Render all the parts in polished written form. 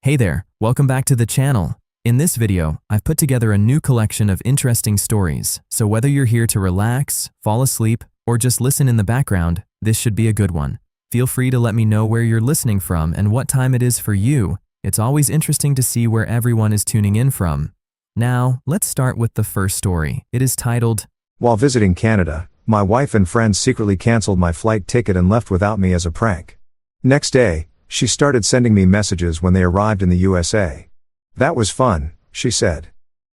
Hey there, welcome back to the channel. In this video, I've put together a new collection of interesting stories, so whether you're here to relax, fall asleep, or just listen in the background, this should be a good one. Feel free to let me know where you're listening from and what time it is for you. It's always interesting to see where everyone is tuning in from. Now, let's start with the first story. It is titled, While visiting Canada, my wife and friends secretly canceled my flight ticket and left without me as a prank. Next day, she started sending me messages when they arrived in the USA. That was fun, she said.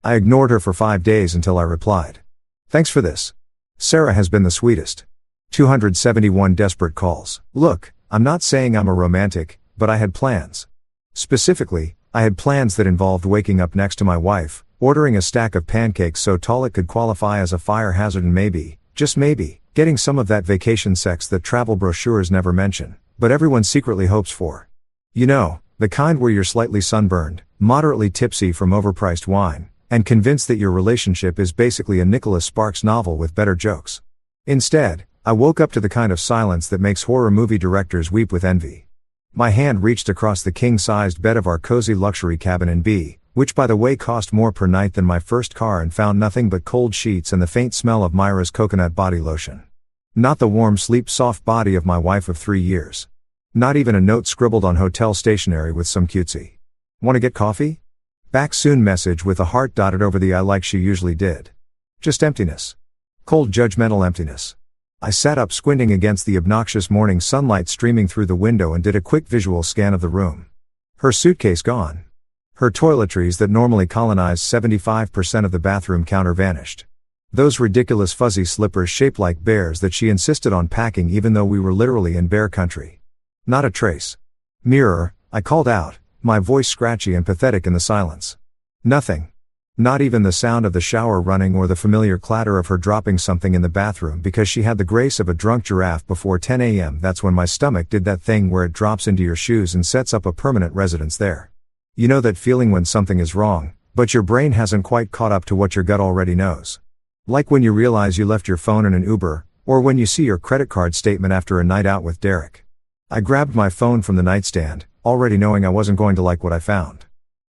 I ignored her for 5 days until I replied. Thanks for this. Sarah has been the sweetest. 271 desperate calls. Look, I'm not saying I'm a romantic, but I had plans. Specifically, I had plans that involved waking up next to my wife, ordering a stack of pancakes so tall it could qualify as a fire hazard and maybe, just maybe, getting some of that vacation sex that travel brochures never mention, but everyone secretly hopes for. You know, the kind where you're slightly sunburned, moderately tipsy from overpriced wine, and convinced that your relationship is basically a Nicholas Sparks novel with better jokes. Instead, I woke up to the kind of silence that makes horror movie directors weep with envy. My hand reached across the king-sized bed of our cozy luxury cabin in B, which by the way cost more per night than my first car, and found nothing but cold sheets and the faint smell of Myra's coconut body lotion. Not the warm sleep-soft body of my wife of 3 years. Not even a note scribbled on hotel stationery with some cutesy "wanna get coffee? Back soon" message with a heart dotted over the I like she usually did. Just emptiness. Cold judgmental emptiness. I sat up squinting against the obnoxious morning sunlight streaming through the window and did a quick visual scan of the room. Her suitcase gone. Her toiletries that normally colonized 75% of the bathroom counter vanished. Those ridiculous fuzzy slippers shaped like bears that she insisted on packing even though we were literally in bear country. Not a trace. Mirror, I called out, my voice scratchy and pathetic in the silence. Nothing. Not even the sound of the shower running or the familiar clatter of her dropping something in the bathroom because she had the grace of a drunk giraffe before 10 a.m. That's when my stomach did that thing where it drops into your shoes and sets up a permanent residence there. You know that feeling when something is wrong, but your brain hasn't quite caught up to what your gut already knows. Like when you realize you left your phone in an Uber, or when you see your credit card statement after a night out with Derek. I grabbed my phone from the nightstand, already knowing I wasn't going to like what I found.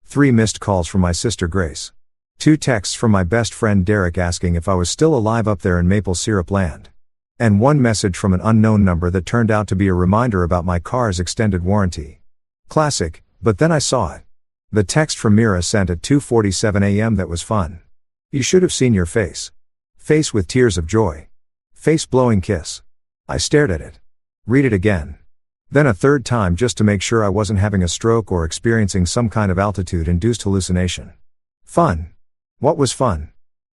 3 missed calls from my sister Grace. 2 texts from my best friend Derek asking if I was still alive up there in maple syrup land. And 1 message from an unknown number that turned out to be a reminder about my car's extended warranty. Classic, but then I saw it. The text from Mira sent at 2:47 a.m. that was fun. You should have seen your face. Face with tears of joy. Face blowing kiss. I stared at it. Read it again. Then a 3rd time just to make sure I wasn't having a stroke or experiencing some kind of altitude-induced hallucination. Fun. What was fun?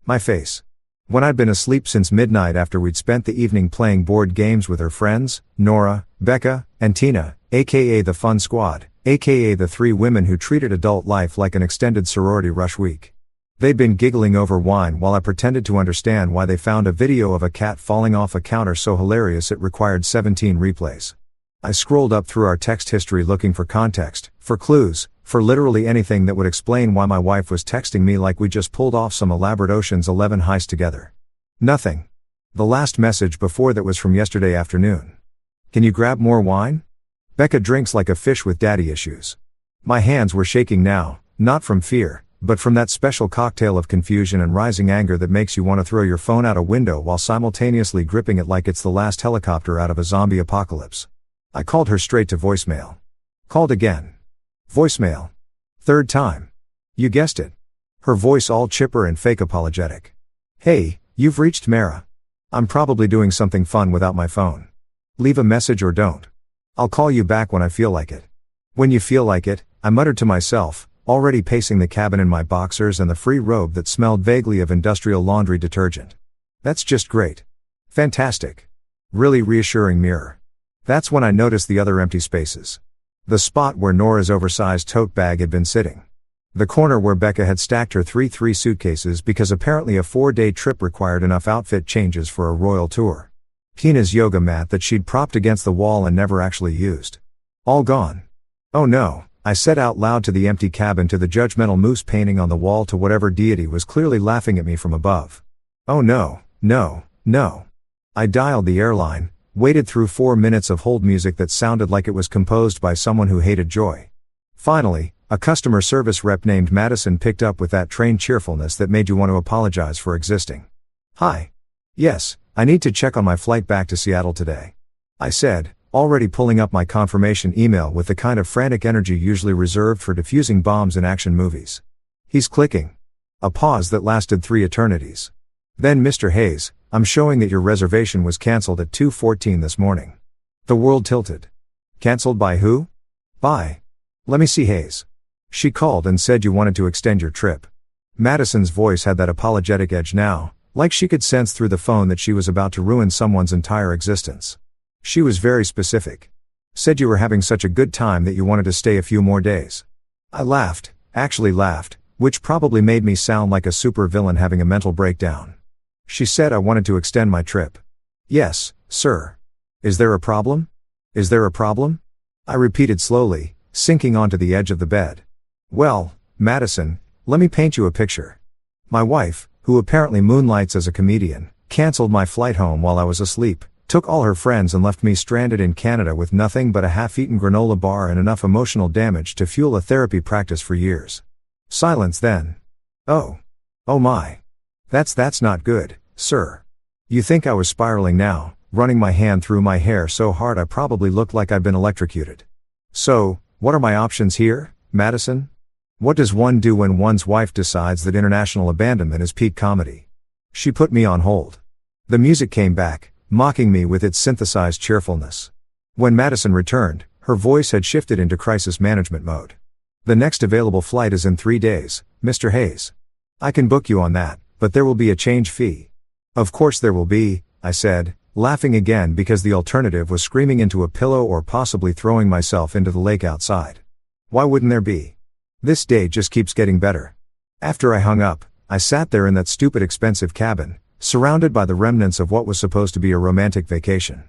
My face. When I'd been asleep since midnight after we'd spent the evening playing board games with her friends, Nora, Becca, and Tina, aka the Fun Squad, aka the 3 women who treated adult life like an extended sorority rush week. They'd been giggling over wine while I pretended to understand why they found a video of a cat falling off a counter so hilarious it required 17 replays. I scrolled up through our text history looking for context, for clues, for literally anything that would explain why my wife was texting me like we just pulled off some elaborate Ocean's 11 heist together. Nothing. The last message before that was from yesterday afternoon. Can you grab more wine? Becca drinks like a fish with daddy issues. My hands were shaking now, not from fear, but from that special cocktail of confusion and rising anger that makes you want to throw your phone out a window while simultaneously gripping it like it's the last helicopter out of a zombie apocalypse. I called her straight to voicemail. Called again. Voicemail. 3rd time. You guessed it. Her voice all chipper and fake apologetic. Hey, you've reached Mara. I'm probably doing something fun without my phone. Leave a message or don't. I'll call you back when I feel like it. When you feel like it, I muttered to myself, already pacing the cabin in my boxers and the free robe that smelled vaguely of industrial laundry detergent. That's just great. Fantastic. Really reassuring mirror. That's when I noticed the other empty spaces. The spot where Nora's oversized tote bag had been sitting. The corner where Becca had stacked her 3 suitcases because apparently a 4-day trip required enough outfit changes for a royal tour. Tina's yoga mat that she'd propped against the wall and never actually used. All gone. Oh no, I said out loud to the empty cabin, to the judgmental moose painting on the wall, to whatever deity was clearly laughing at me from above. Oh no, no, no. I dialed the airline, waited through 4 minutes of hold music that sounded like it was composed by someone who hated joy. Finally, A customer service rep named Madison picked up with that trained cheerfulness that made you want to apologize for existing. "Hi. Yes, I need to check on my flight back to Seattle today," I said, already pulling up my confirmation email with the kind of frantic energy usually reserved for defusing bombs in action movies. "He's clicking." A pause that lasted 3 eternities. "Then Mr. Hayes, I'm showing that your reservation was cancelled at 2:14 this morning." The world tilted. "Cancelled by who?" "By. Let me see, Hayes. She called and said you wanted to extend your trip." Madison's voice had that apologetic edge now, like she could sense through the phone that she was about to ruin someone's entire existence. She was very specific. "Said you were having such a good time that you wanted to stay a few more days." I laughed, actually laughed, which probably made me sound like a super villain having a mental breakdown. "She said I wanted to extend my trip." "Yes, sir. Is there a problem? Is there a problem?" I repeated slowly, sinking onto the edge of the bed. "Well, Madison, let me paint you a picture. My wife, who apparently moonlights as a comedian, cancelled my flight home while I was asleep, took all her friends and left me stranded in Canada with nothing but a half-eaten granola bar and enough emotional damage to fuel a therapy practice for years." Silence then. Oh my. That's not good, sir. You think I was spiraling now, running my hand through my hair so hard I probably looked like I'd been electrocuted. "So, what are my options here, Madison? What does one do when one's wife decides that international abandonment is peak comedy?" She put me on hold. The music came back, mocking me with its synthesized cheerfulness. When Madison returned, her voice had shifted into crisis management mode. "The next available flight is in 3 days, Mr. Hayes. I can book you on that, but there will be a change fee." "Of course there will be," I said, laughing again because the alternative was screaming into a pillow or possibly throwing myself into the lake outside. Why wouldn't there be? This day just keeps getting better. After I hung up, I sat there in that stupid expensive cabin, surrounded by the remnants of what was supposed to be a romantic vacation.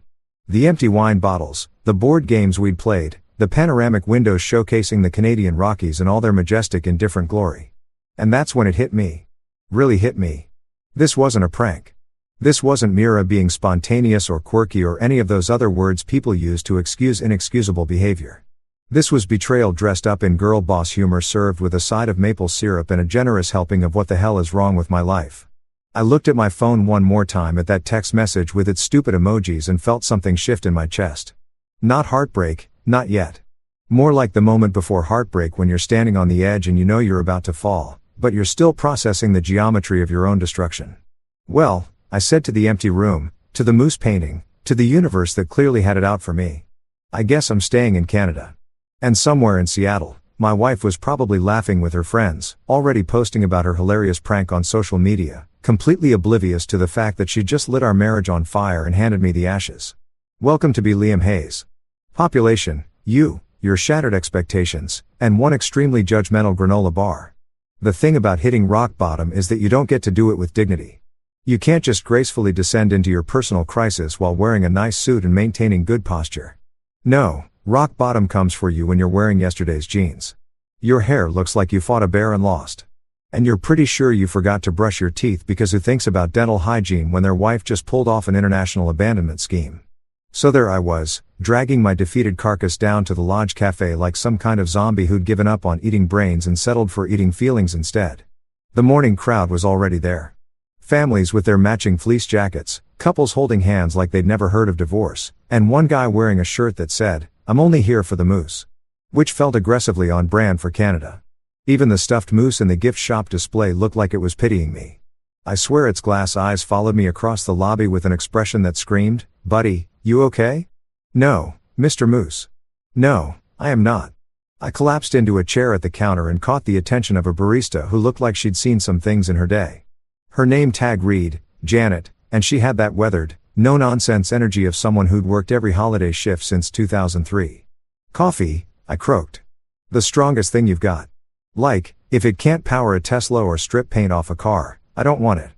The empty wine bottles, the board games we'd played, the panoramic windows showcasing the Canadian Rockies in all their majestic indifferent glory. And that's when it hit me. Really hit me. This wasn't a prank. This wasn't Mira being spontaneous or quirky or any of those other words people use to excuse inexcusable behavior. This was betrayal dressed up in girl boss humor served with a side of maple syrup and a generous helping of what the hell is wrong with my life. I looked at my phone one more time at that text message with its stupid emojis and felt something shift in my chest. Not heartbreak, not yet. More like the moment before heartbreak when you're standing on the edge and you know you're about to fall, but you're still processing the geometry of your own destruction. "Well," I said to the empty room, to the moose painting, to the universe that clearly had it out for me, "I guess I'm staying in Canada." And somewhere in Seattle, my wife was probably laughing with her friends, already posting about her hilarious prank on social media, completely oblivious to the fact that she just lit our marriage on fire and handed me the ashes. Welcome to be Liam Hayes. Population, you, your shattered expectations, and one extremely judgmental granola bar. The thing about hitting rock bottom is that you don't get to do it with dignity. You can't just gracefully descend into your personal crisis while wearing a nice suit and maintaining good posture. No. Rock bottom comes for you when you're wearing yesterday's jeans. Your hair looks like you fought a bear and lost. And you're pretty sure you forgot to brush your teeth because who thinks about dental hygiene when their wife just pulled off an international abandonment scheme? So there I was, dragging my defeated carcass down to the Lodge Cafe like some kind of zombie who'd given up on eating brains and settled for eating feelings instead. The morning crowd was already there. Families with their matching fleece jackets, couples holding hands like they'd never heard of divorce, and one guy wearing a shirt that said, "I'm only here for the moose," which felt aggressively on brand for Canada. Even the stuffed moose in the gift shop display looked like it was pitying me. I swear its glass eyes followed me across the lobby with an expression that screamed, "Buddy, you okay?" "No, Mr. Moose. No, I am not." I collapsed into a chair at the counter and caught the attention of a barista who looked like she'd seen some things in her day. Her name tag read, Janet, and she had that weathered, no-nonsense energy of someone who'd worked every holiday shift since 2003. "Coffee," I croaked. "The strongest thing you've got. Like, if it can't power a Tesla or strip paint off a car, I don't want it."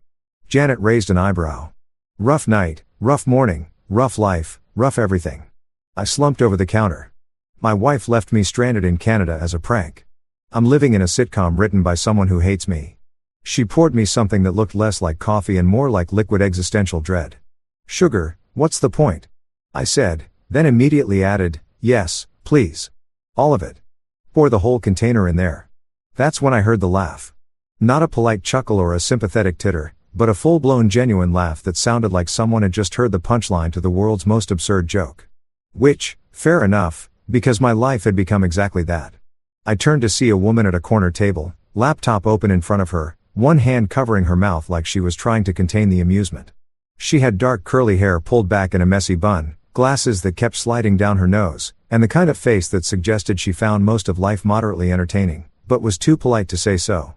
Janet raised an eyebrow. "Rough night, rough morning, rough life, rough everything." I slumped over the counter. My wife left me stranded in Canada as a prank. I'm living in a sitcom written by someone who hates me. She poured me something that looked less like coffee and more like liquid existential dread. "Sugar, what's the point?" I said, then immediately added, "Yes, please. All of it." Pour the whole container in there. That's when I heard the laugh. Not a polite chuckle or a sympathetic titter, but a full-blown genuine laugh that sounded like someone had just heard the punchline to the world's most absurd joke. Which, fair enough, because my life had become exactly that. I turned to see a woman at a corner table, laptop open in front of her, one hand covering her mouth like she was trying to contain the amusement. She had dark curly hair pulled back in a messy bun, glasses that kept sliding down her nose, and the kind of face that suggested she found most of life moderately entertaining, but was too polite to say so.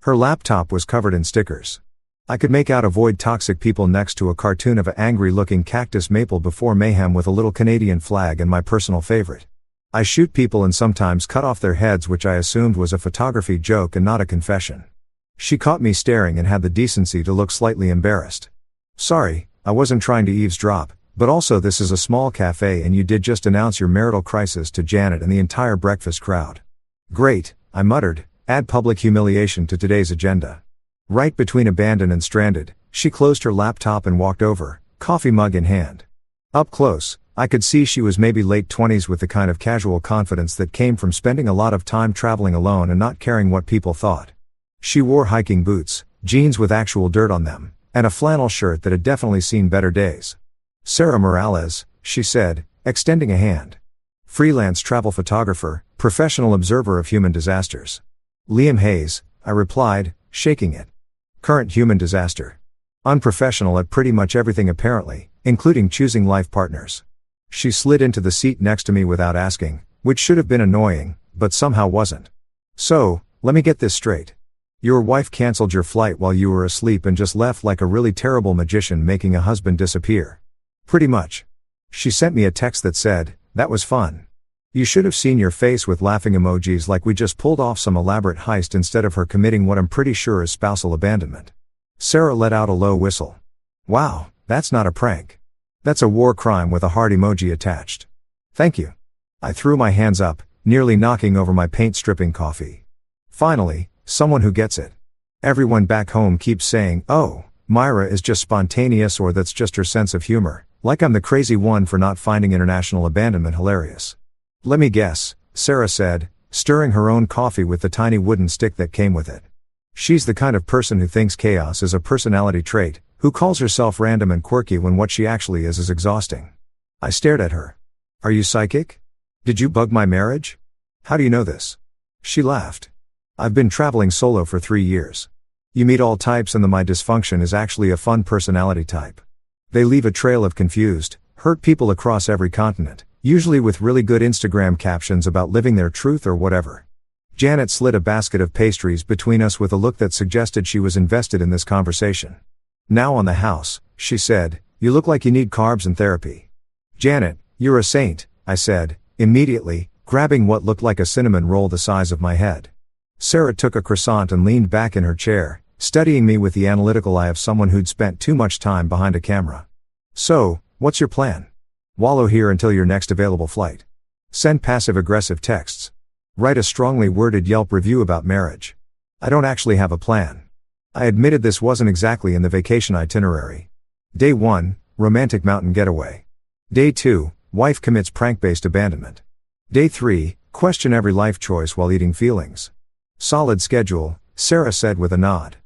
Her laptop was covered in stickers. I could make out avoid toxic people next to a cartoon of an angry-looking cactus maple before mayhem with a little Canadian flag and my personal favorite. I shoot people and sometimes cut off their heads, which I assumed was a photography joke and not a confession. She caught me staring and had the decency to look slightly embarrassed. Sorry, I wasn't trying to eavesdrop, but also this is a small cafe and you did just announce your marital crisis to Janet and the entire breakfast crowd. Great, I muttered, add public humiliation to today's agenda. Right between abandoned and stranded, she closed her laptop and walked over, coffee mug in hand. Up close, I could see she was maybe late 20s with the kind of casual confidence that came from spending a lot of time traveling alone and not caring what people thought. She wore hiking boots, jeans with actual dirt on them, and a flannel shirt that had definitely seen better days. Sarah Morales, she said, extending a hand. Freelance travel photographer, professional observer of human disasters. Liam Hayes, I replied, shaking it. Current human disaster. Unprofessional at pretty much everything apparently, including choosing life partners. She slid into the seat next to me without asking, which should have been annoying, but somehow wasn't. So, let me get this straight. Your wife canceled your flight while you were asleep and just left like a really terrible magician making a husband disappear. Pretty much. She sent me a text that said, "That was fun. You should have seen your face," with laughing emojis like we just pulled off some elaborate heist instead of her committing what I'm pretty sure is spousal abandonment. Sarah let out a low whistle. Wow, that's not a prank. That's a war crime with a heart emoji attached. Thank you. I threw my hands up, nearly knocking over my paint-stripping coffee. Finally, someone who gets it. Everyone back home keeps saying, "Oh, Myra is just spontaneous," or "That's just her sense of humor," like I'm the crazy one for not finding international abandonment hilarious. Let me guess, Sarah said, stirring her own coffee with the tiny wooden stick that came with it. She's the kind of person who thinks chaos is a personality trait, who calls herself random and quirky when what she actually is exhausting. I stared at her. Are you psychic? Did you bug my marriage? How do you know this? She laughed. I've been traveling solo for 3 years. You meet all types and my dysfunction is actually a fun personality type. They leave a trail of confused, hurt people across every continent, usually with really good Instagram captions about living their truth or whatever. Janet slid a basket of pastries between us with a look that suggested she was invested in this conversation. Now on the house, she said, you look like you need carbs and therapy. Janet, you're a saint, I said, immediately, grabbing what looked like a cinnamon roll the size of my head. Sarah took a croissant and leaned back in her chair, studying me with the analytical eye of someone who'd spent too much time behind a camera. So, what's your plan? Wallow here until your next available flight. Send passive-aggressive texts. Write a strongly worded Yelp review about marriage. I don't actually have a plan. I admitted this wasn't exactly in the vacation itinerary. Day 1, romantic mountain getaway. Day 2, wife commits prank-based abandonment. Day 3, question every life choice while eating feelings. Solid schedule, Sarah said with a nod.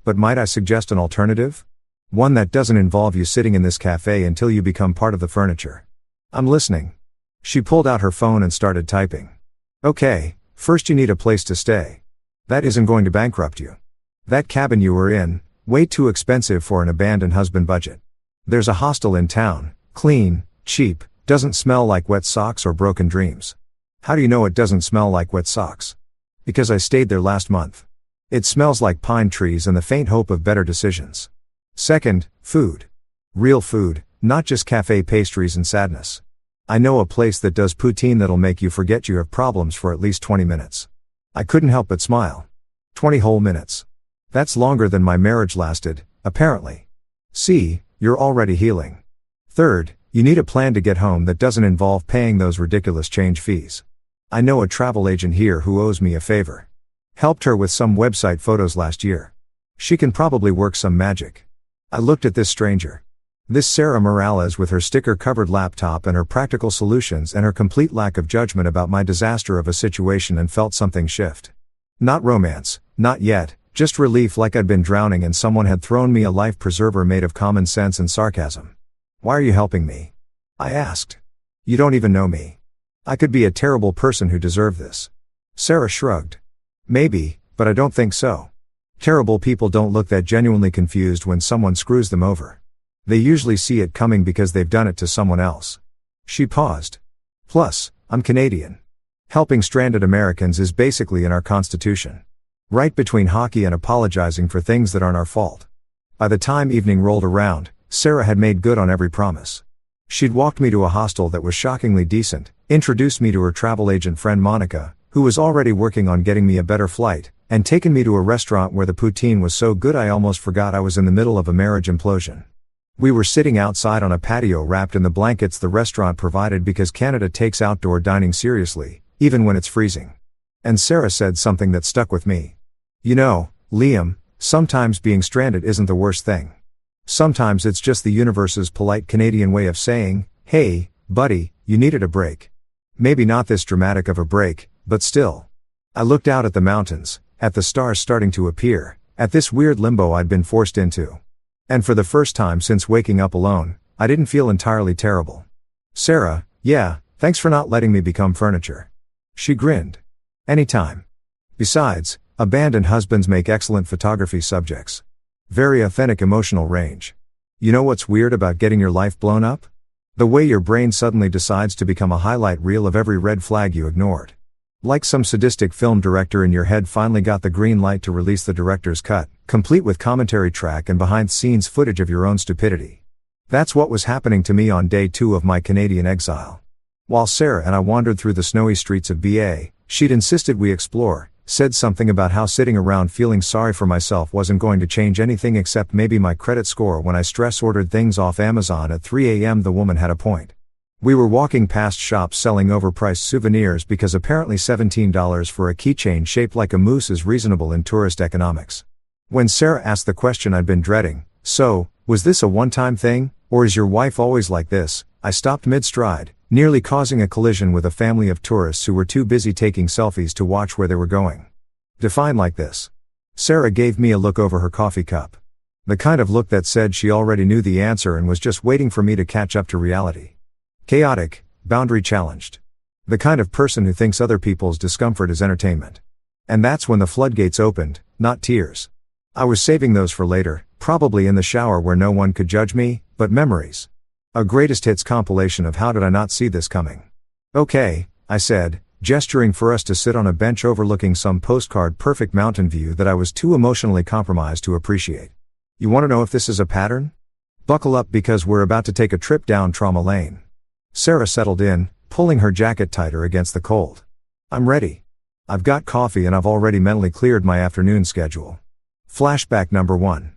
But might I suggest an alternative? One that doesn't involve you sitting in this cafe until you become part of the furniture. I'm listening. She pulled out her phone and started typing. Okay, first you need a place to stay. That isn't going to bankrupt you. That cabin you were in, way too expensive for an abandoned husband budget. There's a hostel in town, clean, cheap, doesn't smell like wet socks or broken dreams. How do you know it doesn't smell like wet socks? Because I stayed there last month. It smells like pine trees and the faint hope of better decisions. Second, food. Real food, not just cafe pastries and sadness. I know a place that does poutine that'll make you forget you have problems for at least 20 minutes. I couldn't help but smile. 20 whole minutes. That's longer than my marriage lasted, apparently. See, you're already healing. Third, you need a plan to get home that doesn't involve paying those ridiculous change fees. I know a travel agent here who owes me a favor. Helped her with some website photos last year. She can probably work some magic. I looked at this stranger. This Sarah Morales with her sticker-covered laptop and her practical solutions and her complete lack of judgment about my disaster of a situation, and felt something shift. Not romance, not yet, just relief, like I'd been drowning and someone had thrown me a life preserver made of common sense and sarcasm. "Why are you helping me?" I asked. "You don't even know me. I could be a terrible person who deserved this." Sarah shrugged. "Maybe, but I don't think so. Terrible people don't look that genuinely confused when someone screws them over. They usually see it coming because they've done it to someone else." She paused. "Plus, I'm Canadian. Helping stranded Americans is basically in our constitution. Right between hockey and apologizing for things that aren't our fault." By the time evening rolled around, Sarah had made good on every promise. She'd walked me to a hostel that was shockingly decent, introduced me to her travel agent friend Monica, who was already working on getting me a better flight, and taken me to a restaurant where the poutine was so good I almost forgot I was in the middle of a marriage implosion. We were sitting outside on a patio wrapped in the blankets the restaurant provided because Canada takes outdoor dining seriously, even when it's freezing. And Sarah said something that stuck with me. "You know, Liam, sometimes being stranded isn't the worst thing. Sometimes it's just the universe's polite Canadian way of saying, 'Hey, buddy, you needed a break.' Maybe not this dramatic of a break, but still." I looked out at the mountains, at the stars starting to appear, at this weird limbo I'd been forced into. And for the first time since waking up alone, I didn't feel entirely terrible. "Sarah, yeah, thanks for not letting me become furniture." She grinned. "Anytime. Besides, abandoned husbands make excellent photography subjects. Very authentic emotional range. You know what's weird about getting your life blown up? The way your brain suddenly decides to become a highlight reel of every red flag you ignored. Like some sadistic film director in your head finally got the green light to release the director's cut, complete with commentary track and behind-the-scenes footage of your own stupidity. That's what was happening to me on day 2 of my Canadian exile. While Sarah and I wandered through the snowy streets of BA, she'd insisted we explore, said something about how sitting around feeling sorry for myself wasn't going to change anything except maybe my credit score when I stress-ordered things off Amazon at 3 a.m. The woman had a point. We were walking past shops selling overpriced souvenirs because apparently $17 for a keychain shaped like a moose is reasonable in tourist economics. When Sarah asked the question I'd been dreading, "So, was this a one-time thing, or is your wife always like this?" I stopped mid-stride, nearly causing a collision with a family of tourists who were too busy taking selfies to watch where they were going. "Define like this." Sarah gave me a look over her coffee cup. The kind of look that said she already knew the answer and was just waiting for me to catch up to reality. Chaotic, boundary challenged. The kind of person who thinks other people's discomfort is entertainment. And that's when the floodgates opened, not tears. I was saving those for later, probably in the shower where no one could judge me, but memories. A greatest hits compilation of how did I not see this coming. "Okay," I said, gesturing for us to sit on a bench overlooking some postcard perfect mountain view that I was too emotionally compromised to appreciate. "You want to know if this is a pattern? Buckle up because we're about to take a trip down trauma lane." Sarah settled in, pulling her jacket tighter against the cold. "I'm ready. I've got coffee and I've already mentally cleared my afternoon schedule." Flashback number 1.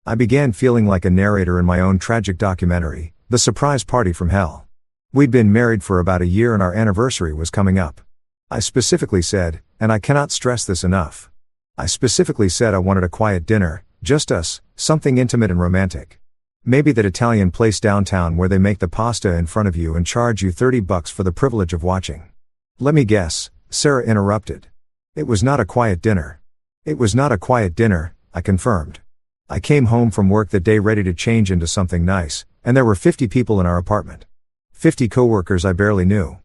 I began feeling like a narrator in my own tragic documentary, The Surprise Party from Hell. We'd been married for about a year and our anniversary was coming up. I specifically said, and I cannot stress this enough, I specifically said I wanted a quiet dinner, just us, something intimate and romantic. Maybe that Italian place downtown where they make the pasta in front of you and charge you $30 for the privilege of watching. "Let me guess," Sarah interrupted. "It was not a quiet dinner." "It was not a quiet dinner," I confirmed. I came home from work that day ready to change into something nice, and there were 50 people in our apartment. 50 coworkers I barely knew.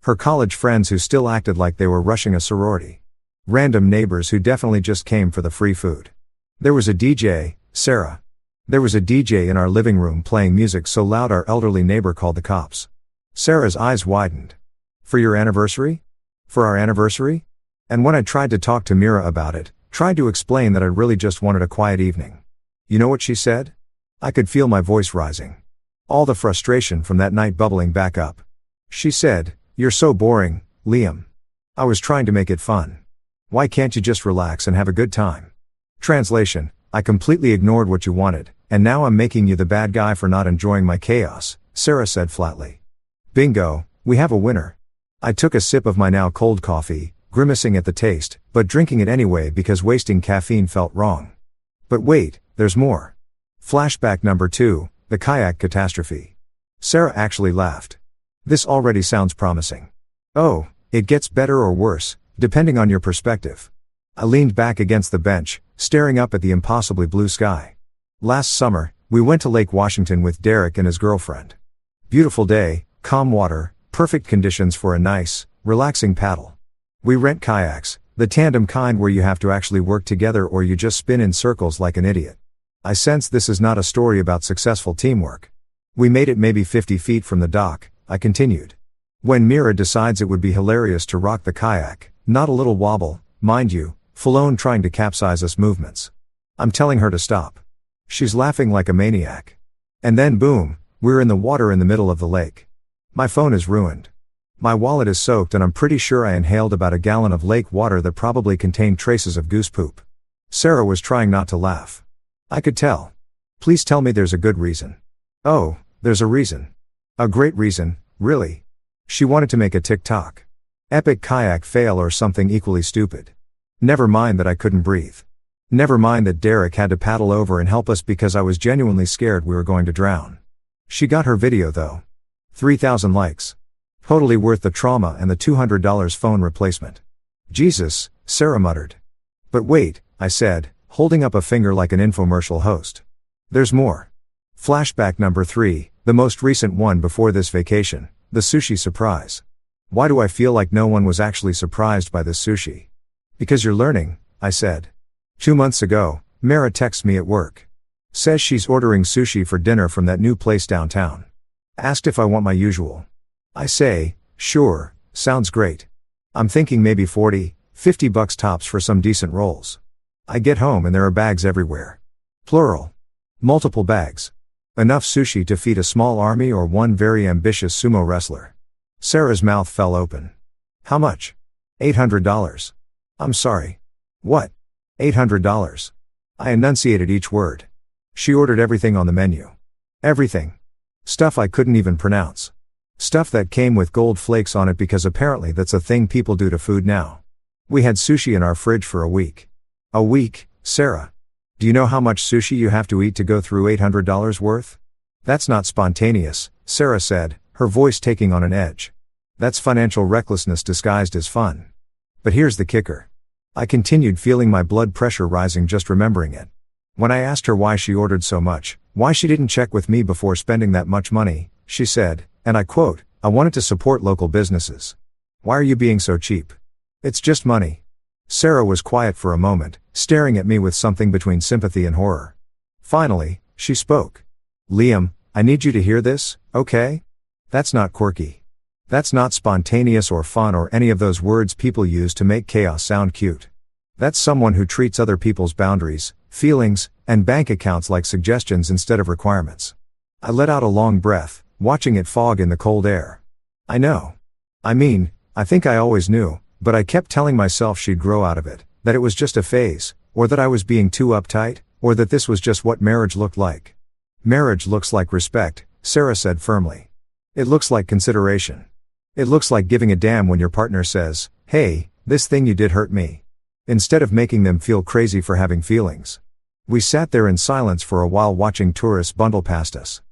Her college friends who still acted like they were rushing a sorority. Random neighbors who definitely just came for the free food. There was a DJ, Sarah. There was a DJ in our living room playing music so loud our elderly neighbor called the cops. Sarah's eyes widened. "For your anniversary? For our anniversary?" And when I tried to talk to Mira about it, tried to explain that I really just wanted a quiet evening. You know what she said? I could feel my voice rising. All the frustration from that night bubbling back up. She said, "You're so boring, Liam." I was trying to make it fun. Why can't you just relax and have a good time? Translation: I completely ignored what you wanted, and now I'm making you the bad guy for not enjoying my chaos, Sarah said flatly. Bingo, we have a winner. I took a sip of my now cold coffee, grimacing at the taste, but drinking it anyway because wasting caffeine felt wrong. But wait, there's more. Flashback number 2, The kayak catastrophe. Sarah actually laughed. This already sounds promising. Oh, it gets better or worse, depending on your perspective. I leaned back against the bench, staring up at the impossibly blue sky. Last summer, we went to Lake Washington with Derek and his girlfriend. Beautiful day, calm water, perfect conditions for a nice, relaxing paddle. We rent kayaks, the tandem kind where you have to actually work together or you just spin in circles like an idiot. I sense this is not a story about successful teamwork. We made it maybe 50 feet from the dock, I continued. When Mira decides it would be hilarious to rock the kayak, not a little wobble, mind you, full-on trying to capsize us movements. I'm telling her to stop. She's laughing like a maniac. And then boom, we're in the water in the middle of the lake. My phone is ruined. My wallet is soaked and I'm pretty sure I inhaled about a gallon of lake water that probably contained traces of goose poop. Sarah was trying not to laugh. I could tell. Please tell me there's a good reason. Oh, there's a reason. A great reason, really. She wanted to make a TikTok. Epic kayak fail or something equally stupid. Never mind that I couldn't breathe. Never mind that Derek had to paddle over and help us because I was genuinely scared we were going to drown. She got her video though. 3,000 likes. Totally worth the trauma and the $200 phone replacement. Jesus, Sarah muttered. But wait, I said, holding up a finger like an infomercial host. There's more. Flashback number 3, the most recent one before this vacation, the sushi surprise. Why do I feel like no one was actually surprised by this sushi? Because you're learning, I said. 2 months ago, Mara texts me at work. Says she's ordering sushi for dinner from that new place downtown. Asked if I want my usual. I say, sure, sounds great. I'm thinking maybe $40-50 tops for some decent rolls. I get home and there are bags everywhere. Plural. Multiple bags. Enough sushi to feed a small army or one very ambitious sumo wrestler. Sarah's mouth fell open. How much? $800. I'm sorry. What? $800. I enunciated each word. She ordered everything on the menu. Everything. Stuff I couldn't even pronounce. Stuff that came with gold flakes on it because apparently that's a thing people do to food now. We had sushi in our fridge for a week. A week, Sarah. Do you know how much sushi you have to eat to go through $800 worth? That's not spontaneous, Sarah said, her voice taking on an edge. That's financial recklessness disguised as fun. But here's the kicker. I continued feeling my blood pressure rising just remembering it. When I asked her why she ordered so much, why she didn't check with me before spending that much money, she said, and I quote, I wanted to support local businesses. Why are you being so cheap? It's just money. Sarah was quiet for a moment, staring at me with something between sympathy and horror. Finally, she spoke. Liam, I need you to hear this, okay? That's not quirky. That's not spontaneous or fun or any of those words people use to make chaos sound cute. That's someone who treats other people's boundaries, feelings, and bank accounts like suggestions instead of requirements. I let out a long breath, watching it fog in the cold air. I know. I mean, I think I always knew, but I kept telling myself she'd grow out of it, that it was just a phase, or that I was being too uptight, or that this was just what marriage looked like. Marriage looks like respect, Sarah said firmly. It looks like consideration. It looks like giving a damn when your partner says, hey, this thing you did hurt me. Instead of making them feel crazy for having feelings. We sat there in silence for a while watching tourists bundle past us.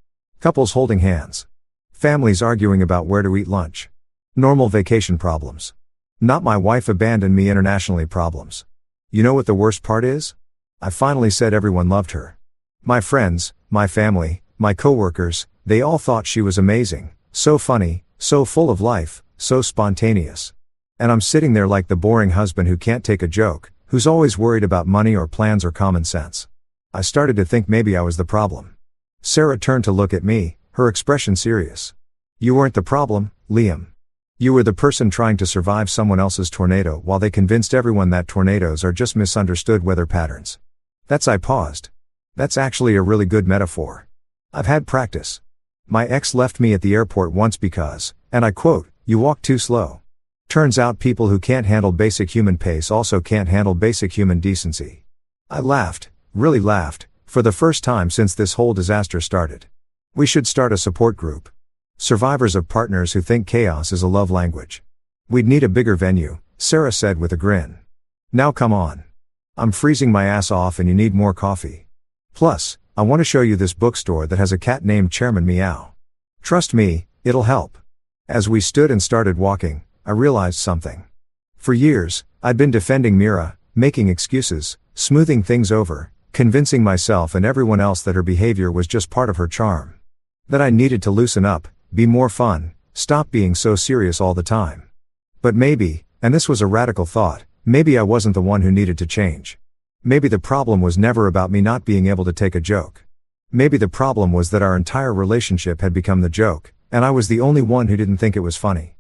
Couples holding hands. Families arguing about where to eat lunch. Normal vacation problems. Not my wife abandoned me internationally problems. You know what the worst part is? I finally said everyone loved her. My friends, my family, my coworkers, they all thought she was amazing, so funny, so full of life, so spontaneous. And I'm sitting there like the boring husband who can't take a joke, who's always worried about money or plans or common sense. I started to think maybe I was the problem. Sarah turned to look at me, her expression serious. You weren't the problem, Liam. You were the person trying to survive someone else's tornado while they convinced everyone that tornadoes are just misunderstood weather patterns. I paused. That's actually a really good metaphor. I've had practice. My ex left me at the airport once because, and I quote, you walk too slow. Turns out people who can't handle basic human pace also can't handle basic human decency. I laughed, really laughed, for the first time since this whole disaster started. We should start a support group. Survivors of partners who think chaos is a love language. We'd need a bigger venue, Sarah said with a grin. Now come on. I'm freezing my ass off and you need more coffee. Plus, I want to show you this bookstore that has a cat named Chairman Meow. Trust me, it'll help. As we stood and started walking, I realized something. For years, I'd been defending Mira, making excuses, smoothing things over, convincing myself and everyone else that her behavior was just part of her charm. That I needed to loosen up, be more fun, stop being so serious all the time. But maybe, and this was a radical thought, maybe I wasn't the one who needed to change. Maybe the problem was never about me not being able to take a joke. Maybe the problem was that our entire relationship had become the joke, and I was the only one who didn't think it was funny.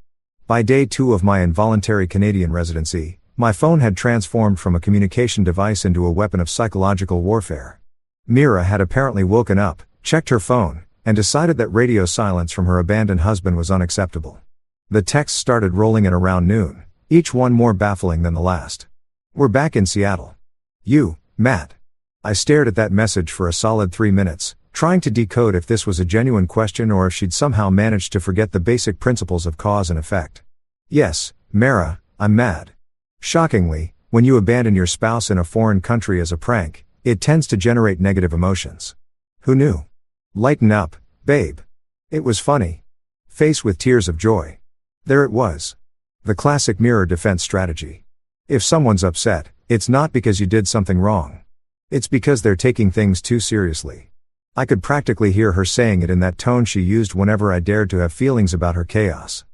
By day 2 of my involuntary Canadian residency, my phone had transformed from a communication device into a weapon of psychological warfare. Mira had apparently woken up, checked her phone, and decided that radio silence from her abandoned husband was unacceptable. The texts started rolling in around noon, each one more baffling than the last. "We're back in Seattle. You, Matt." I stared at that message for a solid 3 minutes, trying to decode if this was a genuine question or if she'd somehow managed to forget the basic principles of cause and effect. "Yes, Mara, I'm mad. Shockingly, when you abandon your spouse in a foreign country as a prank, it tends to generate negative emotions. Who knew? Lighten up, babe." It was funny. Face with tears of joy. There it was. The classic mirror defense strategy. If someone's upset, it's not because you did something wrong. It's because they're taking things too seriously. I could practically hear her saying it in that tone she used whenever I dared to have feelings about her chaos.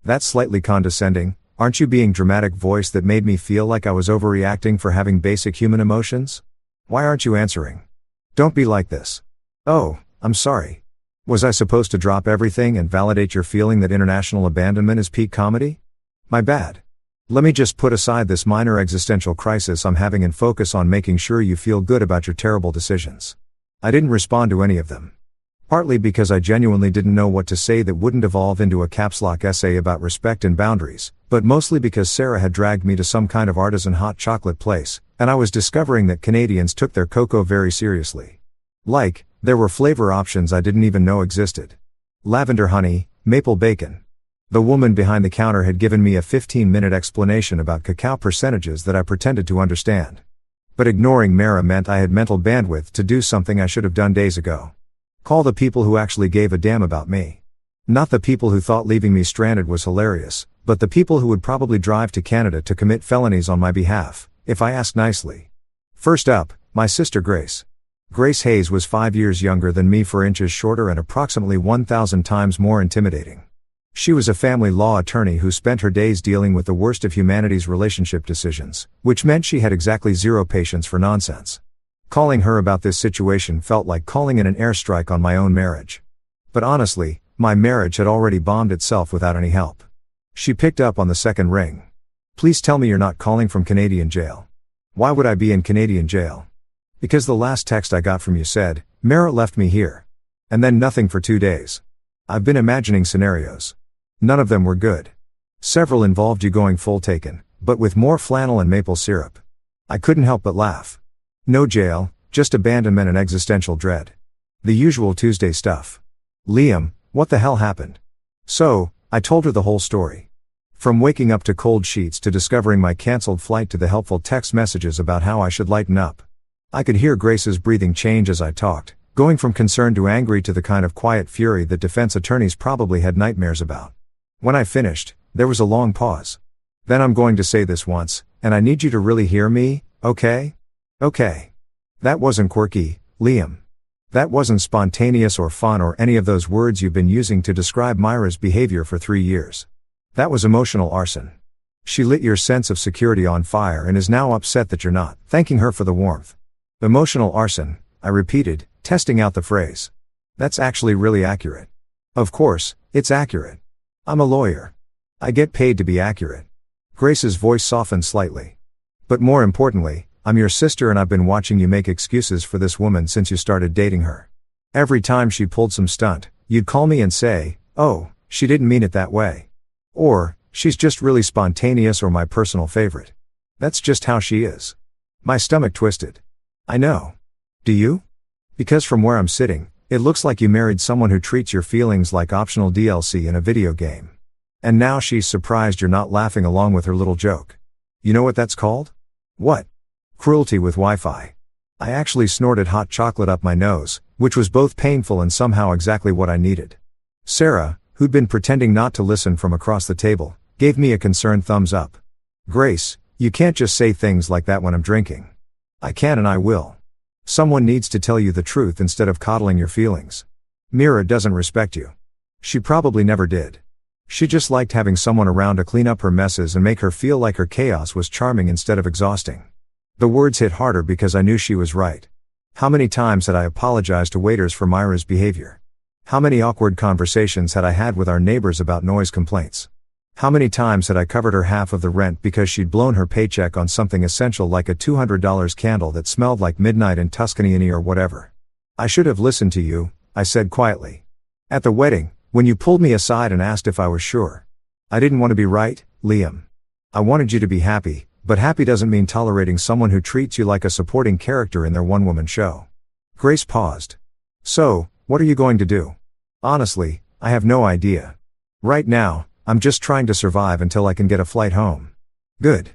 That slightly condescending, "Aren't you being dramatic" voice that made me feel like I was overreacting for having basic human emotions? "Why aren't you answering? Don't be like this." "Oh, I'm sorry. Was I supposed to drop everything and validate your feeling that international abandonment is peak comedy? My bad. Let me just put aside this minor existential crisis I'm having and focus on making sure you feel good about your terrible decisions." I didn't respond to any of them. Partly because I genuinely didn't know what to say that wouldn't evolve into a caps lock essay about respect and boundaries, but mostly because Sarah had dragged me to some kind of artisan hot chocolate place, and I was discovering that Canadians took their cocoa very seriously. There were flavor options I didn't even know existed. Lavender honey, maple bacon. The woman behind the counter had given me a 15-minute explanation about cacao percentages that I pretended to understand. But ignoring Mara meant I had mental bandwidth to do something I should have done days ago. Call the people who actually gave a damn about me. Not the people who thought leaving me stranded was hilarious, but the people who would probably drive to Canada to commit felonies on my behalf, if I asked nicely. First up, my sister Grace. Grace Hayes was 5 years younger than me, 4 inches shorter and approximately 1,000 times more intimidating. She was a family law attorney who spent her days dealing with the worst of humanity's relationship decisions, which meant she had exactly zero patience for nonsense. Calling her about this situation felt like calling in an airstrike on my own marriage. But honestly, my marriage had already bombed itself without any help. She picked up on the second ring. "Please tell me you're not calling from Canadian jail." "Why would I be in Canadian jail?" "Because the last text I got from you said, 'Mara left me here.' And then nothing for 2 days. I've been imagining scenarios. None of them were good. Several involved you going full taken, but with more flannel and maple syrup." I couldn't help but laugh. No jail, just abandonment and existential dread. The usual Tuesday stuff. "Liam, what the hell happened?" So, I told her the whole story. From waking up to cold sheets to discovering my cancelled flight to the helpful text messages about how I should lighten up. I could hear Grace's breathing change as I talked, going from concern to angry to the kind of quiet fury that defense attorneys probably had nightmares about. When I finished, there was a long pause. "Then I'm going to say this once, and I need you to really hear me, okay? Okay. That wasn't quirky, Liam. That wasn't spontaneous or fun or any of those words you've been using to describe Myra's behavior for 3 years. That was emotional arson. She lit your sense of security on fire and is now upset that you're not thanking her for the warmth." "Emotional arson," I repeated, testing out the phrase. "That's actually really accurate." "Of course, it's accurate. I'm a lawyer. I get paid to be accurate." Grace's voice softened slightly. "But more importantly, I'm your sister and I've been watching you make excuses for this woman since you started dating her. Every time she pulled some stunt, you'd call me and say, 'Oh, she didn't mean it that way.' Or, 'She's just really spontaneous,' or my personal favorite, 'That's just how she is.'" My stomach twisted. "I know. Do you? Because from where I'm sitting, it looks like you married someone who treats your feelings like optional DLC in a video game. And now she's surprised you're not laughing along with her little joke. You know what that's called?" "What?" "Cruelty with Wi-Fi." I actually snorted hot chocolate up my nose, which was both painful and somehow exactly what I needed. Sarah, who'd been pretending not to listen from across the table, gave me a concerned thumbs up. Grace, you can't just say things like that when I'm drinking. I can and I will. Someone needs to tell you the truth instead of coddling your feelings. Mira doesn't respect you. She probably never did. She just liked having someone around to clean up her messes and make her feel like her chaos was charming instead of exhausting. The words hit harder because I knew she was right. How many times had I apologized to waiters for Myra's behavior? How many awkward conversations had I had with our neighbors about noise complaints? How many times had I covered her half of the rent because she'd blown her paycheck on something essential like a $200 candle that smelled like midnight in Tuscany or whatever? I should have listened to you, I said quietly. At the wedding, when you pulled me aside and asked if I was sure. I didn't want to be right, Liam. I wanted you to be happy, but happy doesn't mean tolerating someone who treats you like a supporting character in their one-woman show. Grace paused. So, what are you going to do? Honestly, I have no idea. Right now, I'm just trying to survive until I can get a flight home. Good.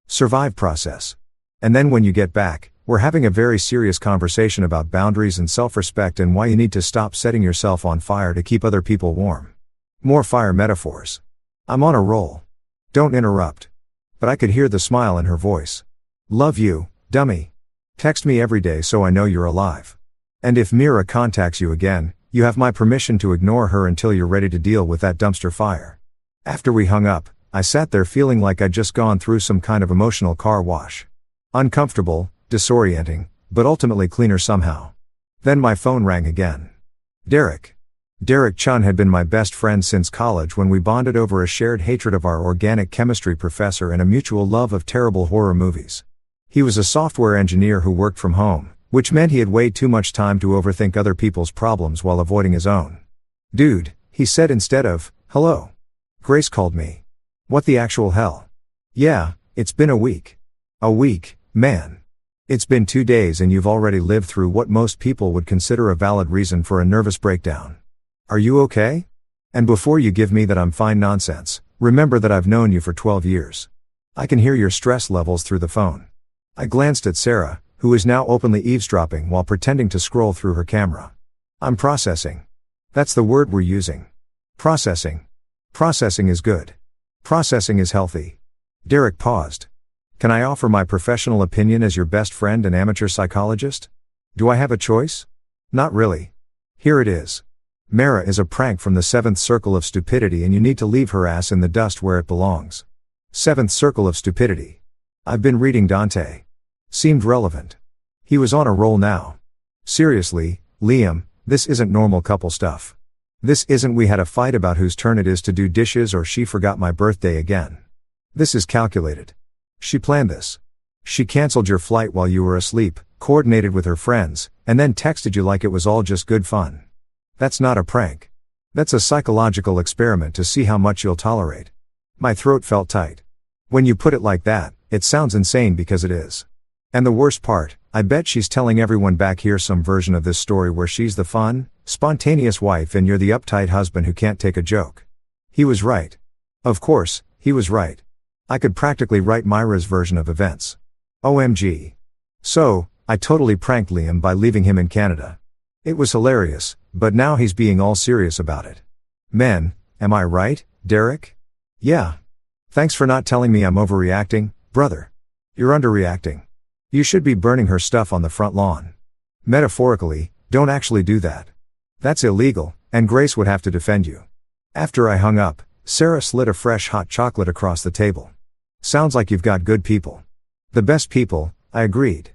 Survive process. And then when you get back, we're having a very serious conversation about boundaries and self-respect and why you need to stop setting yourself on fire to keep other people warm. More fire metaphors. I'm on a roll. Don't interrupt. But I could hear the smile in her voice. Love you, dummy. Text me every day so I know you're alive. And if Mira contacts you again, you have my permission to ignore her until you're ready to deal with that dumpster fire. After we hung up, I sat there feeling like I'd just gone through some kind of emotional car wash. Uncomfortable, disorienting, but ultimately cleaner somehow. Then my phone rang again. Derek. Derek Chun had been my best friend since college when we bonded over a shared hatred of our organic chemistry professor and a mutual love of terrible horror movies. He was a software engineer who worked from home, which meant he had way too much time to overthink other people's problems while avoiding his own. Dude, he said instead of, hello. Grace called me. What the actual hell? Yeah, it's been a week. A week, man. It's been 2 days and you've already lived through what most people would consider a valid reason for a nervous breakdown. Are you okay? And before you give me that I'm fine nonsense, remember that I've known you for 12 years. I can hear your stress levels through the phone. I glanced at Sarah, who is now openly eavesdropping while pretending to scroll through her camera. I'm processing. That's the word we're using. Processing. Processing is good. Processing is healthy. Derek paused. Can I offer my professional opinion as your best friend and amateur psychologist? Do I have a choice? Not really. Here it is. Mara is a prank from the 7th circle of stupidity and you need to leave her ass in the dust where it belongs. 7th circle of stupidity. I've been reading Dante. Seemed relevant. He was on a roll now. Seriously, Liam, this isn't normal couple stuff. This isn't we had a fight about whose turn it is to do dishes or she forgot my birthday again. This is calculated. She planned this. She canceled your flight while you were asleep, coordinated with her friends, and then texted you like it was all just good fun. That's not a prank. That's a psychological experiment to see how much you'll tolerate. My throat felt tight. When you put it like that, it sounds insane because it is. And the worst part, I bet she's telling everyone back here some version of this story where she's the fun, spontaneous wife and you're the uptight husband who can't take a joke. He was right. Of course, he was right. I could practically write Myra's version of events. OMG. So, I totally pranked Liam by leaving him in Canada. It was hilarious, but now he's being all serious about it. Men, am I right, Derek? Yeah. Thanks for not telling me I'm overreacting, brother. You're underreacting. You should be burning her stuff on the front lawn. Metaphorically, don't actually do that. That's illegal, and Grace would have to defend you. After I hung up, Sarah slid a fresh hot chocolate across the table. Sounds like you've got good people. The best people, I agreed.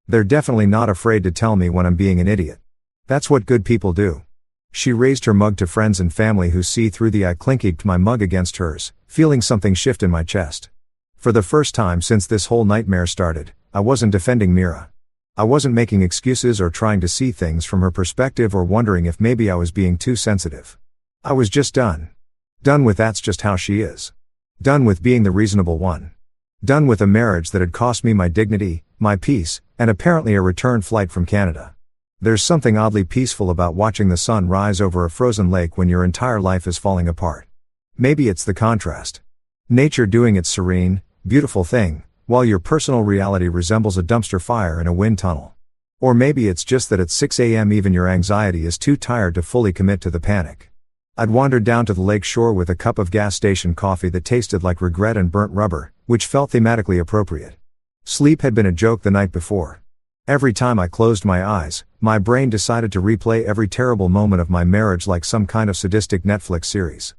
They're definitely not afraid to tell me when I'm being an idiot. That's what good people do. She raised her mug to friends and family who see through the I clinked my mug against hers, feeling something shift in my chest. For the first time since this whole nightmare started, I wasn't defending Mira. I wasn't making excuses or trying to see things from her perspective or wondering if maybe I was being too sensitive. I was just done. Done with that's just how she is. Done with being the reasonable one. Done with a marriage that had cost me my dignity, my peace, and apparently a return flight from Canada. There's something oddly peaceful about watching the sun rise over a frozen lake when your entire life is falling apart. Maybe it's the contrast. Nature doing its serene, beautiful thing, while your personal reality resembles a dumpster fire in a wind tunnel. Or maybe it's just that at 6 a.m. even your anxiety is too tired to fully commit to the panic. I'd wandered down to the lake shore with a cup of gas station coffee that tasted like regret and burnt rubber, which felt thematically appropriate. Sleep had been a joke the night before. Every time I closed my eyes, my brain decided to replay every terrible moment of my marriage like some kind of sadistic Netflix series.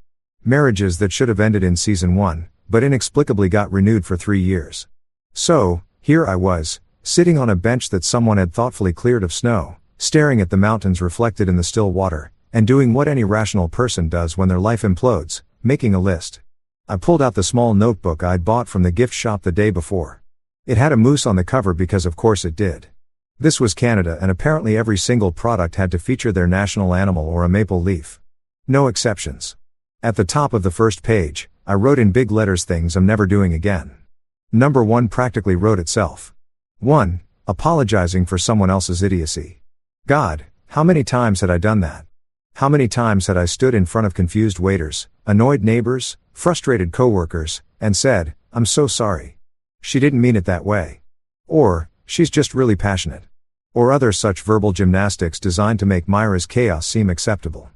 Marriages that should have ended in season 1, but inexplicably got renewed for 3 years. So, here I was, sitting on a bench that someone had thoughtfully cleared of snow, staring at the mountains reflected in the still water, and doing what any rational person does when their life implodes, making a list. I pulled out the small notebook I'd bought from the gift shop the day before. It had a moose on the cover because of course it did. This was Canada and apparently every single product had to feature their national animal or a maple leaf. No exceptions. At the top of the first page, I wrote in big letters things I'm never doing again. Number 1 practically wrote itself. 1. Apologizing for someone else's idiocy. God, how many times had I done that? How many times had I stood in front of confused waiters, annoyed neighbors, frustrated coworkers, and said, "I'm so sorry. She didn't mean it that way." Or, "She's just really passionate." Or other such verbal gymnastics designed to make Myra's chaos seem acceptable.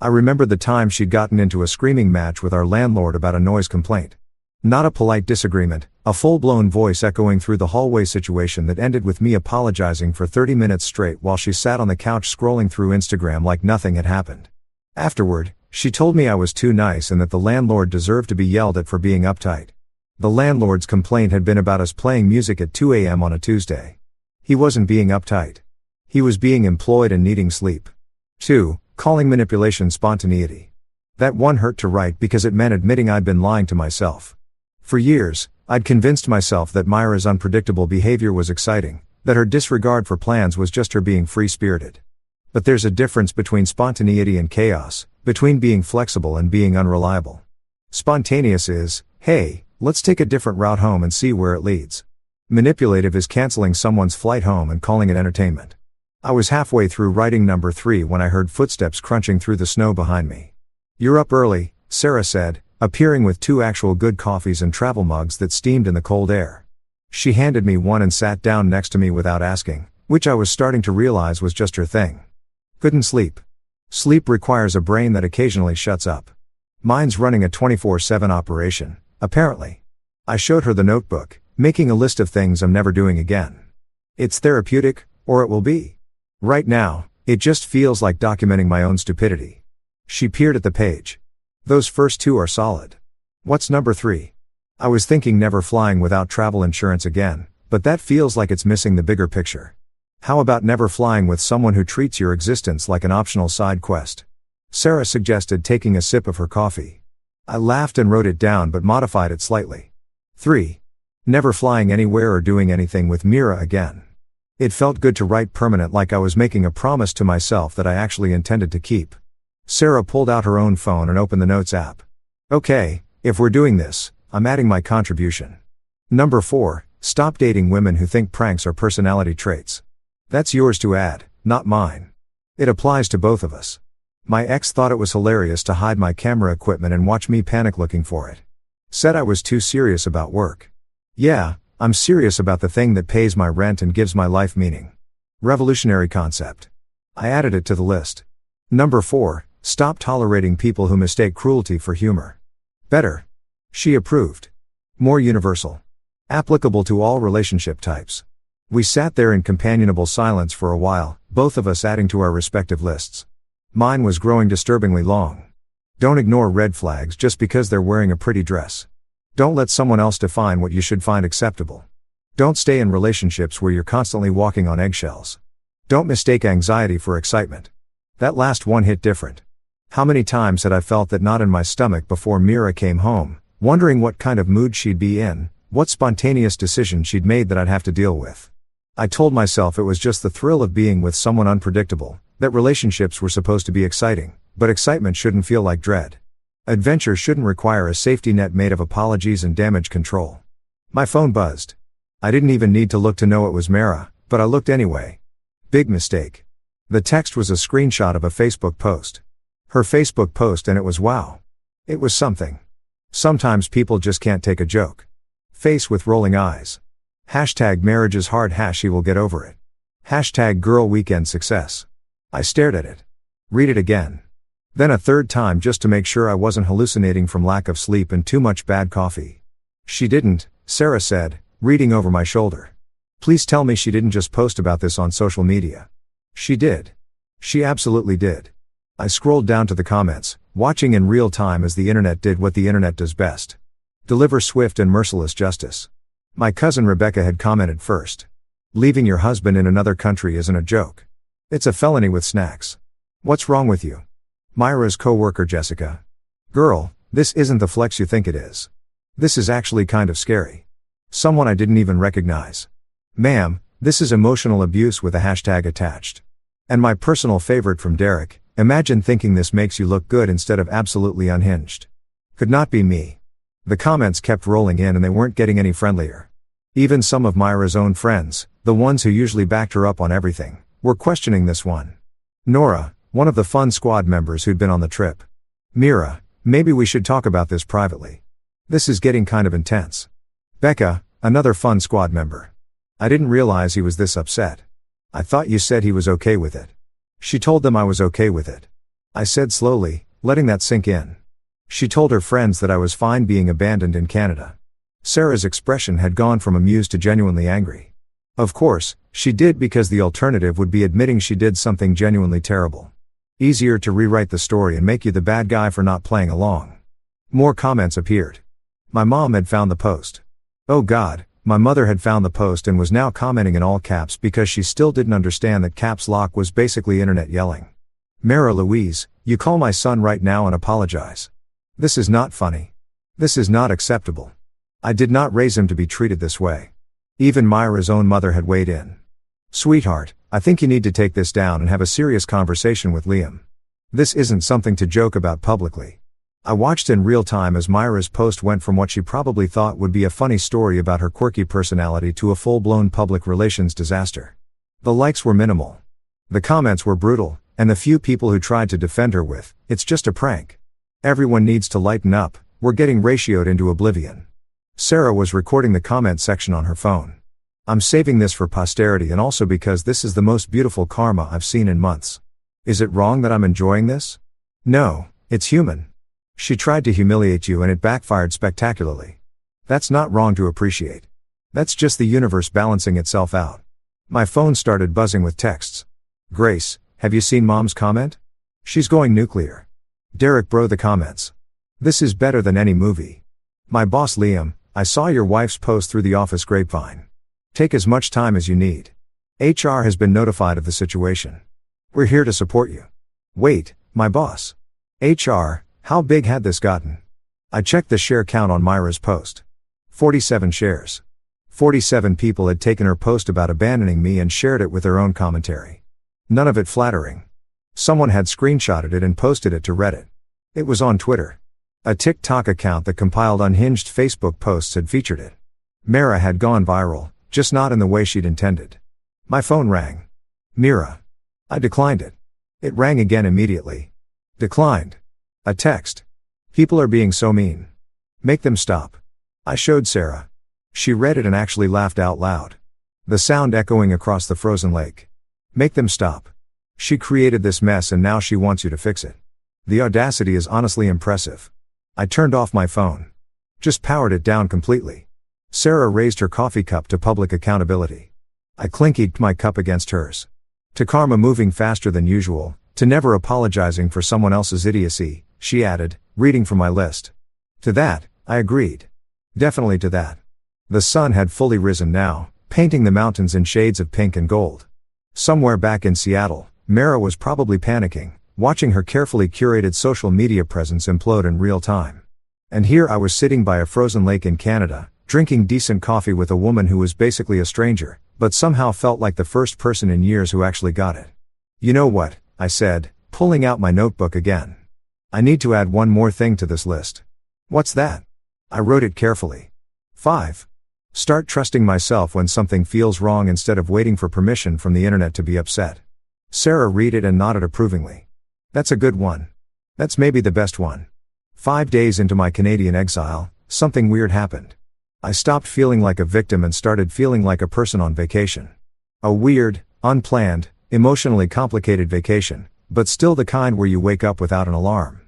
I remembered the time she'd gotten into a screaming match with our landlord about a noise complaint. Not a polite disagreement, a full-blown voice echoing through the hallway situation that ended with me apologizing for 30 minutes straight while she sat on the couch scrolling through Instagram like nothing had happened. Afterward, she told me I was too nice and that the landlord deserved to be yelled at for being uptight. The landlord's complaint had been about us playing music at 2 a.m. on a Tuesday. He wasn't being uptight. He was being employed and needing sleep. 2. Calling manipulation spontaneity. That one hurt to write because it meant admitting I'd been lying to myself. For years, I'd convinced myself that Myra's unpredictable behavior was exciting, that her disregard for plans was just her being free-spirited. But there's a difference between spontaneity and chaos, between being flexible and being unreliable. Spontaneous is, "Hey, let's take a different route home and see where it leads." Manipulative is canceling someone's flight home and calling it entertainment. I was halfway through writing number 3 when I heard footsteps crunching through the snow behind me. "You're up early," Sarah said, appearing with 2 actual good coffees and travel mugs that steamed in the cold air. She handed me one and sat down next to me without asking, which I was starting to realize was just her thing. Couldn't sleep. Sleep requires a brain that occasionally shuts up. Mine's running a 24/7 operation, apparently. I showed her the notebook, making a list of things I'm never doing again. It's therapeutic, or it will be. Right now, it just feels like documenting my own stupidity. She peered at the page. "Those first 2 are solid. What's number 3? I was thinking never flying without travel insurance again, but that feels like it's missing the bigger picture. How about never flying with someone who treats your existence like an optional side quest?" Sarah suggested taking a sip of her coffee. I laughed and wrote it down but modified it slightly. 3. Never flying anywhere or doing anything with Mira again. It felt good to write permanent, like I was making a promise to myself that I actually intended to keep. Sarah pulled out her own phone and opened the Notes app. "Okay, if we're doing this, I'm adding my contribution. Number 4, stop dating women who think pranks are personality traits." That's yours to add, not mine. It applies to both of us. My ex thought it was hilarious to hide my camera equipment and watch me panic looking for it. Said I was too serious about work. Yeah, I'm serious about the thing that pays my rent and gives my life meaning. Revolutionary concept. I added it to the list. Number 4, stop tolerating people who mistake cruelty for humor. Better. She approved. More universal. Applicable to all relationship types. We sat there in companionable silence for a while, both of us adding to our respective lists. Mine was growing disturbingly long. Don't ignore red flags just because they're wearing a pretty dress. Don't let someone else define what you should find acceptable. Don't stay in relationships where you're constantly walking on eggshells. Don't mistake anxiety for excitement. That last one hit different. How many times had I felt that knot in my stomach before Mira came home, wondering what kind of mood she'd be in, what spontaneous decision she'd made that I'd have to deal with. I told myself it was just the thrill of being with someone unpredictable, that relationships were supposed to be exciting, but excitement shouldn't feel like dread. Adventure shouldn't require a safety net made of apologies and damage control. My phone buzzed. I didn't even need to look to know it was Mara, but I looked anyway. Big mistake. The text was a screenshot of a Facebook post. Her Facebook post, and it was wow. It was something. Sometimes people just can't take a joke. Face with rolling eyes. # marriage is hard # he will get over it. Hashtag girl weekend success. I stared at it. Read it again. Then a third time just to make sure I wasn't hallucinating from lack of sleep and too much bad coffee. She didn't, Sarah said, reading over my shoulder. Please tell me she didn't just post about this on social media. She did. She absolutely did. I scrolled down to the comments, watching in real time as the internet did what the internet does best. Deliver swift and merciless justice. My cousin Rebecca had commented first. Leaving your husband in another country isn't a joke. It's a felony with snacks. What's wrong with you? Myra's co-worker Jessica. Girl, this isn't the flex you think it is. This is actually kind of scary. Someone I didn't even recognize. Ma'am, this is emotional abuse with a hashtag attached. And my personal favorite from Derek, imagine thinking this makes you look good instead of absolutely unhinged. Could not be me. The comments kept rolling in and they weren't getting any friendlier. Even some of Myra's own friends, the ones who usually backed her up on everything, were questioning this one. Nora, one of the fun squad members who'd been on the trip. Mira, maybe we should talk about this privately. This is getting kind of intense. Becca, another fun squad member. I didn't realize he was this upset. I thought you said he was okay with it. She told them I was okay with it. I said slowly, letting that sink in. She told her friends that I was fine being abandoned in Canada. Sarah's expression had gone from amused to genuinely angry. Of course, she did because the alternative would be admitting she did something genuinely terrible. Easier to rewrite the story and make you the bad guy for not playing along. More comments appeared. My mom had found the post. Oh God, my mother had found the post and was now commenting in all caps because she still didn't understand that caps lock was basically internet yelling. Mara Louise, you call my son right now and apologize. This is not funny. This is not acceptable. I did not raise him to be treated this way. Even Myra's own mother had weighed in. Sweetheart, I think you need to take this down and have a serious conversation with Liam. This isn't something to joke about publicly. I watched in real time as Myra's post went from what she probably thought would be a funny story about her quirky personality to a full-blown public relations disaster. The likes were minimal. The comments were brutal, and the few people who tried to defend her with, "It's just a prank. Everyone needs to lighten up, we're getting ratioed into oblivion." Sarah was recording the comment section on her phone. I'm saving this for posterity and also because this is the most beautiful karma I've seen in months. Is it wrong that I'm enjoying this? No, it's human. She tried to humiliate you and it backfired spectacularly. That's not wrong to appreciate. That's just the universe balancing itself out. My phone started buzzing with texts. Grace, have you seen Mom's comment? She's going nuclear. Derek bro the comments. This is better than any movie. My boss Liam, I saw your wife's post through the office grapevine. Take as much time as you need. HR has been notified of the situation. We're here to support you. Wait, my boss. HR, how big had this gotten? I checked the share count on Myra's post. 47 shares. 47 people had taken her post about abandoning me and shared it with their own commentary. None of it flattering. Someone had screenshotted it and posted it to Reddit. It was on Twitter. A TikTok account that compiled unhinged Facebook posts had featured it. Mara had gone viral, just not in the way she'd intended. My phone rang. Mira. I declined it. It rang again immediately. Declined. A text. People are being so mean. Make them stop. I showed Sarah. She read it and actually laughed out loud. The sound echoing across the frozen lake. Make them stop. She created this mess and now she wants you to fix it. The audacity is honestly impressive. I turned off my phone. Just powered it down completely. Sarah raised her coffee cup to public accountability. I clinkied my cup against hers. To karma moving faster than usual, to never apologizing for someone else's idiocy, she added, reading from my list. To that, I agreed. Definitely to that. The sun had fully risen now, painting the mountains in shades of pink and gold. Somewhere back in Seattle, Mara was probably panicking, watching her carefully curated social media presence implode in real time. And here I was sitting by a frozen lake in Canada, drinking decent coffee with a woman who was basically a stranger, but somehow felt like the first person in years who actually got it. You know what, I said, pulling out my notebook again. I need to add one more thing to this list. What's that? I wrote it carefully. 5. Start trusting myself when something feels wrong instead of waiting for permission from the internet to be upset. Sarah read it and nodded approvingly. That's a good one. That's maybe the best one. 5 days into my Canadian exile, something weird happened. I stopped feeling like a victim and started feeling like a person on vacation. A weird, Unplanned, emotionally complicated vacation, but still the kind where you wake up without an alarm.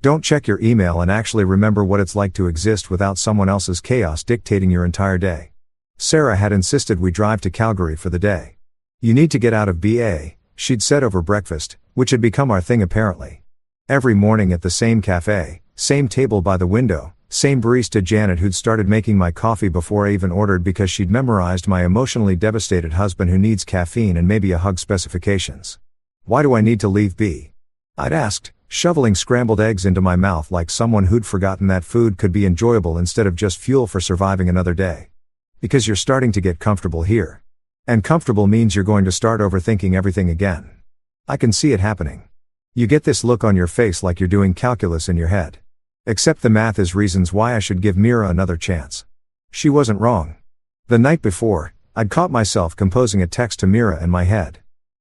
Don't check your email and actually remember what it's like to exist without someone else's chaos dictating your entire day. Sarah had insisted we drive to Calgary for the day. You need to get out of BA, she'd said over breakfast, which had become our thing apparently. Every morning at the same cafe, same table by the window, same barista Janet who'd started making my coffee before I even ordered because she'd memorized my emotionally devastated husband who needs caffeine and maybe a hug specifications. Why do I need to leave B? I'd asked, shoveling scrambled eggs into my mouth like someone who'd forgotten that food could be enjoyable instead of just fuel for surviving another day. Because you're starting to get comfortable here. And comfortable means you're going to start overthinking everything again. I can see it happening. You get this look on your face like you're doing calculus in your head. Except the math is reasons why I should give Mira another chance. She wasn't wrong. The night before, I'd caught myself composing a text to Mira in my head.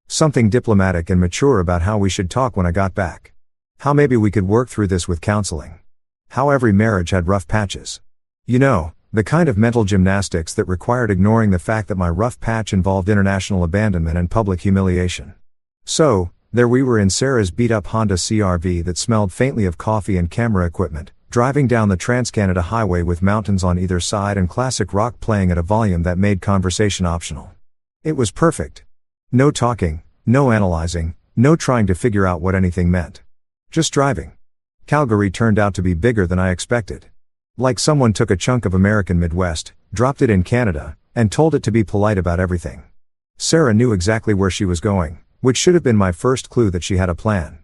Something diplomatic and mature about how we should talk when I got back. How maybe we could work through this with counseling. How every marriage had rough patches. You know, the kind of mental gymnastics that required ignoring the fact that my rough patch involved international abandonment and public humiliation. So, there we were in Sarah's beat-up Honda CR-V that smelled faintly of coffee and camera equipment, driving down the Trans-Canada Highway with mountains on either side and classic rock playing at a volume that made conversation optional. It was perfect. No talking, no analyzing, no trying to figure out what anything meant. Just driving. Calgary turned out to be bigger than I expected. Like someone took a chunk of American Midwest, dropped it in Canada, and told it to be polite about everything. Sarah knew exactly where she was going, which should have been my first clue that she had a plan.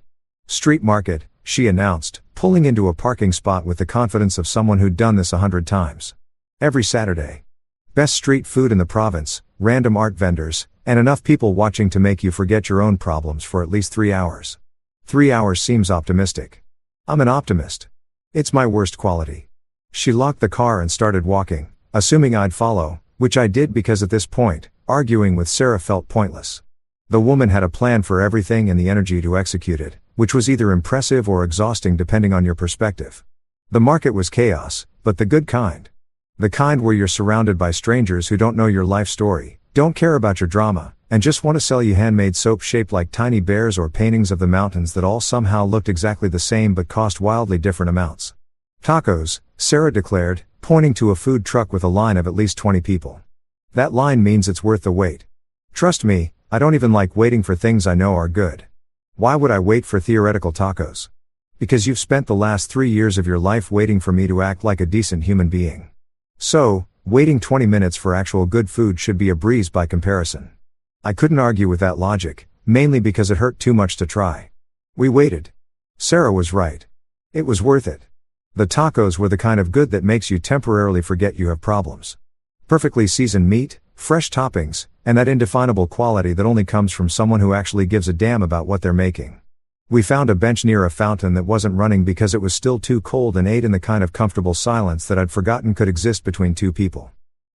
Street market, she announced, pulling into a parking spot with the confidence of someone who'd done this 100 times. Every Saturday. Best street food in the province, random art vendors, and enough people watching to make you forget your own problems for at least 3 hours. 3 hours seems optimistic. I'm an optimist. It's my worst quality. She locked the car and started walking, assuming I'd follow, which I did because at this point, arguing with Sarah felt pointless. The woman had a plan for everything and the energy to execute it, which was either impressive or exhausting depending on your perspective. The market was chaos, but the good kind. The kind where you're surrounded by strangers who don't know your life story, don't care about your drama, and just want to sell you handmade soap shaped like tiny bears or paintings of the mountains that all somehow looked exactly the same but cost wildly different amounts. Tacos, Sarah declared, pointing to a food truck with a line of at least 20 people. That line means it's worth the wait. Trust me, I don't even like waiting for things I know are good. Why would I wait for theoretical tacos? Because you've spent the last 3 years of your life waiting for me to act like a decent human being. So, waiting 20 minutes for actual good food should be a breeze by comparison. I couldn't argue with that logic, mainly because it hurt too much to try. We waited. Sarah was right. It was worth it. The tacos were the kind of good that makes you temporarily forget you have problems. Perfectly seasoned meat, fresh toppings, and that indefinable quality that only comes from someone who actually gives a damn about what they're making. We found a bench near a fountain that wasn't running because it was still too cold and ate in the kind of comfortable silence that I'd forgotten could exist between two people.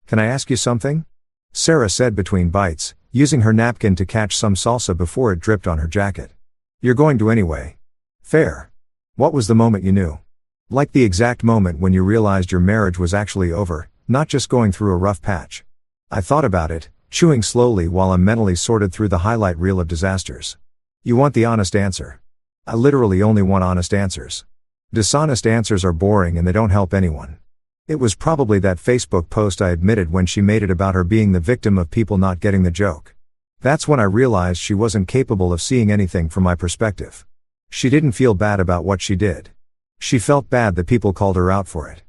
Can I ask you something? Sarah said between bites, using her napkin to catch some salsa before it dripped on her jacket. You're going to anyway. Fair. What was the moment you knew? Like the exact moment when you realized your marriage was actually over, not just going through a rough patch. I thought about it, chewing slowly while I mentally sorted through the highlight reel of disasters. You want the honest answer. I literally only want honest answers. Dishonest answers are boring and they don't help anyone. It was probably that Facebook post I admitted when she made it about her being the victim of people not getting the joke. That's when I realized she wasn't capable of seeing anything from my perspective. She didn't feel bad about what she did. She felt bad that people called her out for it.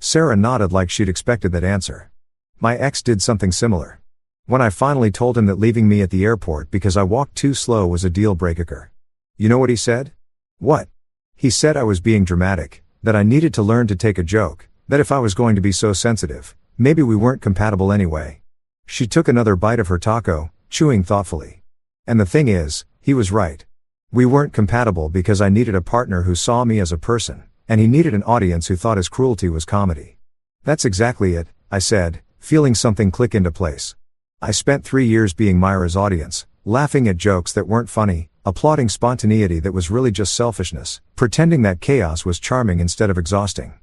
Sarah nodded like she'd expected that answer. My ex did something similar. When I finally told him that leaving me at the airport because I walked too slow was a deal breaker. You know what he said? What? He said I was being dramatic, that I needed to learn to take a joke, that if I was going to be so sensitive, maybe we weren't compatible anyway. She took another bite of her taco, chewing thoughtfully. And the thing is, he was right. We weren't compatible because I needed a partner who saw me as a person, and he needed an audience who thought his cruelty was comedy. That's exactly it, I said, feeling something click into place. I spent 3 years being Myra's audience, laughing at jokes that weren't funny, applauding spontaneity that was really just selfishness, pretending that chaos was charming instead of exhausting.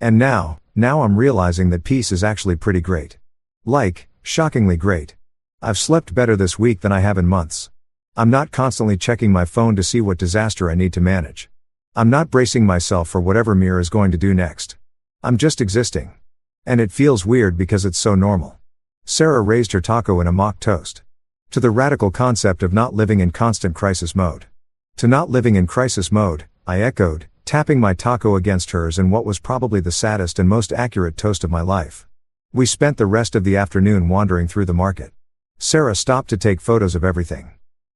And now I'm realizing that peace is actually pretty great. Like, shockingly great. I've slept better this week than I have in months. I'm not constantly checking my phone to see what disaster I need to manage. I'm not bracing myself for whatever Mira is going to do next. I'm just existing. And it feels weird because it's so normal. Sarah raised her taco in a mock toast. To the radical concept of not living in constant crisis mode. To not living in crisis mode, I echoed, tapping my taco against hers in what was probably the saddest and most accurate toast of my life. We spent the rest of the afternoon wandering through the market. Sarah stopped to take photos of everything.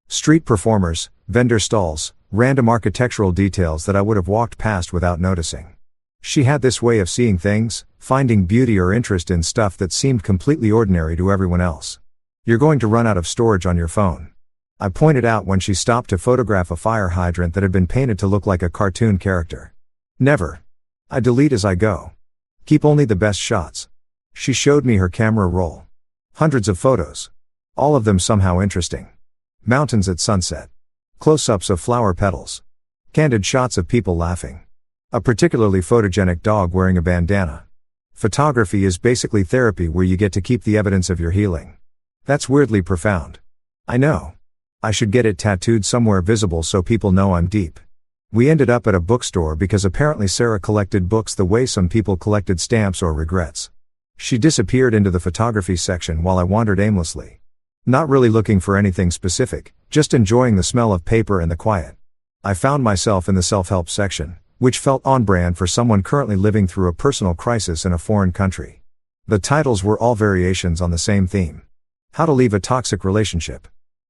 Street performers, vendor stalls, random architectural details that I would have walked past without noticing. She had this way of seeing things, finding beauty or interest in stuff that seemed completely ordinary to everyone else. You're going to run out of storage on your phone, I pointed out when she stopped to photograph a fire hydrant that had been painted to look like a cartoon character. Never. I delete as I go. Keep only the best shots. She showed me her camera roll. Hundreds of photos. All of them somehow interesting. Mountains at sunset. Close-ups of flower petals. Candid shots of people laughing. A particularly photogenic dog wearing a bandana. Photography is basically therapy where you get to keep the evidence of your healing. That's weirdly profound. I know. I should get it tattooed somewhere visible so people know I'm deep. We ended up at a bookstore because apparently Sarah collected books the way some people collected stamps or regrets. She disappeared into the photography section while I wandered aimlessly. Not really looking for anything specific, just enjoying the smell of paper and the quiet. I found myself in the self-help section, which felt on brand for someone currently living through a personal crisis in a foreign country. The titles were all variations on the same theme. How to leave a toxic relationship.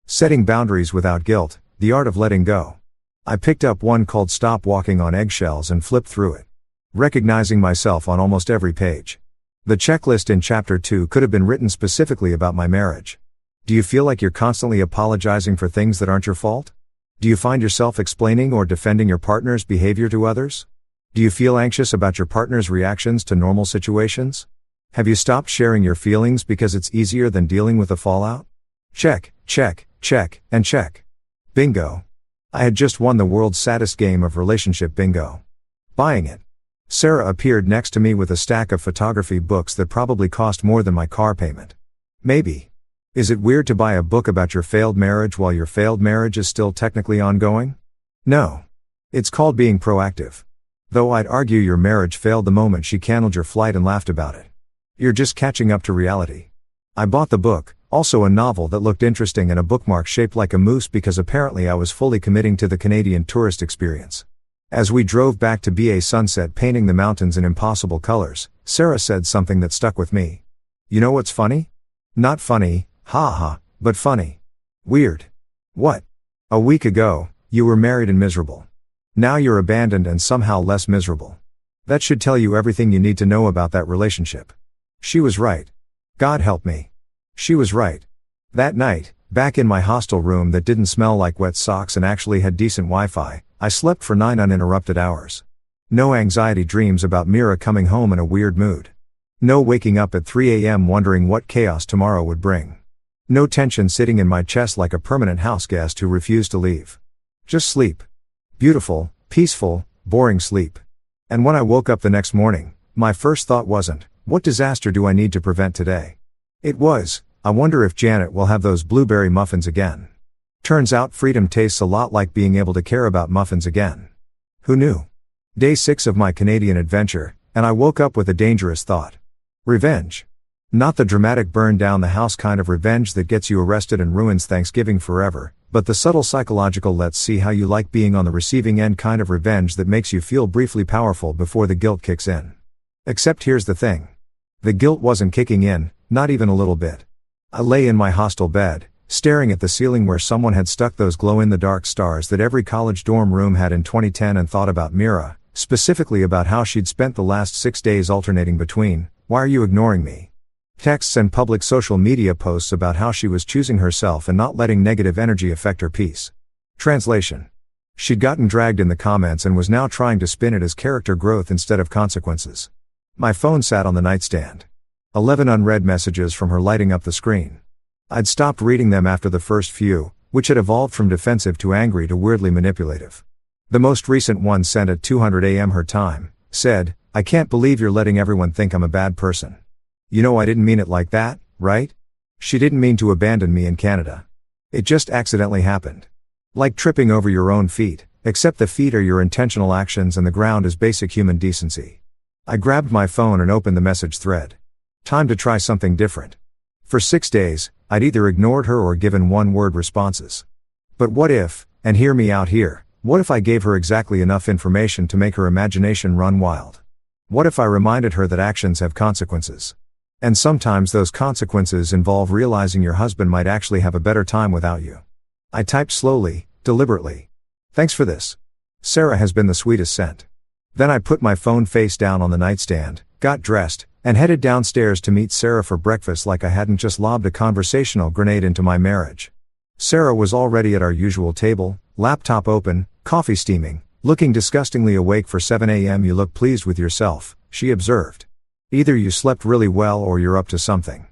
Setting boundaries without guilt, the art of letting go. I picked up one called Stop Walking on Eggshells and flipped through it, recognizing myself on almost every page. The checklist in chapter 2 could have been written specifically about my marriage. Do you feel like you're constantly apologizing for things that aren't your fault? Do you find yourself explaining or defending your partner's behavior to others? Do you feel anxious about your partner's reactions to normal situations? Have you stopped sharing your feelings because it's easier than dealing with the fallout? Check, check, check, and check. Bingo. I had just won the world's saddest game of relationship bingo. Buying it. Sarah appeared next to me with a stack of photography books that probably cost more than my car payment. Maybe. Is it weird to buy a book about your failed marriage while your failed marriage is still technically ongoing? No. It's called being proactive. Though I'd argue your marriage failed the moment she canceled your flight and laughed about it. You're just catching up to reality. I bought the book, also a novel that looked interesting and a bookmark shaped like a moose because apparently I was fully committing to the Canadian tourist experience. As we drove back to BA Sunset painting the mountains in impossible colors, Sarah said something that stuck with me. You know what's funny? Not funny, ha, but funny. Weird. What? A week ago, you were married and miserable. Now you're abandoned and somehow less miserable. That should tell you everything you need to know about that relationship. She was right. God help me. She was right. That night, back in my hostel room that didn't smell like wet socks and actually had decent Wi-Fi, I slept for 9 uninterrupted hours. No anxiety dreams about Mira coming home in a weird mood. No waking up at 3 a.m. wondering what chaos tomorrow would bring. No tension sitting in my chest like a permanent house guest who refused to leave. Just sleep. Beautiful, peaceful, boring sleep. And when I woke up the next morning, my first thought wasn't, what disaster do I need to prevent today? It was, I wonder if Janet will have those blueberry muffins again. Turns out freedom tastes a lot like being able to care about muffins again. Who knew? Day 6 of my Canadian adventure, and I woke up with a dangerous thought. Revenge. Not the dramatic burn down the house kind of revenge that gets you arrested and ruins Thanksgiving forever, but the subtle psychological let's see how you like being on the receiving end kind of revenge that makes you feel briefly powerful before the guilt kicks in. Except here's the thing. The guilt wasn't kicking in, not even a little bit. I lay in my hostel bed, staring at the ceiling where someone had stuck those glow-in-the-dark stars that every college dorm room had in 2010 and thought about Mira, specifically about how she'd spent the last 6 days alternating between, "Why are you ignoring me?" texts and public social media posts about how she was choosing herself and not letting negative energy affect her peace. Translation. She'd gotten dragged in the comments and was now trying to spin it as character growth instead of consequences. My phone sat on the nightstand. 11 unread messages from her lighting up the screen. I'd stopped reading them after the first few, which had evolved from defensive to angry to weirdly manipulative. The most recent one, sent at 200 a.m. her time, said, "I can't believe you're letting everyone think I'm a bad person. You know I didn't mean it like that, right? She didn't mean to abandon me in Canada. It just accidentally happened. Like tripping over your own feet, except the feet are your intentional actions and the ground is basic human decency. I grabbed my phone and opened the message thread. Time to try something different. For 6 days, I'd either ignored her or given one-word responses. But what if, and hear me out here, what if I gave her exactly enough information to make her imagination run wild? What if I reminded her that actions have consequences? And sometimes those consequences involve realizing your husband might actually have a better time without you. I typed slowly, deliberately. Thanks for this. Sarah has been the sweetest sent. Then I put my phone face down on the nightstand, got dressed, and headed downstairs to meet Sarah for breakfast like I hadn't just lobbed a conversational grenade into my marriage. Sarah was already at our usual table, laptop open, coffee steaming, looking disgustingly awake for 7 a.m. You look pleased with yourself, she observed. Either you slept really well or you're up to something.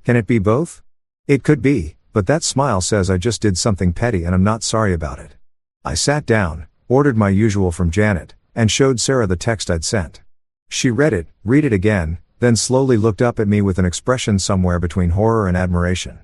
Can it be both? It could be, but that smile says I just did something petty and I'm not sorry about it. I sat down, ordered my usual from Janet, and showed Sarah the text I'd sent. She read it again, then slowly looked up at me with an expression somewhere between horror and admiration.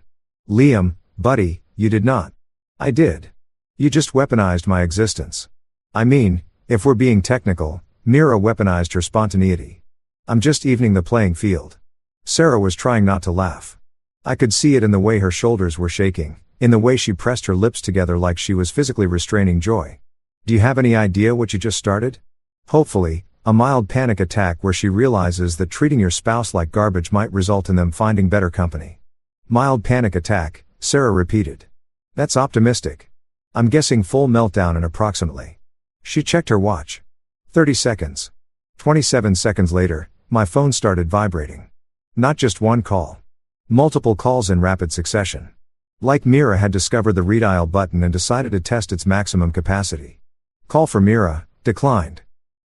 Liam, buddy, you did not. I did. You just weaponized my existence. I mean, if we're being technical, Mira weaponized her spontaneity. I'm just evening the playing field. Sarah was trying not to laugh. I could see it in the way her shoulders were shaking, in the way she pressed her lips together like she was physically restraining joy. Do you have any idea what you just started? Hopefully, a mild panic attack where she realizes that treating your spouse like garbage might result in them finding better company. Mild panic attack, Sarah repeated. That's optimistic. I'm guessing full meltdown in approximately. She checked her watch. 30 seconds. 27 seconds later, my phone started vibrating. Not just one call. Multiple calls in rapid succession. Like Mira had discovered the redial button and decided to test its maximum capacity. Call for Mira, declined.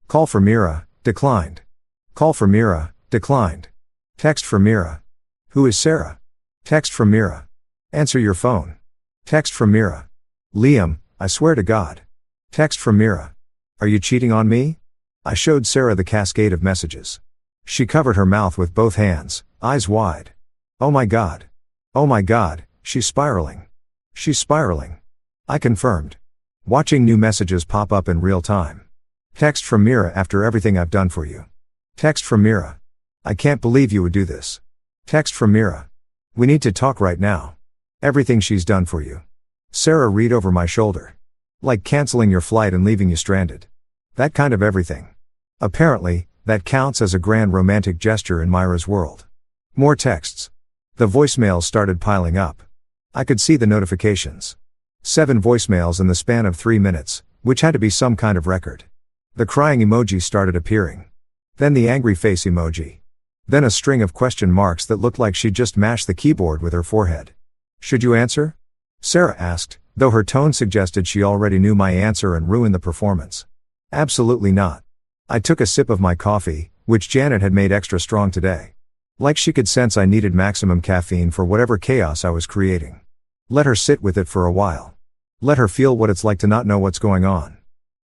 Call for Mira, declined. Call for Mira, declined. Text from Mira. Who is Sarah? Text from Mira. Answer your phone. Text from Mira. Liam, I swear to God. Text from Mira. Are you cheating on me? I showed Sarah the cascade of messages. She covered her mouth with both hands, eyes wide. Oh my God. Oh my God, she's spiraling. She's spiraling. I confirmed. Watching new messages pop up in real time. Text from Mira after everything I've done for you. Text from Mira. I can't believe you would do this. Text from Mira. We need to talk right now. Everything she's done for you. Sarah read over my shoulder. Like canceling your flight and leaving you stranded. That kind of everything. Apparently, that counts as a grand romantic gesture in Myra's world. More texts. The voicemails started piling up. I could see the notifications. 7 voicemails in the span of 3 minutes, which had to be some kind of record. The crying emoji started appearing. Then the angry face emoji. Then a string of question marks that looked like she'd just mashed the keyboard with her forehead. Should you answer? Sarah asked, though her tone suggested she already knew my answer and ruined the performance. Absolutely not. I took a sip of my coffee, which Janet had made extra strong today. Like she could sense I needed maximum caffeine for whatever chaos I was creating. Let her sit with it for a while. Let her feel what it's like to not know what's going on.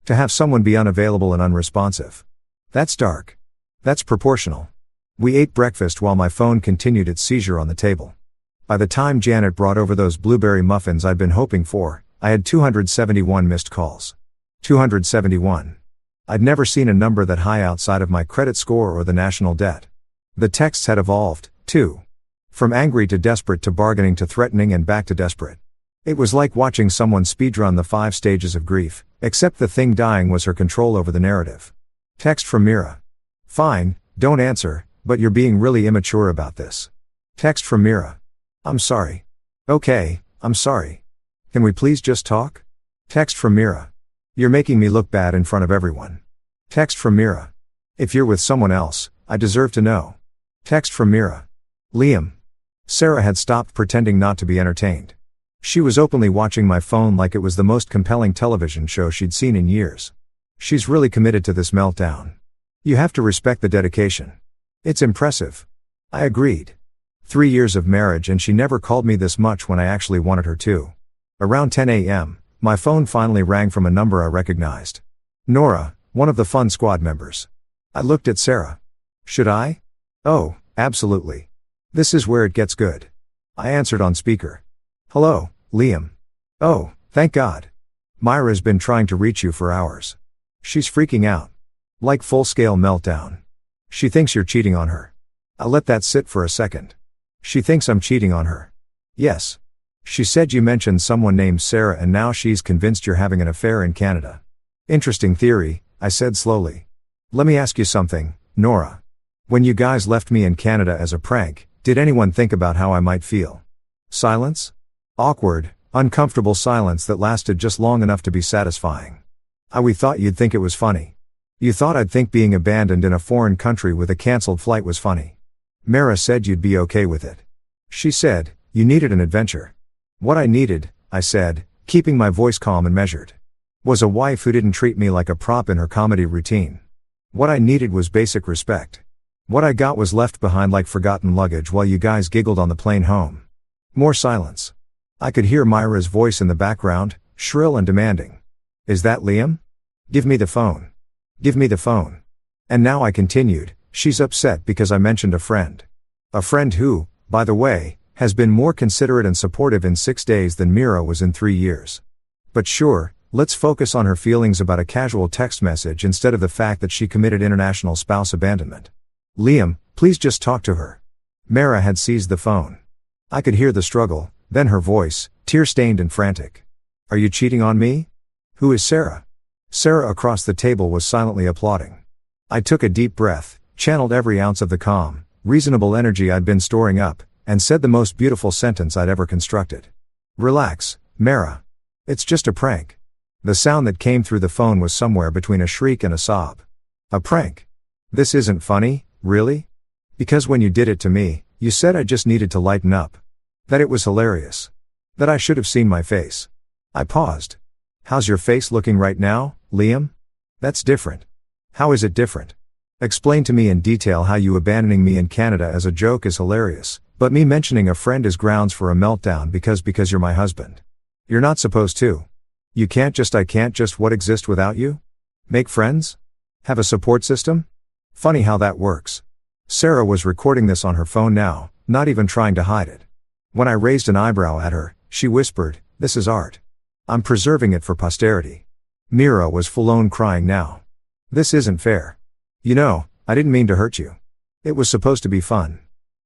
To have someone be unavailable and unresponsive. That's dark. That's proportional. We ate breakfast while my phone continued its seizure on the table. By the time Janet brought over those blueberry muffins I'd been hoping for, I had 271 missed calls. 271. I'd never seen a number that high outside of my credit score or the national debt. The texts had evolved, too. From angry to desperate to bargaining to threatening and back to desperate. It was like watching someone speedrun the 5 stages of grief, except the thing dying was her control over the narrative. Text from Mira. Fine, don't answer, but you're being really immature about this. Text from Mira. I'm sorry. Okay, I'm sorry. Can we please just talk? Text from Mira. You're making me look bad in front of everyone. Text from Mira. If you're with someone else, I deserve to know. Text from Mira. Liam. Sarah had stopped pretending not to be entertained. She was openly watching my phone like it was the most compelling television show she'd seen in years. She's really committed to this meltdown. You have to respect the dedication. It's impressive. I agreed. 3 years of marriage and she never called me this much when I actually wanted her to. Around 10 a.m., my phone finally rang from a number I recognized. Nora, one of the Fun Squad members. I looked at Sarah. Should I? Oh, absolutely. This is where it gets good. I answered on speaker. Hello, Liam. Oh, thank God. Myra's been trying to reach you for hours. She's freaking out. Like full-scale meltdown. She thinks you're cheating on her. I'll let that sit for a second. She thinks I'm cheating on her. Yes. She said you mentioned someone named Sarah and now she's convinced you're having an affair in Canada. Interesting theory, I said slowly. Let me ask you something, Nora. When you guys left me in Canada as a prank, did anyone think about how I might feel? Silence? Awkward, uncomfortable silence that lasted just long enough to be satisfying. We thought you'd think it was funny. You thought I'd think being abandoned in a foreign country with a cancelled flight was funny. Mara said you'd be okay with it. She said, you needed an adventure. What I needed, I said, keeping my voice calm and measured, was a wife who didn't treat me like a prop in her comedy routine. What I needed was basic respect. What I got was left behind like forgotten luggage while you guys giggled on the plane home. More silence. I could hear Myra's voice in the background, shrill and demanding. Is that Liam? Give me the phone. Give me the phone. And now I continued, she's upset because I mentioned a friend. A friend who, by the way, has been more considerate and supportive in 6 days than Mira was in 3 years. But sure, let's focus on her feelings about a casual text message instead of the fact that she committed international spouse abandonment. Liam, please just talk to her. Mara had seized the phone. I could hear the struggle, then her voice, tear-stained and frantic. Are you cheating on me? Who is Sarah? Sarah across the table was silently applauding. I took a deep breath, channeled every ounce of the calm, reasonable energy I'd been storing up, and said the most beautiful sentence I'd ever constructed. Relax, Mara. It's just a prank. The sound that came through the phone was somewhere between a shriek and a sob. A prank. This isn't funny, really? Because when you did it to me, you said I just needed to lighten up. That it was hilarious. That I should have seen my face. I paused. How's your face looking right now, Liam? That's different. How is it different? Explain to me in detail how you abandoning me in Canada as a joke is hilarious, but me mentioning a friend is grounds for a meltdown because you're my husband. You're not supposed to. I can't just what exist without you? Make friends? Have a support system? Funny how that works. Sarah was recording this on her phone now, not even trying to hide it. When I raised an eyebrow at her, she whispered, this is art. I'm preserving it for posterity. Mira was full-on crying now. This isn't fair. You know, I didn't mean to hurt you. It was supposed to be fun.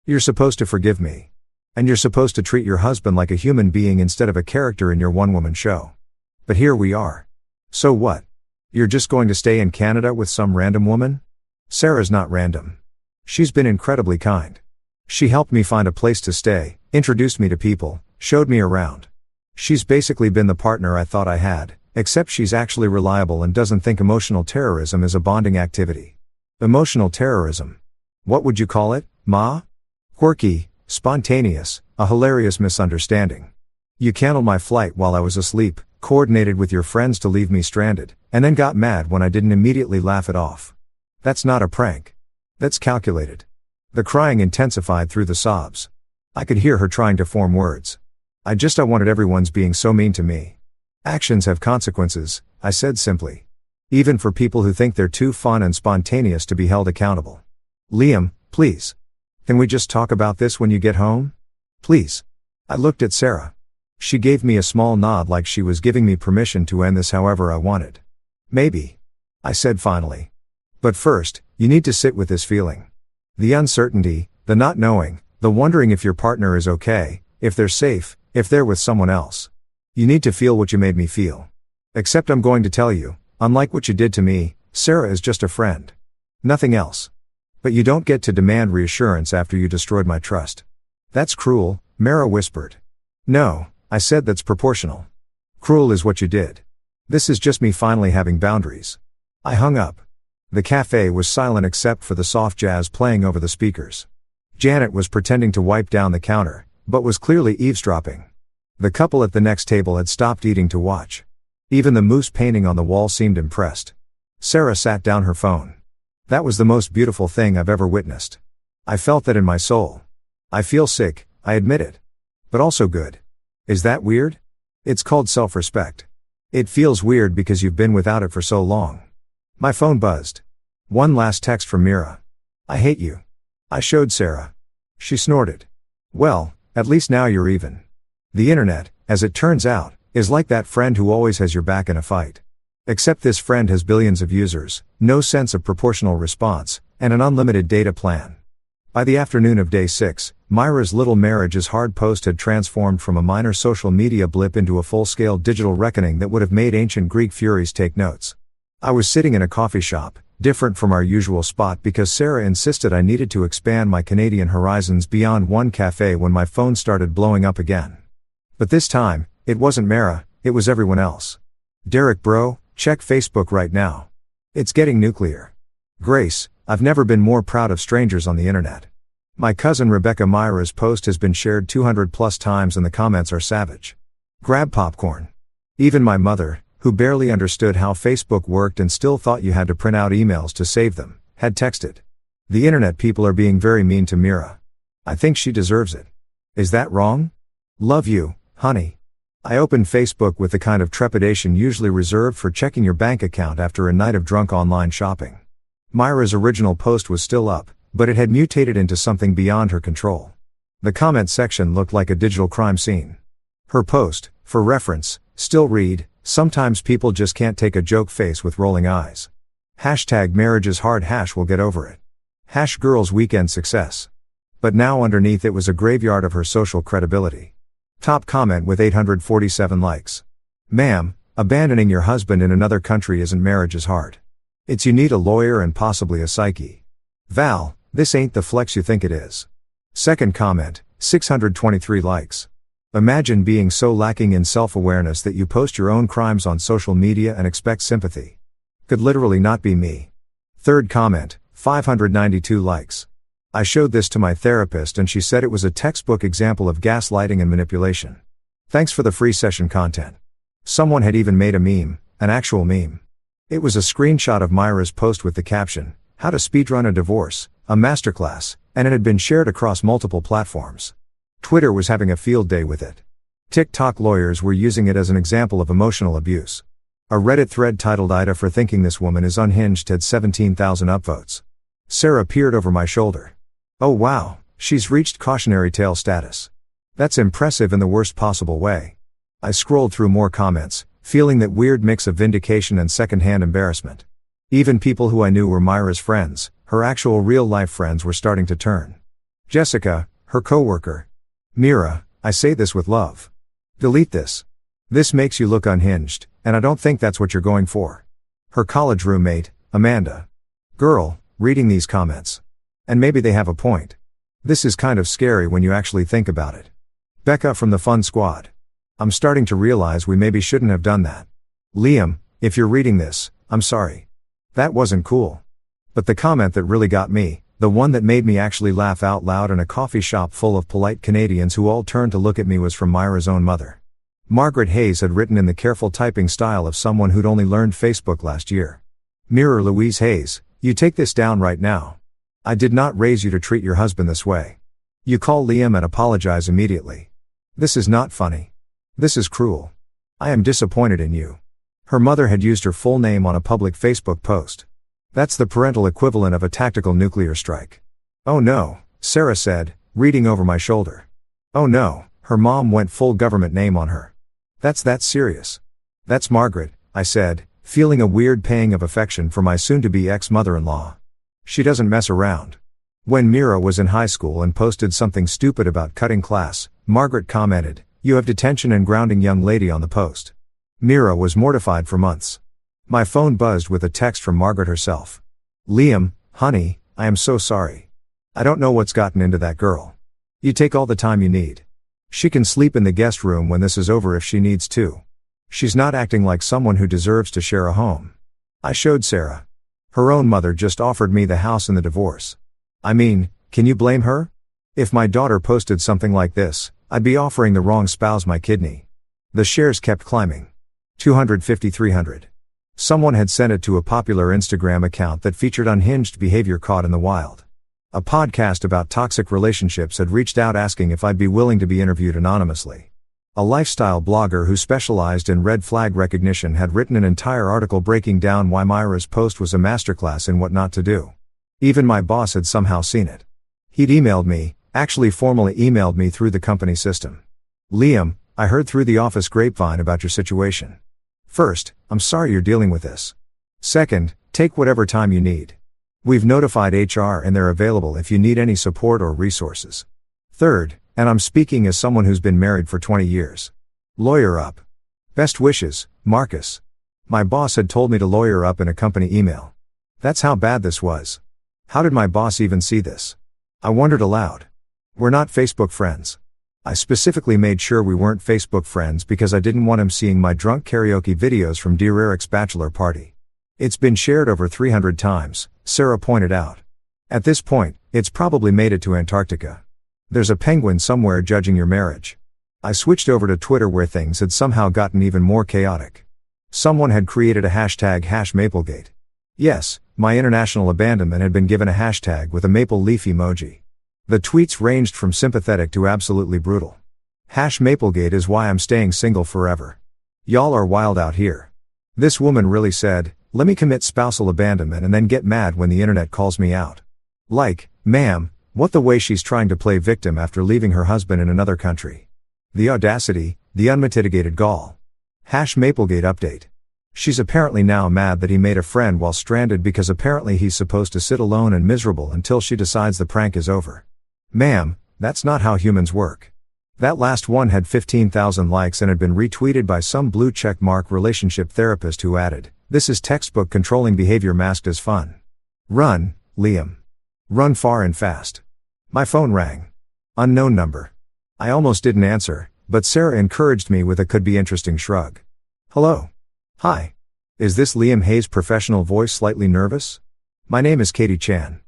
You're supposed to forgive me. And you're supposed to treat your husband like a human being instead of a character in your one-woman show. But here we are. So what? You're just going to stay in Canada with some random woman? Sarah's not random. She's been incredibly kind. She helped me find a place to stay, introduced me to people, showed me around. She's basically been the partner I thought I had, except she's actually reliable and doesn't think emotional terrorism is a bonding activity. Emotional terrorism. What would you call it, Ma? Quirky, spontaneous, a hilarious misunderstanding. You canceled my flight while I was asleep, coordinated with your friends to leave me stranded, and then got mad when I didn't immediately laugh it off. That's not a prank. That's calculated. The crying intensified through the sobs. I could hear her trying to form words. I wanted everyone's being so mean to me. Actions have consequences, I said simply. Even for people who think they're too fun and spontaneous to be held accountable. Liam, please. Can we just talk about this when you get home? Please. I looked at Sarah. She gave me a small nod like she was giving me permission to end this however I wanted. Maybe. I said finally. But first, you need to sit with this feeling. The uncertainty, the not knowing, the wondering if your partner is okay, if they're safe, if they're with someone else. You need to feel what you made me feel. Except I'm going to tell you, unlike what you did to me, Sarah is just a friend. Nothing else. But you don't get to demand reassurance after you destroyed my trust. That's cruel, Mara whispered. No, I said that's proportional. Cruel is what you did. This is just me finally having boundaries. I hung up. The cafe was silent except for the soft jazz playing over the speakers. Janet was pretending to wipe down the counter, but was clearly eavesdropping. The couple at the next table had stopped eating to watch. Even the moose painting on the wall seemed impressed. Sarah sat down her phone. That was the most beautiful thing I've ever witnessed. I felt that in my soul. I feel sick, I admit it. But also good. Is that weird? It's called self-respect. It feels weird because you've been without it for so long. My phone buzzed. One last text from Mira. I hate you. I showed Sarah. She snorted. Well, At least now you're even. The internet, as it turns out, is like that friend who always has your back in a fight. Except this friend has billions of users, no sense of proportional response, and an unlimited data plan. By the afternoon of day 6, Myra's little marriage is hard post had transformed from a minor social media blip into a full-scale digital reckoning that would have made ancient Greek furies take notes. I was sitting in a coffee shop, different from our usual spot because Sarah insisted I needed to expand my Canadian horizons beyond one cafe when my phone started blowing up again. But this time, it wasn't Mara, it was everyone else. Derek bro, check Facebook right now. It's getting nuclear. Grace, I've never been more proud of strangers on the internet. My cousin Rebecca Myra's post has been shared 200 plus times and the comments are savage. Grab popcorn. Even my mother, who barely understood how Facebook worked and still thought you had to print out emails to save them, had texted. The internet people are being very mean to Mira. I think she deserves it. Is that wrong? Love you, honey. I opened Facebook with the kind of trepidation usually reserved for checking your bank account after a night of drunk online shopping. Myra's original post was still up, but it had mutated into something beyond her control. The comment section looked like a digital crime scene. Her post, for reference, still read, "Sometimes people just can't take a joke face with rolling eyes. #marriage is hard #will get over it. #girls weekend success." But now underneath it was a graveyard of her social credibility. Top comment with 847 likes. Ma'am, abandoning your husband in another country isn't marriage is hard. It's you need a lawyer and possibly a psyche. Val, this ain't the flex you think it is. Second comment, 623 likes. Imagine being so lacking in self-awareness that you post your own crimes on social media and expect sympathy. Could literally not be me. Third comment, 592 likes. I showed this to my therapist and she said it was a textbook example of gaslighting and manipulation. Thanks for the free session content. Someone had even made a meme, an actual meme. It was a screenshot of Myra's post with the caption, "How to speedrun a divorce, a masterclass," and it had been shared across multiple platforms. Twitter was having a field day with it. TikTok lawyers were using it as an example of emotional abuse. A Reddit thread titled "AITA for thinking this woman is unhinged" had 17,000 upvotes. Sarah peered over my shoulder. Oh wow, she's reached cautionary tale status. That's impressive in the worst possible way. I scrolled through more comments, feeling that weird mix of vindication and secondhand embarrassment. Even people who I knew were Myra's friends, her actual real-life friends, were starting to turn. Jessica, her co-worker. Mira, I say this with love. Delete this. This makes you look unhinged, and I don't think that's what you're going for. Her college roommate, Amanda. Girl, reading these comments. And maybe they have a point. This is kind of scary when you actually think about it. Becca from the Fun Squad. I'm starting to realize we maybe shouldn't have done that. Liam, if you're reading this, I'm sorry. That wasn't cool. But the comment that really got me, the one that made me actually laugh out loud in a coffee shop full of polite Canadians who all turned to look at me, was from Myra's own mother. Margaret Hayes had written in the careful typing style of someone who'd only learned Facebook last year. Mirror Louise Hayes, you take this down right now. I did not raise you to treat your husband this way. You call Liam and apologize immediately. This is not funny. This is cruel. I am disappointed in you. Her mother had used her full name on a public Facebook post. That's the parental equivalent of a tactical nuclear strike. Oh no, Sarah said, reading over my shoulder. Oh no, her mom went full government name on her. That's that serious. That's Margaret, I said, feeling a weird pang of affection for my soon-to-be ex-mother-in-law. She doesn't mess around. When Mira was in high school and posted something stupid about cutting class, Margaret commented, "You have detention and grounding young lady" on the post. Mira was mortified for months. My phone buzzed with a text from Margaret herself. Liam, honey, I am so sorry. I don't know what's gotten into that girl. You take all the time you need. She can sleep in the guest room when this is over if she needs to. She's not acting like someone who deserves to share a home. I showed Sarah. Her own mother just offered me the house in the divorce. I mean, can you blame her? If my daughter posted something like this, I'd be offering the wrong spouse my kidney. The shares kept climbing. 250, 300. Someone had sent it to a popular Instagram account that featured unhinged behavior caught in the wild. A podcast about toxic relationships had reached out asking if I'd be willing to be interviewed anonymously. A lifestyle blogger who specialized in red flag recognition had written an entire article breaking down why Myra's post was a masterclass in what not to do. Even my boss had somehow seen it. He'd emailed me, Actually formally emailed me through the company system. Liam, I heard through the office grapevine about your situation. First, I'm sorry you're dealing with this. Second, take whatever time you need. We've notified HR and they're available if you need any support or resources. Third, and I'm speaking as someone who's been married for 20 years. Lawyer up. Best wishes, Marcus. My boss had told me to lawyer up in a company email. That's how bad this was. How did my boss even see this? I wondered aloud. We're not Facebook friends. I specifically made sure we weren't Facebook friends because I didn't want him seeing my drunk karaoke videos from Dear Eric's bachelor party. It's been shared over 300 times, Sarah pointed out. At this point, it's probably made it to Antarctica. There's a penguin somewhere judging your marriage. I switched over to Twitter where things had somehow gotten even more chaotic. Someone had created a hashtag #Maplegate. Yes, my international abandonment had been given a hashtag with a maple leaf emoji. The tweets ranged from sympathetic to absolutely brutal. #Maplegate is why I'm staying single forever. Y'all are wild out here. This woman really said, let me commit spousal abandonment and then get mad when the internet calls me out. Like, ma'am, what the way she's trying to play victim after leaving her husband in another country. The audacity, the unmitigated gall. #Maplegate update. She's apparently now mad that he made a friend while stranded because apparently he's supposed to sit alone and miserable until she decides the prank is over. Ma'am, that's not how humans work. That last one had 15,000 likes and had been retweeted by some blue check mark relationship therapist who added, this is textbook controlling behavior masked as fun. Run, Liam. Run far and fast. My phone rang. Unknown number. I almost didn't answer, but Sarah encouraged me with a could be interesting shrug. Hello. Hi. Is this Liam Hayes' professional voice slightly nervous? My name is Katie Chan.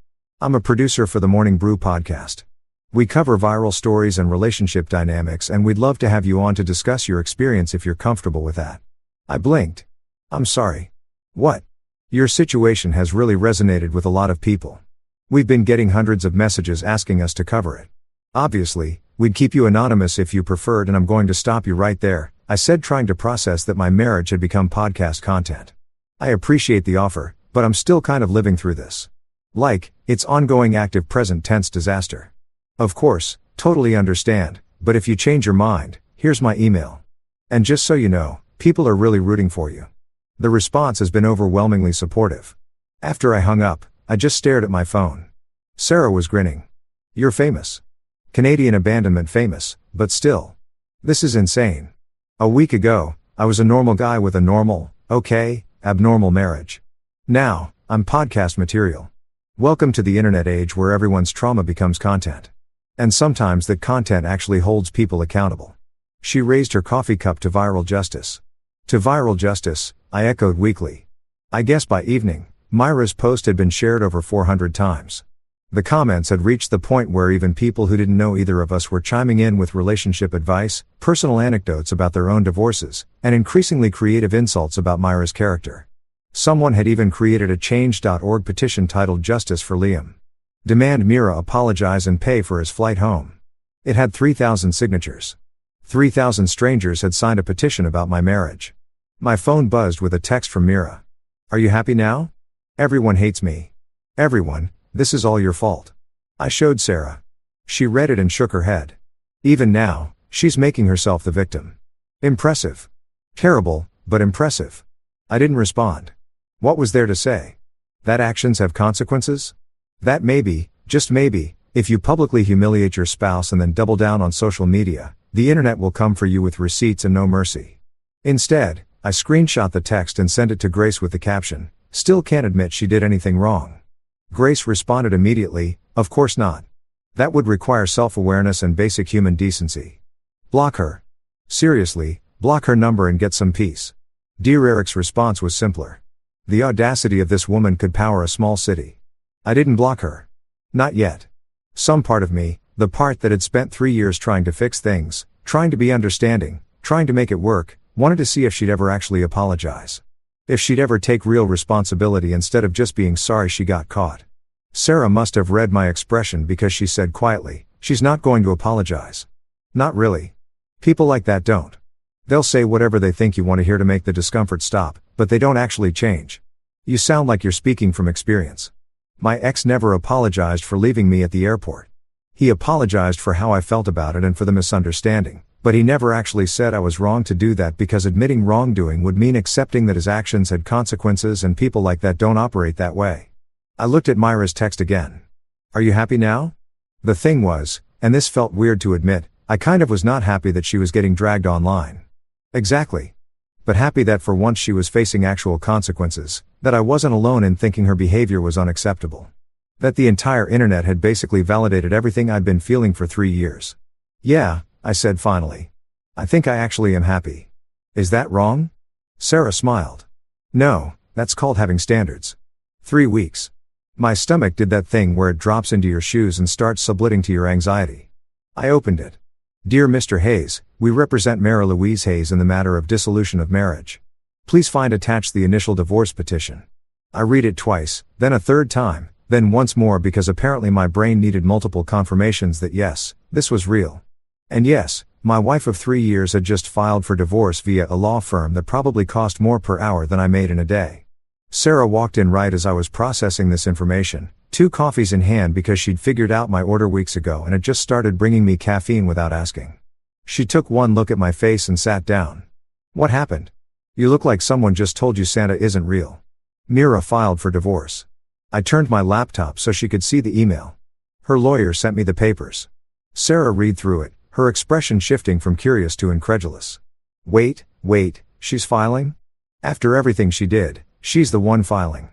I'm a producer for the Morning Brew podcast. We cover viral stories and relationship dynamics and we'd love to have you on to discuss your experience if you're comfortable with that. I blinked. I'm sorry. What? Your situation has really resonated with a lot of people. We've been getting hundreds of messages asking us to cover it. Obviously, we'd keep you anonymous if you preferred and I'm going to stop you right there, I said, trying to process that my marriage had become podcast content. I appreciate the offer, but I'm still kind of living through this. Like, it's ongoing active present tense disaster. Of course, totally understand, but if you change your mind, here's my email. And just so you know, people are really rooting for you. The response has been overwhelmingly supportive. After I hung up, I just stared at my phone. Sarah was grinning. You're famous. Canadian abandonment famous, but still. This is insane. A week ago, I was a normal guy with a normal, okay, abnormal marriage. Now, I'm podcast material. Welcome to the internet age where everyone's trauma becomes content. And sometimes that content actually holds people accountable. She raised her coffee cup to viral justice. To viral justice, I echoed weakly. I guess by evening, Myra's post had been shared over 400 times. The comments had reached the point where even people who didn't know either of us were chiming in with relationship advice, personal anecdotes about their own divorces, and increasingly creative insults about Myra's character. Someone had even created a change.org petition titled Justice for Liam. Demand Mira apologize and pay for his flight home. It had 3,000 signatures. 3,000 strangers had signed a petition about my marriage. My phone buzzed with a text from Mira. Are you happy now? Everyone hates me. Everyone. This is all your fault. I showed Sarah. She read it and shook her head. Even now, she's making herself the victim. Impressive. Terrible, but impressive. I didn't respond. What was there to say? That actions have consequences? That maybe, just maybe, if you publicly humiliate your spouse and then double down on social media, the internet will come for you with receipts and no mercy. Instead, I screenshot the text and sent it to Grace with the caption, still can't admit she did anything wrong. Grace responded immediately, of course not. That would require self-awareness and basic human decency. Block her. Seriously, block her number and get some peace. Dear Eric's response was simpler. The audacity of this woman could power a small city. I didn't block her. Not yet. Some part of me, the part that had spent 3 years trying to fix things, trying to be understanding, trying to make it work, wanted to see if she'd ever actually apologize. If she'd ever take real responsibility instead of just being sorry she got caught. Sarah must have read my expression because she said quietly, she's not going to apologize. Not really. People like that don't. They'll say whatever they think you want to hear to make the discomfort stop, but they don't actually change. You sound like you're speaking from experience. My ex never apologized for leaving me at the airport. He apologized for how I felt about it and for the misunderstanding, but he never actually said I was wrong to do that because admitting wrongdoing would mean accepting that his actions had consequences and people like that don't operate that way. I looked at Myra's text again. Are you happy now? The thing was, and this felt weird to admit, I kind of was not happy that she was getting dragged online. Exactly. But happy that for once she was facing actual consequences, that I wasn't alone in thinking her behavior was unacceptable. That the entire internet had basically validated everything I'd been feeling for 3 years. Yeah, I said finally. I think I actually am happy. Is that wrong? Sarah smiled. No, that's called having standards. 3 weeks. My stomach did that thing where it drops into your shoes and starts subletting to your anxiety. I opened it. Dear Mr. Hayes, we represent Mara Louise Hayes in the matter of dissolution of marriage. Please find attached the initial divorce petition. I read it twice, then a third time, then once more because apparently my brain needed multiple confirmations that yes, this was real. And yes, my wife of 3 years had just filed for divorce via a law firm that probably cost more per hour than I made in a day. Sarah walked in right as I was processing this information, 2 coffees in hand because she'd figured out my order weeks ago and had just started bringing me caffeine without asking. She took one look at my face and sat down. What happened? You look like someone just told you Santa isn't real. Mira filed for divorce. I turned my laptop so she could see the email. Her lawyer sent me the papers. Sarah read through it, her expression shifting from curious to incredulous. Wait, she's filing? After everything she did, she's the one filing.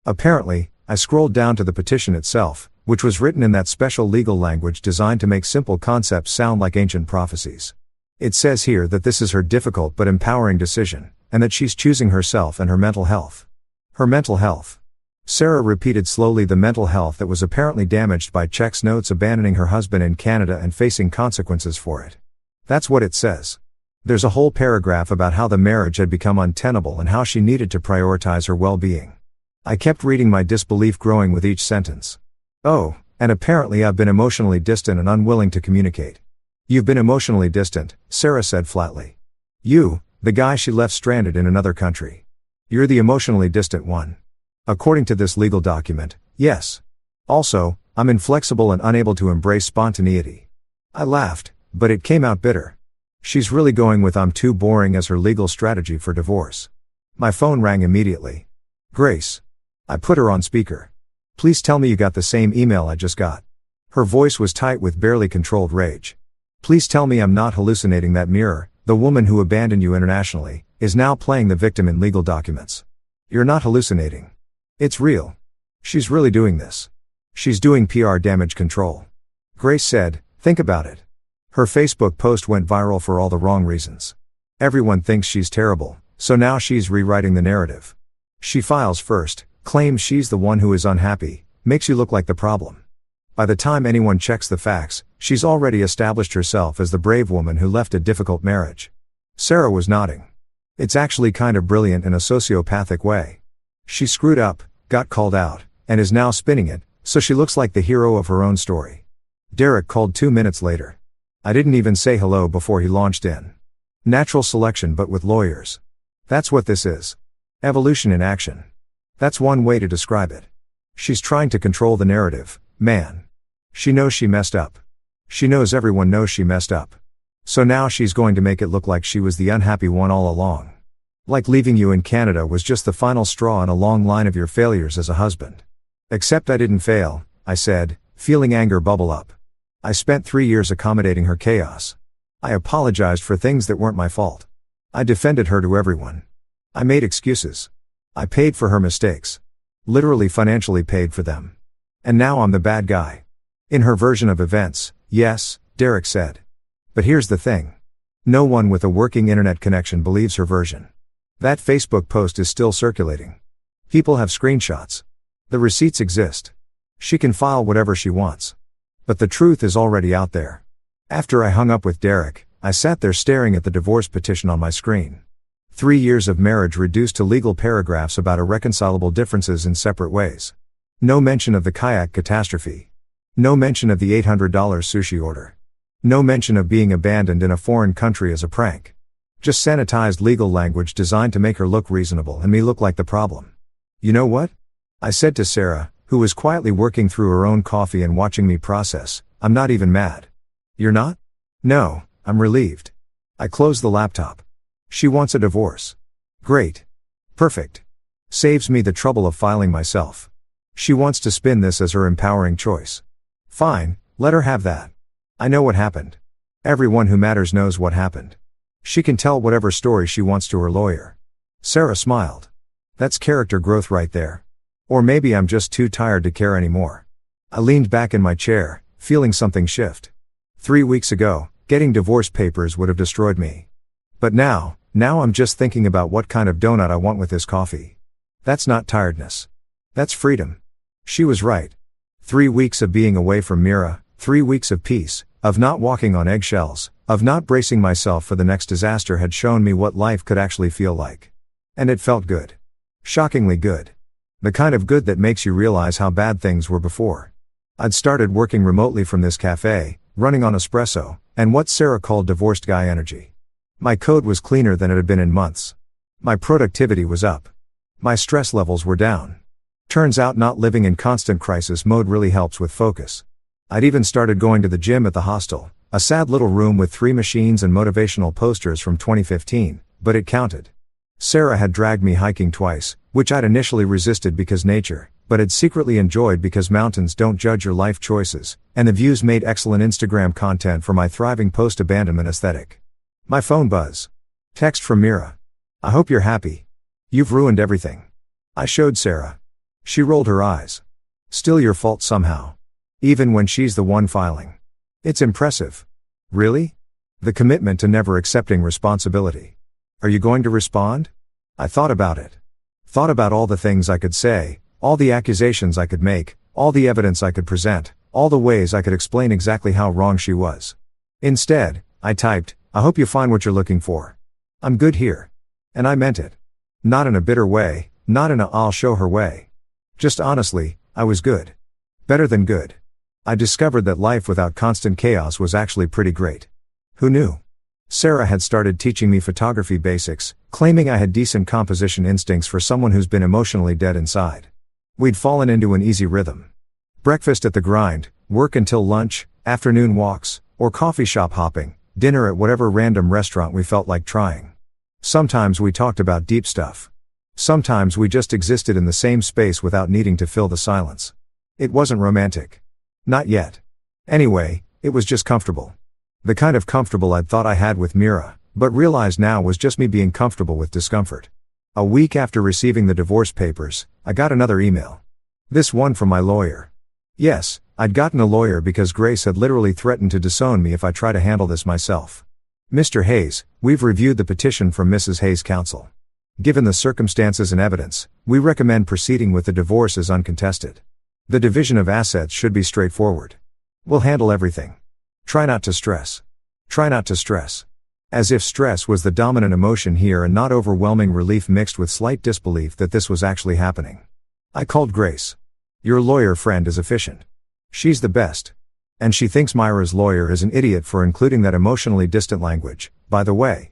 Apparently, I scrolled down to the petition itself, which was written in that special legal language designed to make simple concepts sound like ancient prophecies. It says here that this is her difficult but empowering decision, and that she's choosing herself and her mental health. Her mental health. Sarah repeated slowly the mental health that was apparently damaged by Czech's notes abandoning her husband in Canada and facing consequences for it. That's what it says. There's a whole paragraph about how the marriage had become untenable and how she needed to prioritize her well-being. I kept reading, my disbelief growing with each sentence. Oh, and apparently I've been emotionally distant and unwilling to communicate. You've been emotionally distant, Sarah said flatly. You, the guy she left stranded in another country. You're the emotionally distant one. According to this legal document, yes. Also, I'm inflexible and unable to embrace spontaneity. I laughed, but it came out bitter. She's really going with I'm too boring as her legal strategy for divorce. My phone rang immediately. Grace. I put her on speaker. Please tell me you got the same email I just got. Her voice was tight with barely controlled rage. Please tell me I'm not hallucinating that Mirror, the woman who abandoned you internationally, is now playing the victim in legal documents. You're not hallucinating. It's real. She's really doing this. She's doing PR damage control. Grace said, think about it. Her Facebook post went viral for all the wrong reasons. Everyone thinks she's terrible, so now she's rewriting the narrative. She files first, claims she's the one who is unhappy, makes you look like the problem. By the time anyone checks the facts, she's already established herself as the brave woman who left a difficult marriage. Sarah was nodding. It's actually kind of brilliant in a sociopathic way. She screwed up, got called out, and is now spinning it, so she looks like the hero of her own story. Derek called 2 minutes later. I didn't even say hello before he launched in. Natural selection but with lawyers. That's what this is. Evolution in action. That's one way to describe it. She's trying to control the narrative, man. She knows she messed up. She knows everyone knows she messed up. So now she's going to make it look like she was the unhappy one all along. Like leaving you in Canada was just the final straw in a long line of your failures as a husband. Except I didn't fail, I said, feeling anger bubble up. I spent 3 years accommodating her chaos. I apologized for things that weren't my fault. I defended her to everyone. I made excuses. I paid for her mistakes. Literally financially paid for them. And now I'm the bad guy. In her version of events, yes, Derek said. But here's the thing. No one with a working internet connection believes her version. That Facebook post is still circulating. People have screenshots. The receipts exist. She can file whatever she wants. But the truth is already out there. After I hung up with Derek, I sat there staring at the divorce petition on my screen. 3 years of marriage reduced to legal paragraphs about irreconcilable differences in separate ways. No mention of the kayak catastrophe. No mention of the $800 sushi order. No mention of being abandoned in a foreign country as a prank. Just sanitized legal language designed to make her look reasonable and me look like the problem. You know what? I said to Sarah, who was quietly working through her own coffee and watching me process, I'm not even mad. You're not? No, I'm relieved. I close the laptop. She wants a divorce. Great. Perfect. Saves me the trouble of filing myself. She wants to spin this as her empowering choice. Fine, let her have that. I know what happened. Everyone who matters knows what happened. She can tell whatever story she wants to her lawyer. Sarah smiled. That's character growth right there. Or maybe I'm just too tired to care anymore. I leaned back in my chair, feeling something shift. 3 weeks ago, getting divorce papers would have destroyed me. But now I'm just thinking about what kind of donut I want with this coffee. That's not tiredness. That's freedom. She was right. 3 weeks of being away from Mira, 3 weeks of peace, of not walking on eggshells, of not bracing myself for the next disaster had shown me what life could actually feel like. And it felt good. Shockingly good. The kind of good that makes you realize how bad things were before. I'd started working remotely from this cafe, running on espresso, and what Sarah called divorced guy energy. My code was cleaner than it had been in months. My productivity was up. My stress levels were down. Turns out not living in constant crisis mode really helps with focus. I'd even started going to the gym at the hostel, a sad little room with 3 machines and motivational posters from 2015, but it counted. Sarah had dragged me hiking twice, which I'd initially resisted because nature, but had secretly enjoyed because mountains don't judge your life choices, and the views made excellent Instagram content for my thriving post-abandonment aesthetic. My phone buzz. Text from Mira. I hope you're happy. You've ruined everything. I showed Sarah. She rolled her eyes. Still your fault somehow. Even when she's the one filing. It's impressive. Really? The commitment to never accepting responsibility. Are you going to respond? I thought about it. Thought about all the things I could say, all the accusations I could make, all the evidence I could present, all the ways I could explain exactly how wrong she was. Instead, I typed, I hope you find what you're looking for. I'm good here. And I meant it. Not in a bitter way, not in a I'll show her way. Just honestly, I was good. Better than good. I discovered that life without constant chaos was actually pretty great. Who knew? Sarah had started teaching me photography basics, claiming I had decent composition instincts for someone who's been emotionally dead inside. We'd fallen into an easy rhythm. Breakfast at the grind, work until lunch, afternoon walks, or coffee shop hopping, dinner at whatever random restaurant we felt like trying. Sometimes we talked about deep stuff. Sometimes we just existed in the same space without needing to fill the silence. It wasn't romantic. Not yet. Anyway, it was just comfortable. The kind of comfortable I'd thought I had with Mira, but realized now was just me being comfortable with discomfort. A week after receiving the divorce papers, I got another email. This one from my lawyer. Yes, I'd gotten a lawyer because Grace had literally threatened to disown me if I try to handle this myself. Mr. Hayes, we've reviewed the petition from Mrs. Hayes' counsel. Given the circumstances and evidence, we recommend proceeding with the divorce as uncontested. The division of assets should be straightforward. We'll handle everything. Try not to stress. Try not to stress. As if stress was the dominant emotion here and not overwhelming relief mixed with slight disbelief that this was actually happening. I called Grace. Your lawyer friend is efficient. She's the best. And she thinks Myra's lawyer is an idiot for including that emotionally distant language, by the way.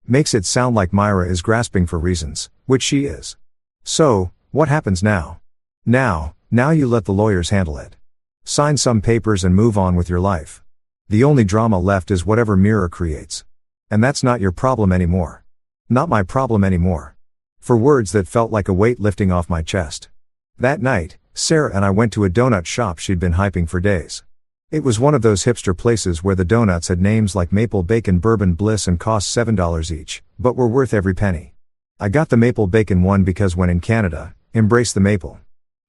Makes it sound like Myra is grasping for reasons, which she is. So, what happens now? Now you let the lawyers handle it. Sign some papers and move on with your life. The only drama left is whatever Mira creates. And that's not your problem anymore. Not my problem anymore. For words that felt like a weight lifting off my chest. That night, Sarah and I went to a donut shop she'd been hyping for days. It was one of those hipster places where the donuts had names like Maple Bacon Bourbon Bliss and cost $7 each, but were worth every penny. I got the maple bacon one because when in Canada, embrace the maple.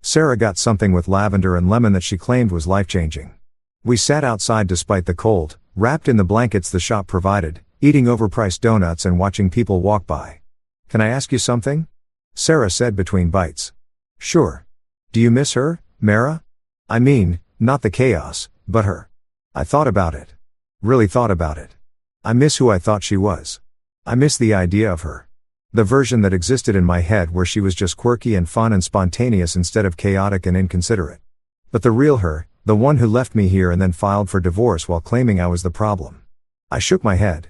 Sarah got something with lavender and lemon that she claimed was life-changing. We sat outside despite the cold, wrapped in the blankets the shop provided, eating overpriced donuts and watching people walk by. Can I ask you something? Sarah said between bites. Sure. Do you miss her, Mara? I mean, not the chaos, but her. I thought about it. Really thought about it. I miss who I thought she was. I miss the idea of her. The version that existed in my head where she was just quirky and fun and spontaneous instead of chaotic and inconsiderate. But the real her, the one who left me here and then filed for divorce while claiming I was the problem. I shook my head.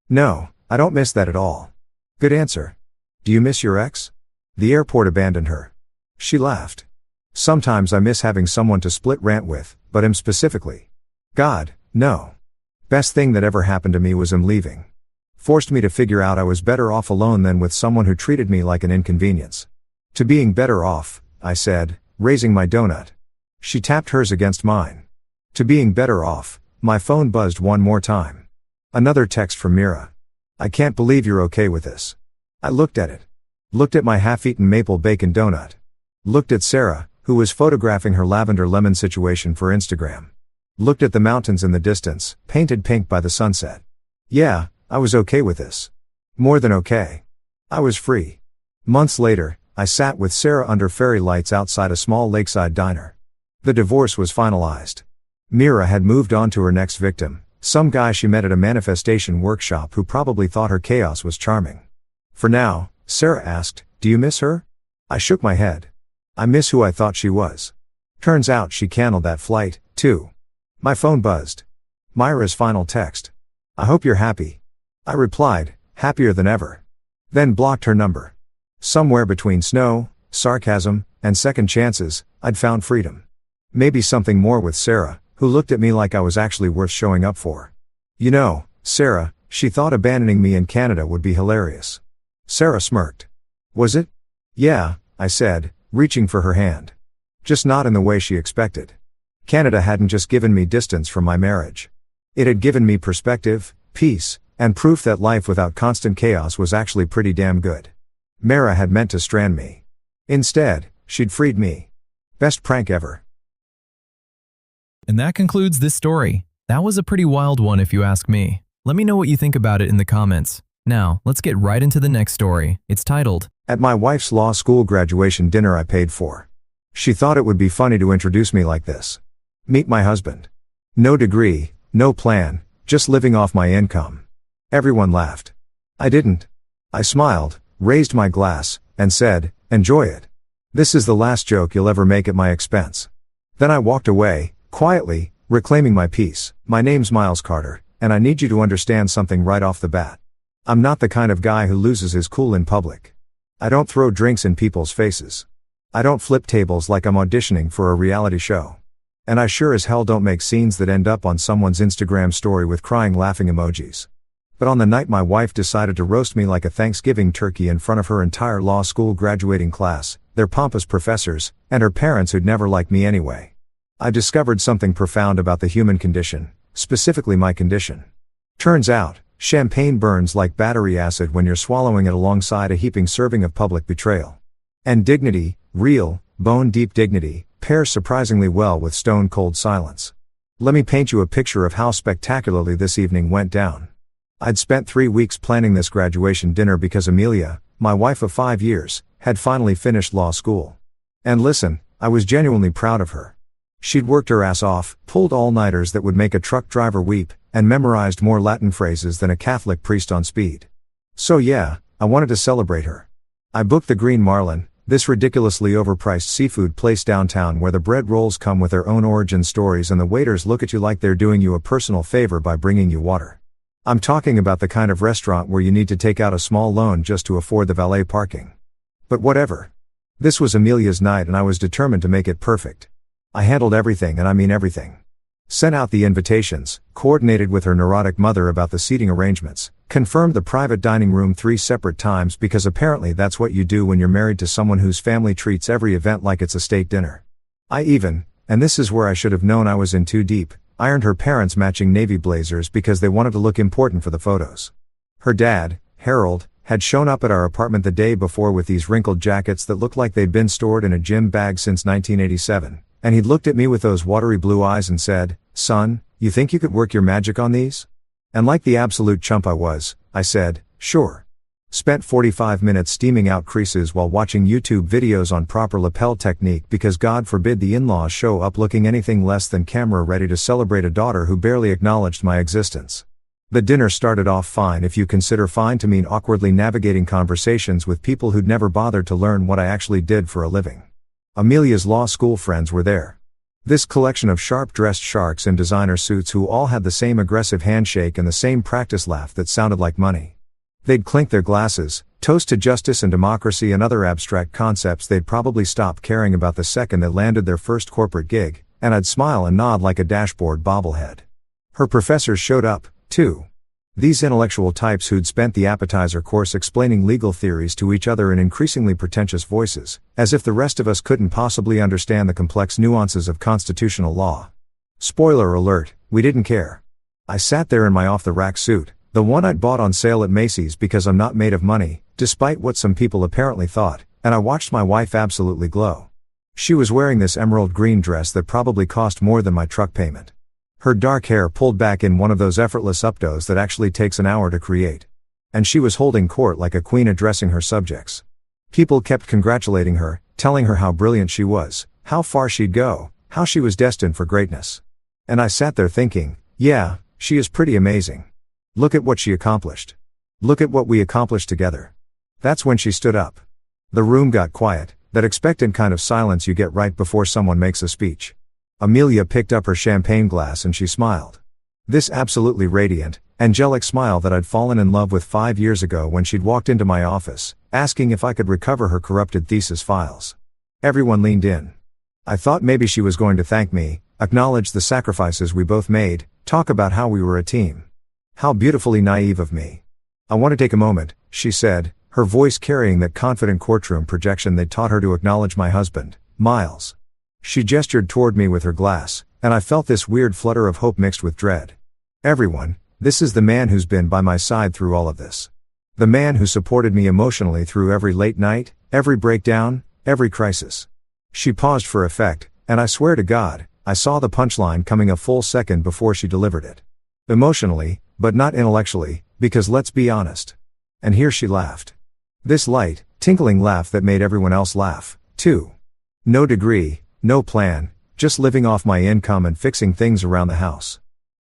No, I don't miss that at all. Good answer. Do you miss your ex? The airport abandoned her. She laughed. Sometimes I miss having someone to split rant with, but him specifically. God, no. Best thing that ever happened to me was him leaving. Forced me to figure out I was better off alone than with someone who treated me like an inconvenience. To being better off, I said, raising my donut. She tapped hers against mine. To being better off, my phone buzzed one more time. Another text from Mira. I can't believe you're okay with this. I looked at it. Looked at my half-eaten maple bacon donut. Looked at Sarah, who was photographing her lavender lemon situation for Instagram. Looked at the mountains in the distance, painted pink by the sunset. Yeah, I was okay with this. More than okay. I was free. Months later, I sat with Sarah under fairy lights outside a small lakeside diner. The divorce was finalized. Mira had moved on to her next victim, some guy she met at a manifestation workshop who probably thought her chaos was charming. For now, Sarah asked, do you miss her? I shook my head. I miss who I thought she was. Turns out she canceled that flight, too. My phone buzzed. Myra's final text. I hope you're happy. I replied, happier than ever. Then blocked her number. Somewhere between snow, sarcasm, and second chances, I'd found freedom. Maybe something more with Sarah, who looked at me like I was actually worth showing up for. You know, Sarah, she thought abandoning me in Canada would be hilarious. Sarah smirked. Was it? Yeah, I said, reaching for her hand. Just not in the way she expected. Canada hadn't just given me distance from my marriage. It had given me perspective, peace, and proof that life without constant chaos was actually pretty damn good. Mara had meant to strand me. Instead, she'd freed me. Best prank ever. And that concludes this story. That was a pretty wild one if you ask me. Let me know what you think about it in the comments. Now, let's get right into the next story. It's titled, At my wife's law school graduation dinner I paid for. She thought it would be funny to introduce me like this. Meet my husband. No degree, no plan, just living off my income. Everyone laughed. I didn't. I smiled, raised my glass, and said, enjoy it. This is the last joke you'll ever make at my expense. Then I walked away, quietly, reclaiming my peace. My name's Miles Carter, and I need you to understand something right off the bat. I'm not the kind of guy who loses his cool in public. I don't throw drinks in people's faces. I don't flip tables like I'm auditioning for a reality show. And I sure as hell don't make scenes that end up on someone's Instagram story with crying laughing emojis. But on the night my wife decided to roast me like a Thanksgiving turkey in front of her entire law school graduating class, their pompous professors, and her parents who'd never liked me anyway, I discovered something profound about the human condition, specifically my condition. Turns out, champagne burns like battery acid when you're swallowing it alongside a heaping serving of public betrayal. And dignity, real, bone-deep dignity, pairs surprisingly well with stone-cold silence. Let me paint you a picture of how spectacularly this evening went down. I'd spent 3 weeks planning this graduation dinner because Amelia, my wife of 5 years, had finally finished law school. And listen, I was genuinely proud of her. She'd worked her ass off, pulled all-nighters that would make a truck driver weep, and memorized more Latin phrases than a Catholic priest on speed. So yeah, I wanted to celebrate her. I booked the Green Marlin, this ridiculously overpriced seafood place downtown where the bread rolls come with their own origin stories and the waiters look at you like they're doing you a personal favor by bringing you water. I'm talking about the kind of restaurant where you need to take out a small loan just to afford the valet parking. But whatever. This was Amelia's night and I was determined to make it perfect. I handled everything, and I mean everything. Sent out the invitations, coordinated with her neurotic mother about the seating arrangements, confirmed the private dining room 3 separate times because apparently that's what you do when you're married to someone whose family treats every event like it's a state dinner. I even, and this is where I should have known I was in too deep, ironed her parents matching navy blazers because they wanted to look important for the photos. Her dad, Harold, had shown up at our apartment the day before with these wrinkled jackets that looked like they'd been stored in a gym bag since 1987. And he'd looked at me with those watery blue eyes and said, son, you think you could work your magic on these? And like the absolute chump I was, I said, sure. Spent 45 minutes steaming out creases while watching YouTube videos on proper lapel technique because God forbid the in-laws show up looking anything less than camera ready to celebrate a daughter who barely acknowledged my existence. The dinner started off fine if you consider fine to mean awkwardly navigating conversations with people who'd never bothered to learn what I actually did for a living. Amelia's law school friends were there. This collection of sharp-dressed sharks in designer suits who all had the same aggressive handshake and the same practice laugh that sounded like money. They'd clink their glasses, toast to justice and democracy and other abstract concepts they'd probably stop caring about the second they landed their first corporate gig, and I'd smile and nod like a dashboard bobblehead. Her professors showed up, too. These intellectual types who'd spent the appetizer course explaining legal theories to each other in increasingly pretentious voices, as if the rest of us couldn't possibly understand the complex nuances of constitutional law. Spoiler alert, we didn't care. I sat there in my off-the-rack suit, the one I'd bought on sale at Macy's because I'm not made of money, despite what some people apparently thought, and I watched my wife absolutely glow. She was wearing this emerald green dress that probably cost more than my truck payment. Her dark hair pulled back in one of those effortless updos that actually takes an hour to create. And she was holding court like a queen addressing her subjects. People kept congratulating her, telling her how brilliant she was, how far she'd go, how she was destined for greatness. And I sat there thinking, yeah, she is pretty amazing. Look at what she accomplished. Look at what we accomplished together. That's when she stood up. The room got quiet, that expectant kind of silence you get right before someone makes a speech. Amelia picked up her champagne glass and she smiled. This absolutely radiant, angelic smile that I'd fallen in love with 5 years ago when she'd walked into my office, asking if I could recover her corrupted thesis files. Everyone leaned in. I thought maybe she was going to thank me, acknowledge the sacrifices we both made, talk about how we were a team. How beautifully naive of me. I want to take a moment, she said, her voice carrying that confident courtroom projection they'd taught her to acknowledge my husband, Miles. She gestured toward me with her glass, and I felt this weird flutter of hope mixed with dread. Everyone, this is the man who's been by my side through all of this. The man who supported me emotionally through every late night, every breakdown, every crisis. She paused for effect, and I swear to God, I saw the punchline coming a full second before she delivered it. Emotionally, but not intellectually, because let's be honest. And here she laughed. This light, tinkling laugh that made everyone else laugh, too. No degree, no plan, just living off my income and fixing things around the house.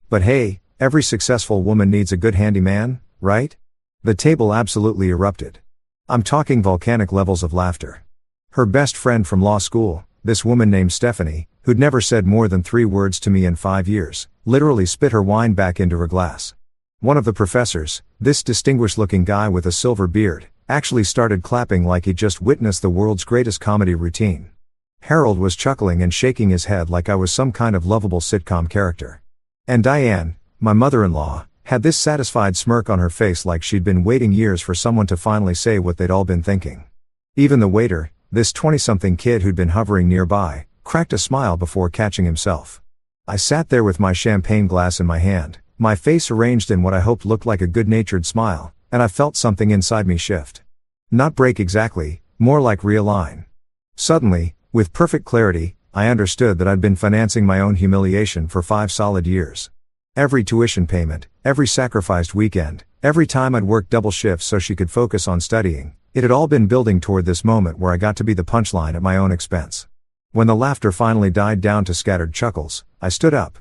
But hey, every successful woman needs a good handyman, right? The table absolutely erupted. I'm talking volcanic levels of laughter. Her best friend from law school, this woman named Stephanie, who'd never said more than 3 words to me in 5 years, literally spit her wine back into her glass. One of the professors, this distinguished-looking guy with a silver beard, actually started clapping like he'd just witnessed the world's greatest comedy routine. Harold was chuckling and shaking his head like I was some kind of lovable sitcom character. And Diane, my mother-in-law, had this satisfied smirk on her face like she'd been waiting years for someone to finally say what they'd all been thinking. Even the waiter, this 20-something kid who'd been hovering nearby, cracked a smile before catching himself. I sat there with my champagne glass in my hand, my face arranged in what I hoped looked like a good-natured smile, and I felt something inside me shift. Not break exactly, more like realign. Suddenly, with perfect clarity, I understood that I'd been financing my own humiliation for 5 solid years. Every tuition payment, every sacrificed weekend, every time I'd worked double shifts so she could focus on studying, it had all been building toward this moment where I got to be the punchline at my own expense. When the laughter finally died down to scattered chuckles, I stood up.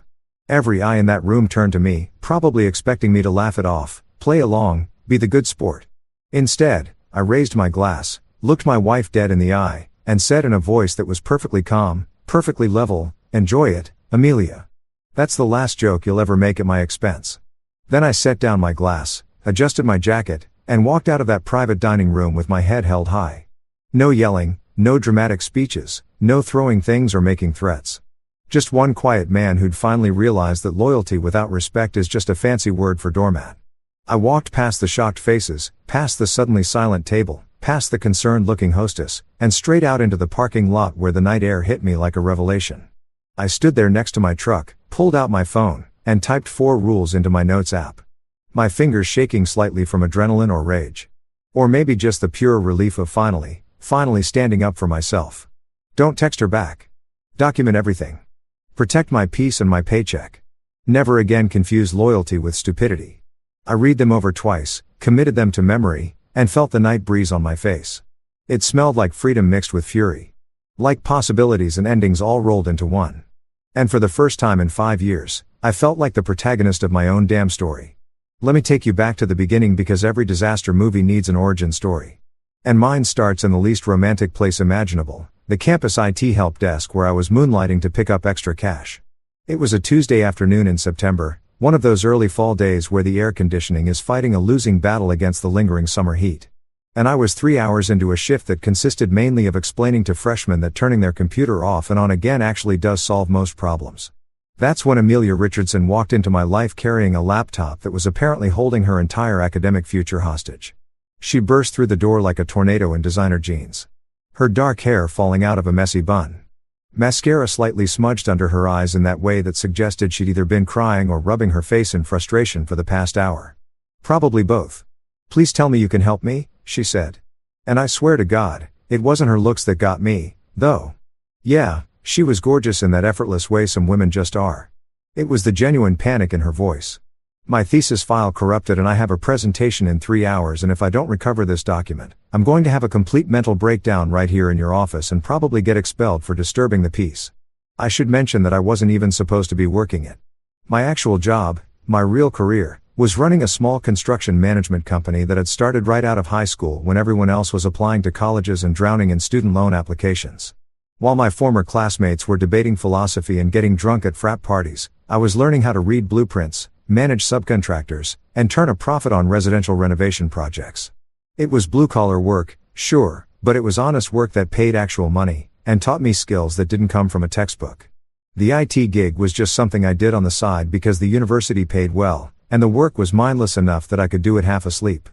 Every eye in that room turned to me, probably expecting me to laugh it off, play along, be the good sport. Instead, I raised my glass, looked my wife dead in the eye, and said in a voice that was perfectly calm, perfectly level, "Enjoy it, Amelia. That's the last joke you'll ever make at my expense." Then I set down my glass, adjusted my jacket, and walked out of that private dining room with my head held high. No yelling, no dramatic speeches, no throwing things or making threats. Just one quiet man who'd finally realized that loyalty without respect is just a fancy word for doormat. I walked past the shocked faces, past the suddenly silent table, past the concerned-looking hostess, and straight out into the parking lot where the night air hit me like a revelation. I stood there next to my truck, pulled out my phone, and typed 4 rules into my notes app. My fingers shaking slightly from adrenaline or rage. Or maybe just the pure relief of finally standing up for myself. Don't text her back. Document everything. Protect my peace and my paycheck. Never again confuse loyalty with stupidity. I read them over twice, committed them to memory, and felt the night breeze on my face. It smelled like freedom mixed with fury. Like possibilities and endings all rolled into one. And for the first time in 5 years, I felt like the protagonist of my own damn story. Let me take you back to the beginning because every disaster movie needs an origin story. And mine starts in the least romantic place imaginable, the campus IT help desk where I was moonlighting to pick up extra cash. It was a Tuesday afternoon in September, one of those early fall days where the air conditioning is fighting a losing battle against the lingering summer heat. And I was 3 hours into a shift that consisted mainly of explaining to freshmen that turning their computer off and on again actually does solve most problems. That's when Amelia Richardson walked into my life carrying a laptop that was apparently holding her entire academic future hostage. She burst through the door like a tornado in designer jeans. Her dark hair falling out of a messy bun. Mascara slightly smudged under her eyes in that way that suggested she'd either been crying or rubbing her face in frustration for the past hour. Probably both. "Please tell me you can help me," she said. And I swear to God, it wasn't her looks that got me, though. Yeah, she was gorgeous in that effortless way some women just are. It was the genuine panic in her voice. "My thesis file corrupted and I have a presentation in 3 hours, and if I don't recover this document, I'm going to have a complete mental breakdown right here in your office and probably get expelled for disturbing the peace." I should mention that I wasn't even supposed to be working it. My actual job, my real career, was running a small construction management company that had started right out of high school when everyone else was applying to colleges and drowning in student loan applications. While my former classmates were debating philosophy and getting drunk at frat parties, I was learning how to read blueprints, manage subcontractors, and turn a profit on residential renovation projects. It was blue-collar work, sure, but it was honest work that paid actual money, and taught me skills that didn't come from a textbook. The IT gig was just something I did on the side because the university paid well, and the work was mindless enough that I could do it half asleep.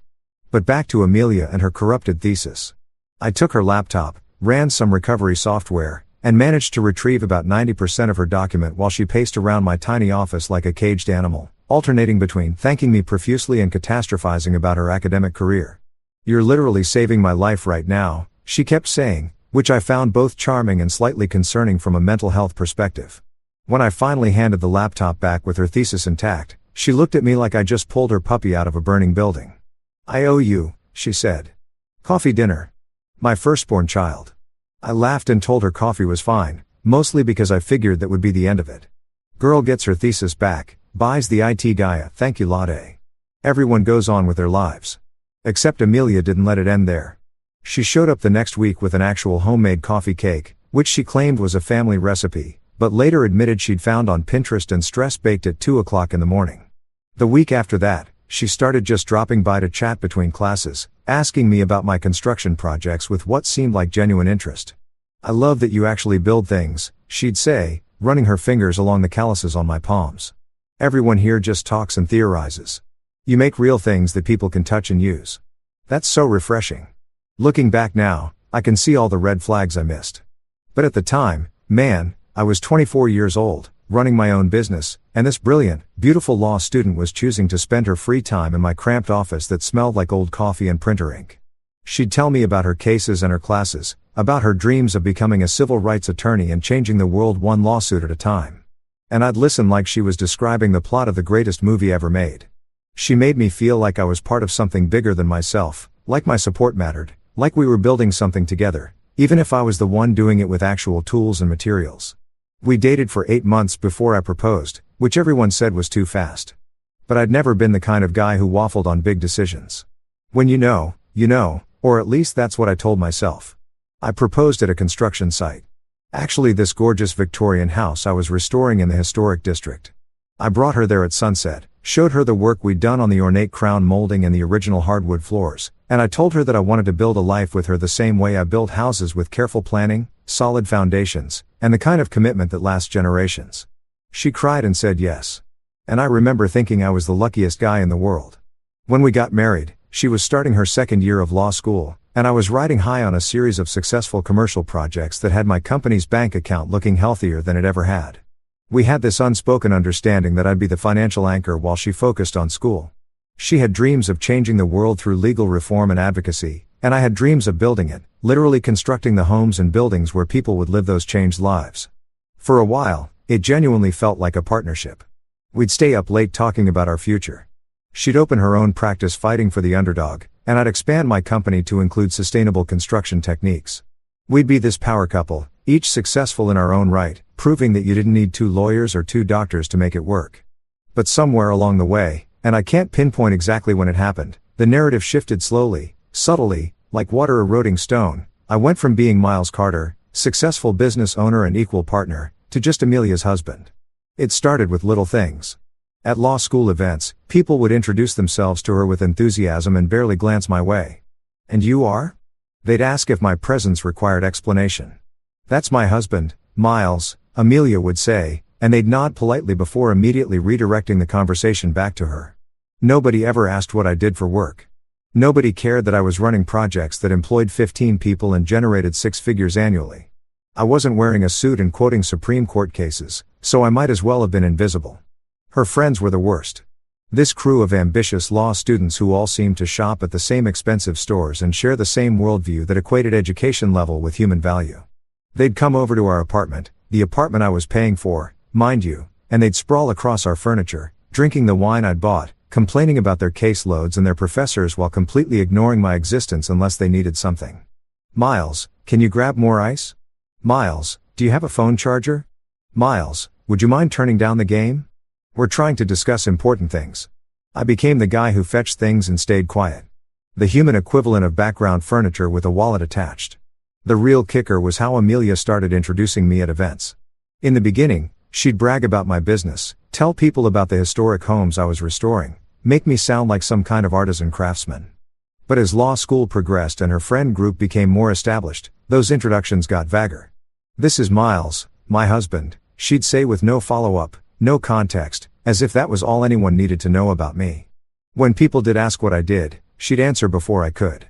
But back to Amelia and her corrupted thesis. I took her laptop, ran some recovery software, and managed to retrieve about 90% of her document while she paced around my tiny office like a caged animal, alternating between thanking me profusely and catastrophizing about her academic career. "You're literally saving my life right now," she kept saying, which I found both charming and slightly concerning from a mental health perspective. When I finally handed the laptop back with her thesis intact, she looked at me like I just pulled her puppy out of a burning building. "I owe you," she said. "Coffee dinner. My firstborn child." I laughed and told her coffee was fine, mostly because I figured that would be the end of it. Girl gets her thesis back, buys the IT guy a thank you latte. Everyone goes on with their lives. Except Amelia didn't let it end there. She showed up the next week with an actual homemade coffee cake, which she claimed was a family recipe, but later admitted she'd found on Pinterest and stress-baked at 2 o'clock in the morning. The week after that, she started just dropping by to chat between classes, asking me about my construction projects with what seemed like genuine interest. "I love that you actually build things," she'd say, running her fingers along the calluses on my palms. "Everyone here just talks and theorizes. You make real things that people can touch and use. That's so refreshing." Looking back now, I can see all the red flags I missed. But at the time, man, I was 24 years old, running my own business, and this brilliant, beautiful law student was choosing to spend her free time in my cramped office that smelled like old coffee and printer ink. She'd tell me about her cases and her classes, about her dreams of becoming a civil rights attorney and changing the world one lawsuit at a time. And I'd listen like she was describing the plot of the greatest movie ever made. She made me feel like I was part of something bigger than myself, like my support mattered, like we were building something together, even if I was the one doing it with actual tools and materials. We dated for 8 months before I proposed, which everyone said was too fast. But I'd never been the kind of guy who waffled on big decisions. When you know, or at least that's what I told myself. I proposed at a construction site. Actually, this gorgeous Victorian house I was restoring in the historic district. I brought her there at sunset, showed her the work we'd done on the ornate crown molding and the original hardwood floors, and I told her that I wanted to build a life with her the same way I build houses, with careful planning, solid foundations, and the kind of commitment that lasts generations. She cried and said yes. And I remember thinking I was the luckiest guy in the world. When we got married, she was starting her second year of law school, and I was riding high on a series of successful commercial projects that had my company's bank account looking healthier than it ever had. We had this unspoken understanding that I'd be the financial anchor while she focused on school. She had dreams of changing the world through legal reform and advocacy, and I had dreams of building it, literally constructing the homes and buildings where people would live those changed lives. For a while, it genuinely felt like a partnership. We'd stay up late talking about our future. She'd open her own practice fighting for the underdog, and I'd expand my company to include sustainable construction techniques. We'd be this power couple, each successful in our own right, proving that you didn't need 2 lawyers or 2 doctors to make it work. But somewhere along the way, and I can't pinpoint exactly when it happened, the narrative shifted slowly, subtly, like water eroding stone. I went from being Miles Carter, successful business owner and equal partner, to just Amelia's husband. It started with little things. At law school events, people would introduce themselves to her with enthusiasm and barely glance my way. "And you are?" They'd ask if my presence required explanation. "That's my husband, Miles," Amelia would say, and they'd nod politely before immediately redirecting the conversation back to her. Nobody ever asked what I did for work. Nobody cared that I was running projects that employed 15 people and generated 6 figures annually. I wasn't wearing a suit and quoting Supreme Court cases, so I might as well have been invisible. Her friends were the worst. This crew of ambitious law students who all seemed to shop at the same expensive stores and share the same worldview that equated education level with human value. They'd come over to our apartment, the apartment I was paying for, mind you, and they'd sprawl across our furniture, drinking the wine I'd bought, complaining about their caseloads and their professors while completely ignoring my existence unless they needed something. Miles, can you grab more ice? Miles, do you have a phone charger? Miles, would you mind turning down the game? We're trying to discuss important things. I became the guy who fetched things and stayed quiet. The human equivalent of background furniture with a wallet attached. The real kicker was how Amelia started introducing me at events. In the beginning, she'd brag about my business, tell people about the historic homes I was restoring, make me sound like some kind of artisan craftsman. But as law school progressed and her friend group became more established, those introductions got vaguer. "This is Miles, my husband," she'd say with no follow-up, no context, as if that was all anyone needed to know about me. When people did ask what I did, she'd answer before I could.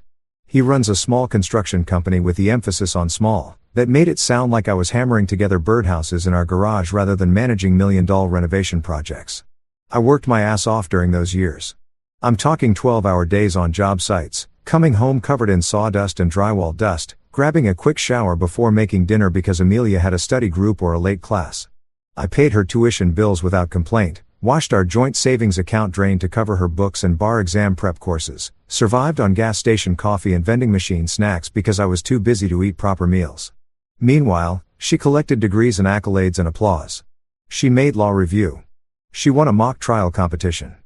"He runs a small construction company," with the emphasis on small, that made it sound like I was hammering together birdhouses in our garage rather than managing million-dollar renovation projects. I worked my ass off during those years. I'm talking 12-hour days on job sites, coming home covered in sawdust and drywall dust, grabbing a quick shower before making dinner because Amelia had a study group or a late class. I paid her tuition bills without complaint, watched our joint savings account drain to cover her books and bar exam prep courses, survived on gas station coffee and vending machine snacks because I was too busy to eat proper meals. Meanwhile, she collected degrees and accolades and applause. She made law review. She won a mock trial competition.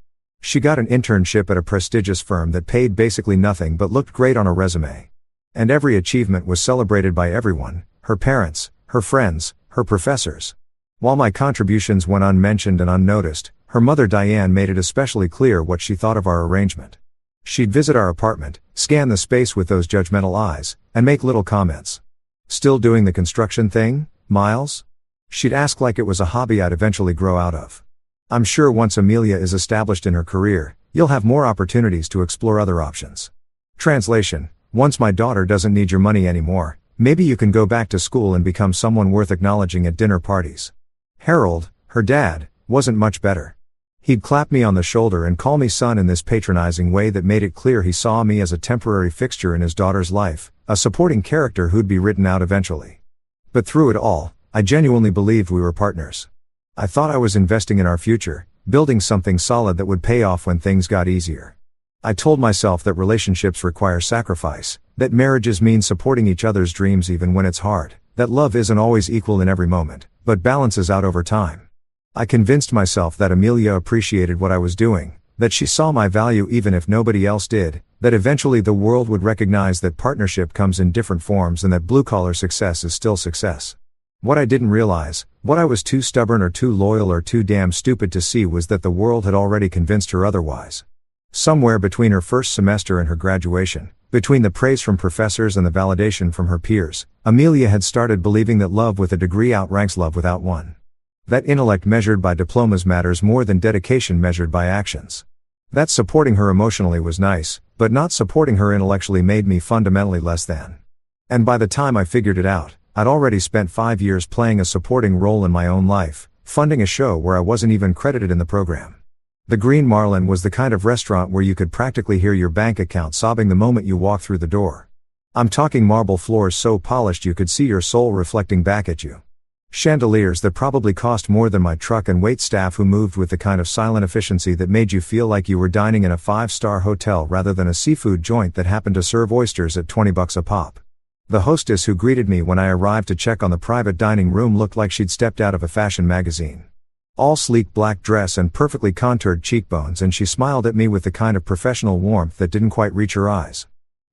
She got an internship at a prestigious firm that paid basically nothing but looked great on a resume. And every achievement was celebrated by everyone, her parents, her friends, her professors. While my contributions went unmentioned and unnoticed, her mother Diane made it especially clear what she thought of our arrangement. She'd visit our apartment, scan the space with those judgmental eyes, and make little comments. "Still doing the construction thing, Miles?" She'd ask like it was a hobby I'd eventually grow out of. "I'm sure once Amelia is established in her career, you'll have more opportunities to explore other options." Translation: once my daughter doesn't need your money anymore, maybe you can go back to school and become someone worth acknowledging at dinner parties. Harold, her dad, wasn't much better. He'd clap me on the shoulder and call me son in this patronizing way that made it clear he saw me as a temporary fixture in his daughter's life, a supporting character who'd be written out eventually. But through it all, I genuinely believed we were partners. I thought I was investing in our future, building something solid that would pay off when things got easier. I told myself that relationships require sacrifice, that marriages mean supporting each other's dreams even when it's hard, that love isn't always equal in every moment, but balances out over time. I convinced myself that Amelia appreciated what I was doing, that she saw my value even if nobody else did, that eventually the world would recognize that partnership comes in different forms and that blue-collar success is still success. What I didn't realize, what I was too stubborn or too loyal or too damn stupid to see, was that the world had already convinced her otherwise. Somewhere between her first semester and her graduation, between the praise from professors and the validation from her peers, Amelia had started believing that love with a degree outranks love without one. That intellect measured by diplomas matters more than dedication measured by actions. That supporting her emotionally was nice, but not supporting her intellectually made me fundamentally less than. And by the time I figured it out, I'd already spent 5 years playing a supporting role in my own life, funding a show where I wasn't even credited in the program. The Green Marlin was the kind of restaurant where you could practically hear your bank account sobbing the moment you walked through the door. I'm talking marble floors so polished you could see your soul reflecting back at you. Chandeliers that probably cost more than my truck, and wait staff who moved with the kind of silent efficiency that made you feel like you were dining in a 5-star hotel rather than a seafood joint that happened to serve oysters at $20 a pop. The hostess who greeted me when I arrived to check on the private dining room looked like she'd stepped out of a fashion magazine. All sleek black dress and perfectly contoured cheekbones, and she smiled at me with the kind of professional warmth that didn't quite reach her eyes.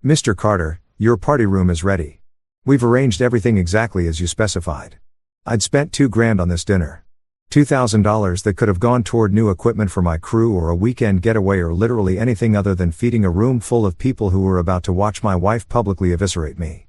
"Mr. Carter, your party room is ready. We've arranged everything exactly as you specified." I'd spent $2,000 on this dinner. $2,000 that could have gone toward new equipment for my crew or a weekend getaway or literally anything other than feeding a room full of people who were about to watch my wife publicly eviscerate me.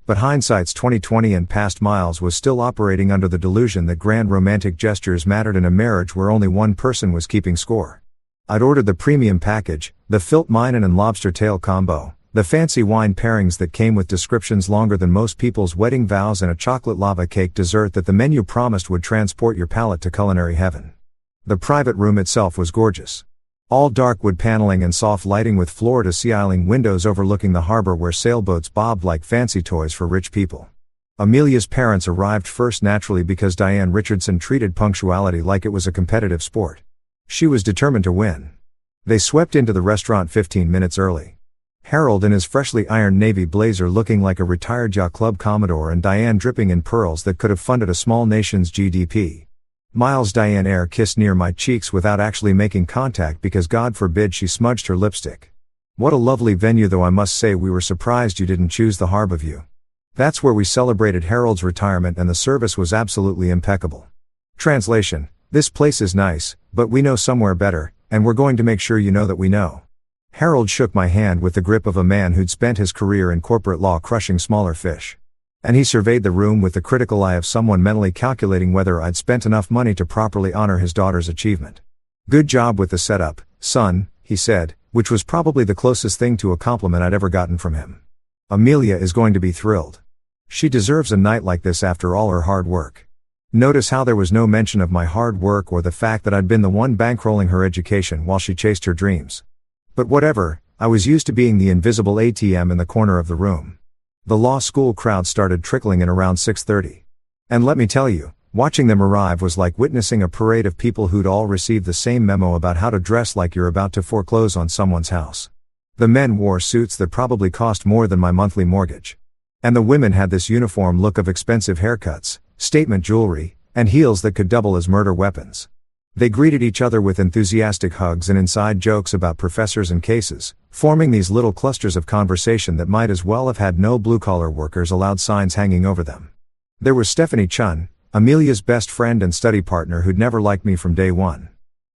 But hindsight's 20/20 and past Miles was still operating under the delusion that grand romantic gestures mattered in a marriage where only one person was keeping score. I'd ordered the premium package, the Filt Minen and lobster tail combo, the fancy wine pairings that came with descriptions longer than most people's wedding vows, and a chocolate lava cake dessert that the menu promised would transport your palate to culinary heaven. The private room itself was gorgeous. All dark wood paneling and soft lighting with floor-to-ceiling windows overlooking the harbor where sailboats bobbed like fancy toys for rich people. Amelia's parents arrived first, naturally, because Diane Richardson treated punctuality like it was a competitive sport. She was determined to win. They swept into the restaurant 15 minutes early. Harold in his freshly ironed navy blazer looking like a retired yacht club commodore, and Diane dripping in pearls that could have funded a small nation's GDP. Miles' Diane air kissed near my cheeks without actually making contact because God forbid she smudged her lipstick. What a lovely venue, though I must say we were surprised you didn't choose the harbor view. That's where we celebrated Harold's retirement, and the service was absolutely impeccable. Translation: this place is nice, but we know somewhere better, and we're going to make sure you know that we know. Harold shook my hand with the grip of a man who'd spent his career in corporate law crushing smaller fish. And he surveyed the room with the critical eye of someone mentally calculating whether I'd spent enough money to properly honor his daughter's achievement. "Good job with the setup, son," he said, which was probably the closest thing to a compliment I'd ever gotten from him. "Amelia is going to be thrilled. She deserves a night like this after all her hard work." Notice how there was no mention of my hard work or the fact that I'd been the one bankrolling her education while she chased her dreams. But whatever, I was used to being the invisible ATM in the corner of the room. The law school crowd started trickling in around 6:30. And let me tell you, watching them arrive was like witnessing a parade of people who'd all received the same memo about how to dress like you're about to foreclose on someone's house. The men wore suits that probably cost more than my monthly mortgage. And the women had this uniform look of expensive haircuts, statement jewelry, and heels that could double as murder weapons. They greeted each other with enthusiastic hugs and inside jokes about professors and cases, forming these little clusters of conversation that might as well have had no blue-collar workers allowed signs hanging over them. There was Stephanie Chun, Amelia's best friend and study partner, who'd never liked me from day one.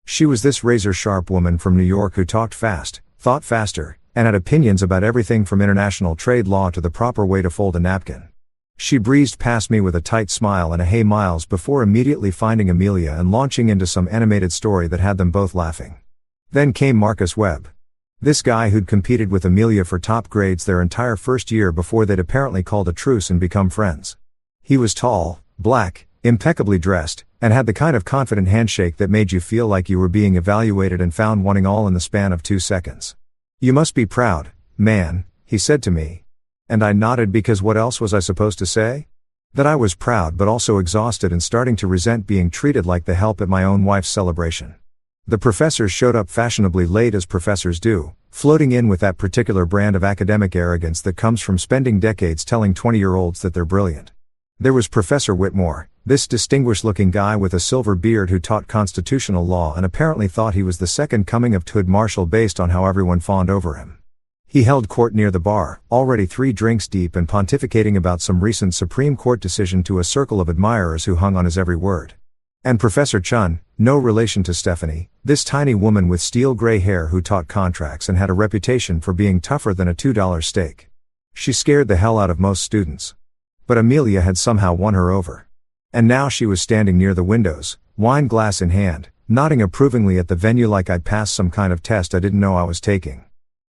She was this razor-sharp woman from New York who talked fast, thought faster, and had opinions about everything from international trade law to the proper way to fold a napkin. She breezed past me with a tight smile and a "Hey Miles" before immediately finding Amelia and launching into some animated story that had them both laughing. Then came Marcus Webb. This guy who'd competed with Amelia for top grades their entire first year before they'd apparently called a truce and become friends. He was tall, black, impeccably dressed, and had the kind of confident handshake that made you feel like you were being evaluated and found wanting all in the span of 2 seconds. "You must be proud, man," he said to me. And I nodded because what else was I supposed to say? That I was proud but also exhausted and starting to resent being treated like the help at my own wife's celebration. The professors showed up fashionably late, as professors do, floating in with that particular brand of academic arrogance that comes from spending decades telling 20-year-olds that they're brilliant. There was Professor Whitmore, this distinguished-looking guy with a silver beard who taught constitutional law and apparently thought he was the second coming of Hood Marshall based on how everyone fawned over him. He held court near the bar, already 3 drinks deep and pontificating about some recent Supreme Court decision to a circle of admirers who hung on his every word. And Professor Chun, no relation to Stephanie, this tiny woman with steel gray hair who taught contracts and had a reputation for being tougher than a $2 steak. She scared the hell out of most students. But Amelia had somehow won her over. And now she was standing near the windows, wine glass in hand, nodding approvingly at the venue like I'd passed some kind of test I didn't know I was taking.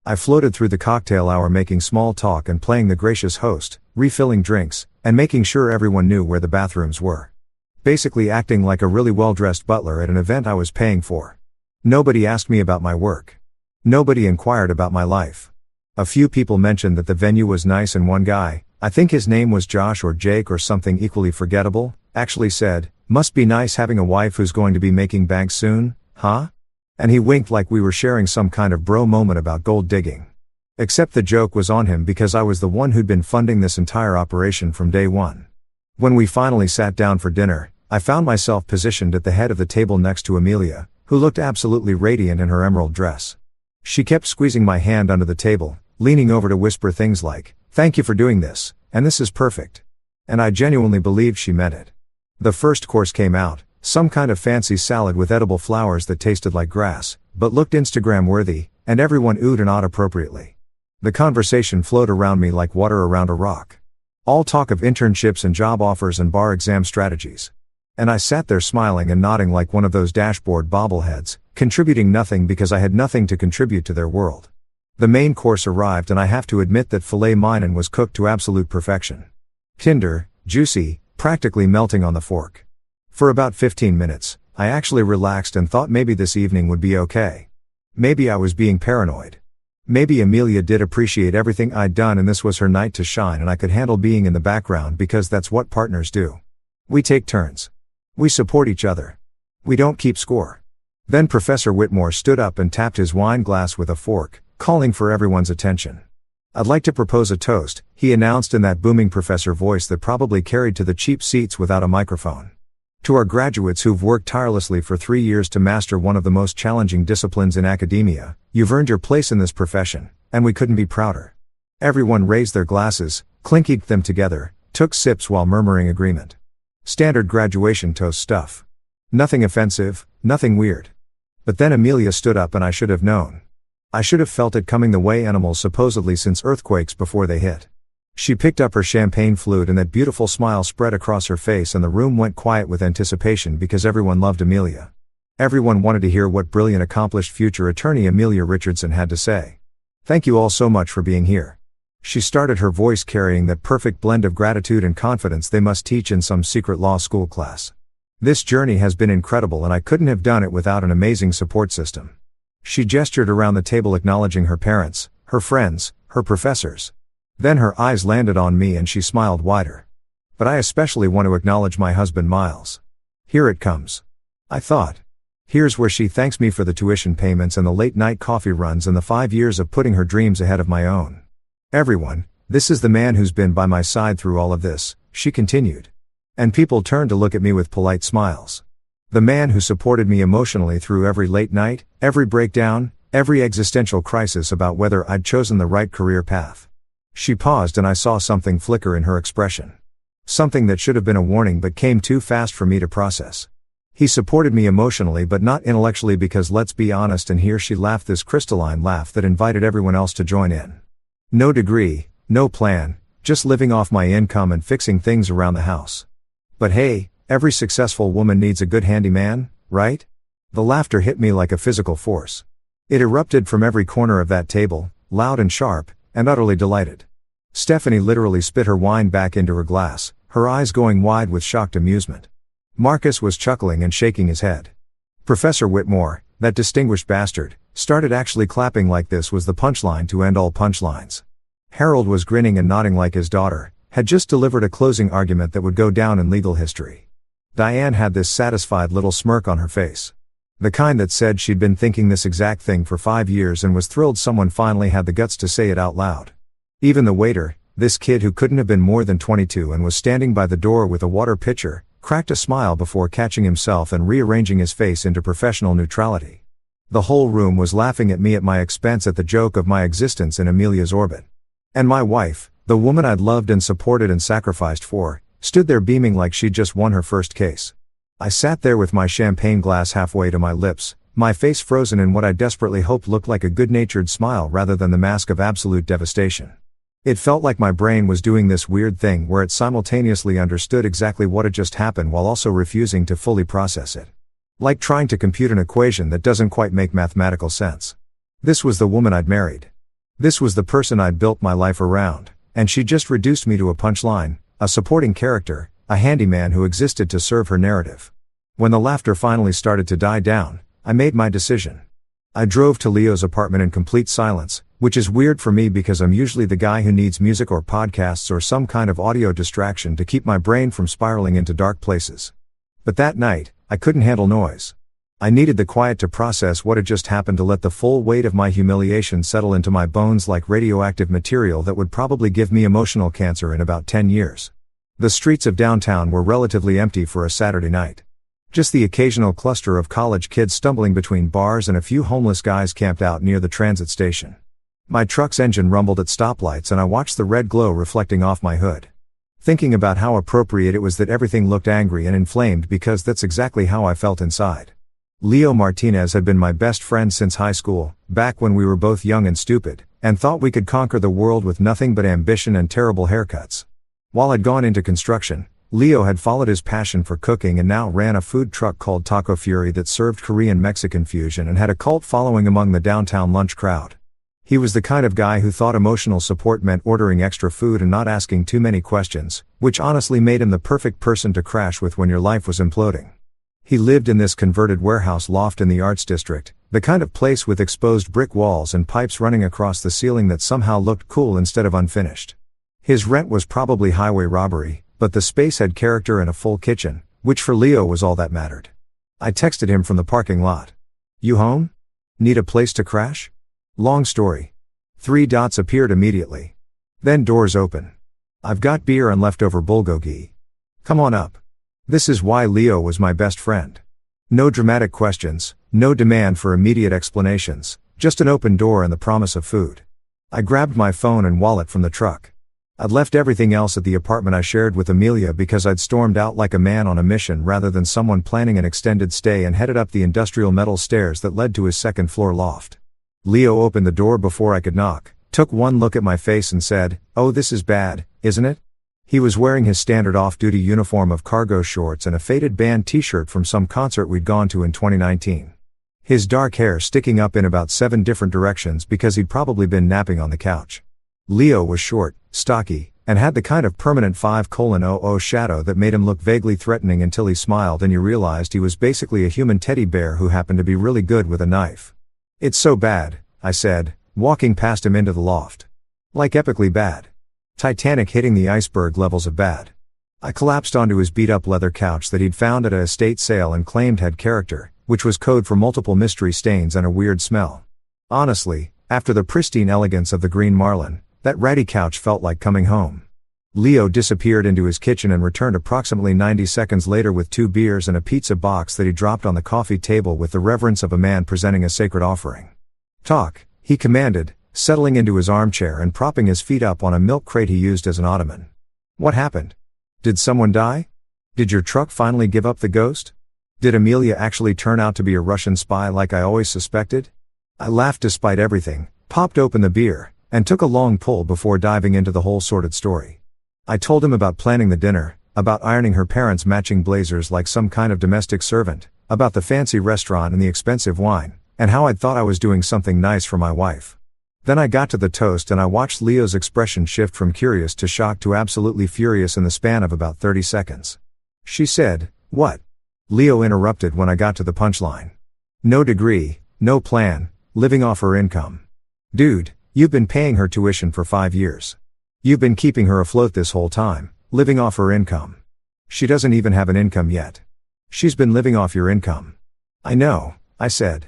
I floated through the cocktail hour making small talk and playing the gracious host, refilling drinks, and making sure everyone knew where the bathrooms were. Basically acting like a really well-dressed butler at an event I was paying for. Nobody asked me about my work. Nobody inquired about my life. A few people mentioned that the venue was nice, and one guy, I think his name was Josh or Jake or something equally forgettable, actually said, "Must be nice having a wife who's going to be making bank soon, huh?" And he winked like we were sharing some kind of bro moment about gold digging. Except the joke was on him because I was the one who'd been funding this entire operation from day one. When we finally sat down for dinner, I found myself positioned at the head of the table next to Amelia, who looked absolutely radiant in her emerald dress. She kept squeezing my hand under the table, leaning over to whisper things like, "Thank you for doing this, and this is perfect." And I genuinely believed she meant it. The first course came out, some kind of fancy salad with edible flowers that tasted like grass, but looked Instagram-worthy, and everyone oohed and awed appropriately. The conversation flowed around me like water around a rock. All talk of internships and job offers and bar exam strategies. And I sat there smiling and nodding like one of those dashboard bobbleheads, contributing nothing because I had nothing to contribute to their world. The main course arrived and I have to admit that filet mignon was cooked to absolute perfection. Tender, juicy, practically melting on the fork. For about 15 minutes, I actually relaxed and thought maybe this evening would be okay. Maybe I was being paranoid. Maybe Amelia did appreciate everything I'd done and this was her night to shine and I could handle being in the background because that's what partners do. We take turns. We support each other. We don't keep score. Then Professor Whitmore stood up and tapped his wine glass with a fork, calling for everyone's attention. "I'd like to propose a toast," he announced in that booming professor voice that probably carried to the cheap seats without a microphone. "To our graduates who've worked tirelessly for 3 years to master one of the most challenging disciplines in academia, you've earned your place in this profession, and we couldn't be prouder." Everyone raised their glasses, clinkied them together, took sips while murmuring agreement. Standard graduation toast stuff. Nothing offensive, nothing weird. But then Amelia stood up and I should have known. I should have felt it coming the way animals supposedly sense earthquakes before they hit. She picked up her champagne flute and that beautiful smile spread across her face and the room went quiet with anticipation because everyone loved Amelia. Everyone wanted to hear what brilliant accomplished future attorney Amelia Richardson had to say. "Thank you all so much for being here." She started, her voice carrying that perfect blend of gratitude and confidence they must teach in some secret law school class. "This journey has been incredible and I couldn't have done it without an amazing support system." She gestured around the table acknowledging her parents, her friends, her professors. Then her eyes landed on me and she smiled wider. "But I especially want to acknowledge my husband Miles. Here it comes," I thought. "Here's where she thanks me for the tuition payments and the late night coffee runs and the 5 years of putting her dreams ahead of my own. Everyone, this is the man who's been by my side through all of this," she continued. And people turned to look at me with polite smiles. The man who supported me emotionally through every late night, every breakdown, every existential crisis about whether I'd chosen the right career path. She paused and I saw something flicker in her expression. Something that should have been a warning but came too fast for me to process. He supported me emotionally but not intellectually because let's be honest, and here she laughed this crystalline laugh that invited everyone else to join in. No degree, no plan, just living off my income and fixing things around the house. But hey, every successful woman needs a good handyman, right? The laughter hit me like a physical force. It erupted from every corner of that table, loud and sharp, and utterly delighted. Stephanie literally spit her wine back into her glass, her eyes going wide with shocked amusement. Marcus was chuckling and shaking his head. Professor Whitmore, that distinguished bastard, started actually clapping like this was the punchline to end all punchlines. Harold was grinning and nodding like his daughter had just delivered a closing argument that would go down in legal history. Diane had this satisfied little smirk on her face. The kind that said she'd been thinking this exact thing for 5 years and was thrilled someone finally had the guts to say it out loud. Even the waiter, this kid who couldn't have been more than 22 and was standing by the door with a water pitcher, cracked a smile before catching himself and rearranging his face into professional neutrality. The whole room was laughing at me at my expense at the joke of my existence in Amelia's orbit. And my wife, the woman I'd loved and supported and sacrificed for, stood there beaming like she'd just won her first case. I sat there with my champagne glass halfway to my lips, my face frozen in what I desperately hoped looked like a good-natured smile rather than the mask of absolute devastation. It felt like my brain was doing this weird thing where it simultaneously understood exactly what had just happened while also refusing to fully process it. Like trying to compute an equation that doesn't quite make mathematical sense. This was the woman I'd married. This was the person I'd built my life around, and she just reduced me to a punchline, a supporting character, a handyman who existed to serve her narrative. When the laughter finally started to die down, I made my decision. I drove to Leo's apartment in complete silence, which is weird for me because I'm usually the guy who needs music or podcasts or some kind of audio distraction to keep my brain from spiraling into dark places. But that night, I couldn't handle noise. I needed the quiet to process what had just happened, to let the full weight of my humiliation settle into my bones like radioactive material that would probably give me emotional cancer in about 10 years. The streets of downtown were relatively empty for a Saturday night. Just the occasional cluster of college kids stumbling between bars and a few homeless guys camped out near the transit station. My truck's engine rumbled at stoplights and I watched the red glow reflecting off my hood. Thinking about how appropriate it was that everything looked angry and inflamed because that's exactly how I felt inside. Leo Martinez had been my best friend since high school, back when we were both young and stupid, and thought we could conquer the world with nothing but ambition and terrible haircuts. While I'd gone into construction, Leo had followed his passion for cooking and now ran a food truck called Taco Fury that served Korean-Mexican fusion and had a cult following among the downtown lunch crowd. He was the kind of guy who thought emotional support meant ordering extra food and not asking too many questions, which honestly made him the perfect person to crash with when your life was imploding. He lived in this converted warehouse loft in the Arts District, the kind of place with exposed brick walls and pipes running across the ceiling that somehow looked cool instead of unfinished. His rent was probably highway robbery, but the space had character and a full kitchen, which for Leo was all that mattered. I texted him from the parking lot. "You home? Need a place to crash?" Long story. 3 dots appeared immediately. Then doors open. "I've got beer and leftover bulgogi. Come on up." This is why Leo was my best friend. No dramatic questions, no demand for immediate explanations, just an open door and the promise of food. I grabbed my phone and wallet from the truck. I'd left everything else at the apartment I shared with Amelia because I'd stormed out like a man on a mission rather than someone planning an extended stay and headed up the industrial metal stairs that led to his second-floor loft. Leo opened the door before I could knock, took one look at my face and said, "Oh, this is bad, isn't it?" He was wearing his standard off-duty uniform of cargo shorts and a faded band t-shirt from some concert we'd gone to in 2019. His dark hair sticking up in about 7 different directions because he'd probably been napping on the couch. Leo was short, stocky, and had the kind of permanent 5:00 shadow that made him look vaguely threatening until he smiled and you realized he was basically a human teddy bear who happened to be really good with a knife. "It's so bad," I said, walking past him into the loft. "Like epically bad. Titanic hitting the iceberg levels of bad." I collapsed onto his beat-up leather couch that he'd found at a estate sale and claimed had character, which was code for multiple mystery stains and a weird smell. Honestly, after the pristine elegance of the Green Marlin, that ratty couch felt like coming home. Leo disappeared into his kitchen and returned approximately 90 seconds later with 2 beers and a pizza box that he dropped on the coffee table with the reverence of a man presenting a sacred offering. "Talk," he commanded, settling into his armchair and propping his feet up on a milk crate he used as an ottoman. "What happened? Did someone die? Did your truck finally give up the ghost? Did Amelia actually turn out to be a Russian spy like I always suspected?" I laughed despite everything, popped open the beer, and took a long pull before diving into the whole sordid story. I told him about planning the dinner, about ironing her parents' matching blazers like some kind of domestic servant, about the fancy restaurant and the expensive wine, and how I'd thought I was doing something nice for my wife. Then I got to the toast and I watched Leo's expression shift from curious to shocked to absolutely furious in the span of about 30 seconds. She said, "What?" Leo interrupted when I got to the punchline. "No degree, no plan, living off her income. Dude, you've been paying her tuition for 5 years. You've been keeping her afloat this whole time, living off her income. She doesn't even have an income yet. She's been living off your income." "I know," I said.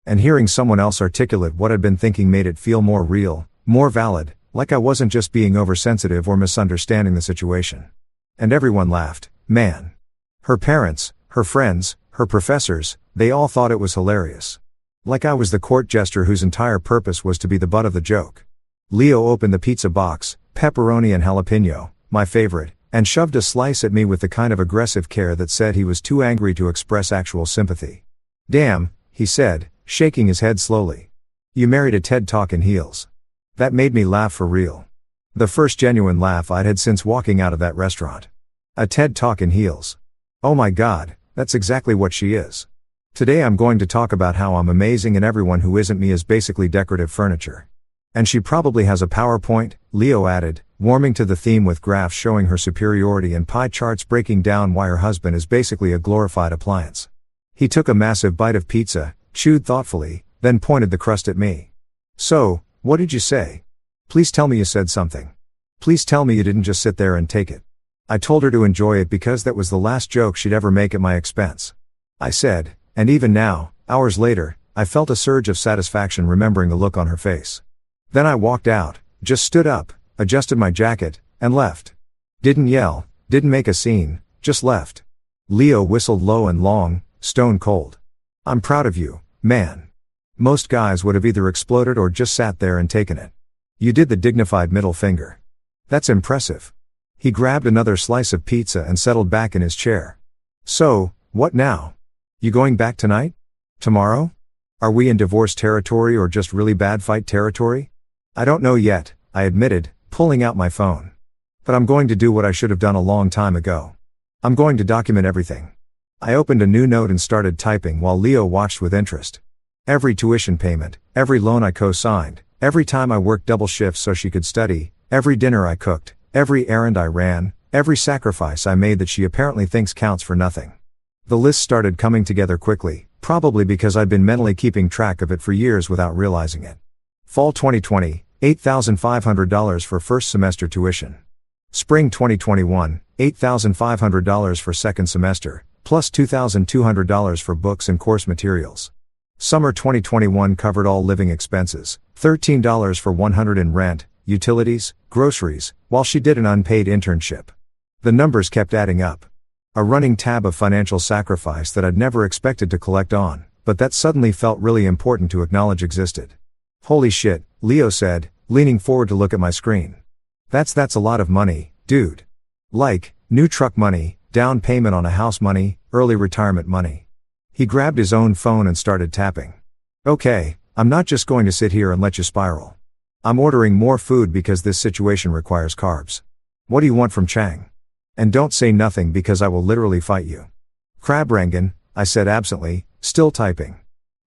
And hearing someone else articulate what I'd been thinking made it feel more real, more valid, like I wasn't just being oversensitive or misunderstanding the situation. And everyone laughed, man. Her parents, her friends, her professors, they all thought it was hilarious. Like I was the court jester whose entire purpose was to be the butt of the joke. Leo opened the pizza box, pepperoni and jalapeno, my favorite, and shoved a slice at me with the kind of aggressive care that said he was too angry to express actual sympathy. "Damn," he said, shaking his head slowly. "You married a TED Talk in heels." That made me laugh for real. The first genuine laugh I'd had since walking out of that restaurant. A TED Talk in heels. Oh my god, that's exactly what she is. Today I'm going to talk about how I'm amazing and everyone who isn't me is basically decorative furniture. And she probably has a PowerPoint, Leo added, warming to the theme with graphs showing her superiority and pie charts breaking down why her husband is basically a glorified appliance. He took a massive bite of pizza, chewed thoughtfully, then pointed the crust at me. "So, what did you say? Please tell me you said something. Please tell me you didn't just sit there and take it." I told her to enjoy it because that was the last joke she'd ever make at my expense. I said, and even now, hours later, I felt a surge of satisfaction remembering the look on her face. Then I walked out, just stood up, adjusted my jacket, and left. Didn't yell, didn't make a scene, just left. Leo whistled low and long, stone cold. "I'm proud of you, man. Most guys would have either exploded or just sat there and taken it. You did the dignified middle finger. That's impressive." He grabbed another slice of pizza and settled back in his chair. "So, what now? You going back tonight? Tomorrow? Are we in divorce territory or just really bad fight territory?" "I don't know yet," I admitted, pulling out my phone. But I'm going to do what I should have done a long time ago. I'm going to document everything. I opened a new note and started typing while Leo watched with interest. Every tuition payment, every loan I co-signed, every time I worked double shifts so she could study, every dinner I cooked, every errand I ran, every sacrifice I made that she apparently thinks counts for nothing. The list started coming together quickly, probably because I'd been mentally keeping track of it for years without realizing it. Fall 2020, $8,500 for first semester tuition. Spring 2021, $8,500 for second semester, plus $2,200 for books and course materials. Summer 2021 covered all living expenses, $13 for $100 in rent, utilities, groceries, while she did an unpaid internship. The numbers kept adding up. A running tab of financial sacrifice that I'd never expected to collect on, but that suddenly felt really important to acknowledge existed. Holy shit, Leo said, leaning forward to look at my screen. That's a lot of money, dude. Like, new truck money, down payment on a house money, early retirement money. He grabbed his own phone and started tapping. Okay, I'm not just going to sit here and let you spiral. I'm ordering more food because this situation requires carbs. What do you want from Chang? And don't say nothing because I will literally fight you. Crab rangoon, I said absently, still typing.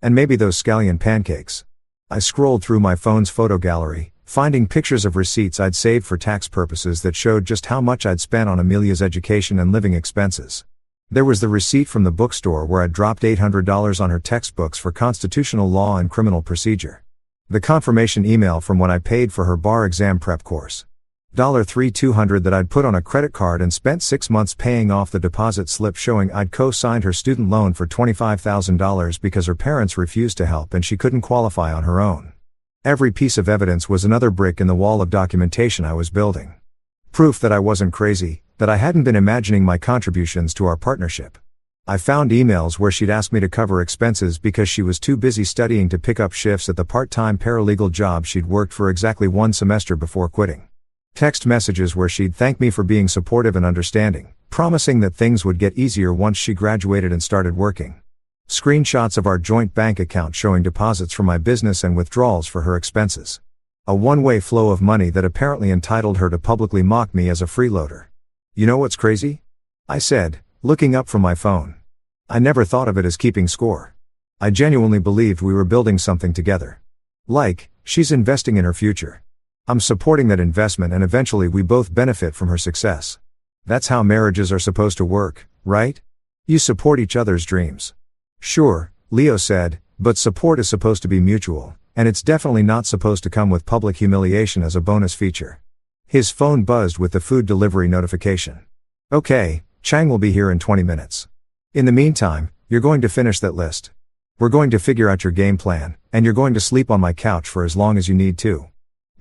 And maybe those scallion pancakes. I scrolled through my phone's photo gallery, finding pictures of receipts I'd saved for tax purposes that showed just how much I'd spent on Amelia's education and living expenses. There was the receipt from the bookstore where I'd dropped $800 on her textbooks for constitutional law and criminal procedure. The confirmation email from when I paid for her bar exam prep course. $3,200 that I'd put on a credit card and spent 6 months paying off the deposit slip showing I'd co-signed her student loan for $25,000 because her parents refused to help and she couldn't qualify on her own. Every piece of evidence was another brick in the wall of documentation I was building. Proof that I wasn't crazy, that I hadn't been imagining my contributions to our partnership. I found emails where she'd asked me to cover expenses because she was too busy studying to pick up shifts at the part-time paralegal job she'd worked for exactly 1 semester before quitting. Text messages where she'd thank me for being supportive and understanding, promising that things would get easier once she graduated and started working. Screenshots of our joint bank account showing deposits from my business and withdrawals for her expenses. A one-way flow of money that apparently entitled her to publicly mock me as a freeloader. You know what's crazy? I said, looking up from my phone. I never thought of it as keeping score. I genuinely believed we were building something together. Like, she's investing in her future. I'm supporting that investment and eventually we both benefit from her success. That's how marriages are supposed to work, right? You support each other's dreams. Sure, Leo said, but support is supposed to be mutual, and it's definitely not supposed to come with public humiliation as a bonus feature. His phone buzzed with the food delivery notification. Okay, Chang will be here in 20 minutes. In the meantime, you're going to finish that list. We're going to figure out your game plan, and you're going to sleep on my couch for as long as you need to.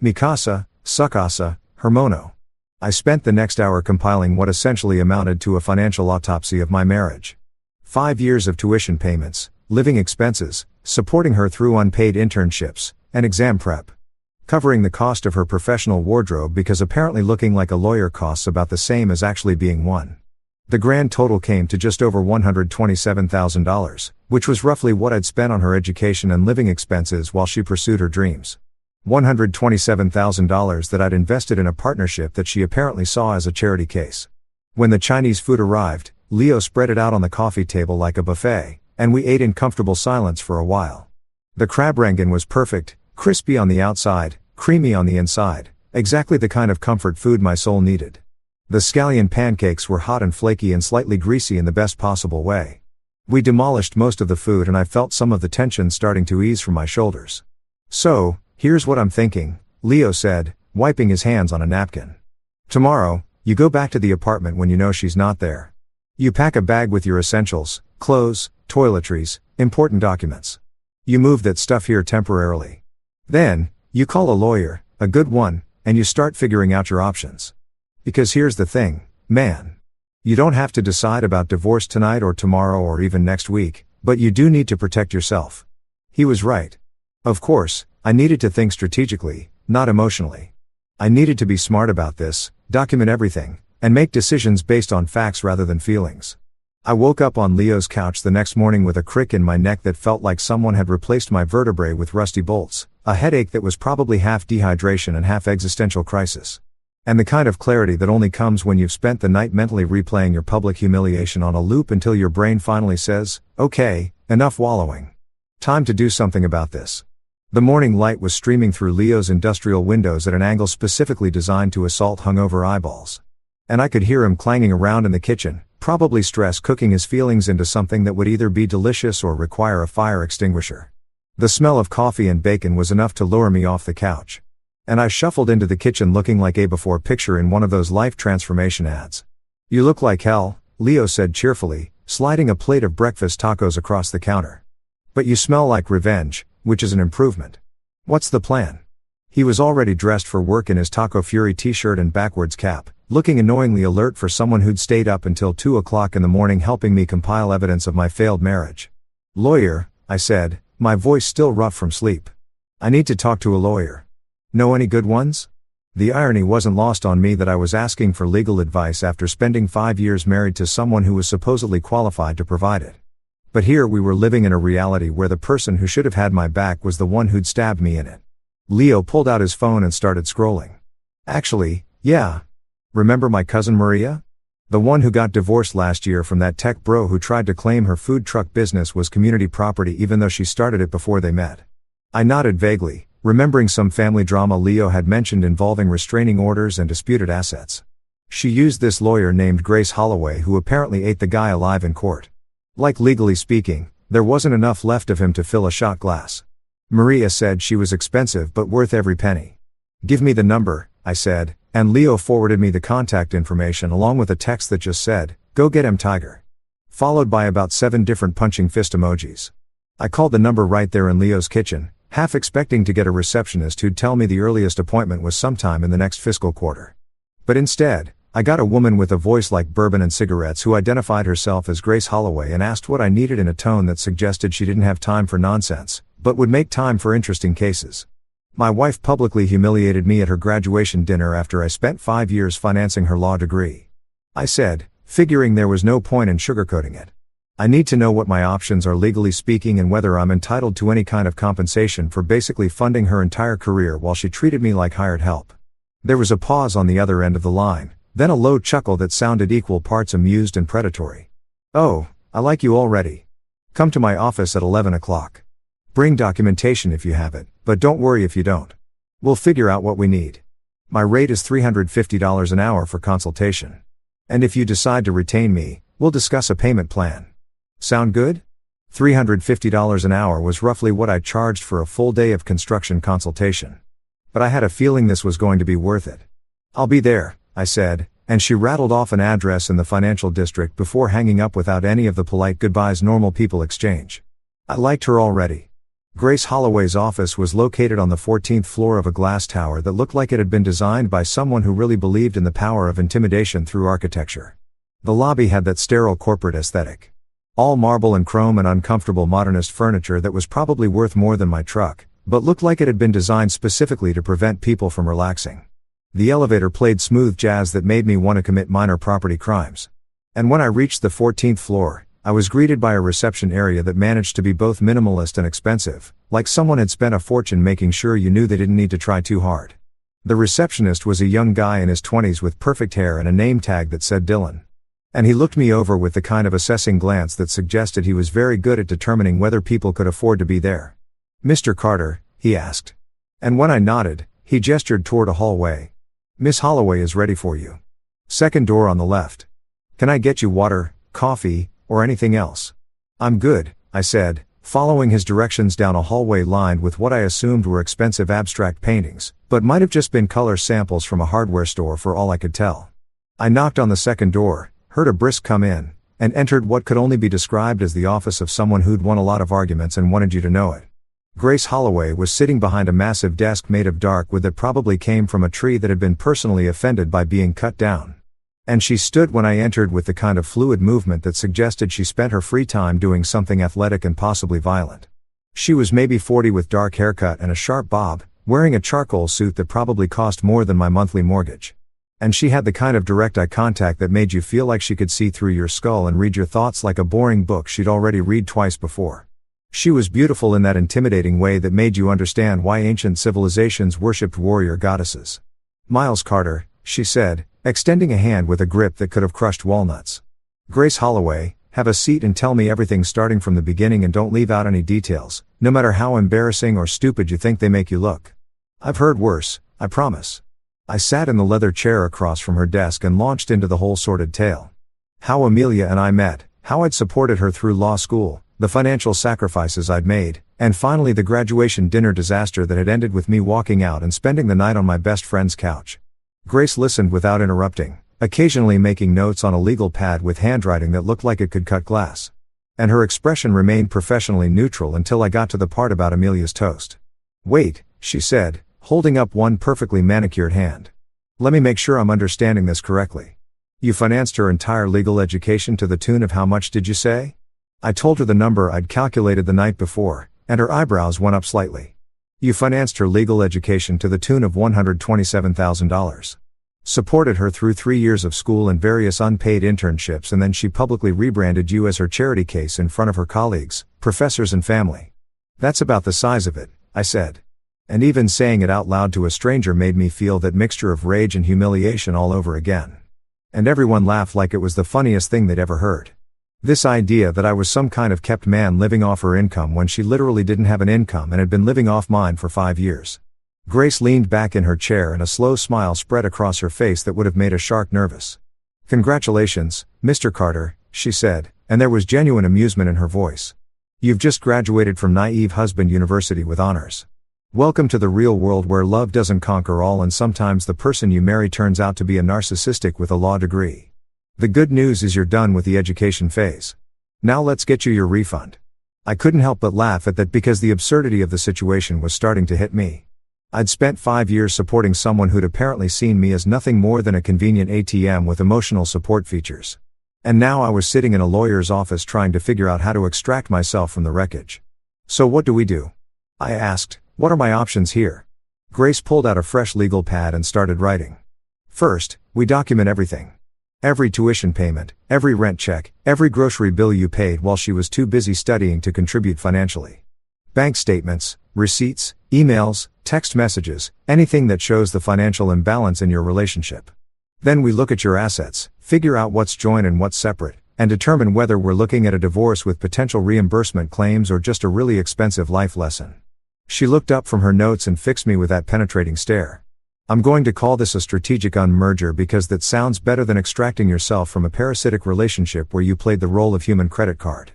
Mikasa, Sukasa, Hermono. I spent the next hour compiling what essentially amounted to a financial autopsy of my marriage. 5 years of tuition payments, living expenses, supporting her through unpaid internships, and exam prep. Covering the cost of her professional wardrobe because apparently looking like a lawyer costs about the same as actually being one. The grand total came to just over $127,000, which was roughly what I'd spent on her education and living expenses while she pursued her dreams. $127,000 that I'd invested in a partnership that she apparently saw as a charity case. When the Chinese food arrived, Leo spread it out on the coffee table like a buffet, and we ate in comfortable silence for a while. The crab rangoon was perfect, crispy on the outside, creamy on the inside, exactly the kind of comfort food my soul needed. The scallion pancakes were hot and flaky and slightly greasy in the best possible way. We demolished most of the food and I felt some of the tension starting to ease from my shoulders. So, here's what I'm thinking, Leo said, wiping his hands on a napkin. Tomorrow, you go back to the apartment when you know she's not there. You pack a bag with your essentials, clothes, toiletries, important documents. You move that stuff here temporarily. Then, you call a lawyer, a good one, and you start figuring out your options. Because here's the thing, man. You don't have to decide about divorce tonight or tomorrow or even next week, but you do need to protect yourself. He was right. Of course, I needed to think strategically, not emotionally. I needed to be smart about this, document everything, and make decisions based on facts rather than feelings. I woke up on Leo's couch the next morning with a crick in my neck that felt like someone had replaced my vertebrae with rusty bolts, a headache that was probably half dehydration and half existential crisis. And the kind of clarity that only comes when you've spent the night mentally replaying your public humiliation on a loop until your brain finally says, okay, enough wallowing. Time to do something about this. The morning light was streaming through Leo's industrial windows at an angle specifically designed to assault hungover eyeballs. And I could hear him clanging around in the kitchen, probably stress cooking his feelings into something that would either be delicious or require a fire extinguisher. The smell of coffee and bacon was enough to lure me off the couch. And I shuffled into the kitchen looking like a before picture in one of those life transformation ads. You look like hell, Leo said cheerfully, sliding a plate of breakfast tacos across the counter. But you smell like revenge, which is an improvement. What's the plan? He was already dressed for work in his Taco Fury t-shirt and backwards cap, looking annoyingly alert for someone who'd stayed up until 2 o'clock in the morning helping me compile evidence of my failed marriage. Lawyer, I said, my voice still rough from sleep. I need to talk to a lawyer. Know any good ones? The irony wasn't lost on me that I was asking for legal advice after spending 5 years married to someone who was supposedly qualified to provide it. But here we were living in a reality where the person who should have had my back was the one who'd stabbed me in it. Leo pulled out his phone and started scrolling. Actually, yeah. Remember my cousin Maria? The one who got divorced last year from that tech bro who tried to claim her food truck business was community property even though she started it before they met. I nodded vaguely, remembering some family drama Leo had mentioned involving restraining orders and disputed assets. She used this lawyer named Grace Holloway who apparently ate the guy alive in court. Like legally speaking, there wasn't enough left of him to fill a shot glass. Maria said she was expensive but worth every penny. Give me the number, I said, and Leo forwarded me the contact information along with a text that just said, go get him tiger. Followed by about 7 different punching fist emojis. I called the number right there in Leo's kitchen, half expecting to get a receptionist who'd tell me the earliest appointment was sometime in the next fiscal quarter. But instead, I got a woman with a voice like bourbon and cigarettes who identified herself as Grace Holloway and asked what I needed in a tone that suggested she didn't have time for nonsense, but would make time for interesting cases. My wife publicly humiliated me at her graduation dinner after I spent 5 years financing her law degree. I said, figuring there was no point in sugarcoating it. I need to know what my options are legally speaking and whether I'm entitled to any kind of compensation for basically funding her entire career while she treated me like hired help. There was a pause on the other end of the line, then a low chuckle that sounded equal parts amused and predatory. Oh, I like you already. Come to my office at 11 o'clock. Bring documentation if you have it, but don't worry if you don't. We'll figure out what we need. My rate is $350 an hour for consultation. And if you decide to retain me, we'll discuss a payment plan. Sound good? $350 an hour was roughly what I charged for a full day of construction consultation. But I had a feeling this was going to be worth it. I'll be there, I said, and she rattled off an address in the financial district before hanging up without any of the polite goodbyes normal people exchange. I liked her already. Grace Holloway's office was located on the 14th floor of a glass tower that looked like it had been designed by someone who really believed in the power of intimidation through architecture. The lobby had that sterile corporate aesthetic. All marble and chrome and uncomfortable modernist furniture that was probably worth more than my truck, but looked like it had been designed specifically to prevent people from relaxing. The elevator played smooth jazz that made me want to commit minor property crimes. And when I reached the 14th floor, I was greeted by a reception area that managed to be both minimalist and expensive, like someone had spent a fortune making sure you knew they didn't need to try too hard. The receptionist was a young guy in his 20s with perfect hair and a name tag that said Dylan. And he looked me over with the kind of assessing glance that suggested he was very good at determining whether people could afford to be there. Mr. Carter, he asked. And when I nodded, he gestured toward a hallway. Miss Holloway is ready for you. Second door on the left. Can I get you water, coffee, or anything else? I'm good, I said, following his directions down a hallway lined with what I assumed were expensive abstract paintings, but might have just been color samples from a hardware store for all I could tell. I knocked on the second door, heard a brisk come in, and entered what could only be described as the office of someone who'd won a lot of arguments and wanted you to know it. Grace Holloway was sitting behind a massive desk made of dark wood that probably came from a tree that had been personally offended by being cut down. And she stood when I entered with the kind of fluid movement that suggested she spent her free time doing something athletic and possibly violent. She was maybe 40 with dark haircut and a sharp bob, wearing a charcoal suit that probably cost more than my monthly mortgage. And she had the kind of direct eye contact that made you feel like she could see through your skull and read your thoughts like a boring book she'd already read twice before. She was beautiful in that intimidating way that made you understand why ancient civilizations worshipped warrior goddesses. Miles Carter, she said, extending a hand with a grip that could have crushed walnuts. Grace Holloway, have a seat and tell me everything starting from the beginning and don't leave out any details, no matter how embarrassing or stupid you think they make you look. I've heard worse, I promise. I sat in the leather chair across from her desk and launched into the whole sordid tale. How Amelia and I met, how I'd supported her through law school, the financial sacrifices I'd made, and finally the graduation dinner disaster that had ended with me walking out and spending the night on my best friend's couch. Grace listened without interrupting, occasionally making notes on a legal pad with handwriting that looked like it could cut glass. And her expression remained professionally neutral until I got to the part about Amelia's toast. Wait, she said, holding up one perfectly manicured hand. Let me make sure I'm understanding this correctly. You financed her entire legal education to the tune of how much did you say? I told her the number I'd calculated the night before, and her eyebrows went up slightly. You financed her legal education to the tune of $127,000. Supported her through 3 years of school and various unpaid internships, and then she publicly rebranded you as her charity case in front of her colleagues, professors and family. That's about the size of it, I said. And even saying it out loud to a stranger made me feel that mixture of rage and humiliation all over again. And everyone laughed like it was the funniest thing they'd ever heard. This idea that I was some kind of kept man living off her income when she literally didn't have an income and had been living off mine for 5 years. Grace leaned back in her chair and a slow smile spread across her face that would have made a shark nervous. Congratulations, Mr. Carter, she said, and there was genuine amusement in her voice. You've just graduated from Naive Husband University with honors. Welcome to the real world where love doesn't conquer all and sometimes the person you marry turns out to be a narcissistic with a law degree. The good news is you're done with the education phase. Now let's get you your refund. I couldn't help but laugh at that because the absurdity of the situation was starting to hit me. I'd spent 5 years supporting someone who'd apparently seen me as nothing more than a convenient ATM with emotional support features. And now I was sitting in a lawyer's office trying to figure out how to extract myself from the wreckage. So what do we do? I asked, what are my options here? Grace pulled out a fresh legal pad and started writing. First, we document everything. Every tuition payment, every rent check, every grocery bill you paid while she was too busy studying to contribute financially. Bank statements, receipts, emails, text messages, anything that shows the financial imbalance in your relationship. Then we look at your assets, figure out what's joint and what's separate, and determine whether we're looking at a divorce with potential reimbursement claims or just a really expensive life lesson. She looked up from her notes and fixed me with that penetrating stare. I'm going to call this a strategic unmerger because that sounds better than extracting yourself from a parasitic relationship where you played the role of human credit card.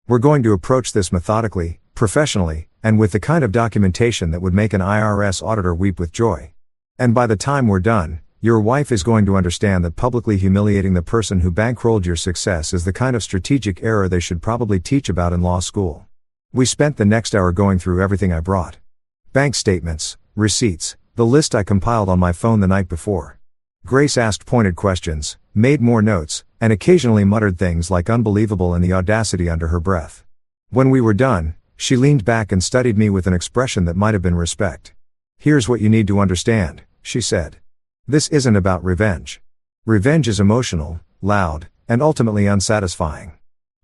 We're going to approach this methodically, professionally, and with the kind of documentation that would make an IRS auditor weep with joy. And by the time we're done, your wife is going to understand that publicly humiliating the person who bankrolled your success is the kind of strategic error they should probably teach about in law school. We spent the next hour going through everything I brought. Bank statements, receipts, the list I compiled on my phone the night before. Grace asked pointed questions, made more notes, and occasionally muttered things like unbelievable and the audacity under her breath. When we were done, she leaned back and studied me with an expression that might have been respect. Here's what you need to understand, she said. This isn't about revenge. Revenge is emotional, loud, and ultimately unsatisfying.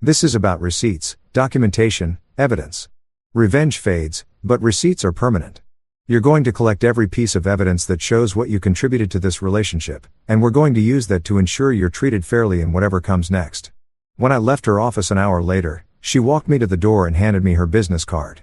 This is about receipts, documentation, evidence. Revenge fades, but receipts are permanent. You're going to collect every piece of evidence that shows what you contributed to this relationship, and we're going to use that to ensure you're treated fairly in whatever comes next. When I left her office an hour later, she walked me to the door and handed me her business card.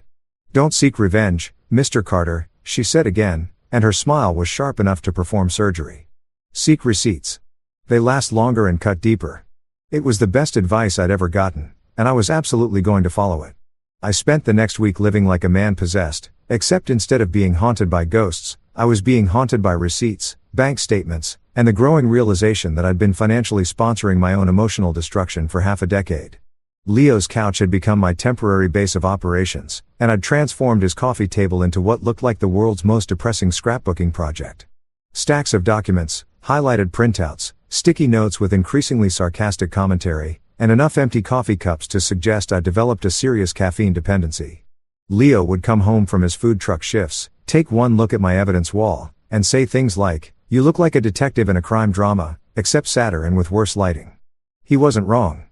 Don't seek revenge, Mr. Carter, she said again, and her smile was sharp enough to perform surgery. Seek receipts. They last longer and cut deeper. It was the best advice I'd ever gotten, and I was absolutely going to follow it. I spent the next week living like a man possessed, except instead of being haunted by ghosts, I was being haunted by receipts, bank statements, and the growing realization that I'd been financially sponsoring my own emotional destruction for half a decade. Leo's couch had become my temporary base of operations, and I'd transformed his coffee table into what looked like the world's most depressing scrapbooking project. Stacks of documents, highlighted printouts, sticky notes with increasingly sarcastic commentary, and enough empty coffee cups to suggest I'd developed a serious caffeine dependency. Leo would come home from his food truck shifts, take one look at my evidence wall, and say things like, "You look like a detective in a crime drama, except sadder and with worse lighting." He wasn't wrong.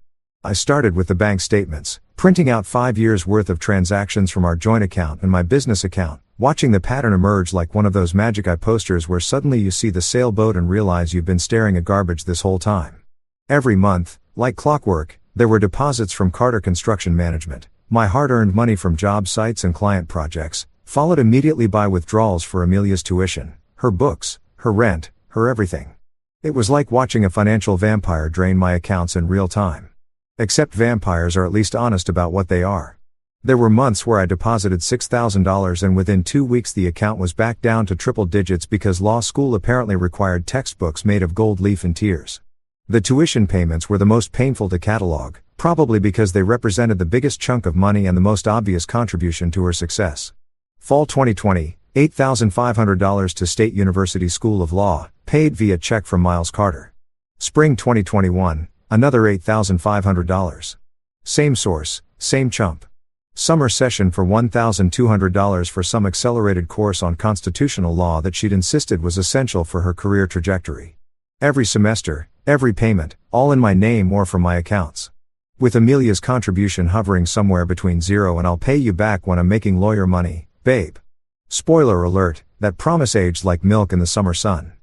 I started with the bank statements, printing out 5 years' worth of transactions from our joint account and my business account, Watching the pattern emerge like one of those Magic Eye posters where suddenly you see the sailboat and realize you've been staring at garbage this whole time. Every month, like clockwork, there were deposits from Carter Construction Management, my hard-earned money from job sites and client projects, followed immediately by withdrawals for Amelia's tuition, her books, her rent, her everything. It was like watching a financial vampire drain my accounts in real time. Except vampires are at least honest about what they are. There were months where I deposited $6,000 and within 2 weeks the account was back down to triple digits because law school apparently required textbooks made of gold leaf and tears. The tuition payments were the most painful to catalog, probably because they represented the biggest chunk of money and the most obvious contribution to her success. Fall 2020, $8,500 to State University School of Law, paid via check from Miles Carter. Spring 2021, another $8,500. Same source, same chump. Summer session for $1,200 for some accelerated course on constitutional law that she'd insisted was essential for her career trajectory. Every semester, every payment, all in my name or from my accounts. With Amelia's contribution hovering somewhere between zero and I'll pay you back when I'm making lawyer money, babe. Spoiler alert, that promise aged like milk in the summer sun.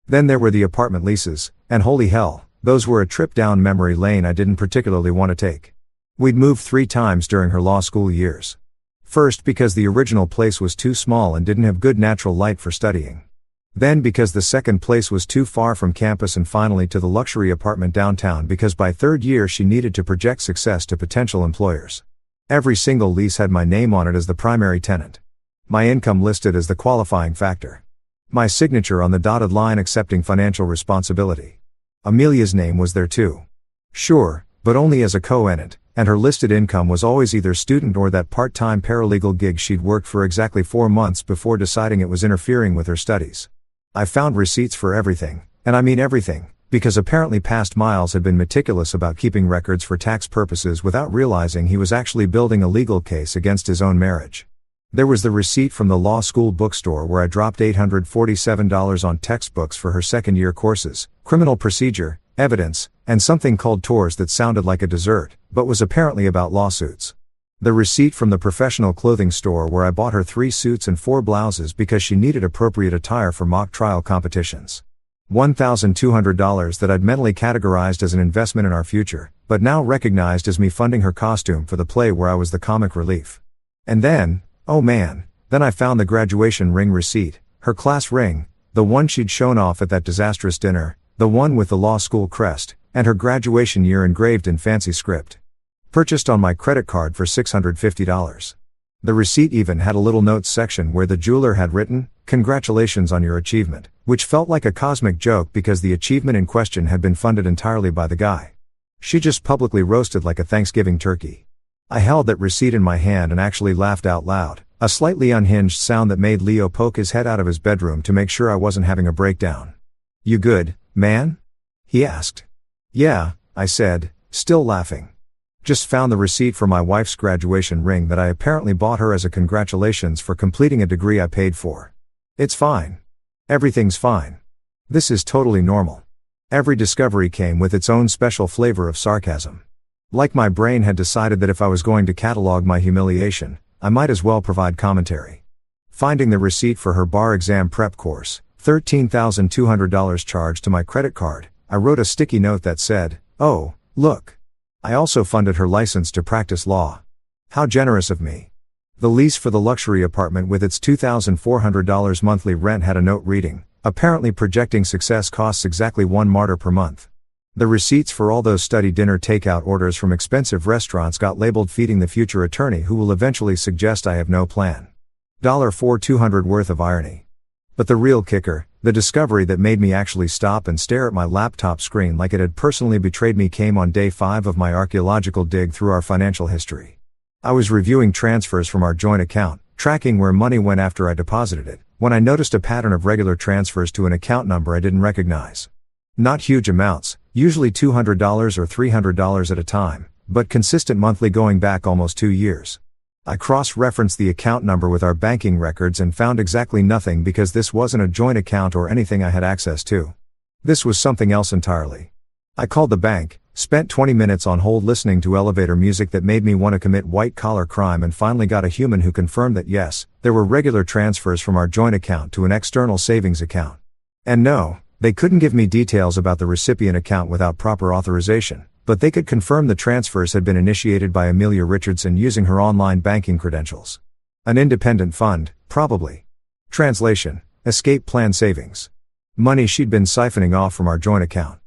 Then there were the apartment leases, and holy hell, those were a trip down memory lane I didn't particularly want to take. We'd moved 3 times during her law school years. First because the original place was too small and didn't have good natural light for studying. Then because the second place was too far from campus, and finally to the luxury apartment downtown because by 3rd year she needed to project success to potential employers. Every single lease had my name on it as the primary tenant. My income listed as the qualifying factor. My signature on the dotted line accepting financial responsibility. Amelia's name was there too. Sure, but only as a co-tenant, and her listed income was always either student or that part-time paralegal gig she'd worked for exactly 4 months before deciding it was interfering with her studies. I found receipts for everything, and I mean everything, because apparently past Miles had been meticulous about keeping records for tax purposes without realizing he was actually building a legal case against his own marriage. There was the receipt from the law school bookstore where I dropped $847 on textbooks for her second-year courses, criminal procedure, evidence, and something called tours that sounded like a dessert, but was apparently about lawsuits. The receipt from the professional clothing store where I bought her 3 suits and 4 blouses because she needed appropriate attire for mock trial competitions. $1,200 that I'd mentally categorized as an investment in our future, but now recognized as me funding her costume for the play where I was the comic relief. And then, oh man, then I found the graduation ring receipt, her class ring, the one she'd shown off at that disastrous dinner, the one with the law school crest, and her graduation year engraved in fancy script. Purchased on my credit card for $650. The receipt even had a little notes section where the jeweler had written, "Congratulations on your achievement," which felt like a cosmic joke because the achievement in question had been funded entirely by the guy she just publicly roasted like a Thanksgiving turkey. I held that receipt in my hand and actually laughed out loud, a slightly unhinged sound that made Leo poke his head out of his bedroom to make sure I wasn't having a breakdown. "You good, man?" he asked. "Yeah," I said, still laughing. Just found the receipt for my wife's graduation ring that I apparently bought her as a congratulations for completing a degree I paid for. It's fine. Everything's fine. This is totally normal. Every discovery came with its own special flavor of sarcasm. Like my brain had decided that if I was going to catalog my humiliation, I might as well provide commentary. Finding the receipt for her bar exam prep course, $13,200 charged to my credit card, I wrote a sticky note that said, "Oh, look. I also funded her license to practice law. How generous of me." The lease for the luxury apartment with its $2,400 monthly rent had a note reading, "Apparently projecting success costs exactly 1 martyr per month." The receipts for all those study dinner takeout orders from expensive restaurants got labeled "Feeding the future attorney who will eventually suggest I have no plan." $4,200 worth of irony. But the real kicker, the discovery that made me actually stop and stare at my laptop screen like it had personally betrayed me, came on day 5 of my archaeological dig through our financial history. I was reviewing transfers from our joint account, tracking where money went after I deposited it, when I noticed a pattern of regular transfers to an account number I didn't recognize. Not huge amounts, usually $200 or $300 at a time, but consistent monthly going back almost 2 years. I cross-referenced the account number with our banking records and found exactly nothing because this wasn't a joint account or anything I had access to. This was something else entirely. I called the bank, spent 20 minutes on hold listening to elevator music that made me want to commit white-collar crime, and finally got a human who confirmed that yes, there were regular transfers from our joint account to an external savings account. And no, they couldn't give me details about the recipient account without proper authorization, but they could confirm the transfers had been initiated by Amelia Richardson using her online banking credentials. An independent fund, probably. Translation: escape plan savings. Money she'd been siphoning off from our joint account.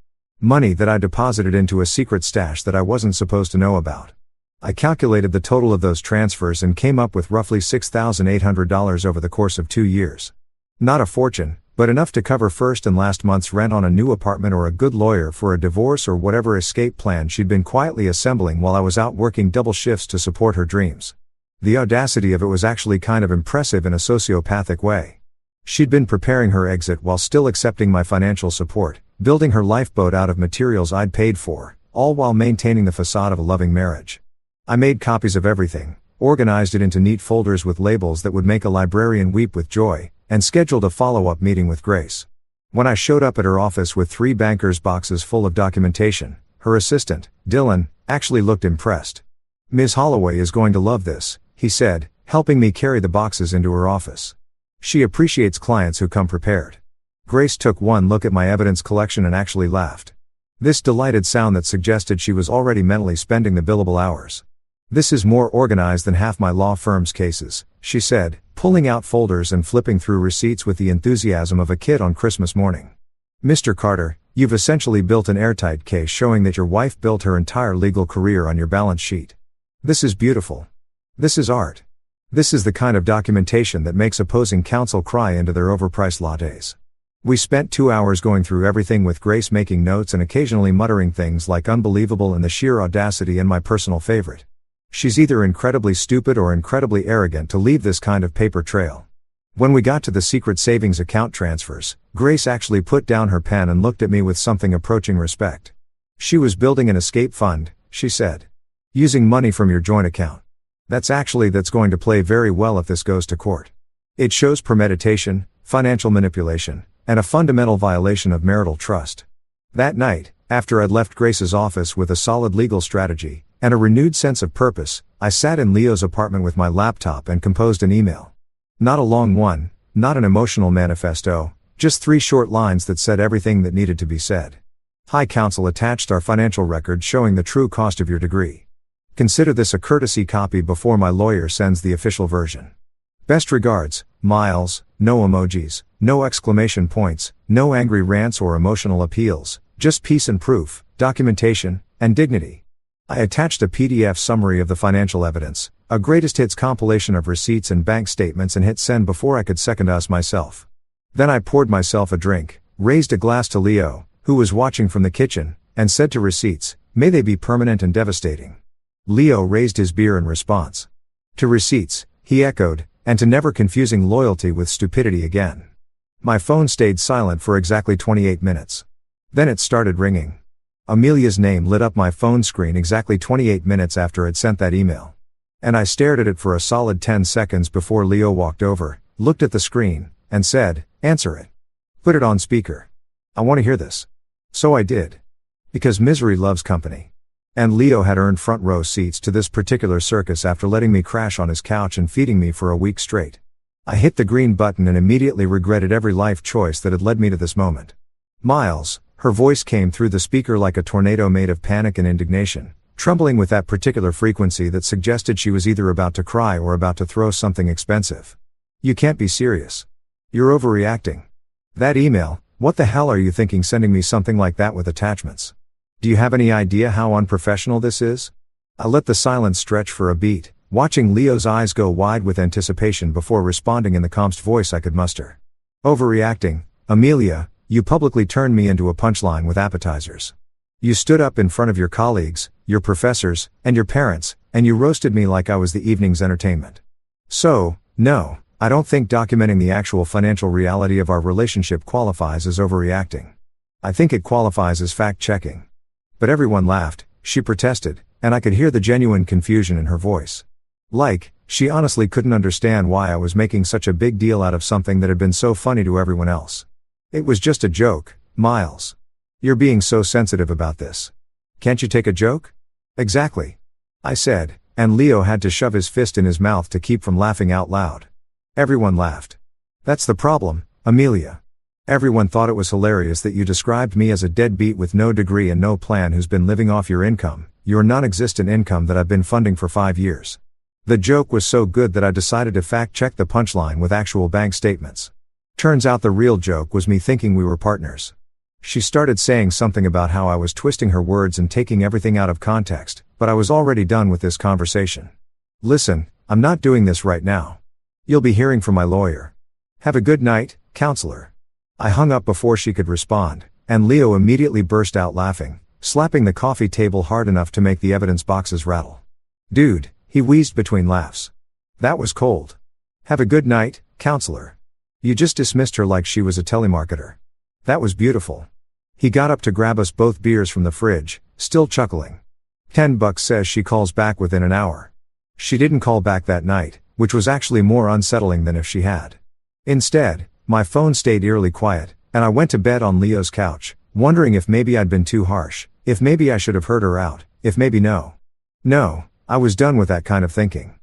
Money that I deposited into a secret stash that I wasn't supposed to know about. I calculated the total of those transfers and came up with roughly $6,800 over the course of 2 years. Not a fortune, but enough to cover first and last month's rent on a new apartment or a good lawyer for a divorce or whatever escape plan she'd been quietly assembling while I was out working double shifts to support her dreams. The audacity of it was actually kind of impressive in a sociopathic way. She'd been preparing her exit while still accepting my financial support, building her lifeboat out of materials I'd paid for, all while maintaining the facade of a loving marriage. I made copies of everything, organized it into neat folders with labels that would make a librarian weep with joy, and scheduled a follow-up meeting with Grace. When I showed up at her office with 3 bankers' boxes full of documentation, her assistant, Dylan, actually looked impressed. "Ms. Holloway is going to love this," he said, helping me carry the boxes into her office. "She appreciates clients who come prepared." Grace took one look at my evidence collection and actually laughed. This delighted sound that suggested she was already mentally spending the billable hours. "This is more organized than half my law firm's cases," she said, pulling out folders and flipping through receipts with the enthusiasm of a kid on Christmas morning. "Mr. Carter, you've essentially built an airtight case showing that your wife built her entire legal career on your balance sheet. This is beautiful. This is art. This is the kind of documentation that makes opposing counsel cry into their overpriced lattes." We spent 2 hours going through everything with Grace making notes and occasionally muttering things like unbelievable and the sheer audacity and my personal favorite. She's either incredibly stupid or incredibly arrogant to leave this kind of paper trail. When we got to the secret savings account transfers, Grace actually put down her pen and looked at me with something approaching respect. "She was building an escape fund," she said. "Using money from your joint account. That's going to play very well if this goes to court. It shows premeditation, financial manipulation, and a fundamental violation of marital trust." That night, after I'd left Grace's office with a solid legal strategy and a renewed sense of purpose, I sat in Leo's apartment with my laptop and composed an email. Not a long one, not an emotional manifesto, just 3 short lines that said everything that needed to be said. "Hi counsel, attached our financial records showing the true cost of your degree. Consider this a courtesy copy before my lawyer sends the official version. Best regards, Miles." No emojis, no exclamation points, no angry rants or emotional appeals, just peace and proof, documentation, and dignity. I attached a PDF summary of the financial evidence, a greatest hits compilation of receipts and bank statements, and hit send before I could second-guess myself. Then I poured myself a drink, raised a glass to Leo, who was watching from the kitchen, and said to receipts, "May they be permanent and devastating." Leo raised his beer in response. "To receipts," he echoed, "and to never confusing loyalty with stupidity again." My phone stayed silent for exactly 28 minutes. Then it started ringing. Amelia's name lit up my phone screen exactly 28 minutes after I'd sent that email. And I stared at it for a solid 10 seconds before Leo walked over, looked at the screen, and said, "Answer it. Put it on speaker. I want to hear this." So I did. Because misery loves company. And Leo had earned front row seats to this particular circus after letting me crash on his couch and feeding me for a week straight. I hit the green button and immediately regretted every life choice that had led me to this moment. "Miles," her voice came through the speaker like a tornado made of panic and indignation, trembling with that particular frequency that suggested she was either about to cry or about to throw something expensive. "You can't be serious. You're overreacting. That email, what the hell are you thinking sending me something like that with attachments? Do you have any idea how unprofessional this is?" I let the silence stretch for a beat, watching Leo's eyes go wide with anticipation before responding in the calmest voice I could muster. "Overreacting, Amelia, you publicly turned me into a punchline with appetizers. You stood up in front of your colleagues, your professors, and your parents, and you roasted me like I was the evening's entertainment. So, no, I don't think documenting the actual financial reality of our relationship qualifies as overreacting. I think it qualifies as fact-checking." But everyone laughed, she protested, and I could hear the genuine confusion in her voice. Like, she honestly couldn't understand why I was making such a big deal out of something that had been so funny to everyone else. "It was just a joke, Miles. You're being so sensitive about this. Can't you take a joke? Exactly. I said, and Leo had to shove his fist in his mouth to keep from laughing out loud. Everyone laughed. That's the problem, Amelia. Everyone thought it was hilarious that you described me as a deadbeat with no degree and no plan who's been living off your income, your non-existent income that I've been funding for 5 years. The joke was so good that I decided to fact-check the punchline with actual bank statements. Turns out the real joke was me thinking we were partners. She started saying something about how I was twisting her words and taking everything out of context, but I was already done with this conversation. Listen, I'm not doing this right now. You'll be hearing from my lawyer. Have a good night, counselor. I hung up before she could respond, and Leo immediately burst out laughing, slapping the coffee table hard enough to make the evidence boxes rattle. Dude, he wheezed between laughs. That was cold. Have a good night, counselor. You just dismissed her like she was a telemarketer. That was beautiful. He got up to grab us both beers from the fridge, still chuckling. $10 says she calls back within an hour. She didn't call back that night, which was actually more unsettling than if she had. Instead, my phone stayed eerily quiet, and I went to bed on Leo's couch, wondering if maybe I'd been too harsh, if maybe I should have heard her out, if maybe no. No, I was done with that kind of thinking.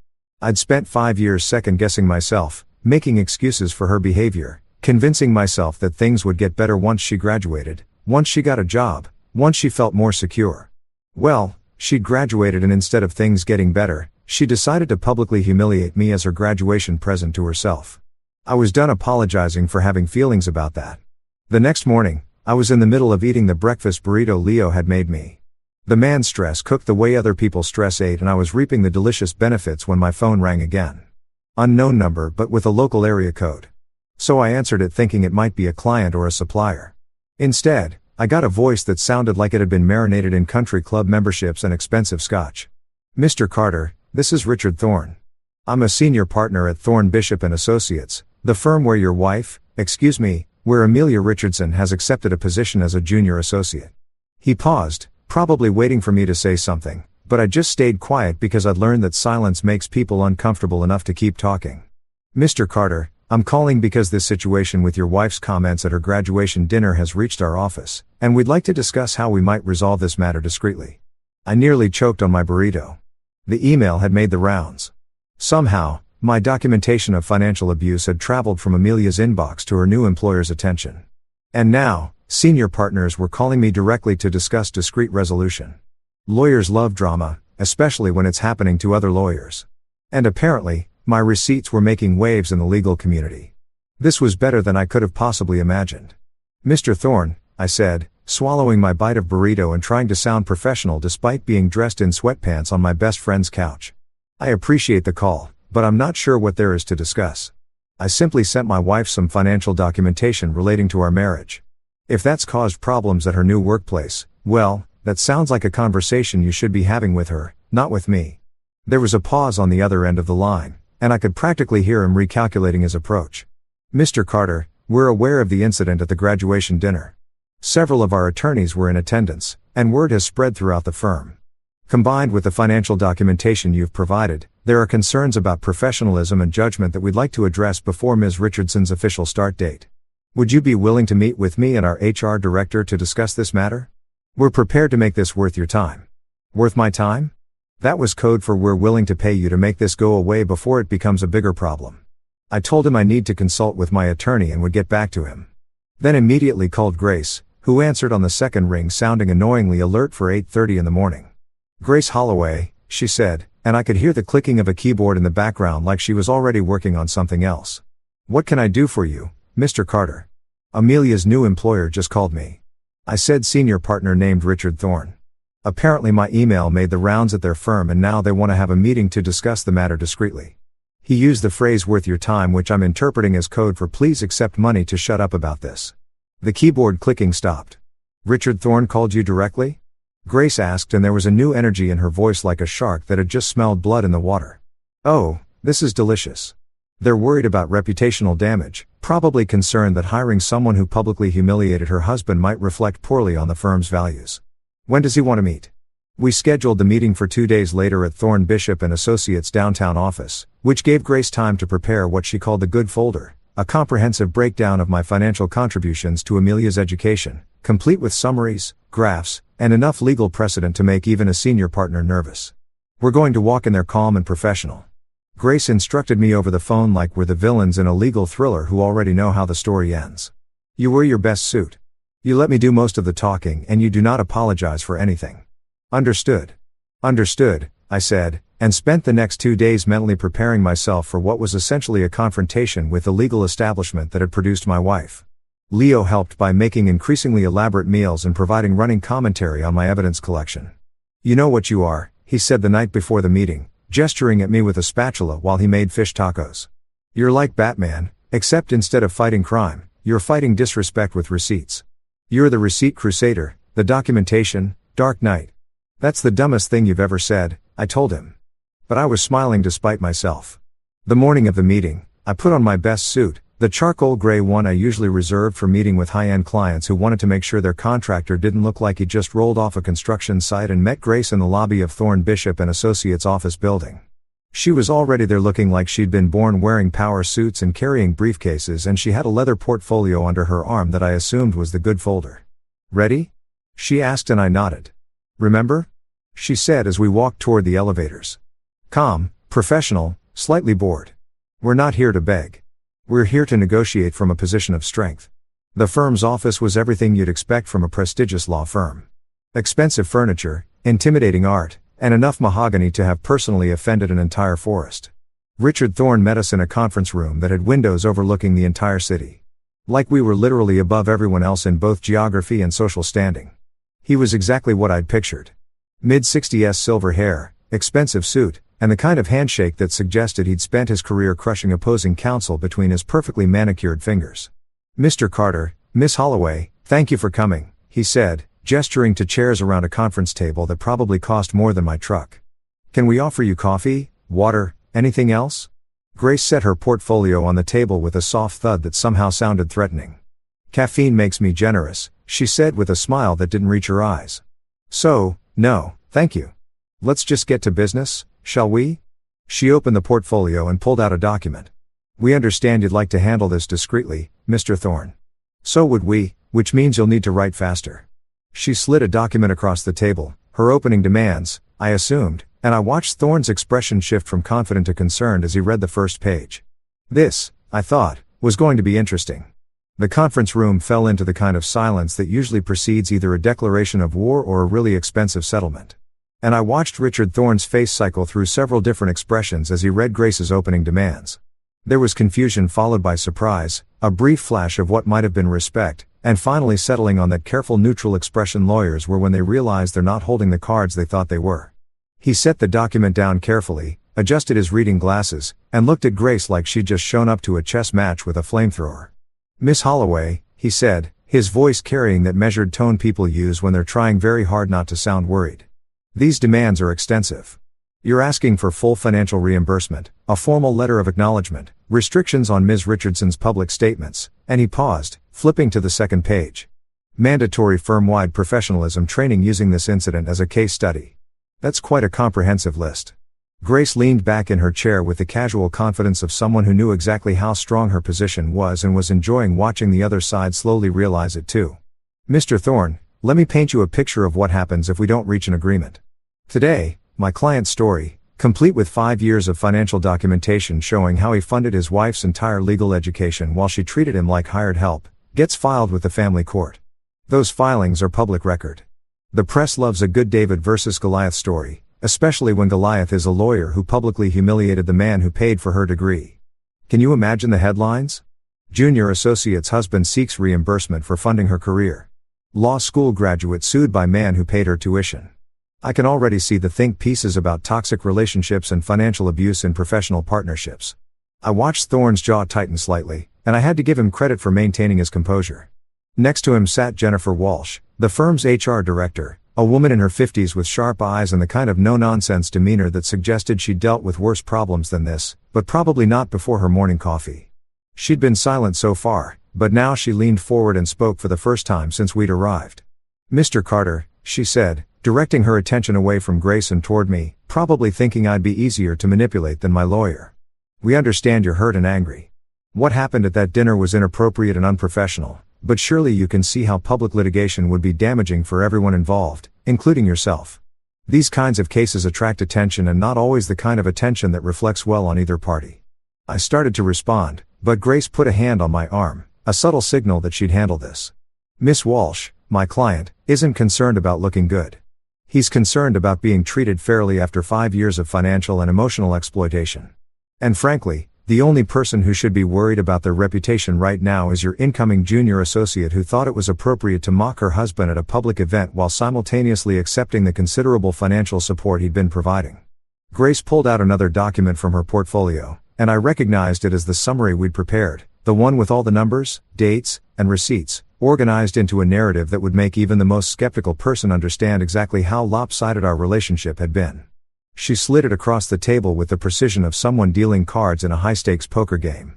I'd spent 5 years second-guessing myself, making excuses for her behavior, convincing myself that things would get better once she graduated, once she got a job, once she felt more secure. Well, she'd graduated, and instead of things getting better, she decided to publicly humiliate me as her graduation present to herself. I was done apologizing for having feelings about that. The next morning, I was in the middle of eating the breakfast burrito Leo had made me. The man stress cooked the way other people stress ate, and I was reaping the delicious benefits when my phone rang again. Unknown number, but with a local area code. So I answered it thinking it might be a client or a supplier. Instead, I got a voice that sounded like it had been marinated in country club memberships and expensive scotch. Mr. Carter, this is Richard Thorne. I'm a senior partner at Thorne Bishop & Associates, the firm where your wife, where Amelia Richardson has accepted a position as a junior associate. He paused, probably waiting for me to say something, but I just stayed quiet because I'd learned that silence makes people uncomfortable enough to keep talking. Mr. Carter, I'm calling because this situation with your wife's comments at her graduation dinner has reached our office, and we'd like to discuss how we might resolve this matter discreetly. I nearly choked on my burrito. The email had made the rounds. Somehow, my documentation of financial abuse had traveled from Amelia's inbox to her new employer's attention. And now, senior partners were calling me directly to discuss discreet resolution. Lawyers love drama, especially when it's happening to other lawyers. And apparently, my receipts were making waves in the legal community. This was better than I could have possibly imagined. Mr. Thorne, I said, swallowing my bite of burrito and trying to sound professional despite being dressed in sweatpants on my best friend's couch. I appreciate the call, but I'm not sure what there is to discuss. I simply sent my wife some financial documentation relating to our marriage. If that's caused problems at her new workplace, well, that sounds like a conversation you should be having with her, not with me. There was a pause on the other end of the line, and I could practically hear him recalculating his approach. Mr. Carter, we're aware of the incident at the graduation dinner. Several of our attorneys were in attendance, and word has spread throughout the firm. Combined with the financial documentation you've provided, there are concerns about professionalism and judgment that we'd like to address before Ms. Richardson's official start date. Would you be willing to meet with me and our HR director to discuss this matter? We're prepared to make this worth your time. Worth my time? That was code for we're willing to pay you to make this go away before it becomes a bigger problem. I told him I need to consult with my attorney and would get back to him. Then immediately called Grace, who answered on the second ring sounding annoyingly alert for 8:30 in the morning. Grace Holloway, she said, and I could hear the clicking of a keyboard in the background like she was already working on something else. What can I do for you, Mr. Carter? Amelia's new employer just called me. I said senior partner named Richard Thorne. Apparently my email made the rounds at their firm and now they want to have a meeting to discuss the matter discreetly. He used the phrase worth your time, which I'm interpreting as code for please accept money to shut up about this. The keyboard clicking stopped. Richard Thorne called you directly? Grace asked, and there was a new energy in her voice like a shark that had just smelled blood in the water. Oh, this is delicious. They're worried about reputational damage, probably concerned that hiring someone who publicly humiliated her husband might reflect poorly on the firm's values. When does he want to meet? We scheduled the meeting for 2 days later at Thorne Bishop & Associates' downtown office, which gave Grace time to prepare what she called the good folder, a comprehensive breakdown of my financial contributions to Amelia's education, complete with summaries, graphs, and enough legal precedent to make even a senior partner nervous. We're going to walk in there calm and professional. Grace instructed me over the phone like we're the villains in a legal thriller who already know how the story ends. You wear your best suit. You let me do most of the talking and you do not apologize for anything. Understood. Understood, I said, and spent the next 2 days mentally preparing myself for what was essentially a confrontation with the legal establishment that had produced my wife. Leo helped by making increasingly elaborate meals and providing running commentary on my evidence collection. You know what you are, he said the night before the meeting, gesturing at me with a spatula while he made fish tacos. You're like Batman, except instead of fighting crime, you're fighting disrespect with receipts. You're the receipt crusader, the documentation, Dark Knight. That's the dumbest thing you've ever said, I told him. But I was smiling despite myself. The morning of the meeting, I put on my best suit, the charcoal gray one I usually reserved for meeting with high-end clients who wanted to make sure their contractor didn't look like he just rolled off a construction site, and met Grace in the lobby of Thorne Bishop and Associates office building. She was already there looking like she'd been born wearing power suits and carrying briefcases, and she had a leather portfolio under her arm that I assumed was the good folder. Ready? She asked and I nodded. Remember? She said as we walked toward the elevators. Calm, professional, slightly bored. We're not here to beg. We're here to negotiate from a position of strength. The firm's office was everything you'd expect from a prestigious law firm. Expensive furniture, intimidating art, and enough mahogany to have personally offended an entire forest. Richard Thorne met us in a conference room that had windows overlooking the entire city. Like we were literally above everyone else in both geography and social standing. He was exactly what I'd pictured. Mid-60s silver hair, expensive suit, and the kind of handshake that suggested he'd spent his career crushing opposing counsel between his perfectly manicured fingers. Mr. Carter, Miss Holloway, thank you for coming, he said, gesturing to chairs around a conference table that probably cost more than my truck. Can we offer you coffee, water, anything else? Grace set her portfolio on the table with a soft thud that somehow sounded threatening. Caffeine makes me generous, she said with a smile that didn't reach her eyes. So, no, thank you. Let's just get to business, shall we? She opened the portfolio and pulled out a document. We understand you'd like to handle this discreetly, Mr. Thorne. So would we, which means you'll need to write faster. She slid a document across the table, her opening demands, I assumed, and I watched Thorne's expression shift from confident to concerned as he read the first page. This, I thought, was going to be interesting. The conference room fell into the kind of silence that usually precedes either a declaration of war or a really expensive settlement. And I watched Richard Thorne's face cycle through several different expressions as he read Grace's opening demands. There was confusion followed by surprise, a brief flash of what might have been respect, and finally settling on that careful neutral expression lawyers were when they realized they're not holding the cards they thought they were. He set the document down carefully, adjusted his reading glasses, and looked at Grace like she'd just shown up to a chess match with a flamethrower. Miss Holloway, he said, his voice carrying that measured tone people use when they're trying very hard not to sound worried. These demands are extensive. You're asking for full financial reimbursement, a formal letter of acknowledgement, restrictions on Ms. Richardson's public statements, and he paused, flipping to the second page. Mandatory firm-wide professionalism training using this incident as a case study. That's quite a comprehensive list. Grace leaned back in her chair with the casual confidence of someone who knew exactly how strong her position was and was enjoying watching the other side slowly realize it too. Mr. Thorne, let me paint you a picture of what happens if we don't reach an agreement. Today, my client's story, complete with 5 years of financial documentation showing how he funded his wife's entire legal education while she treated him like hired help, gets filed with the family court. Those filings are public record. The press loves a good David versus Goliath story, especially when Goliath is a lawyer who publicly humiliated the man who paid for her degree. Can you imagine the headlines? Junior associate's husband seeks reimbursement for funding her career. Law school graduate sued by man who paid her tuition. I can already see the think pieces about toxic relationships and financial abuse in professional partnerships. I watched Thorne's jaw tighten slightly, and I had to give him credit for maintaining his composure. Next to him sat Jennifer Walsh, the firm's HR director, a woman in her 50s with sharp eyes and the kind of no-nonsense demeanor that suggested she'd dealt with worse problems than this, but probably not before her morning coffee. She'd been silent so far, but now she leaned forward and spoke for the first time since we'd arrived. Mr. Carter, she said, directing her attention away from Grace and toward me, probably thinking I'd be easier to manipulate than my lawyer. We understand you're hurt and angry. What happened at that dinner was inappropriate and unprofessional, but surely you can see how public litigation would be damaging for everyone involved, including yourself. These kinds of cases attract attention and not always the kind of attention that reflects well on either party. I started to respond, but Grace put a hand on my arm, a subtle signal that she'd handle this. Miss Walsh, my client, isn't concerned about looking good. He's concerned about being treated fairly after 5 years of financial and emotional exploitation. And frankly, the only person who should be worried about their reputation right now is your incoming junior associate who thought it was appropriate to mock her husband at a public event while simultaneously accepting the considerable financial support he'd been providing. Grace pulled out another document from her portfolio, and I recognized it as the summary we'd prepared, the one with all the numbers, dates, and receipts, organized into a narrative that would make even the most skeptical person understand exactly how lopsided our relationship had been. She slid it across the table with the precision of someone dealing cards in a high-stakes poker game.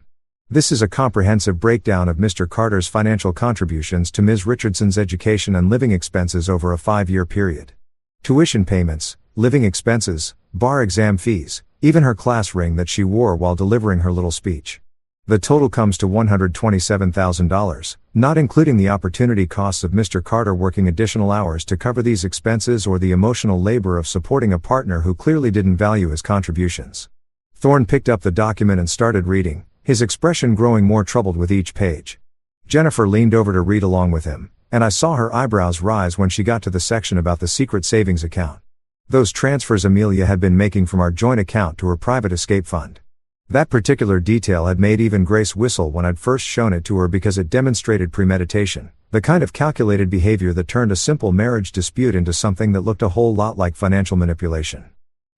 This is a comprehensive breakdown of Mr. Carter's financial contributions to Ms. Richardson's education and living expenses over a 5-year period. Tuition payments, living expenses, bar exam fees, even her class ring that she wore while delivering her little speech. The total comes to $127,000, not including the opportunity costs of Mr. Carter working additional hours to cover these expenses or the emotional labor of supporting a partner who clearly didn't value his contributions. Thorne picked up the document and started reading, his expression growing more troubled with each page. Jennifer leaned over to read along with him, and I saw her eyebrows rise when she got to the section about the secret savings account. Those transfers Amelia had been making from our joint account to her private escape fund. That particular detail had made even Grace whistle when I'd first shown it to her because it demonstrated premeditation, the kind of calculated behavior that turned a simple marriage dispute into something that looked a whole lot like financial manipulation.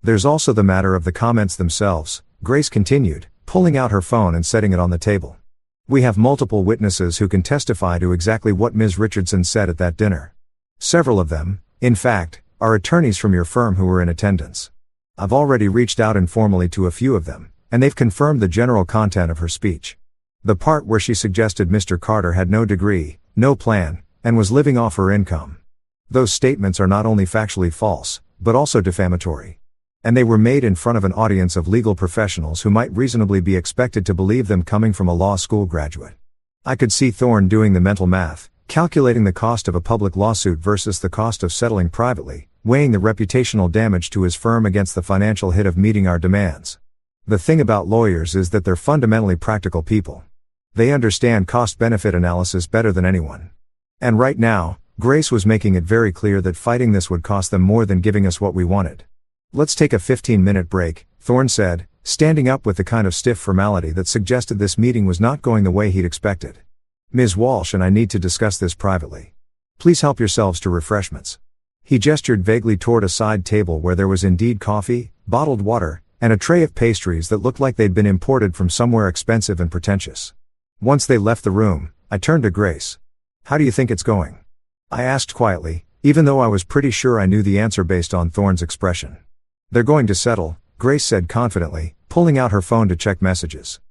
There's also the matter of the comments themselves, Grace continued, pulling out her phone and setting it on the table. We have multiple witnesses who can testify to exactly what Ms. Richardson said at that dinner. Several of them, in fact, are attorneys from your firm who were in attendance. I've already reached out informally to a few of them, and they've confirmed the general content of her speech. The part where she suggested Mr. Carter had no degree, no plan, and was living off her income. Those statements are not only factually false, but also defamatory. And they were made in front of an audience of legal professionals who might reasonably be expected to believe them coming from a law school graduate. I could see Thorne doing the mental math, calculating the cost of a public lawsuit versus the cost of settling privately, weighing the reputational damage to his firm against the financial hit of meeting our demands. The thing about lawyers is that they're fundamentally practical people. They understand cost-benefit analysis better than anyone. And right now, Grace was making it very clear that fighting this would cost them more than giving us what we wanted. Let's take a 15-minute break, Thorne said, standing up with the kind of stiff formality that suggested this meeting was not going the way he'd expected. Ms. Walsh and I need to discuss this privately. Please help yourselves to refreshments. He gestured vaguely toward a side table where there was indeed coffee, bottled water, and a tray of pastries that looked like they'd been imported from somewhere expensive and pretentious. Once they left the room, I turned to Grace. How do you think it's going? I asked quietly, even though I was pretty sure I knew the answer based on Thorne's expression. They're going to settle, Grace said confidently, pulling out her phone to check messages.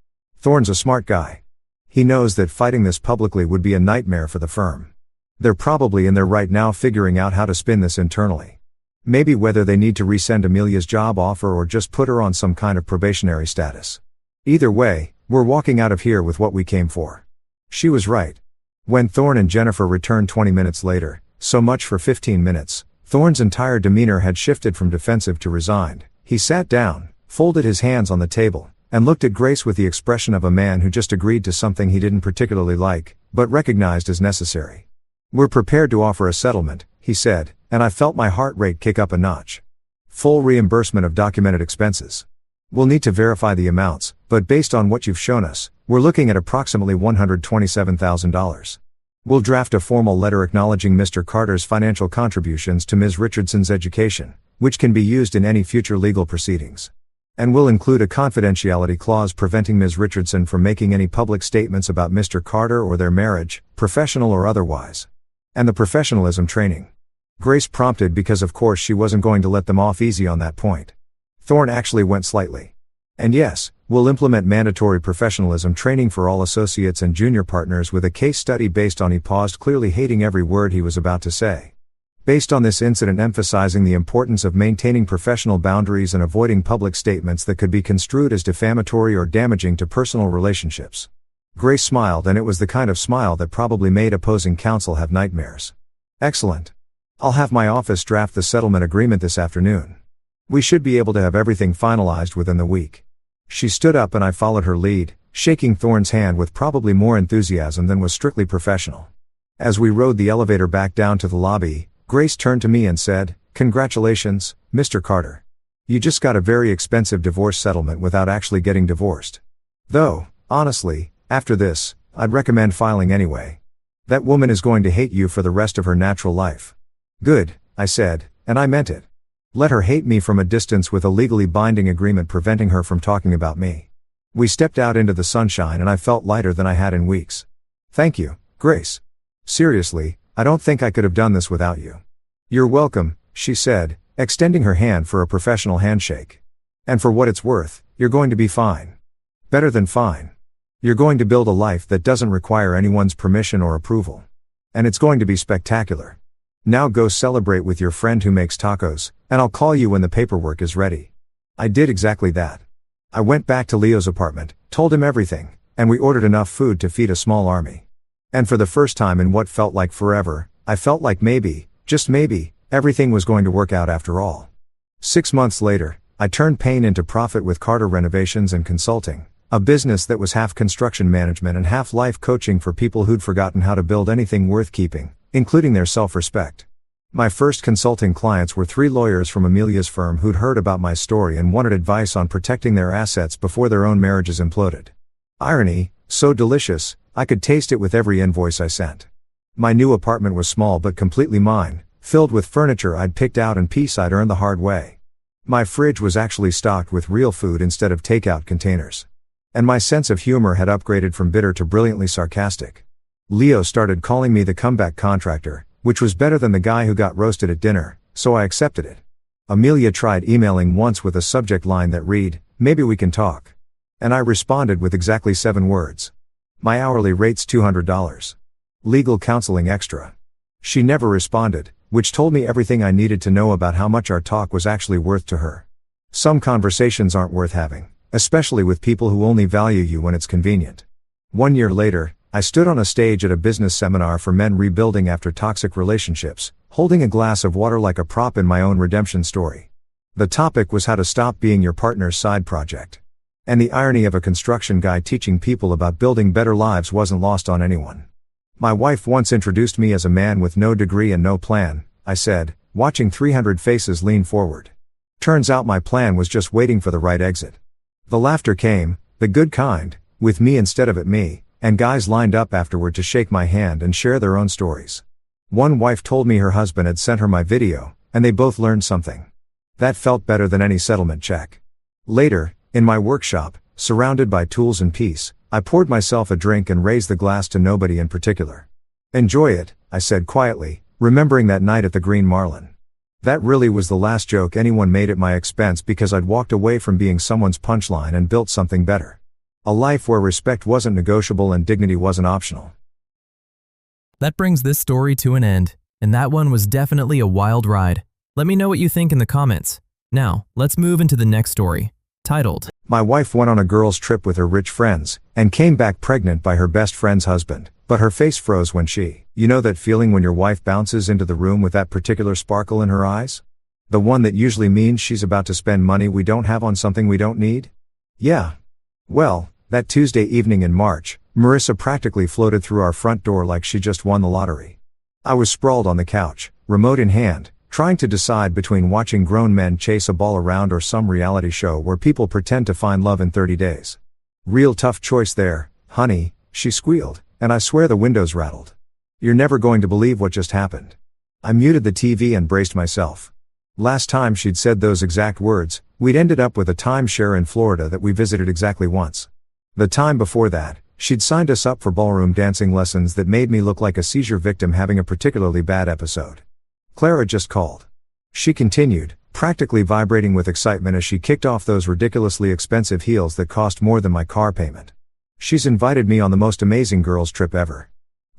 Thorne's a smart guy. He knows that fighting this publicly would be a nightmare for the firm. They're probably in there right now figuring out how to spin this internally. Maybe whether they need to resend Amelia's job offer or just put her on some kind of probationary status. Either way, we're walking out of here with what we came for. She was right. When Thorne and Jennifer returned 20 minutes later, so much for 15 minutes, Thorne's entire demeanor had shifted from defensive to resigned. He sat down, folded his hands on the table, and looked at Grace with the expression of a man who just agreed to something he didn't particularly like, but recognized as necessary. We're prepared to offer a settlement, he said, and I felt my heart rate kick up a notch. Full reimbursement of documented expenses. We'll need to verify the amounts, but based on what you've shown us, we're looking at approximately $127,000. We'll draft a formal letter acknowledging Mr. Carter's financial contributions to Ms. Richardson's education, which can be used in any future legal proceedings. And we'll include a confidentiality clause preventing Ms. Richardson from making any public statements about Mr. Carter or their marriage, professional or otherwise. And the professionalism training. Grace prompted because of course she wasn't going to let them off easy on that point. Thorne actually went slightly. And yes, we'll implement mandatory professionalism training for all associates and junior partners with a case study based on. He paused, clearly hating every word he was about to say. Based on this incident emphasizing the importance of maintaining professional boundaries and avoiding public statements that could be construed as defamatory or damaging to personal relationships. Grace smiled, and it was the kind of smile that probably made opposing counsel have nightmares. Excellent. I'll have my office draft the settlement agreement this afternoon. We should be able to have everything finalized within the week. She stood up and I followed her lead, shaking Thorne's hand with probably more enthusiasm than was strictly professional. As we rode the elevator back down to the lobby, Grace turned to me and said, "Congratulations, Mr. Carter. You just got a very expensive divorce settlement without actually getting divorced. Though, honestly, after this, I'd recommend filing anyway. That woman is going to hate you for the rest of her natural life." "Good," I said, and I meant it. Let her hate me from a distance with a legally binding agreement preventing her from talking about me. We stepped out into the sunshine and I felt lighter than I had in weeks. "Thank you, Grace. Seriously, I don't think I could have done this without you." "You're welcome," she said, extending her hand for a professional handshake. "And for what it's worth, you're going to be fine. Better than fine. You're going to build a life that doesn't require anyone's permission or approval. And it's going to be spectacular. Now go celebrate with your friend who makes tacos, and I'll call you when the paperwork is ready." I did exactly that. I went back to Leo's apartment, told him everything, and we ordered enough food to feed a small army. And for the first time in what felt like forever, I felt like maybe, just maybe, everything was going to work out after all. 6 months later, I turned pain into profit with Carter Renovations and Consulting, a business that was half construction management and half life coaching for people who'd forgotten how to build anything worth keeping, including their self-respect. My first consulting clients were 3 lawyers from Amelia's firm who'd heard about my story and wanted advice on protecting their assets before their own marriages imploded. Irony, so delicious, I could taste it with every invoice I sent. My new apartment was small but completely mine, filled with furniture I'd picked out and peace I'd earned the hard way. My fridge was actually stocked with real food instead of takeout containers. And my sense of humor had upgraded from bitter to brilliantly sarcastic. Leo started calling me the comeback contractor, which was better than the guy who got roasted at dinner, so I accepted it. Amelia tried emailing once with a subject line that read, "Maybe we can talk." And I responded with exactly 7 words. "My hourly rate's $200. Legal counseling extra." She never responded, which told me everything I needed to know about how much our talk was actually worth to her. Some conversations aren't worth having, especially with people who only value you when it's convenient. 1 year later, I stood on a stage at a business seminar for men rebuilding after toxic relationships, holding a glass of water like a prop in my own redemption story. The topic was how to stop being your partner's side project. And the irony of a construction guy teaching people about building better lives wasn't lost on anyone. "My wife once introduced me as a man with no degree and no plan," I said, watching 300 faces lean forward. Turns out my plan was just waiting for the right exit. The laughter came, the good kind, with me instead of at me, and guys lined up afterward to shake my hand and share their own stories. One wife told me her husband had sent her my video, and they both learned something. That felt better than any settlement check. Later, in my workshop, surrounded by tools and peace, I poured myself a drink and raised the glass to nobody in particular. "Enjoy it," I said quietly, remembering that night at the Green Marlin. That really was the last joke anyone made at my expense because I'd walked away from being someone's punchline and built something better. A life where respect wasn't negotiable and dignity wasn't optional. That brings this story to an end, and that one was definitely a wild ride. Let me know what you think in the comments. Now, let's move into the next story, titled, My wife went on a girls' trip with her rich friends, and came back pregnant by her best friend's husband, but her face froze when you know that feeling when your wife bounces into the room with that particular sparkle in her eyes? The one that usually means she's about to spend money we don't have on something we don't need? Yeah. Well, that Tuesday evening in March, Marissa practically floated through our front door like she just won the lottery. I was sprawled on the couch, remote in hand, trying to decide between watching grown men chase a ball around or some reality show where people pretend to find love in 30 days. Real tough choice there, honey, she squealed, and I swear the windows rattled. You're never going to believe what just happened. I muted the TV and braced myself. Last time she'd said those exact words, we'd ended up with a timeshare in Florida that we visited exactly once. The time before that, she'd signed us up for ballroom dancing lessons that made me look like a seizure victim having a particularly bad episode. Clara just called. She continued, practically vibrating with excitement as she kicked off those ridiculously expensive heels that cost more than my car payment. She's invited me on the most amazing girls' trip ever.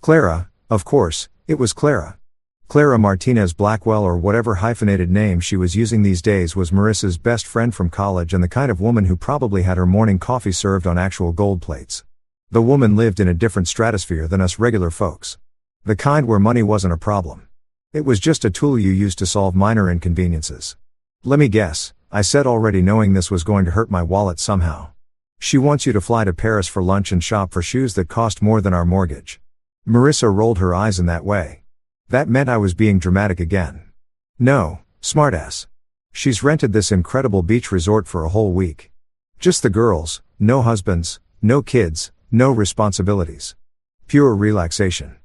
Clara, of course, it was Clara. Clara Martinez Blackwell, or whatever hyphenated name she was using these days, was Marissa's best friend from college and the kind of woman who probably had her morning coffee served on actual gold plates. The woman lived in a different stratosphere than us regular folks. The kind where money wasn't a problem. It was just a tool you used to solve minor inconveniences. Let me guess, I said, already knowing this was going to hurt my wallet somehow. She wants you to fly to Paris for lunch and shop for shoes that cost more than our mortgage. Marissa rolled her eyes in that way. That meant I was being dramatic again. No, smartass. She's rented this incredible beach resort for a whole week. Just the girls, no husbands, no kids, no responsibilities. Pure relaxation.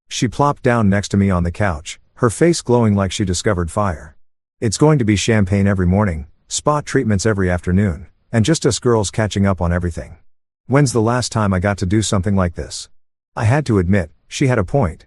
She plopped down next to me on the couch, her face glowing like she discovered fire. It's going to be champagne every morning, spa treatments every afternoon, and just us girls catching up on everything. When's the last time I got to do something like this? I had to admit, she had a point.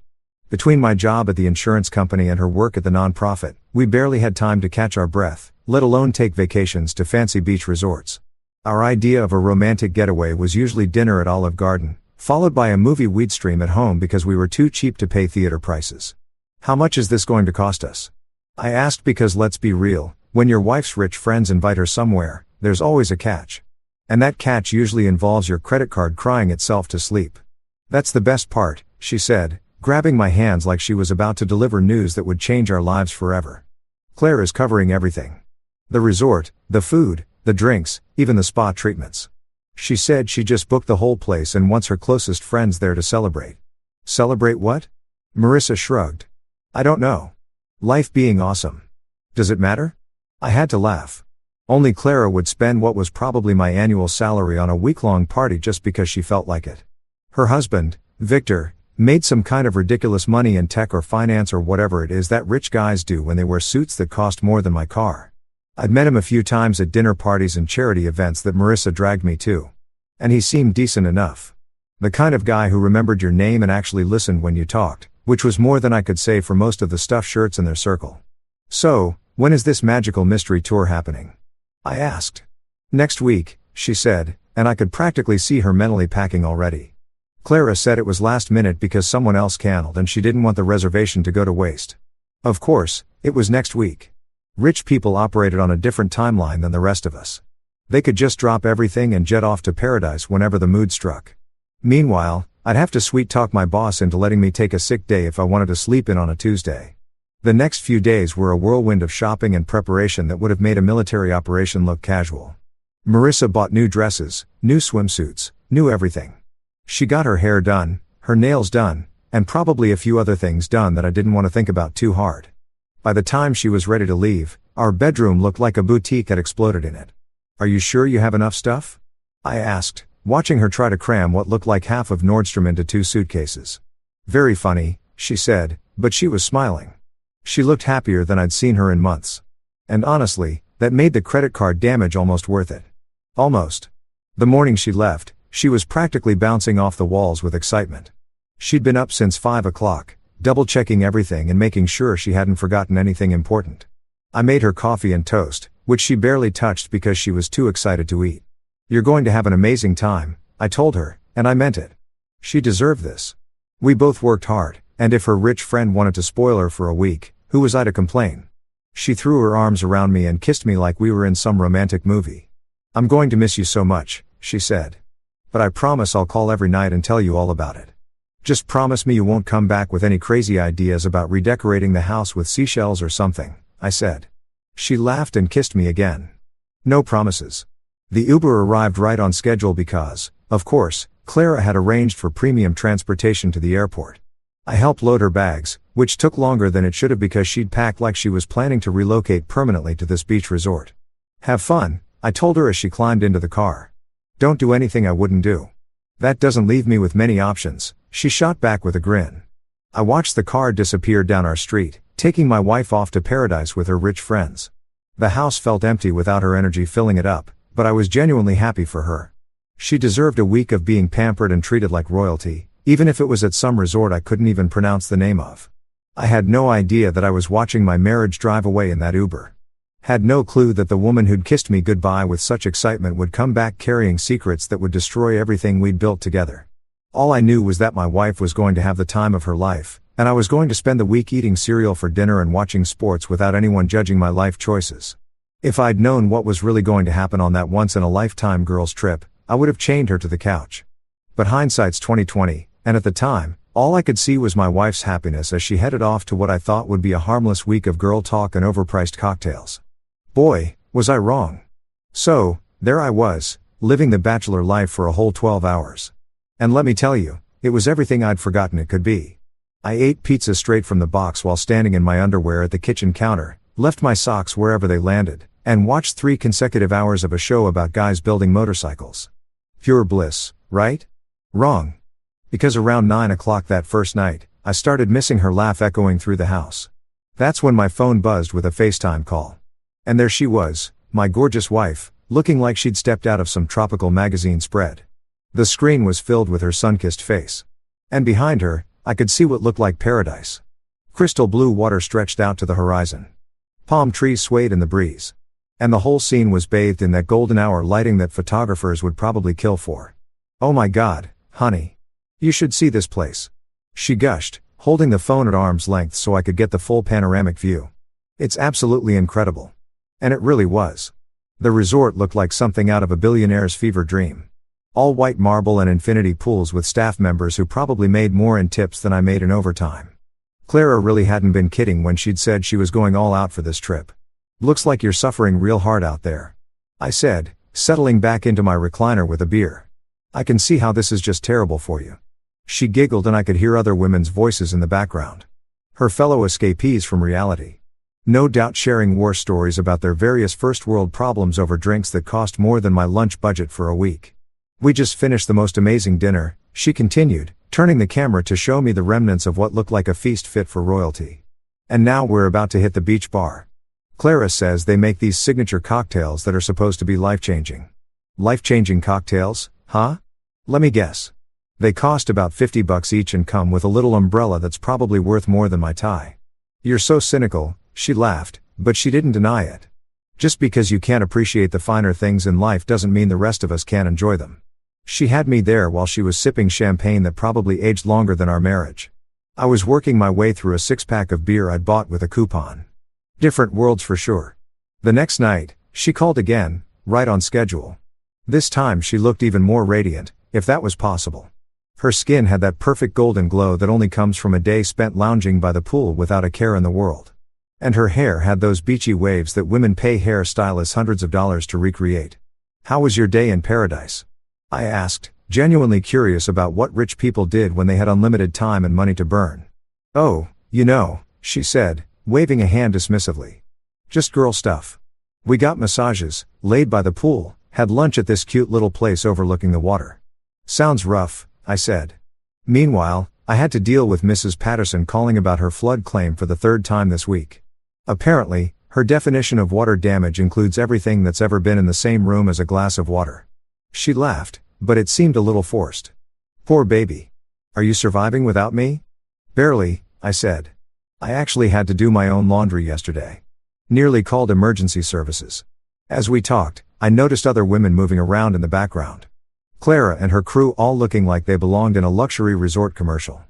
Between my job at the insurance company and her work at the nonprofit, we barely had time to catch our breath, let alone take vacations to fancy beach resorts. Our idea of a romantic getaway was usually dinner at Olive Garden, followed by a movie we'd stream at home because we were too cheap to pay theater prices. How much is this going to cost us? I asked because, let's be real, when your wife's rich friends invite her somewhere, there's always a catch. And that catch usually involves your credit card crying itself to sleep. That's the best part, she said, grabbing my hands like she was about to deliver news that would change our lives forever. Claire is covering everything. The resort, the food, the drinks, even the spa treatments. She said she just booked the whole place and wants her closest friends there to celebrate. Celebrate what? Marissa shrugged. I don't know. Life being awesome. Does it matter? I had to laugh. Only Clara would spend what was probably my annual salary on a week-long party just because she felt like it. Her husband, Victor, made some kind of ridiculous money in tech or finance or whatever it is that rich guys do when they wear suits that cost more than my car. I'd met him a few times at dinner parties and charity events that Marissa dragged me to. And he seemed decent enough. The kind of guy who remembered your name and actually listened when you talked, which was more than I could say for most of the stuffed shirts in their circle. So, when is this magical mystery tour happening? I asked. Next week, she said, and I could practically see her mentally packing already. Clara said it was last minute because someone else canceled and she didn't want the reservation to go to waste. Of course, it was next week. Rich people operated on a different timeline than the rest of us. They could just drop everything and jet off to paradise whenever the mood struck. Meanwhile, I'd have to sweet talk my boss into letting me take a sick day if I wanted to sleep in on a Tuesday. The next few days were a whirlwind of shopping and preparation that would have made a military operation look casual. Marissa bought new dresses, new swimsuits, new everything. She got her hair done, her nails done, and probably a few other things done that I didn't want to think about too hard. By the time she was ready to leave, our bedroom looked like a boutique had exploded in it. Are you sure you have enough stuff? I asked, watching her try to cram what looked like half of Nordstrom into 2 suitcases. Very funny, she said, but she was smiling. She looked happier than I'd seen her in months. And honestly, that made the credit card damage almost worth it. Almost. The morning she left, she was practically bouncing off the walls with excitement. She'd been up since 5 o'clock, double-checking everything and making sure she hadn't forgotten anything important. I made her coffee and toast, which she barely touched because she was too excited to eat. You're going to have an amazing time, I told her, and I meant it. She deserved this. We both worked hard, and if her rich friend wanted to spoil her for a week, who was I to complain? She threw her arms around me and kissed me like we were in some romantic movie. I'm going to miss you so much, she said. But I promise I'll call every night and tell you all about it. Just promise me you won't come back with any crazy ideas about redecorating the house with seashells or something, I said. She laughed and kissed me again. No promises. The Uber arrived right on schedule because, of course, Clara had arranged for premium transportation to the airport. I helped load her bags, which took longer than it should have because she'd packed like she was planning to relocate permanently to this beach resort. Have fun, I told her as she climbed into the car. Don't do anything I wouldn't do. That doesn't leave me with many options, she shot back with a grin. I watched the car disappear down our street, taking my wife off to paradise with her rich friends. The house felt empty without her energy filling it up, but I was genuinely happy for her. She deserved a week of being pampered and treated like royalty, even if it was at some resort I couldn't even pronounce the name of. I had no idea that I was watching my marriage drive away in that Uber. Had no clue that the woman who'd kissed me goodbye with such excitement would come back carrying secrets that would destroy everything we'd built together. All I knew was that my wife was going to have the time of her life, and I was going to spend the week eating cereal for dinner and watching sports without anyone judging my life choices. If I'd known what was really going to happen on that once-in-a-lifetime girls' trip, I would have chained her to the couch. But hindsight's 20/20, and at the time, all I could see was my wife's happiness as she headed off to what I thought would be a harmless week of girl talk and overpriced cocktails. Boy, was I wrong. So, there I was, living the bachelor life for a whole 12 hours. And let me tell you, it was everything I'd forgotten it could be. I ate pizza straight from the box while standing in my underwear at the kitchen counter, left my socks wherever they landed, and watched 3 consecutive hours of a show about guys building motorcycles. Pure bliss, right? Wrong. Because around 9 o'clock that first night, I started missing her laugh echoing through the house. That's when my phone buzzed with a FaceTime call. And there she was, my gorgeous wife, looking like she'd stepped out of some tropical magazine spread. The screen was filled with her sun-kissed face. And behind her, I could see what looked like paradise. Crystal blue water stretched out to the horizon. Palm trees swayed in the breeze. And the whole scene was bathed in that golden hour lighting that photographers would probably kill for. Oh my God, honey. You should see this place. She gushed, holding the phone at arm's length so I could get the full panoramic view. It's absolutely incredible. And it really was. The resort looked like something out of a billionaire's fever dream. All white marble and infinity pools with staff members who probably made more in tips than I made in overtime. Clara really hadn't been kidding when she'd said she was going all out for this trip. Looks like you're suffering real hard out there, I said, settling back into my recliner with a beer. I can see how this is just terrible for you. She giggled and I could hear other women's voices in the background. Her fellow escapees from reality. No doubt sharing war stories about their various first world problems over drinks that cost more than my lunch budget for a week. We just finished the most amazing dinner, she continued, turning the camera to show me the remnants of what looked like a feast fit for royalty. And now we're about to hit the beach bar. Clara says they make these signature cocktails that are supposed to be life-changing. Life-changing cocktails, huh? Let me guess. They cost about $50 each and come with a little umbrella that's probably worth more than my tie. You're so cynical, she laughed, but she didn't deny it. Just because you can't appreciate the finer things in life doesn't mean the rest of us can't enjoy them. She had me there while she was sipping champagne that probably aged longer than our marriage. I was working my way through a 6-pack of beer I'd bought with a coupon. Different worlds for sure. The next night, she called again, right on schedule. This time she looked even more radiant, if that was possible. Her skin had that perfect golden glow that only comes from a day spent lounging by the pool without a care in the world. And her hair had those beachy waves that women pay hair stylists hundreds of dollars to recreate. How was your day in paradise? I asked, genuinely curious about what rich people did when they had unlimited time and money to burn. Oh, she said, waving a hand dismissively. Just girl stuff. We got massages, laid by the pool, had lunch at this cute little place overlooking the water. Sounds rough, I said. Meanwhile, I had to deal with Mrs. Patterson calling about her flood claim for the 3rd time this week. Apparently, her definition of water damage includes everything that's ever been in the same room as a glass of water. She laughed, but it seemed a little forced. Poor baby. Are you surviving without me? Barely, I said. I actually had to do my own laundry yesterday. Nearly called emergency services. As we talked, I noticed other women moving around in the background. Clara and her crew all looking like they belonged in a luxury resort commercial.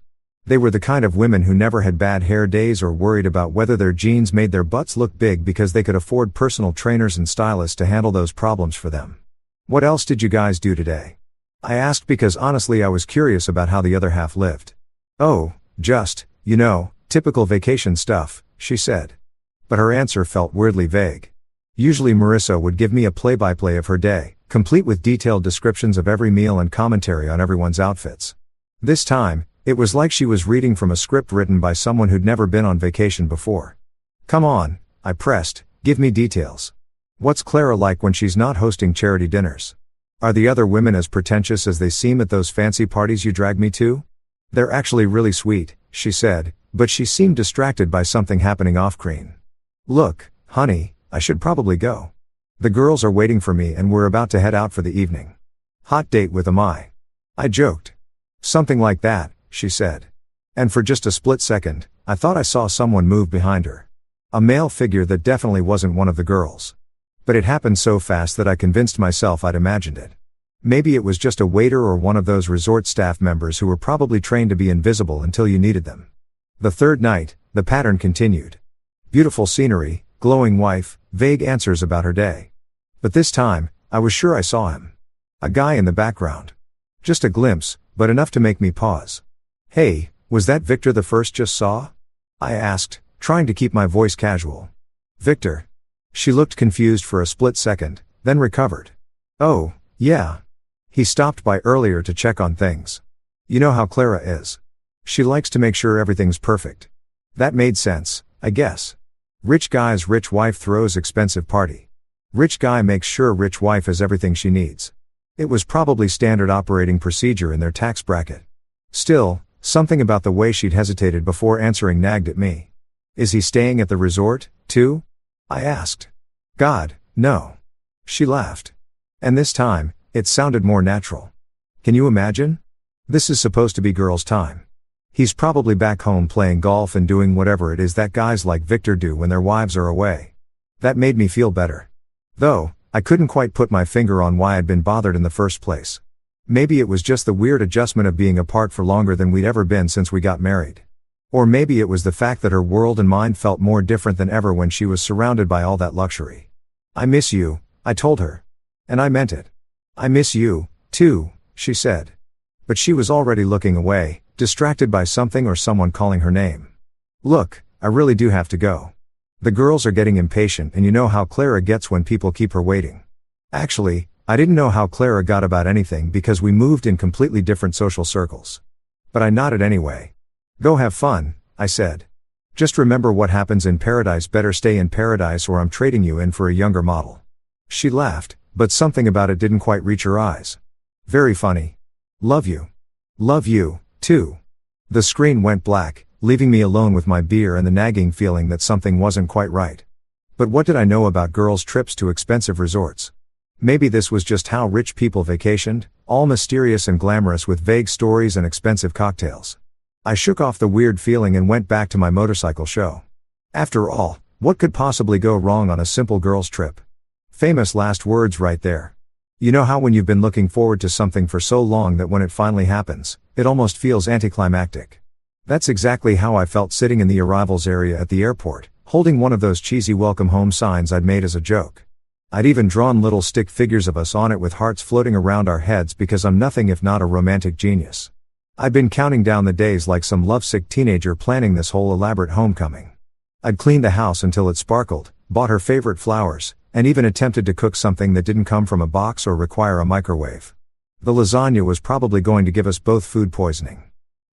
They were the kind of women who never had bad hair days or worried about whether their jeans made their butts look big because they could afford personal trainers and stylists to handle those problems for them. What else did you guys do today? I asked because honestly I was curious about how the other half lived. Oh, just, typical vacation stuff, she said. But her answer felt weirdly vague. Usually Marissa would give me a play-by-play of her day, complete with detailed descriptions of every meal and commentary on everyone's outfits. This time, it was like she was reading from a script written by someone who'd never been on vacation before. Come on, I pressed, give me details. What's Clara like when she's not hosting charity dinners? Are the other women as pretentious as they seem at those fancy parties you drag me to? They're actually really sweet, she said, but she seemed distracted by something happening off-screen. Look, honey, I should probably go. The girls are waiting for me and we're about to head out for the evening. Hot date with I joked. Something like that, she said. And for just a split second, I thought I saw someone move behind her. A male figure that definitely wasn't one of the girls. But it happened so fast that I convinced myself I'd imagined it. Maybe it was just a waiter or one of those resort staff members who were probably trained to be invisible until you needed them. The 3rd night, the pattern continued. Beautiful scenery, glowing wife, vague answers about her day. But this time, I was sure I saw him. A guy in the background. Just a glimpse, but enough to make me pause. "Hey, was that Victor the first just saw?" I asked, trying to keep my voice casual. "Victor?" She looked confused for a split second, then recovered. "Oh, yeah. He stopped by earlier to check on things. You know how Clara is. She likes to make sure everything's perfect." That made sense, I guess. Rich guy's rich wife throws expensive party. Rich guy makes sure rich wife has everything she needs. It was probably standard operating procedure in their tax bracket. Still, something about the way she'd hesitated before answering nagged at me. "Is he staying at the resort, too?" I asked. "God, no." She laughed. And this time, it sounded more natural. "Can you imagine? This is supposed to be girls' time. He's probably back home playing golf and doing whatever it is that guys like Victor do when their wives are away." That made me feel better. Though, I couldn't quite put my finger on why I'd been bothered in the first place. Maybe it was just the weird adjustment of being apart for longer than we'd ever been since we got married. Or maybe it was the fact that her world and mine felt more different than ever when she was surrounded by all that luxury. "I miss you," I told her. And I meant it. "I miss you, too," she said. But she was already looking away, distracted by something or someone calling her name. "Look, I really do have to go. The girls are getting impatient and you know how Clara gets when people keep her waiting." Actually, I didn't know how Clara got about anything because we moved in completely different social circles. But I nodded anyway. "Go have fun," I said. "Just remember what happens in paradise better stay in paradise or I'm trading you in for a younger model." She laughed, but something about it didn't quite reach her eyes. "Very funny. Love you." "Love you, too." The screen went black, leaving me alone with my beer and the nagging feeling that something wasn't quite right. But what did I know about girls' trips to expensive resorts? Maybe this was just how rich people vacationed, all mysterious and glamorous with vague stories and expensive cocktails. I shook off the weird feeling and went back to my motorcycle show. After all, what could possibly go wrong on a simple girls' trip? Famous last words right there. You know how when you've been looking forward to something for so long that when it finally happens, it almost feels anticlimactic. That's exactly how I felt sitting in the arrivals area at the airport, holding one of those cheesy welcome home signs I'd made as a joke. I'd even drawn little stick figures of us on it with hearts floating around our heads because I'm nothing if not a romantic genius. I'd been counting down the days like some lovesick teenager planning this whole elaborate homecoming. I'd cleaned the house until it sparkled, bought her favorite flowers, and even attempted to cook something that didn't come from a box or require a microwave. The lasagna was probably going to give us both food poisoning.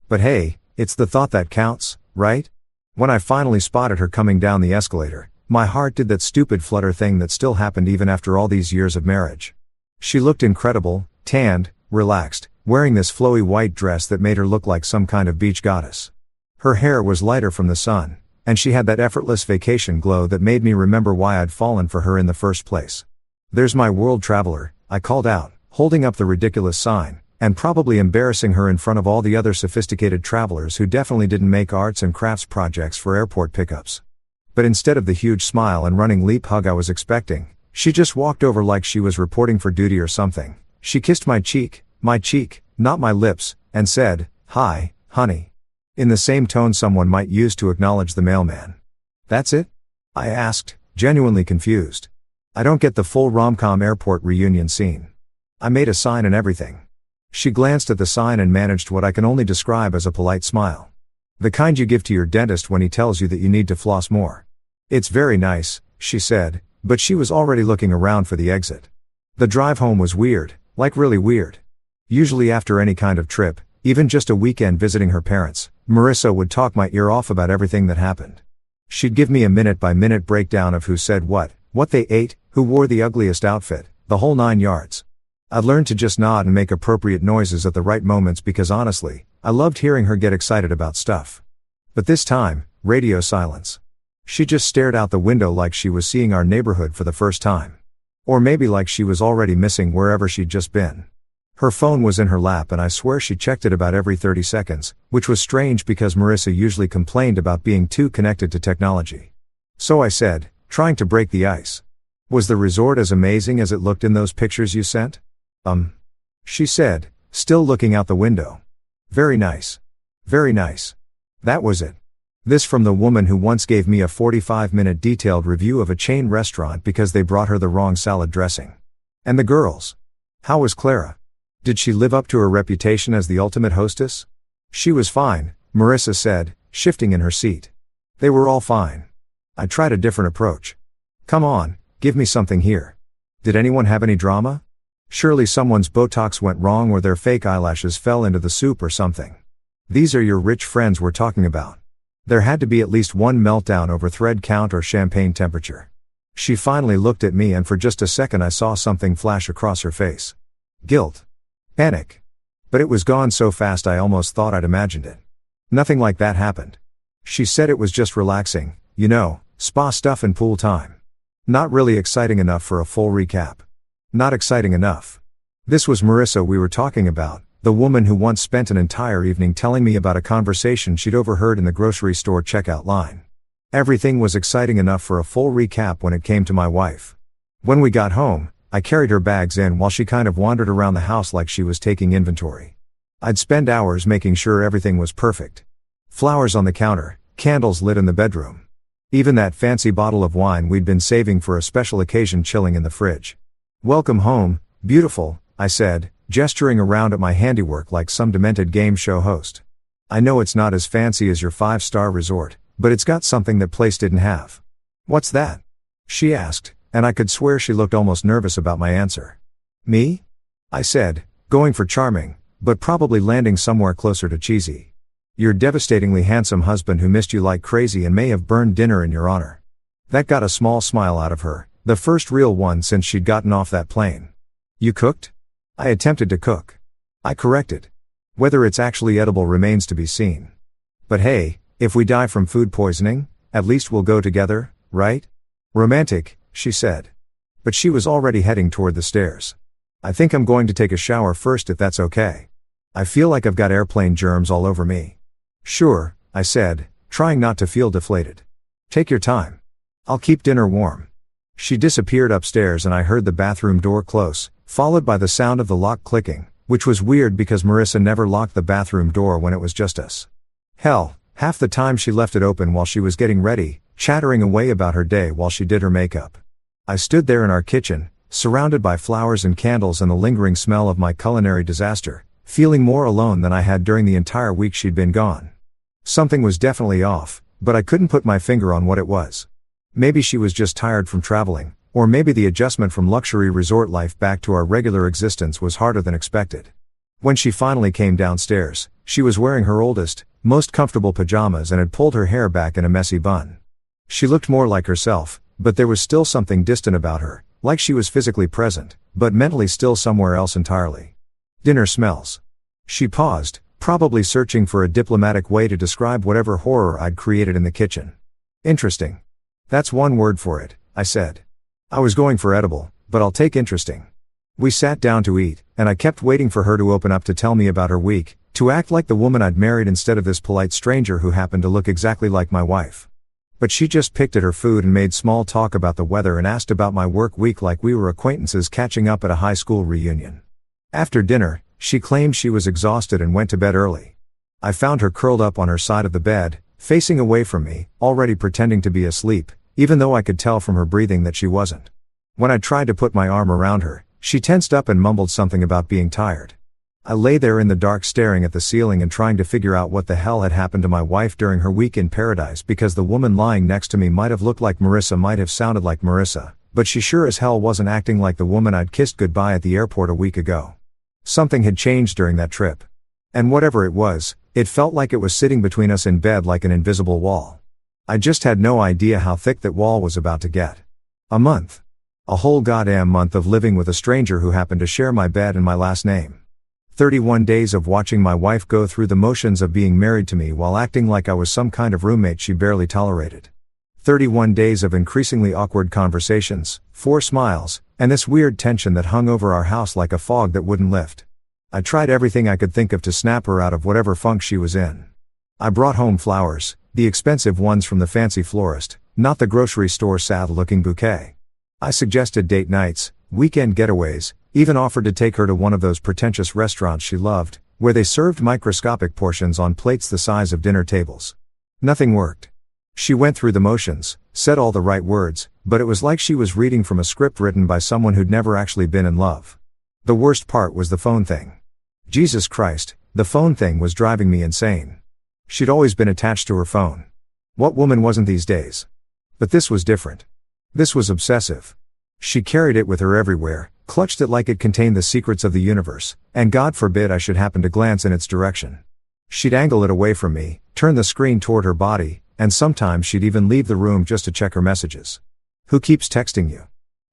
But hey, it's the thought that counts, right? When I finally spotted her coming down the escalator, my heart did that stupid flutter thing that still happened even after all these years of marriage. She looked incredible, tanned, relaxed, wearing this flowy white dress that made her look like some kind of beach goddess. Her hair was lighter from the sun, and she had that effortless vacation glow that made me remember why I'd fallen for her in the first place. "There's my world traveler," I called out, holding up the ridiculous sign, and probably embarrassing her in front of all the other sophisticated travelers who definitely didn't make arts and crafts projects for airport pickups. But instead of the huge smile and running leap hug I was expecting, she just walked over like she was reporting for duty or something. She kissed my cheek, not my lips, and said, "Hi, honey," in the same tone someone might use to acknowledge the mailman. "That's it?" I asked, genuinely confused. I don't get the full rom-com airport reunion scene. I made a sign and everything. She glanced at the sign and managed what I can only describe as a polite smile. The kind you give to your dentist when he tells you that you need to floss more. "It's very nice," she said, but she was already looking around for the exit. The drive home was weird, like really weird. Usually after any kind of trip, even just a weekend visiting her parents, Marissa would talk my ear off about everything that happened. She'd give me a minute-by-minute breakdown of who said what they ate, who wore the ugliest outfit, the whole 9 yards. I'd learned to just nod and make appropriate noises at the right moments because honestly, I loved hearing her get excited about stuff. But this time, radio silence. She just stared out the window like she was seeing our neighborhood for the first time. Or maybe like she was already missing wherever she'd just been. Her phone was in her lap and I swear she checked it about every 30 seconds, which was strange because Marissa usually complained about being too connected to technology. So I said, trying to break the ice, "Was the resort as amazing as it looked in those pictures you sent?" She said, still looking out the window. Very nice. Very nice." That was it. This from the woman who once gave me a 45-minute detailed review of a chain restaurant because they brought her the wrong salad dressing. And the girls? How was Clara? Did she live up to her reputation as the ultimate hostess? She was fine, Marissa said, shifting in her seat. They were all fine. I tried a different approach. Come on, give me something here. Did anyone have any drama? Surely someone's Botox went wrong or their fake eyelashes fell into the soup or something. These are your rich friends we're talking about. There had to be at least one meltdown over thread count or champagne temperature. She finally looked at me and for just a second I saw something flash across her face. Guilt. Panic. But it was gone so fast I almost thought I'd imagined it. Nothing like that happened. She said it was just relaxing, spa stuff and pool time. Not really exciting enough for a full recap. Not exciting enough. This was Marissa we were talking about, the woman who once spent an entire evening telling me about a conversation she'd overheard in the grocery store checkout line. Everything was exciting enough for a full recap when it came to my wife. When we got home, I carried her bags in while she kind of wandered around the house like she was taking inventory. I'd spend hours making sure everything was perfect. Flowers on the counter, candles lit in the bedroom. Even that fancy bottle of wine we'd been saving for a special occasion chilling in the fridge. Welcome home, beautiful, I said, gesturing around at my handiwork like some demented game show host. I know it's not as fancy as your 5-star resort, but it's got something that place didn't have. What's that? She asked, and I could swear she looked almost nervous about my answer. Me? I said, going for charming, but probably landing somewhere closer to cheesy. Your devastatingly handsome husband who missed you like crazy and may have burned dinner in your honor. That got a small smile out of her, the first real one since she'd gotten off that plane. You cooked? I attempted to cook. I corrected. Whether it's actually edible remains to be seen. But hey, if we die from food poisoning, at least we'll go together, right? Romantic, she said. But she was already heading toward the stairs. I think I'm going to take a shower first if that's okay. I feel like I've got airplane germs all over me. Sure, I said, trying not to feel deflated. Take your time. I'll keep dinner warm. She disappeared upstairs and I heard the bathroom door close, followed by the sound of the lock clicking, which was weird because Marissa never locked the bathroom door when it was just us. Hell, half the time she left it open while she was getting ready, chattering away about her day while she did her makeup. I stood there in our kitchen, surrounded by flowers and candles and the lingering smell of my culinary disaster, feeling more alone than I had during the entire week she'd been gone. Something was definitely off, but I couldn't put my finger on what it was. Maybe she was just tired from traveling, or maybe the adjustment from luxury resort life back to our regular existence was harder than expected. When she finally came downstairs, she was wearing her oldest, most comfortable pajamas and had pulled her hair back in a messy bun. She looked more like herself, but there was still something distant about her, like she was physically present, but mentally still somewhere else entirely. Dinner smells. She paused, probably searching for a diplomatic way to describe whatever horror I'd created in the kitchen. Interesting. That's one word for it, I said. I was going for edible, but I'll take interesting. We sat down to eat, and I kept waiting for her to open up to tell me about her week, to act like the woman I'd married instead of this polite stranger who happened to look exactly like my wife. But she just picked at her food and made small talk about the weather and asked about my work week like we were acquaintances catching up at a high school reunion. After dinner, she claimed she was exhausted and went to bed early. I found her curled up on her side of the bed, facing away from me, already pretending to be asleep, even though I could tell from her breathing that she wasn't. When I tried to put my arm around her, she tensed up and mumbled something about being tired. I lay there in the dark staring at the ceiling and trying to figure out what the hell had happened to my wife during her week in paradise because the woman lying next to me might have looked like Marissa, might have sounded like Marissa, but she sure as hell wasn't acting like the woman I'd kissed goodbye at the airport a week ago. Something had changed during that trip. And whatever it was, it felt like it was sitting between us in bed like an invisible wall. I just had no idea how thick that wall was about to get. A month. A whole goddamn month of living with a stranger who happened to share my bed and my last name. 31 days of watching my wife go through the motions of being married to me while acting like I was some kind of roommate she barely tolerated. 31 days of increasingly awkward conversations, 4 smiles, and this weird tension that hung over our house like a fog that wouldn't lift. I tried everything I could think of to snap her out of whatever funk she was in. I brought home flowers, the expensive ones from the fancy florist, not the grocery store sad-looking bouquet. I suggested date nights, weekend getaways, even offered to take her to one of those pretentious restaurants she loved, where they served microscopic portions on plates the size of dinner tables. Nothing worked. She went through the motions, said all the right words, but it was like she was reading from a script written by someone who'd never actually been in love. The worst part was the phone thing. Jesus Christ, the phone thing was driving me insane. She'd always been attached to her phone. What woman wasn't these days? But this was different. This was obsessive. She carried it with her everywhere, clutched it like it contained the secrets of the universe, and God forbid I should happen to glance in its direction. She'd angle it away from me, turn the screen toward her body, and sometimes she'd even leave the room just to check her messages. Who keeps texting you?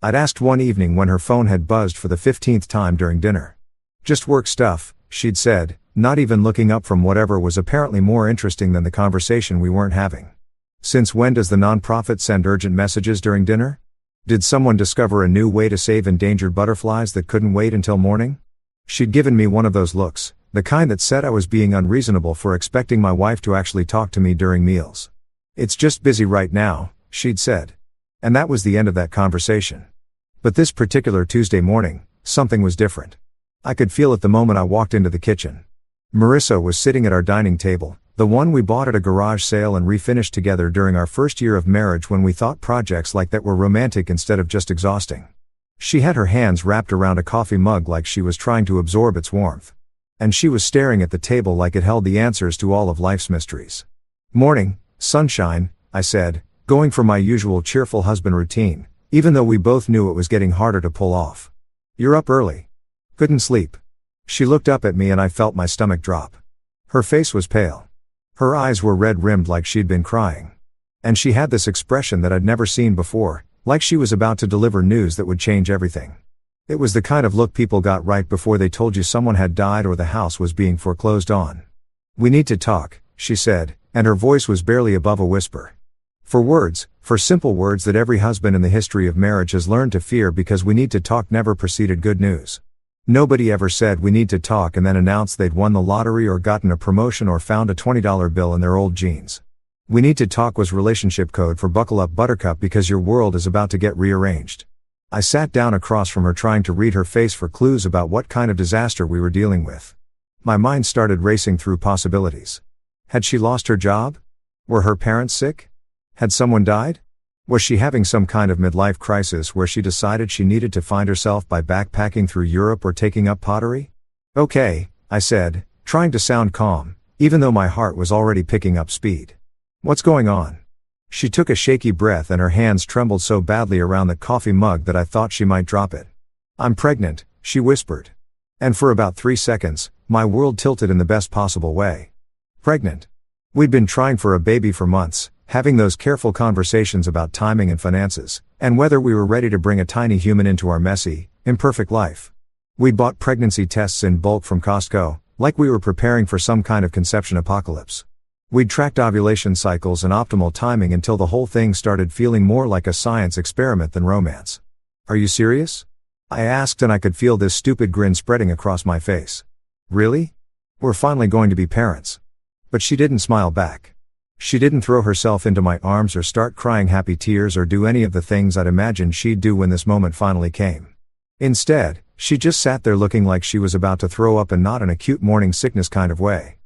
I'd asked one evening when her phone had buzzed for the 15th time during dinner. Just work stuff, she'd said, not even looking up from whatever was apparently more interesting than the conversation we weren't having. Since when does the nonprofit send urgent messages during dinner? Did someone discover a new way to save endangered butterflies that couldn't wait until morning? She'd given me one of those looks, the kind that said I was being unreasonable for expecting my wife to actually talk to me during meals. It's just busy right now, she'd said. And that was the end of that conversation. But this particular Tuesday morning, something was different. I could feel it the moment I walked into the kitchen. Marissa was sitting at our dining table, the one we bought at a garage sale and refinished together during our first year of marriage when we thought projects like that were romantic instead of just exhausting. She had her hands wrapped around a coffee mug like she was trying to absorb its warmth. And she was staring at the table like it held the answers to all of life's mysteries. "Morning, sunshine," I said, going for my usual cheerful husband routine, even though we both knew it was getting harder to pull off. "You're up early. Couldn't sleep." She looked up at me and I felt my stomach drop. Her face was pale. Her eyes were red-rimmed like she'd been crying. And she had this expression that I'd never seen before, like she was about to deliver news that would change everything. It was the kind of look people got right before they told you someone had died or the house was being foreclosed on. "We need to talk," she said, and her voice was barely above a whisper. For simple words that every husband in the history of marriage has learned to fear because "we need to talk" never preceded good news. Nobody ever said "we need to talk" and then announced they'd won the lottery or gotten a promotion or found a $20 bill in their old jeans. "We need to talk" was relationship code for "buckle up buttercup because your world is about to get rearranged." I sat down across from her trying to read her face for clues about what kind of disaster we were dealing with. My mind started racing through possibilities. Had she lost her job? Were her parents sick? Had someone died? Was she having some kind of midlife crisis where she decided she needed to find herself by backpacking through Europe or taking up pottery? "Okay," I said, trying to sound calm, even though my heart was already picking up speed. "What's going on?" She took a shaky breath and her hands trembled so badly around the coffee mug that I thought she might drop it. "I'm pregnant," she whispered. And for about 3 seconds, my world tilted in the best possible way. Pregnant. We'd been trying for a baby for months, having those careful conversations about timing and finances, and whether we were ready to bring a tiny human into our messy, imperfect life. We'd bought pregnancy tests in bulk from Costco, like we were preparing for some kind of conception apocalypse. We'd tracked ovulation cycles and optimal timing until the whole thing started feeling more like a science experiment than romance. "Are you serious?" I asked, and I could feel this stupid grin spreading across my face. "Really? We're finally going to be parents." But she didn't smile back. She didn't throw herself into my arms or start crying happy tears or do any of the things I'd imagined she'd do when this moment finally came. Instead, she just sat there looking like she was about to throw up, and not in a cute morning sickness kind of way.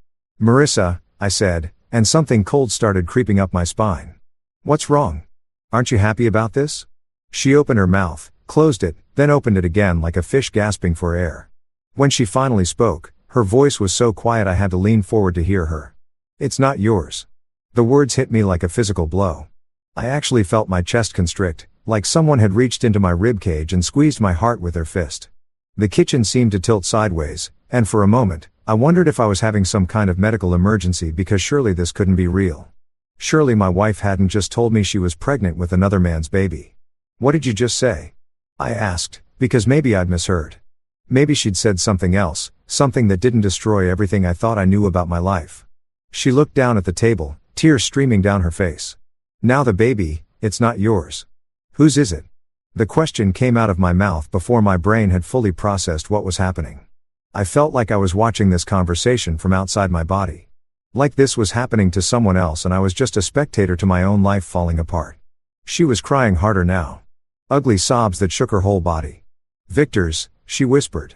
"Marissa," I said, and something cold started creeping up my spine. "What's wrong? Aren't you happy about this?" She opened her mouth, closed it, then opened it again like a fish gasping for air. When she finally spoke, her voice was so quiet I had to lean forward to hear her. "It's not yours." The words hit me like a physical blow. I actually felt my chest constrict, like someone had reached into my ribcage and squeezed my heart with their fist. The kitchen seemed to tilt sideways, and for a moment, I wondered if I was having some kind of medical emergency, because surely this couldn't be real. Surely my wife hadn't just told me she was pregnant with another man's baby. "What did you just say?" I asked, because maybe I'd misheard. Maybe she'd said something else, something that didn't destroy everything I thought I knew about my life. She looked down at the table, tears streaming down her face. "Now the baby, it's not yours. Whose is it?" The question came out of my mouth before my brain had fully processed what was happening. I felt like I was watching this conversation from outside my body. Like this was happening to someone else and I was just a spectator to my own life falling apart. She was crying harder now. Ugly sobs that shook her whole body. "Victor's," she whispered.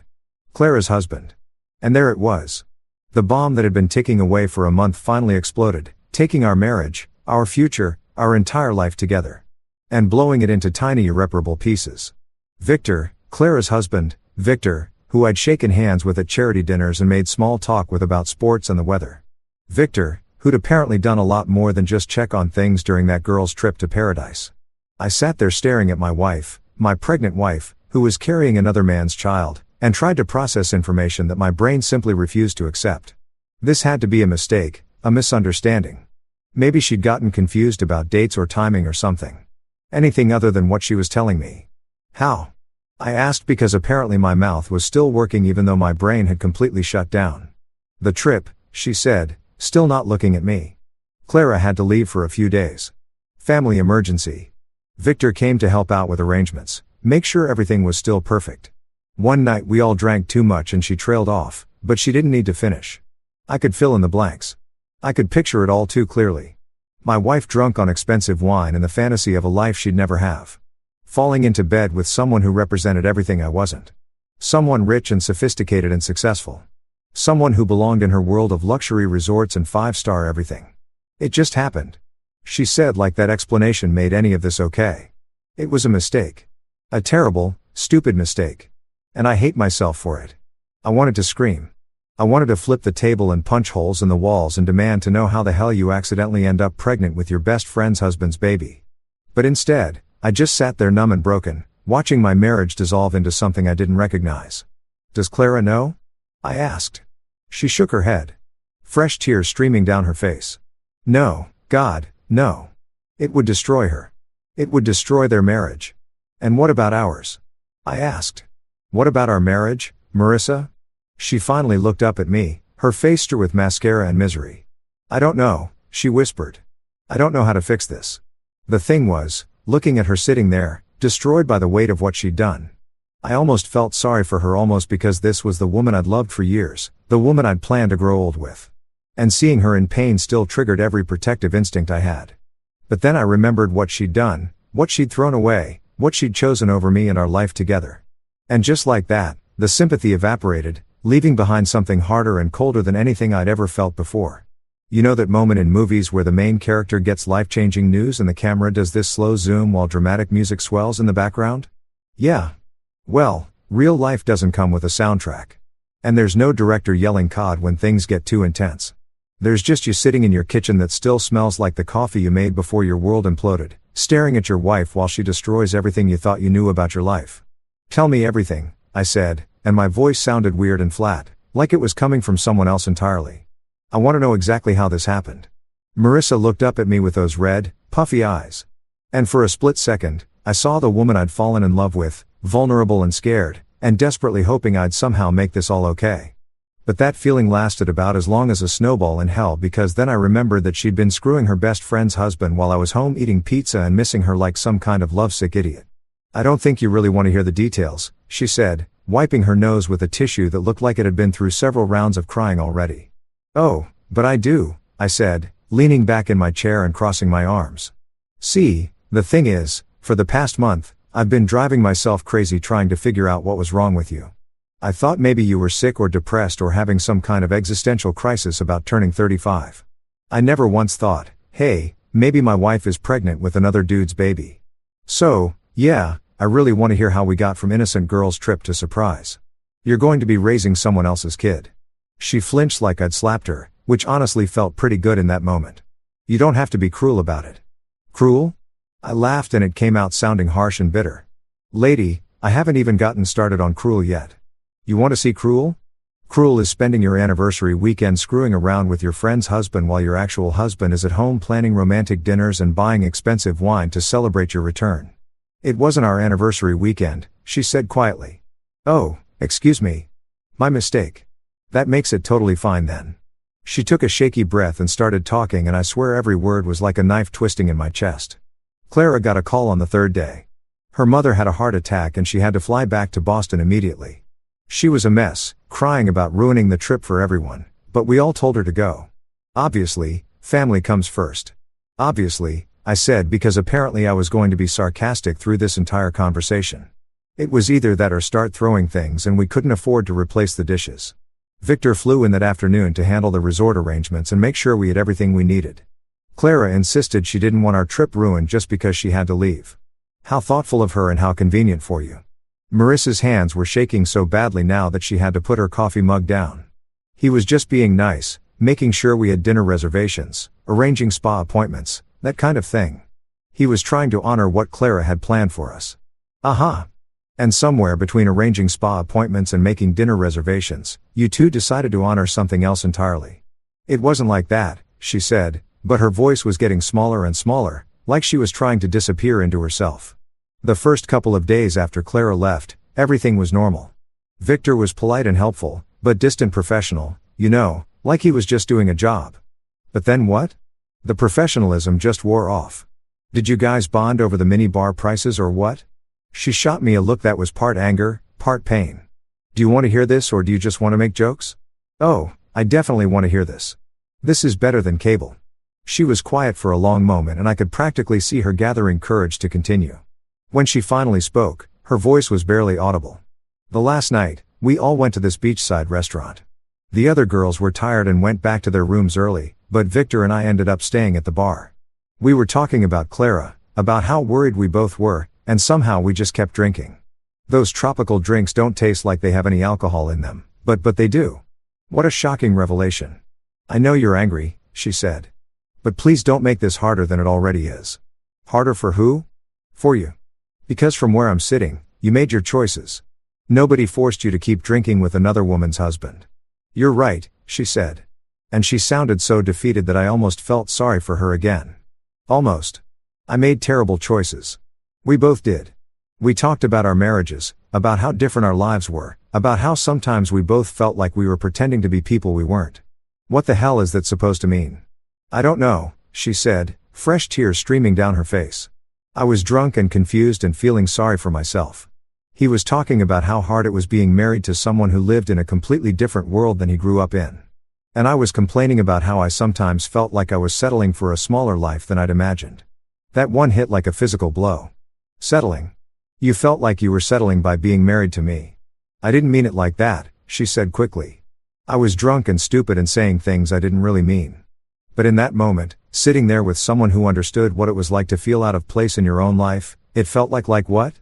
"Clara's husband." And there it was. The bomb that had been ticking away for a month finally exploded, taking our marriage, our future, our entire life together, and blowing it into tiny irreparable pieces. Victor, Clara's husband, Victor, who I'd shaken hands with at charity dinners and made small talk with about sports and the weather. Victor, who'd apparently done a lot more than just check on things during that girl's trip to paradise. I sat there staring at my wife, my pregnant wife, who was carrying another man's child, and tried to process information that my brain simply refused to accept. This had to be a mistake, a misunderstanding. Maybe she'd gotten confused about dates or timing or something. Anything other than what she was telling me. How? I asked because apparently my mouth was still working even though my brain had completely shut down. The trip, she said, still not looking at me. Clara had to leave for a few days. Family emergency. Victor came to help out with arrangements, make sure everything was still perfect. One night we all drank too much and she trailed off, but she didn't need to finish. I could fill in the blanks. I could picture it all too clearly. My wife drunk on expensive wine and the fantasy of a life she'd never have. Falling into bed with someone who represented everything I wasn't. Someone rich and sophisticated and successful. Someone who belonged in her world of luxury resorts and five-star everything. It just happened. She said like that explanation made any of this okay. It was a mistake. A terrible, stupid mistake. And I hate myself for it. I wanted to scream. I wanted to flip the table and punch holes in the walls and demand to know how the hell you accidentally end up pregnant with your best friend's husband's baby. But instead, I just sat there numb and broken, watching my marriage dissolve into something I didn't recognize. Does Clara know? I asked. She shook her head. Fresh tears streaming down her face. No, God, no. It would destroy her. It would destroy their marriage. And what about ours? I asked. What about our marriage, Marissa? She finally looked up at me, her face streaked with mascara and misery. I don't know, she whispered. I don't know how to fix this. The thing was, looking at her sitting there, destroyed by the weight of what she'd done. I almost felt sorry for her almost because this was the woman I'd loved for years, the woman I'd planned to grow old with. And seeing her in pain still triggered every protective instinct I had. But then I remembered what she'd done, what she'd thrown away, what she'd chosen over me and our life together. And just like that, the sympathy evaporated, leaving behind something harder and colder than anything I'd ever felt before. You know that moment in movies where the main character gets life-changing news and the camera does this slow zoom while dramatic music swells in the background? Yeah. Well, real life doesn't come with a soundtrack. And there's no director yelling COD when things get too intense. There's just you sitting in your kitchen that still smells like the coffee you made before your world imploded, staring at your wife while she destroys everything you thought you knew about your life. Tell me everything, I said, and my voice sounded weird and flat, like it was coming from someone else entirely. I want to know exactly how this happened. Marissa looked up at me with those red, puffy eyes. And for a split second, I saw the woman I'd fallen in love with, vulnerable and scared, and desperately hoping I'd somehow make this all okay. But that feeling lasted about as long as a snowball in hell because then I remembered that she'd been screwing her best friend's husband while I was home eating pizza and missing her like some kind of lovesick idiot. I don't think you really want to hear the details, she said, wiping her nose with a tissue that looked like it had been through several rounds of crying already. Oh, but I do, I said, leaning back in my chair and crossing my arms. See, the thing is, for the past month, I've been driving myself crazy trying to figure out what was wrong with you. I thought maybe you were sick or depressed or having some kind of existential crisis about turning 35. I never once thought, hey, maybe my wife is pregnant with another dude's baby. So, yeah, I really want to hear how we got from innocent girl's trip to surprise. You're going to be raising someone else's kid. She flinched like I'd slapped her, which honestly felt pretty good in that moment. You don't have to be cruel about it. Cruel? I laughed and it came out sounding harsh and bitter. Lady, I haven't even gotten started on cruel yet. You want to see cruel? Cruel is spending your anniversary weekend screwing around with your friend's husband while your actual husband is at home planning romantic dinners and buying expensive wine to celebrate your return. It wasn't our anniversary weekend, she said quietly. Oh, excuse me. My mistake. That makes it totally fine then. She took a shaky breath and started talking and I swear every word was like a knife twisting in my chest. Clara got a call on the third day. Her mother had a heart attack and she had to fly back to Boston immediately. She was a mess, crying about ruining the trip for everyone, but we all told her to go. Obviously, family comes first. Obviously, I said because apparently I was going to be sarcastic through this entire conversation. It was either that or start throwing things and we couldn't afford to replace the dishes. Victor flew in that afternoon to handle the resort arrangements and make sure we had everything we needed. Clara insisted she didn't want our trip ruined just because she had to leave. How thoughtful of her and how convenient for you. Marissa's hands were shaking so badly now that she had to put her coffee mug down. He was just being nice, making sure we had dinner reservations, arranging spa appointments, that kind of thing. He was trying to honor what Clara had planned for us. Aha! And somewhere between arranging spa appointments and making dinner reservations, you two decided to honor something else entirely. It wasn't like that, she said, but her voice was getting smaller and smaller, like she was trying to disappear into herself. The first couple of days after Clara left, everything was normal. Victor was polite and helpful, but distant professional, like he was just doing a job. But then what? The professionalism just wore off. Did you guys bond over the mini bar prices or what? She shot me a look that was part anger, part pain. Do you want to hear this or do you just want to make jokes? Oh, I definitely want to hear this. This is better than cable. She was quiet for a long moment and I could practically see her gathering courage to continue. When she finally spoke, her voice was barely audible. The last night, we all went to this beachside restaurant. The other girls were tired and went back to their rooms early, but Victor and I ended up staying at the bar. We were talking about Clara, about how worried we both were, and somehow we just kept drinking. Those tropical drinks don't taste like they have any alcohol in them, but they do. What a shocking revelation. I know you're angry, she said. But please don't make this harder than it already is. Harder for who? For you. Because from where I'm sitting, you made your choices. Nobody forced you to keep drinking with another woman's husband. You're right, she said. And she sounded so defeated that I almost felt sorry for her again. Almost. I made terrible choices. We both did. We talked about our marriages, about how different our lives were, about how sometimes we both felt like we were pretending to be people we weren't. What the hell is that supposed to mean? I don't know, she said, fresh tears streaming down her face. I was drunk and confused and feeling sorry for myself. He was talking about how hard it was being married to someone who lived in a completely different world than he grew up in. And I was complaining about how I sometimes felt like I was settling for a smaller life than I'd imagined. That one hit like a physical blow. Settling. You felt like you were settling by being married to me. I didn't mean it like that, she said quickly. I was drunk and stupid and saying things I didn't really mean. But in that moment, sitting there with someone who understood what it was like to feel out of place in your own life, it felt like what?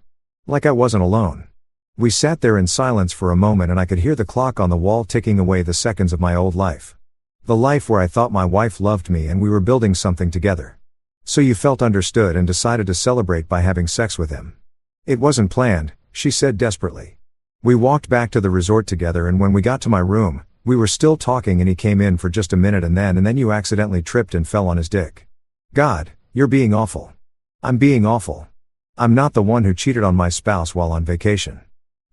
Like I wasn't alone. We sat there in silence for a moment and I could hear the clock on the wall ticking away the seconds of my old life. The life where I thought my wife loved me and we were building something together. So you felt understood and decided to celebrate by having sex with him. It wasn't planned, she said desperately. We walked back to the resort together and when we got to my room, we were still talking and he came in for just a minute and then you accidentally tripped and fell on his dick. God, you're being awful. I'm being awful. I'm not the one who cheated on my spouse while on vacation.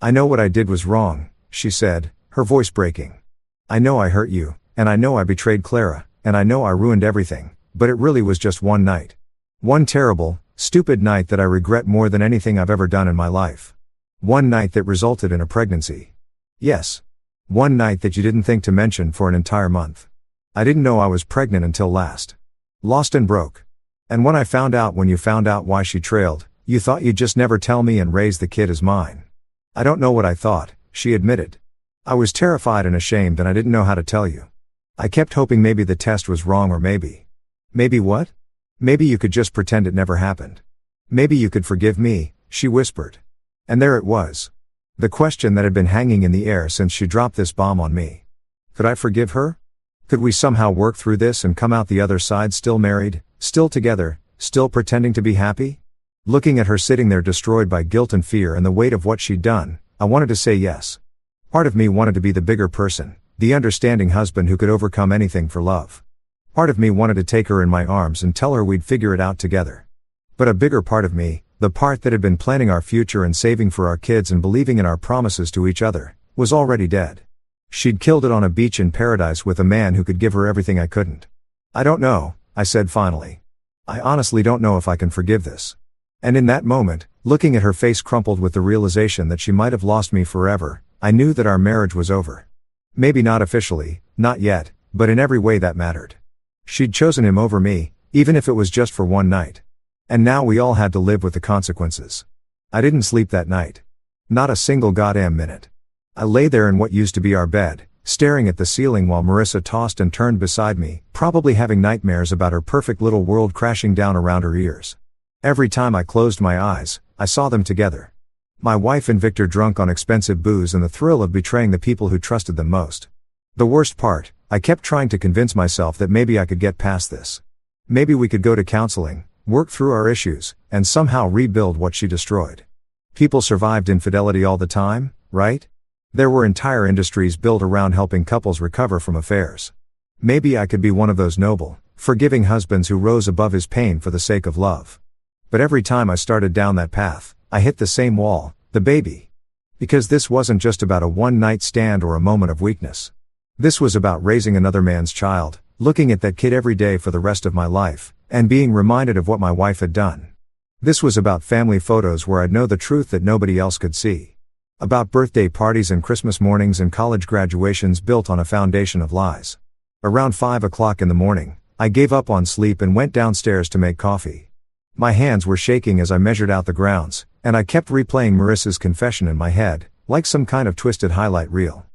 I know what I did was wrong, she said, her voice breaking. I know I hurt you, and I know I betrayed Clara, and I know I ruined everything, but it really was just one night. One terrible, stupid night that I regret more than anything I've ever done in my life. One night that resulted in a pregnancy. Yes. One night that you didn't think to mention for an entire month. I didn't know I was pregnant until last. Lost and broke. And when I found out when you found out why she trailed, you thought you'd just never tell me and raise the kid as mine. I don't know what I thought, she admitted. I was terrified and ashamed and I didn't know how to tell you. I kept hoping maybe the test was wrong or maybe. Maybe what? Maybe you could just pretend it never happened. Maybe you could forgive me, she whispered. And there it was. The question that had been hanging in the air since she dropped this bomb on me. Could I forgive her? Could we somehow work through this and come out the other side still married, still together, still pretending to be happy? Looking at her sitting there destroyed by guilt and fear and the weight of what she'd done, I wanted to say yes. Part of me wanted to be the bigger person, the understanding husband who could overcome anything for love. Part of me wanted to take her in my arms and tell her we'd figure it out together. But a bigger part of me, the part that had been planning our future and saving for our kids and believing in our promises to each other, was already dead. She'd killed it on a beach in paradise with a man who could give her everything I couldn't. I don't know, I said finally. I honestly don't know if I can forgive this. And in that moment, looking at her face crumpled with the realization that she might have lost me forever, I knew that our marriage was over. Maybe not officially, not yet, but in every way that mattered. She'd chosen him over me, even if it was just for one night. And now we all had to live with the consequences. I didn't sleep that night. Not a single goddamn minute. I lay there in what used to be our bed, staring at the ceiling while Marissa tossed and turned beside me, probably having nightmares about her perfect little world crashing down around her ears. Every time I closed my eyes, I saw them together. My wife and Victor drunk on expensive booze and the thrill of betraying the people who trusted them most. The worst part, I kept trying to convince myself that maybe I could get past this. Maybe we could go to counseling, work through our issues, and somehow rebuild what she destroyed. People survived infidelity all the time, right? There were entire industries built around helping couples recover from affairs. Maybe I could be one of those noble, forgiving husbands who rose above his pain for the sake of love. But every time I started down that path, I hit the same wall, the baby. Because this wasn't just about a one-night stand or a moment of weakness. This was about raising another man's child, looking at that kid every day for the rest of my life, and being reminded of what my wife had done. This was about family photos where I'd know the truth that nobody else could see. About birthday parties and Christmas mornings and college graduations built on a foundation of lies. Around 5 o'clock in the morning, I gave up on sleep and went downstairs to make coffee. My hands were shaking as I measured out the grounds, and I kept replaying Marissa's confession in my head, like some kind of twisted highlight reel.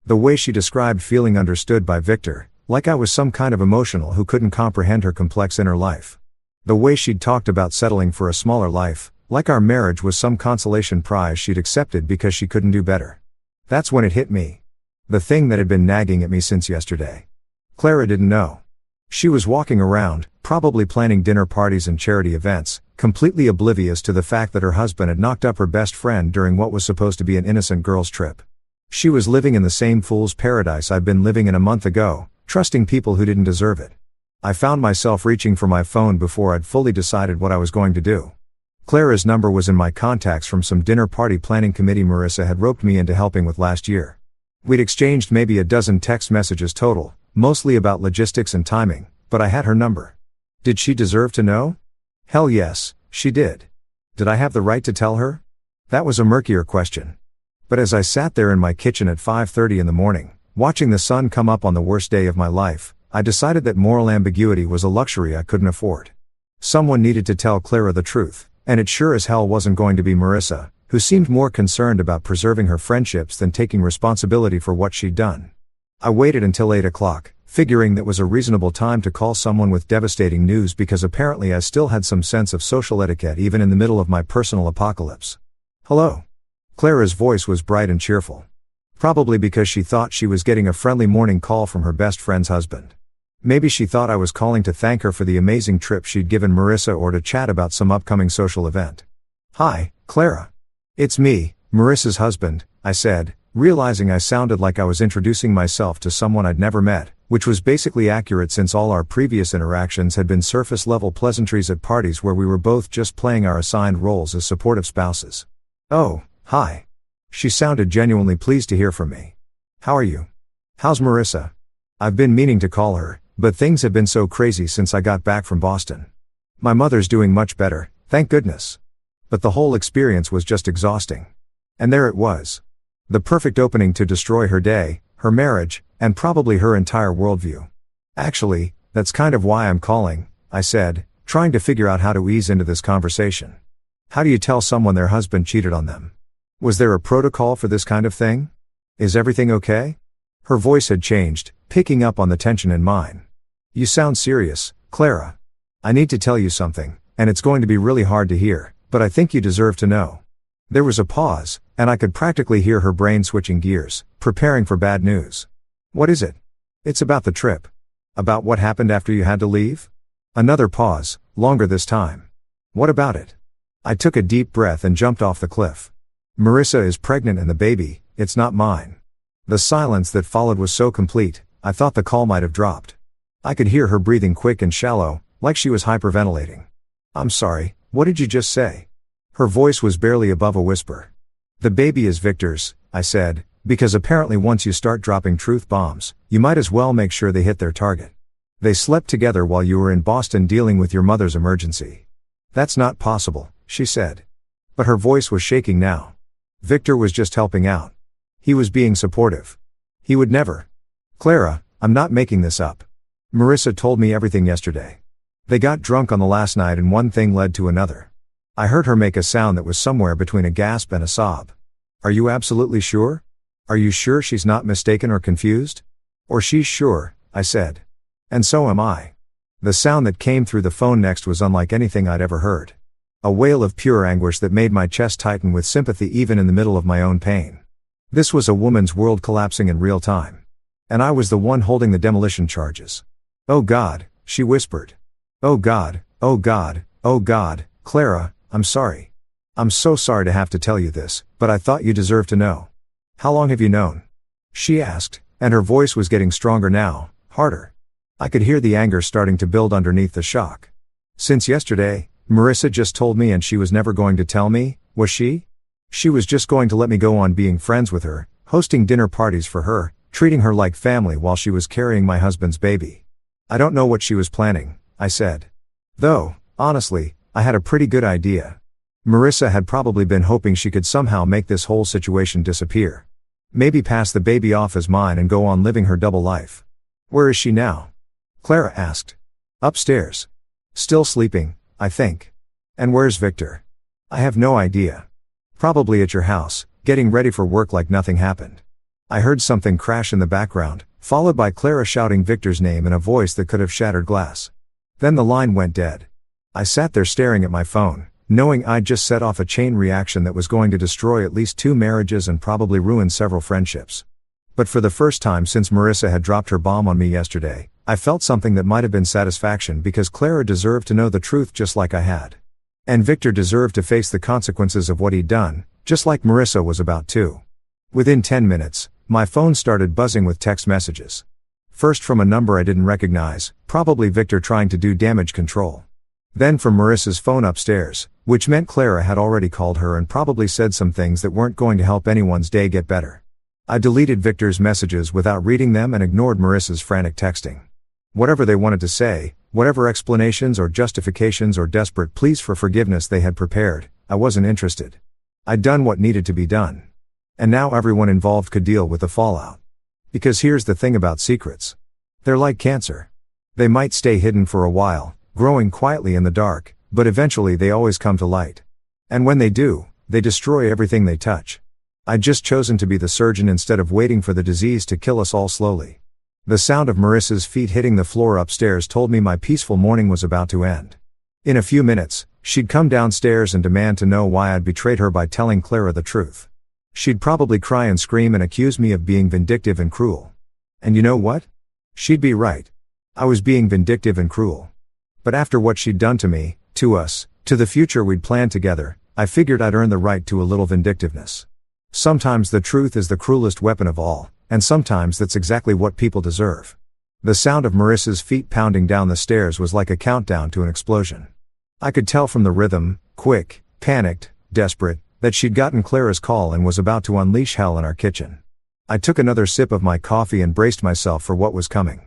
The way she described feeling understood by Victor, like I was some kind of emotional who couldn't comprehend her complex inner life. The way she'd talked about settling for a smaller life, like our marriage was some consolation prize she'd accepted because she couldn't do better. That's when it hit me. The thing that had been nagging at me since yesterday. Clara didn't know. She was walking around, probably planning dinner parties and charity events, completely oblivious to the fact that her husband had knocked up her best friend during what was supposed to be an innocent girls' trip. She was living in the same fool's paradise I'd been living in a month ago, trusting people who didn't deserve it. I found myself reaching for my phone before I'd fully decided what I was going to do. Clara's number was in my contacts from some dinner party planning committee Marissa had roped me into helping with last year. We'd exchanged maybe a dozen text messages total, mostly about logistics and timing, but I had her number. Did she deserve to know? Hell yes, she did. Did I have the right to tell her? That was a murkier question. But as I sat there in my kitchen at 5:30 in the morning, watching the sun come up on the worst day of my life, I decided that moral ambiguity was a luxury I couldn't afford. Someone needed to tell Clara the truth, and it sure as hell wasn't going to be Marissa, who seemed more concerned about preserving her friendships than taking responsibility for what she'd done. I waited until 8 o'clock, figuring that was a reasonable time to call someone with devastating news because apparently I still had some sense of social etiquette even in the middle of my personal apocalypse. Hello. Clara's voice was bright and cheerful. Probably because she thought she was getting a friendly morning call from her best friend's husband. Maybe she thought I was calling to thank her for the amazing trip she'd given Marissa or to chat about some upcoming social event. Hi, Clara. It's me, Marissa's husband, I said, realizing I sounded like I was introducing myself to someone I'd never met, which was basically accurate since all our previous interactions had been surface-level pleasantries at parties where we were both just playing our assigned roles as supportive spouses. Oh, hi. She sounded genuinely pleased to hear from me. How are you? How's Marissa? I've been meaning to call her, but things have been so crazy since I got back from Boston. My mother's doing much better, thank goodness. But the whole experience was just exhausting. And there it was. The perfect opening to destroy her day, her marriage, and probably her entire worldview. Actually, that's kind of why I'm calling, I said, trying to figure out how to ease into this conversation. How do you tell someone their husband cheated on them? Was there a protocol for this kind of thing? Is everything okay? Her voice had changed, picking up on the tension in mine. You sound serious, Clara. I need to tell you something, and it's going to be really hard to hear, but I think you deserve to know. There was a pause, and I could practically hear her brain switching gears, preparing for bad news. What is it? It's about the trip. About what happened after you had to leave? Another pause, longer this time. What about it? I took a deep breath and jumped off the cliff. Marissa is pregnant and the baby, it's not mine. The silence that followed was so complete, I thought the call might have dropped. I could hear her breathing quick and shallow, like she was hyperventilating. I'm sorry, what did you just say? Her voice was barely above a whisper. The baby is Victor's, I said, because apparently once you start dropping truth bombs, you might as well make sure they hit their target. They slept together while you were in Boston dealing with your mother's emergency. That's not possible, she said. But her voice was shaking now. Victor was just helping out. He was being supportive. He would never. Clara, I'm not making this up. Marissa told me everything yesterday. They got drunk on the last night and one thing led to another. I heard her make a sound that was somewhere between a gasp and a sob. Are you absolutely sure? Are you sure she's not mistaken or confused? Or she's sure, I said. And so am I. The sound that came through the phone next was unlike anything I'd ever heard. A wail of pure anguish that made my chest tighten with sympathy even in the middle of my own pain. This was a woman's world collapsing in real time. And I was the one holding the demolition charges. "Oh God," she whispered. "Oh God, oh God, oh God, Clara, I'm sorry. I'm so sorry to have to tell you this, but I thought you deserved to know." "How long have you known?" she asked, and her voice was getting stronger now, harder. I could hear the anger starting to build underneath the shock. "Since yesterday, Marissa just told me, and she was never going to tell me, was she? She was just going to let me go on being friends with her, hosting dinner parties for her, treating her like family while she was carrying my husband's baby. I don't know what she was planning," I said. Though, honestly, I had a pretty good idea. Marissa had probably been hoping she could somehow make this whole situation disappear. Maybe pass the baby off as mine and go on living her double life. "Where is she now?" Clara asked. "Upstairs. Still sleeping, I think." "And where's Victor?" "I have no idea. Probably at your house, getting ready for work like nothing happened." I heard something crash in the background, followed by Clara shouting Victor's name in a voice that could have shattered glass. Then the line went dead. I sat there staring at my phone, knowing I'd just set off a chain reaction that was going to destroy at least 2 marriages and probably ruin several friendships. But for the first time since Marissa had dropped her bomb on me yesterday, I felt something that might have been satisfaction, because Clara deserved to know the truth just like I had. And Victor deserved to face the consequences of what he'd done, just like Marissa was about to. Within 10 minutes, my phone started buzzing with text messages. First from a number I didn't recognize, probably Victor trying to do damage control. Then from Marissa's phone upstairs, which meant Clara had already called her and probably said some things that weren't going to help anyone's day get better. I deleted Victor's messages without reading them and ignored Marissa's frantic texting. Whatever they wanted to say, whatever explanations or justifications or desperate pleas for forgiveness they had prepared, I wasn't interested. I'd done what needed to be done. And now everyone involved could deal with the fallout. Because here's the thing about secrets. They're like cancer. They might stay hidden for a while, growing quietly in the dark, but eventually they always come to light. And when they do, they destroy everything they touch. I'd just chosen to be the surgeon instead of waiting for the disease to kill us all slowly. The sound of Marissa's feet hitting the floor upstairs told me my peaceful morning was about to end. In a few minutes, she'd come downstairs and demand to know why I'd betrayed her by telling Clara the truth. She'd probably cry and scream and accuse me of being vindictive and cruel. And you know what? She'd be right. I was being vindictive and cruel. But after what she'd done to me, to us, to the future we'd planned together, I figured I'd earned the right to a little vindictiveness. Sometimes the truth is the cruelest weapon of all, and sometimes that's exactly what people deserve. The sound of Marissa's feet pounding down the stairs was like a countdown to an explosion. I could tell from the rhythm, quick, panicked, desperate, that she'd gotten Clara's call and was about to unleash hell in our kitchen. I took another sip of my coffee and braced myself for what was coming.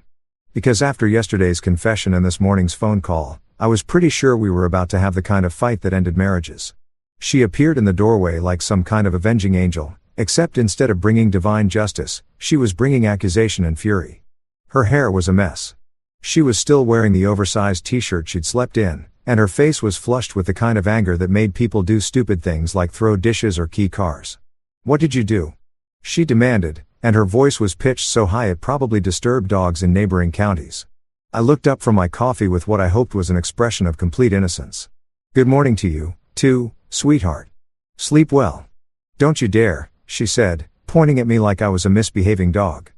Because after yesterday's confession and this morning's phone call, I was pretty sure we were about to have the kind of fight that ended marriages. She appeared in the doorway like some kind of avenging angel, except instead of bringing divine justice, she was bringing accusation and fury. Her hair was a mess. She was still wearing the oversized t-shirt she'd slept in, and her face was flushed with the kind of anger that made people do stupid things like throw dishes or key cars. "What did you do?" she demanded, and her voice was pitched so high it probably disturbed dogs in neighboring counties. I looked up from my coffee with what I hoped was an expression of complete innocence. "Good morning to you, too, sweetheart. Sleep well." "Don't you dare," she said, pointing at me like I was a misbehaving dog.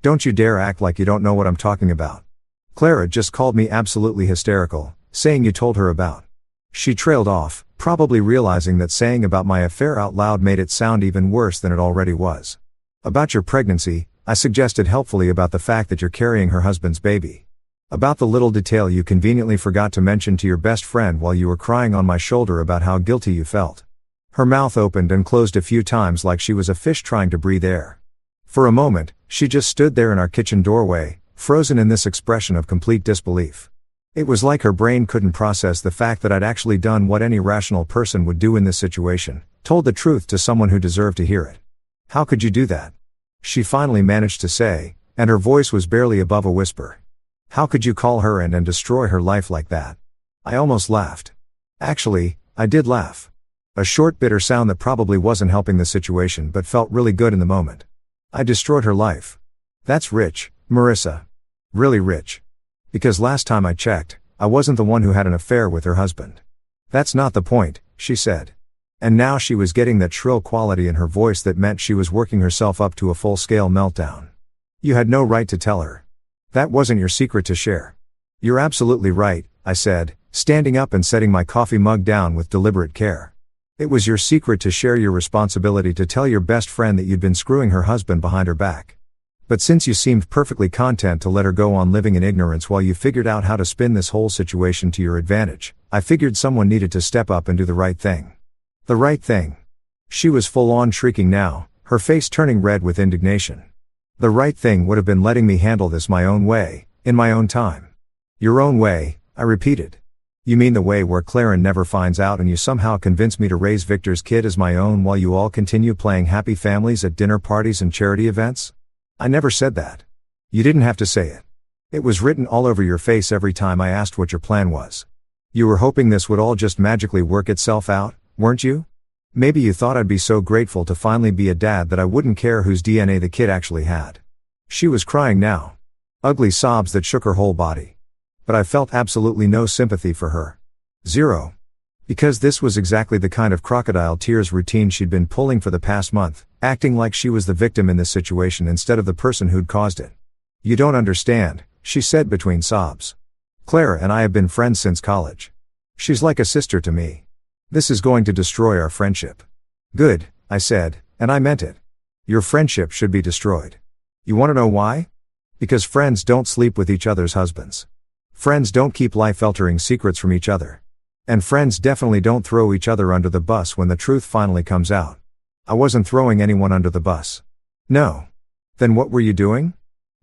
"Don't you dare act like you don't know what I'm talking about. Clara just called me absolutely hysterical, saying you told her about." She trailed off, probably realizing that saying about my affair out loud made it sound even worse than it already was. "About your pregnancy," I suggested helpfully, "about the fact that you're carrying her husband's baby. About the little detail you conveniently forgot to mention to your best friend while you were crying on my shoulder about how guilty you felt." Her mouth opened and closed a few times like she was a fish trying to breathe air. For a moment, she just stood there in our kitchen doorway, frozen in this expression of complete disbelief. It was like her brain couldn't process the fact that I'd actually done what any rational person would do in this situation, told the truth to someone who deserved to hear it. "How could you do that?" she finally managed to say, and her voice was barely above a whisper. "How could you call her and destroy her life like that?" I almost laughed. Actually, I did laugh. A short bitter sound that probably wasn't helping the situation but felt really good in the moment. "I destroyed her life. That's rich, Marissa. Really rich. Because last time I checked, I wasn't the one who had an affair with her husband." That's not the point, she said. And now she was getting that shrill quality in her voice that meant she was working herself up to a full-scale meltdown. You had no right to tell her. That wasn't your secret to share. You're absolutely right, I said, standing up and setting my coffee mug down with deliberate care. It was your secret to share, your responsibility to tell your best friend that you'd been screwing her husband behind her back. But since you seemed perfectly content to let her go on living in ignorance while you figured out how to spin this whole situation to your advantage, I figured someone needed to step up and do the right thing. The right thing. She was full-on shrieking now, her face turning red with indignation. The right thing would have been letting me handle this my own way, in my own time. Your own way, I repeated. You mean the way where Claren never finds out and you somehow convince me to raise Victor's kid as my own while you all continue playing happy families at dinner parties and charity events? I never said that. You didn't have to say it. It was written all over your face every time I asked what your plan was. You were hoping this would all just magically work itself out, weren't you? Maybe you thought I'd be so grateful to finally be a dad that I wouldn't care whose DNA the kid actually had. She was crying now. Ugly sobs that shook her whole body. But I felt absolutely no sympathy for her. Zero. Because this was exactly the kind of crocodile tears routine she'd been pulling for the past month, acting like she was the victim in this situation instead of the person who'd caused it. You don't understand, she said between sobs. Clara and I have been friends since college. She's like a sister to me. This is going to destroy our friendship. Good, I said, and I meant it. Your friendship should be destroyed. You want to know why? Because friends don't sleep with each other's husbands. Friends don't keep life-altering secrets from each other. And friends definitely don't throw each other under the bus when the truth finally comes out. I wasn't throwing anyone under the bus. No. Then what were you doing?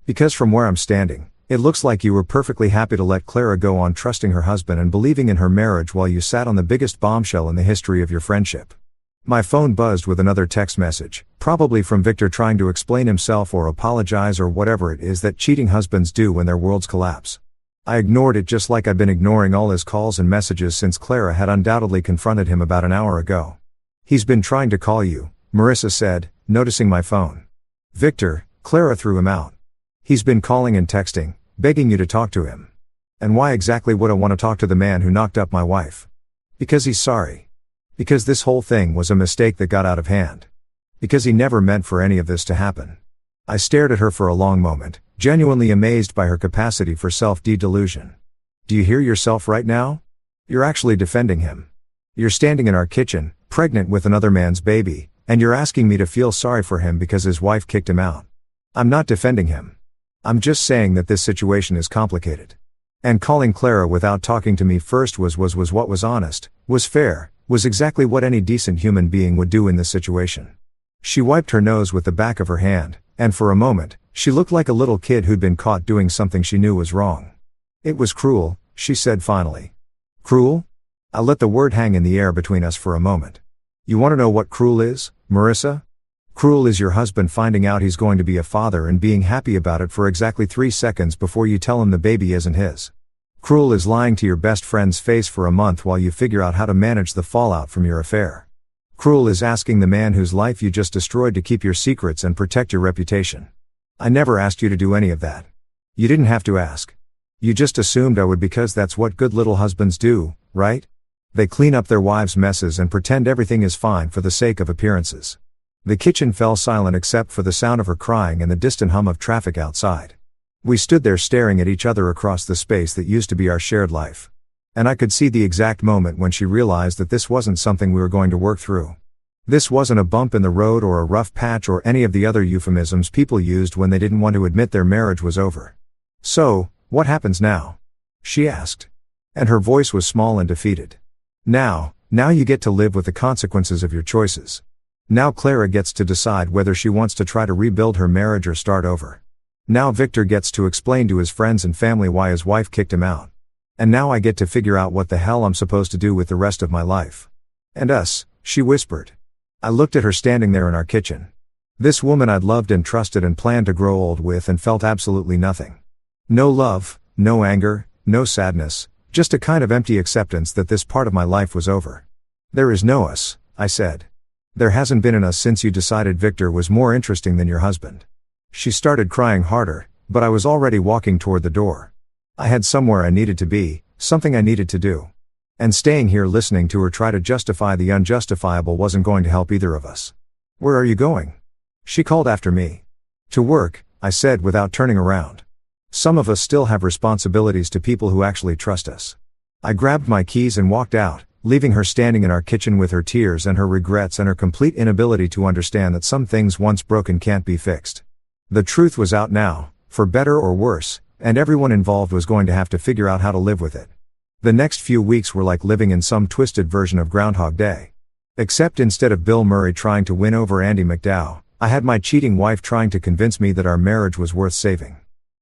Because from where I'm standing, it looks like you were perfectly happy to let Clara go on trusting her husband and believing in her marriage while you sat on the biggest bombshell in the history of your friendship. My phone buzzed with another text message, probably from Victor trying to explain himself or apologize or whatever it is that cheating husbands do when their worlds collapse. I ignored it just like I'd been ignoring all his calls and messages since Clara had undoubtedly confronted him about an hour ago. He's been trying to call you, Marissa said, noticing my phone. Victor, Clara threw him out. He's been calling and texting, begging you to talk to him. And why exactly would I want to talk to the man who knocked up my wife? Because he's sorry. Because this whole thing was a mistake that got out of hand. Because he never meant for any of this to happen. I stared at her for a long moment, genuinely amazed by her capacity for self-delusion. Do you hear yourself right now? You're actually defending him. You're standing in our kitchen, pregnant with another man's baby, and you're asking me to feel sorry for him because his wife kicked him out. I'm not defending him. I'm just saying that this situation is complicated. And calling Clara without talking to me first was what was honest, was fair, was exactly what any decent human being would do in this situation. She wiped her nose with the back of her hand, and for a moment, she looked like a little kid who'd been caught doing something she knew was wrong. It was cruel, she said finally. Cruel? I let the word hang in the air between us for a moment. You want to know what cruel is, Marissa? Cruel is your husband finding out he's going to be a father and being happy about it for exactly 3 seconds before you tell him the baby isn't his. Cruel is lying to your best friend's face for a month while you figure out how to manage the fallout from your affair. Cruel is asking the man whose life you just destroyed to keep your secrets and protect your reputation. I never asked you to do any of that. You didn't have to ask. You just assumed I would because that's what good little husbands do, right? They clean up their wives' messes and pretend everything is fine for the sake of appearances. The kitchen fell silent except for the sound of her crying and the distant hum of traffic outside. We stood there staring at each other across the space that used to be our shared life. And I could see the exact moment when she realized that this wasn't something we were going to work through. This wasn't a bump in the road or a rough patch or any of the other euphemisms people used when they didn't want to admit their marriage was over. So, what happens now? She asked. And her voice was small and defeated. Now you get to live with the consequences of your choices. Now Clara gets to decide whether she wants to try to rebuild her marriage or start over. Now Victor gets to explain to his friends and family why his wife kicked him out. And now I get to figure out what the hell I'm supposed to do with the rest of my life. And us, she whispered. I looked at her standing there in our kitchen. This woman I'd loved and trusted and planned to grow old with and felt absolutely nothing. No love, no anger, no sadness, just a kind of empty acceptance that this part of my life was over. There is no us, I said. There hasn't been an us since you decided Victor was more interesting than your husband. She started crying harder, but I was already walking toward the door. I had somewhere I needed to be, something I needed to do. And staying here listening to her try to justify the unjustifiable wasn't going to help either of us. "Where are you going?" she called after me. "To work," I said without turning around. Some of us still have responsibilities to people who actually trust us. I grabbed my keys and walked out, leaving her standing in our kitchen with her tears and her regrets and her complete inability to understand that some things once broken can't be fixed. The truth was out now, for better or worse, and everyone involved was going to have to figure out how to live with it. The next few weeks were like living in some twisted version of Groundhog Day. Except instead of Bill Murray trying to win over Andy McDowell, I had my cheating wife trying to convince me that our marriage was worth saving.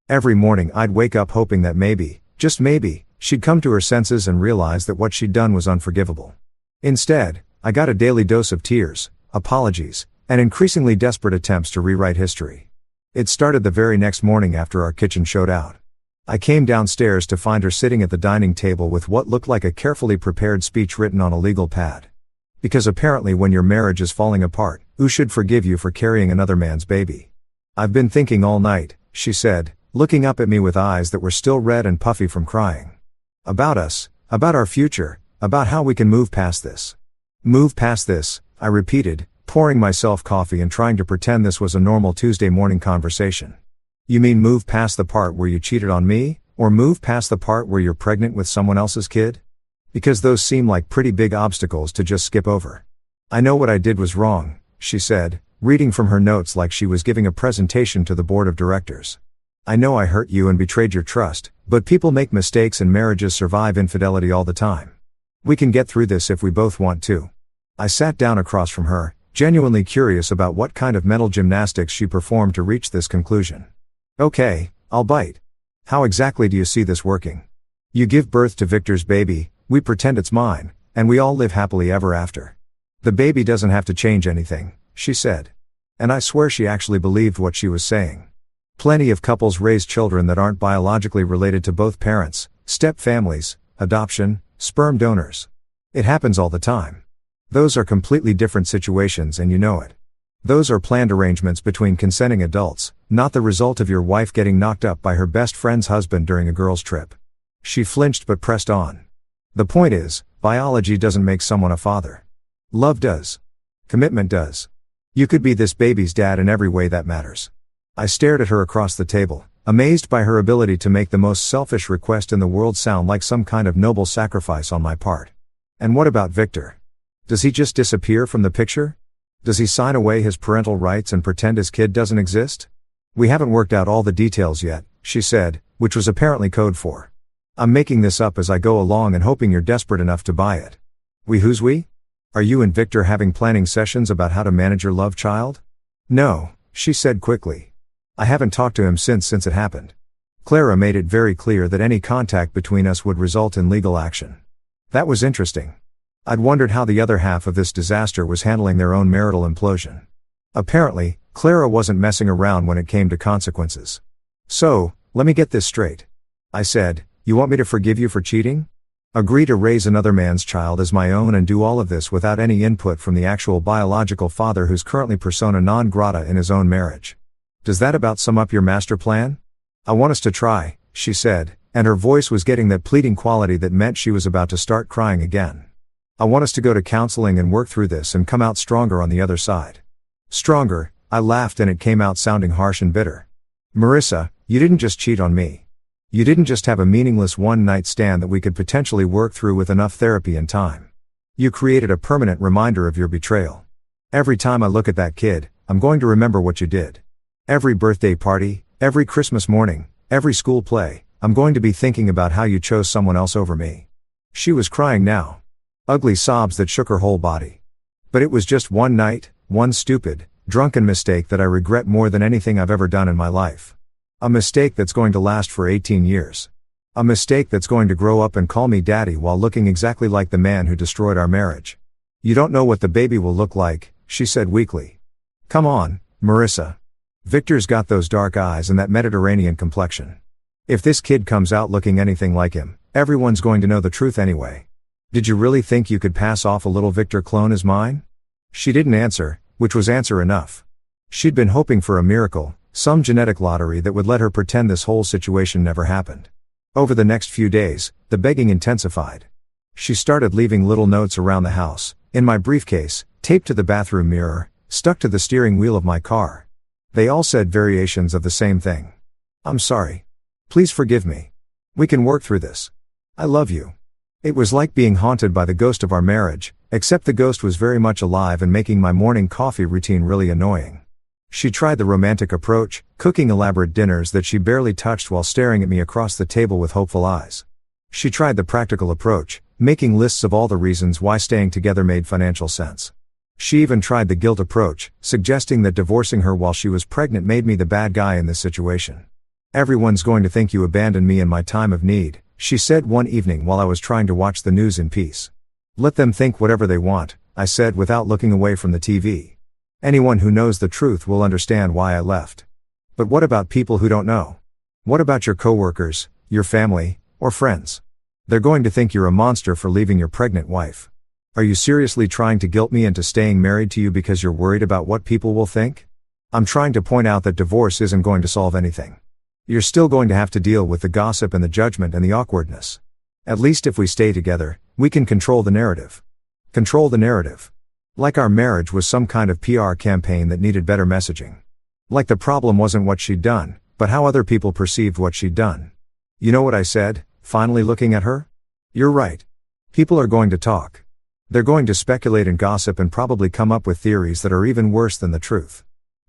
Every morning I'd wake up hoping that maybe, just maybe, she'd come to her senses and realize that what she'd done was unforgivable. Instead, I got a daily dose of tears, apologies, and increasingly desperate attempts to rewrite history. It started the very next morning after our kitchen showed out. I came downstairs to find her sitting at the dining table with what looked like a carefully prepared speech written on a legal pad. Because apparently when your marriage is falling apart, who should forgive you for carrying another man's baby? "I've been thinking all night," she said, looking up at me with eyes that were still red and puffy from crying. "About us, about our future, about how we can move past this." "Move past this," I repeated, pouring myself coffee and trying to pretend this was a normal Tuesday morning conversation. "You mean move past the part where you cheated on me, or move past the part where you're pregnant with someone else's kid? Because those seem like pretty big obstacles to just skip over." "I know what I did was wrong," she said, reading from her notes like she was giving a presentation to the board of directors. "I know I hurt you and betrayed your trust, but people make mistakes and marriages survive infidelity all the time. We can get through this if we both want to." I sat down across from her, genuinely curious about what kind of mental gymnastics she performed to reach this conclusion. "Okay, I'll bite. How exactly do you see this working? You give birth to Victor's baby, we pretend it's mine, and we all live happily ever after. The baby doesn't have to change anything," she said. And I swear she actually believed what she was saying. Plenty of couples raise children that aren't biologically related to both parents, step families, adoption, sperm donors. It happens all the time. Those are completely different situations and you know it. Those are planned arrangements between consenting adults, not the result of your wife getting knocked up by her best friend's husband during a girls' trip. She flinched but pressed on. "The point is, biology doesn't make someone a father. Love does. Commitment does. You could be this baby's dad in every way that matters." I stared at her across the table, amazed by her ability to make the most selfish request in the world sound like some kind of noble sacrifice on my part. "And what about Victor? Does he just disappear from the picture? Does he sign away his parental rights and pretend his kid doesn't exist?" "We haven't worked out all the details yet," she said, which was apparently code for, "I'm making this up as I go along and hoping you're desperate enough to buy it." Who's we? Are you and Victor having planning sessions about how to manage your love child?" "No," she said quickly. "I haven't talked to him since it happened. Clara made it very clear that any contact between us would result in legal action." That was interesting. I'd wondered how the other half of this disaster was handling their own marital implosion. Apparently, Clara wasn't messing around when it came to consequences. "So, let me get this straight," I said, "you want me to forgive you for cheating? Agree to raise another man's child as my own and do all of this without any input from the actual biological father who's currently persona non grata in his own marriage? Does that about sum up your master plan?" "I want us to try," she said, and her voice was getting that pleading quality that meant she was about to start crying again. "I want us to go to counseling and work through this and come out stronger on the other side." "Stronger?" I laughed and it came out sounding harsh and bitter. "Marissa, you didn't just cheat on me. You didn't just have a meaningless one-night stand that we could potentially work through with enough therapy and time. You created a permanent reminder of your betrayal. Every time I look at that kid, I'm going to remember what you did. Every birthday party, every Christmas morning, every school play, I'm going to be thinking about how you chose someone else over me." She was crying now. Ugly sobs that shook her whole body. "But it was just one night, one stupid, drunken mistake that I regret more than anything I've ever done in my life. A mistake that's going to last for 18 years. A mistake that's going to grow up and call me daddy while looking exactly like the man who destroyed our marriage. You don't know what the baby will look like," she said weakly. "Come on, Marissa. Victor's got those dark eyes and that Mediterranean complexion. If this kid comes out looking anything like him, everyone's going to know the truth anyway. Did you really think you could pass off a little Victor clone as mine?" She didn't answer, which was answer enough. She'd been hoping for a miracle, some genetic lottery that would let her pretend this whole situation never happened. Over the next few days, the begging intensified. She started leaving little notes around the house, in my briefcase, taped to the bathroom mirror, stuck to the steering wheel of my car. They all said variations of the same thing. I'm sorry. Please forgive me. We can work through this. I love you. It was like being haunted by the ghost of our marriage, except the ghost was very much alive and making my morning coffee routine really annoying. She tried the romantic approach, cooking elaborate dinners that she barely touched while staring at me across the table with hopeful eyes. She tried the practical approach, making lists of all the reasons why staying together made financial sense. She even tried the guilt approach, suggesting that divorcing her while she was pregnant made me the bad guy in this situation. Everyone's going to think you abandoned me in my time of need, she said one evening while I was trying to watch the news in peace. Let them think whatever they want, I said without looking away from the TV. Anyone who knows the truth will understand why I left. But what about people who don't know? What about your coworkers, your family, or friends? They're going to think you're a monster for leaving your pregnant wife. Are you seriously trying to guilt me into staying married to you because you're worried about what people will think? I'm trying to point out that divorce isn't going to solve anything. You're still going to have to deal with the gossip and the judgment and the awkwardness. At least if we stay together, we can control the narrative. Control the narrative. Like our marriage was some kind of PR campaign that needed better messaging. Like the problem wasn't what she'd done, but how other people perceived what she'd done. You know what I said, finally looking at her? You're right. People are going to talk. They're going to speculate and gossip and probably come up with theories that are even worse than the truth.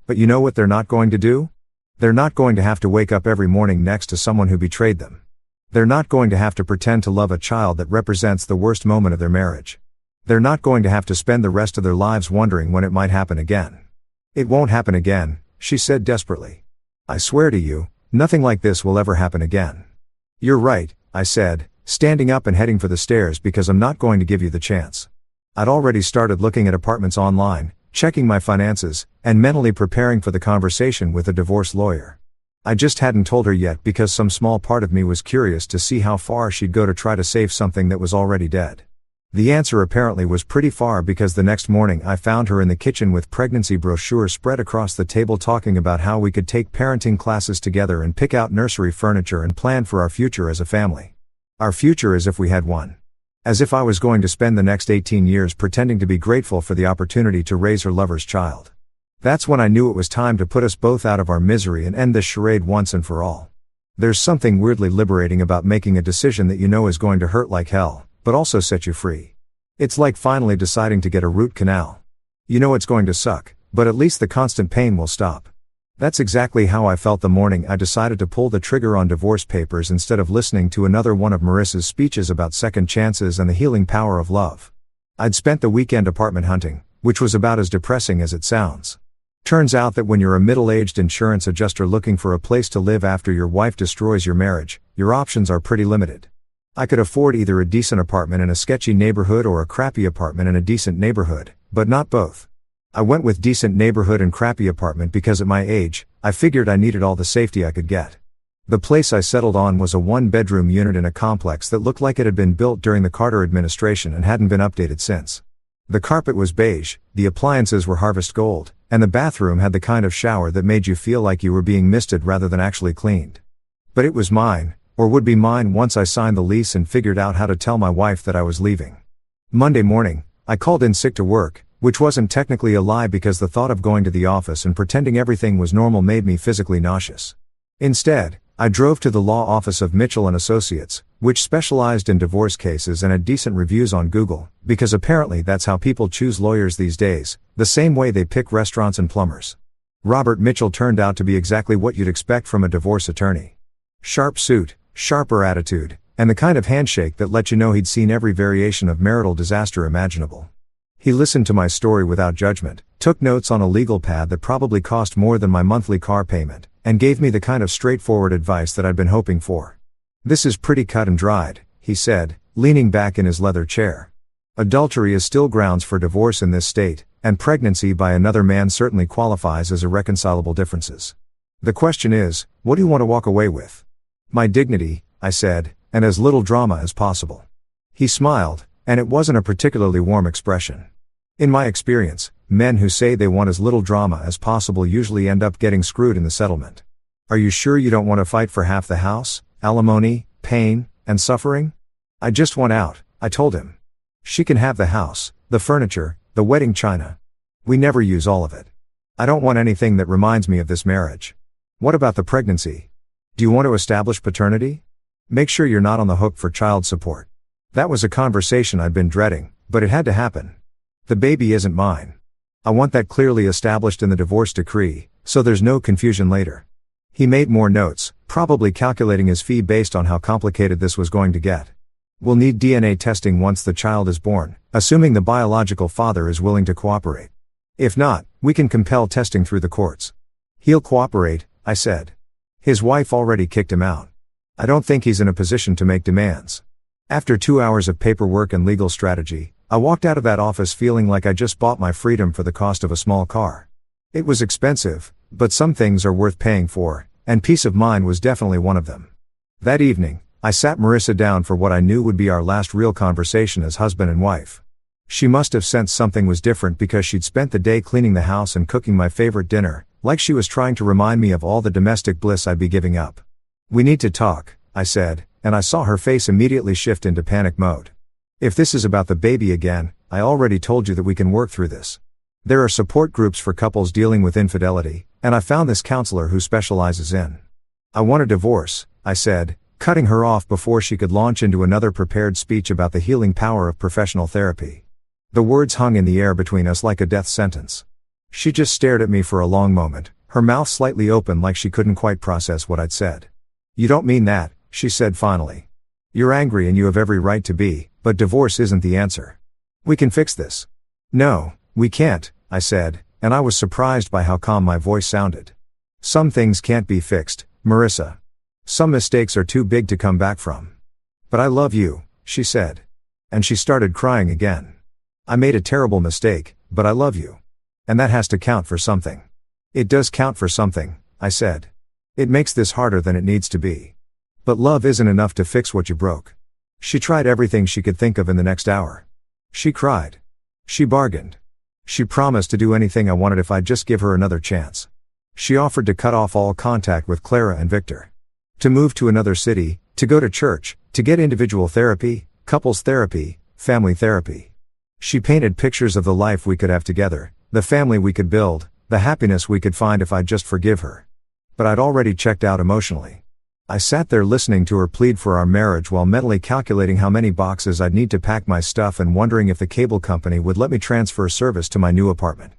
But you know what they're not going to do? They're not going to have to wake up every morning next to someone who betrayed them. They're not going to have to pretend to love a child that represents the worst moment of their marriage. They're not going to have to spend the rest of their lives wondering when it might happen again. It won't happen again, she said desperately. I swear to you, nothing like this will ever happen again. You're right, I said, standing up and heading for the stairs because I'm not going to give you the chance. I'd already started looking at apartments online, checking my finances, and mentally preparing for the conversation with a divorce lawyer. I just hadn't told her yet because some small part of me was curious to see how far she'd go to try to save something that was already dead. The answer apparently was pretty far because the next morning I found her in the kitchen with pregnancy brochures spread across the table talking about how we could take parenting classes together and pick out nursery furniture and plan for our future as a family. Our future as if we had one. As if I was going to spend the next 18 years pretending to be grateful for the opportunity to raise her lover's child. That's when I knew it was time to put us both out of our misery and end this charade once and for all. There's something weirdly liberating about making a decision that you know is going to hurt like hell, but also set you free. It's like finally deciding to get a root canal. You know it's going to suck, but at least the constant pain will stop. That's exactly how I felt the morning I decided to pull the trigger on divorce papers instead of listening to another one of Marissa's speeches about second chances and the healing power of love. I'd spent the weekend apartment hunting, which was about as depressing as it sounds. Turns out that when you're a middle-aged insurance adjuster looking for a place to live after your wife destroys your marriage, your options are pretty limited. I could afford either a decent apartment in a sketchy neighborhood or a crappy apartment in a decent neighborhood, but not both. I went with decent neighborhood and crappy apartment because at my age, I figured I needed all the safety I could get. The place I settled on was a one-bedroom unit in a complex that looked like it had been built during the Carter administration and hadn't been updated since. The carpet was beige, the appliances were harvest gold, and the bathroom had the kind of shower that made you feel like you were being misted rather than actually cleaned. But it was mine, or would be mine once I signed the lease and figured out how to tell my wife that I was leaving. Monday morning, I called in sick to work, which wasn't technically a lie because the thought of going to the office and pretending everything was normal made me physically nauseous. Instead, I drove to the law office of Mitchell & Associates, which specialized in divorce cases and had decent reviews on Google, because apparently that's how people choose lawyers these days, the same way they pick restaurants and plumbers. Robert Mitchell turned out to be exactly what you'd expect from a divorce attorney. Sharp suit, sharper attitude, and the kind of handshake that let you know he'd seen every variation of marital disaster imaginable. He listened to my story without judgment, took notes on a legal pad that probably cost more than my monthly car payment, and gave me the kind of straightforward advice that I'd been hoping for. This is pretty cut and dried, he said, leaning back in his leather chair. Adultery is still grounds for divorce in this state, and pregnancy by another man certainly qualifies as irreconcilable differences. The question is, what do you want to walk away with? My dignity, I said, and as little drama as possible. He smiled, and it wasn't a particularly warm expression. In my experience, men who say they want as little drama as possible usually end up getting screwed in the settlement. Are you sure you don't want to fight for half the house, alimony, pain, and suffering? I just want out, I told him. She can have the house, the furniture, the wedding china. We never use all of it. I don't want anything that reminds me of this marriage. What about the pregnancy? Do you want to establish paternity? Make sure you're not on the hook for child support. That was a conversation I'd been dreading, but it had to happen. The baby isn't mine. I want that clearly established in the divorce decree, so there's no confusion later. He made more notes, probably calculating his fee based on how complicated this was going to get. We'll need DNA testing once the child is born, assuming the biological father is willing to cooperate. If not, we can compel testing through the courts. He'll cooperate, I said. His wife already kicked him out. I don't think he's in a position to make demands. After 2 hours of paperwork and legal strategy, I walked out of that office feeling like I just bought my freedom for the cost of a small car. It was expensive, but some things are worth paying for, and peace of mind was definitely one of them. That evening, I sat Marissa down for what I knew would be our last real conversation as husband and wife. She must have sensed something was different because she'd spent the day cleaning the house and cooking my favorite dinner, like she was trying to remind me of all the domestic bliss I'd be giving up. We need to talk, I said, and I saw her face immediately shift into panic mode. If this is about the baby again, I already told you that we can work through this. There are support groups for couples dealing with infidelity, and I found this counselor who specializes in. I want a divorce, I said, cutting her off before she could launch into another prepared speech about the healing power of professional therapy. The words hung in the air between us like a death sentence. She just stared at me for a long moment, her mouth slightly open like she couldn't quite process what I'd said. You don't mean that, she said finally. You're angry and you have every right to be, but divorce isn't the answer. We can fix this. No, we can't, I said, and I was surprised by how calm my voice sounded. Some things can't be fixed, Marissa. Some mistakes are too big to come back from. But I love you, she said. And she started crying again. I made a terrible mistake, but I love you. And that has to count for something. It does count for something, I said. It makes this harder than it needs to be. But love isn't enough to fix what you broke. She tried everything she could think of in the next hour. She cried. She bargained. She promised to do anything I wanted if I'd just give her another chance. She offered to cut off all contact with Clara and Victor. To move to another city, to go to church, to get individual therapy, couples therapy, family therapy. She painted pictures of the life we could have together, the family we could build, the happiness we could find if I'd just forgive her. But I'd already checked out emotionally. I sat there listening to her plead for our marriage while mentally calculating how many boxes I'd need to pack my stuff and wondering if the cable company would let me transfer service to my new apartment.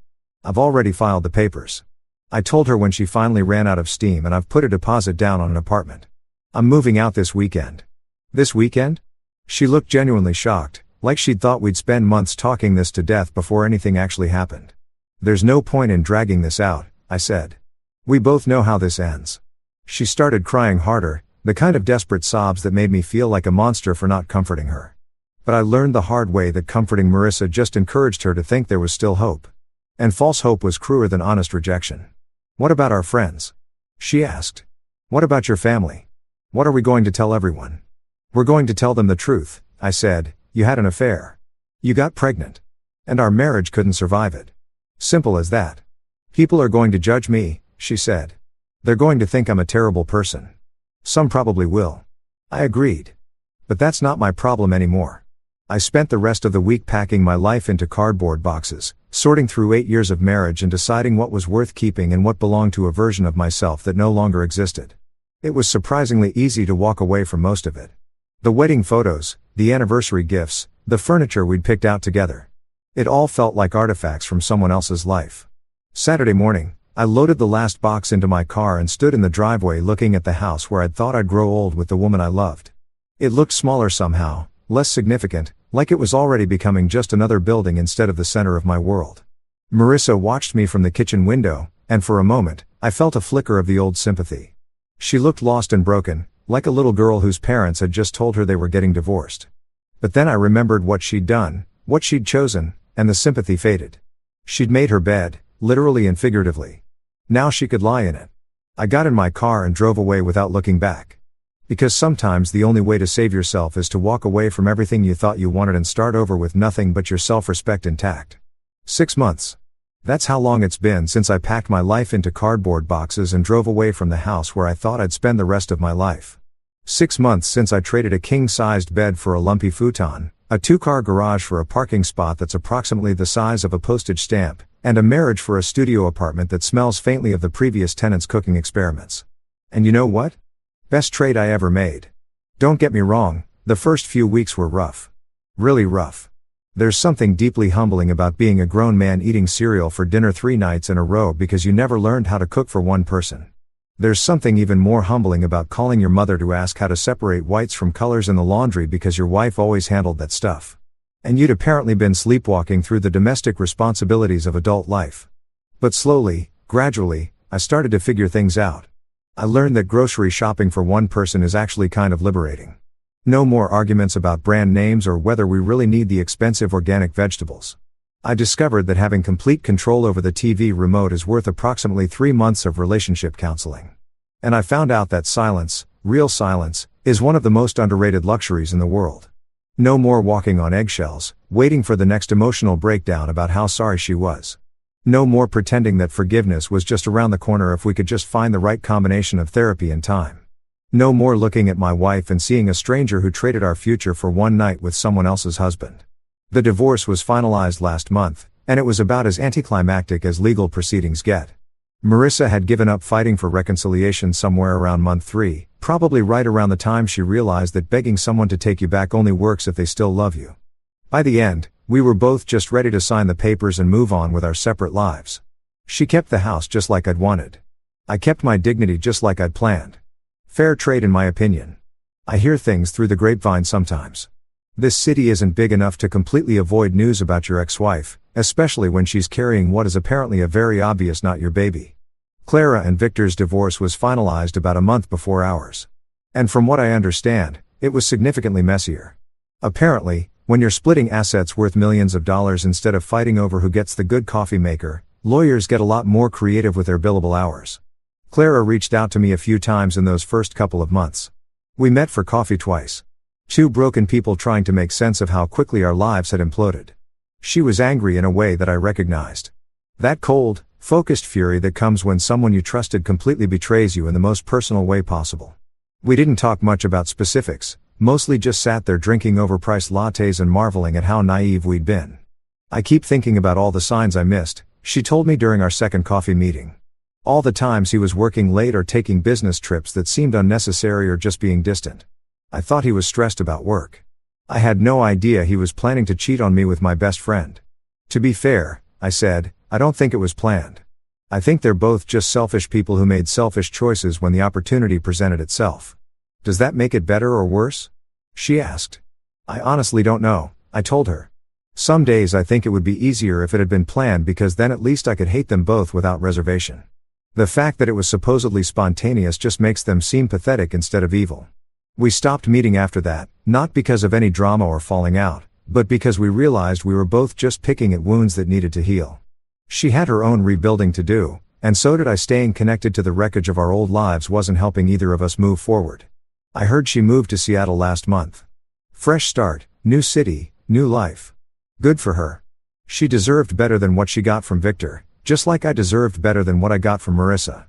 I've already filed the papers. I told her when she finally ran out of steam, and I've put a deposit down on an apartment. I'm moving out this weekend. This weekend? She looked genuinely shocked, like she'd thought we'd spend months talking this to death before anything actually happened. There's no point in dragging this out, I said. We both know how this ends. She started crying harder, the kind of desperate sobs that made me feel like a monster for not comforting her. But I learned the hard way that comforting Marissa just encouraged her to think there was still hope. And false hope was crueler than honest rejection. What about our friends? She asked. What about your family? What are we going to tell everyone? We're going to tell them the truth, I said. You had an affair. You got pregnant. And our marriage couldn't survive it. Simple as that. People are going to judge me, she said. They're going to think I'm a terrible person. Some probably will. I agreed. But that's not my problem anymore. I spent the rest of the week packing my life into cardboard boxes, sorting through 8 years of marriage and deciding what was worth keeping and what belonged to a version of myself that no longer existed. It was surprisingly easy to walk away from most of it. The wedding photos, the anniversary gifts, the furniture we'd picked out together. It all felt like artifacts from someone else's life. Saturday morning, I loaded the last box into my car and stood in the driveway looking at the house where I'd thought I'd grow old with the woman I loved. It looked smaller somehow, less significant, like it was already becoming just another building instead of the center of my world. Marissa watched me from the kitchen window, and for a moment, I felt a flicker of the old sympathy. She looked lost and broken, like a little girl whose parents had just told her they were getting divorced. But then I remembered what she'd done, what she'd chosen, and the sympathy faded. She'd made her bed, literally and figuratively. Now she could lie in it. I got in my car and drove away without looking back. Because sometimes the only way to save yourself is to walk away from everything you thought you wanted and start over with nothing but your self-respect intact. 6 months. That's how long it's been since I packed my life into cardboard boxes and drove away from the house where I thought I'd spend the rest of my life. 6 months since I traded a king-sized bed for a lumpy futon, A 2-car garage for a parking spot that's approximately the size of a postage stamp, and a marriage for a studio apartment that smells faintly of the previous tenant's cooking experiments. And you know what? Best trade I ever made. Don't get me wrong, the first few weeks were rough. Really rough. There's something deeply humbling about being a grown man eating cereal for dinner 3 nights in a row because you never learned how to cook for one person. There's something even more humbling about calling your mother to ask how to separate whites from colors in the laundry because your wife always handled that stuff. And you'd apparently been sleepwalking through the domestic responsibilities of adult life. But slowly, gradually, I started to figure things out. I learned that grocery shopping for one person is actually kind of liberating. No more arguments about brand names or whether we really need the expensive organic vegetables. I discovered that having complete control over the TV remote is worth approximately 3 months of relationship counseling. And I found out that silence, real silence, is one of the most underrated luxuries in the world. No more walking on eggshells, waiting for the next emotional breakdown about how sorry she was. No more pretending that forgiveness was just around the corner if we could just find the right combination of therapy and time. No more looking at my wife and seeing a stranger who traded our future for one night with someone else's husband. The divorce was finalized last month, and it was about as anticlimactic as legal proceedings get. Marissa had given up fighting for reconciliation somewhere around month 3, probably right around the time she realized that begging someone to take you back only works if they still love you. By the end, we were both just ready to sign the papers and move on with our separate lives. She kept the house just like I'd wanted. I kept my dignity just like I'd planned. Fair trade in my opinion. I hear things through the grapevine sometimes. This city isn't big enough to completely avoid news about your ex-wife, especially when she's carrying what is apparently a very obvious not your baby. Clara and Victor's divorce was finalized about a month before ours. And from what I understand, it was significantly messier. Apparently, when you're splitting assets worth millions of dollars instead of fighting over who gets the good coffee maker, lawyers get a lot more creative with their billable hours. Clara reached out to me a few times in those first couple of months. We met for coffee twice. 2 broken people trying to make sense of how quickly our lives had imploded. She was angry in a way that I recognized. That cold, focused fury that comes when someone you trusted completely betrays you in the most personal way possible. We didn't talk much about specifics, mostly just sat there drinking overpriced lattes and marveling at how naive we'd been. I keep thinking about all the signs I missed, she told me during our second coffee meeting. All the times he was working late or taking business trips that seemed unnecessary or just being distant. I thought he was stressed about work. I had no idea he was planning to cheat on me with my best friend. To be fair, I said, I don't think it was planned. I think they're both just selfish people who made selfish choices when the opportunity presented itself. Does that make it better or worse? She asked. I honestly don't know, I told her. Some days I think it would be easier if it had been planned because then at least I could hate them both without reservation. The fact that it was supposedly spontaneous just makes them seem pathetic instead of evil. We stopped meeting after that, not because of any drama or falling out, but because we realized we were both just picking at wounds that needed to heal. She had her own rebuilding to do, and so did I. Staying connected to the wreckage of our old lives wasn't helping either of us move forward. I heard she moved to Seattle last month. Fresh start, new city, new life. Good for her. She deserved better than what she got from Victor, just like I deserved better than what I got from Marissa.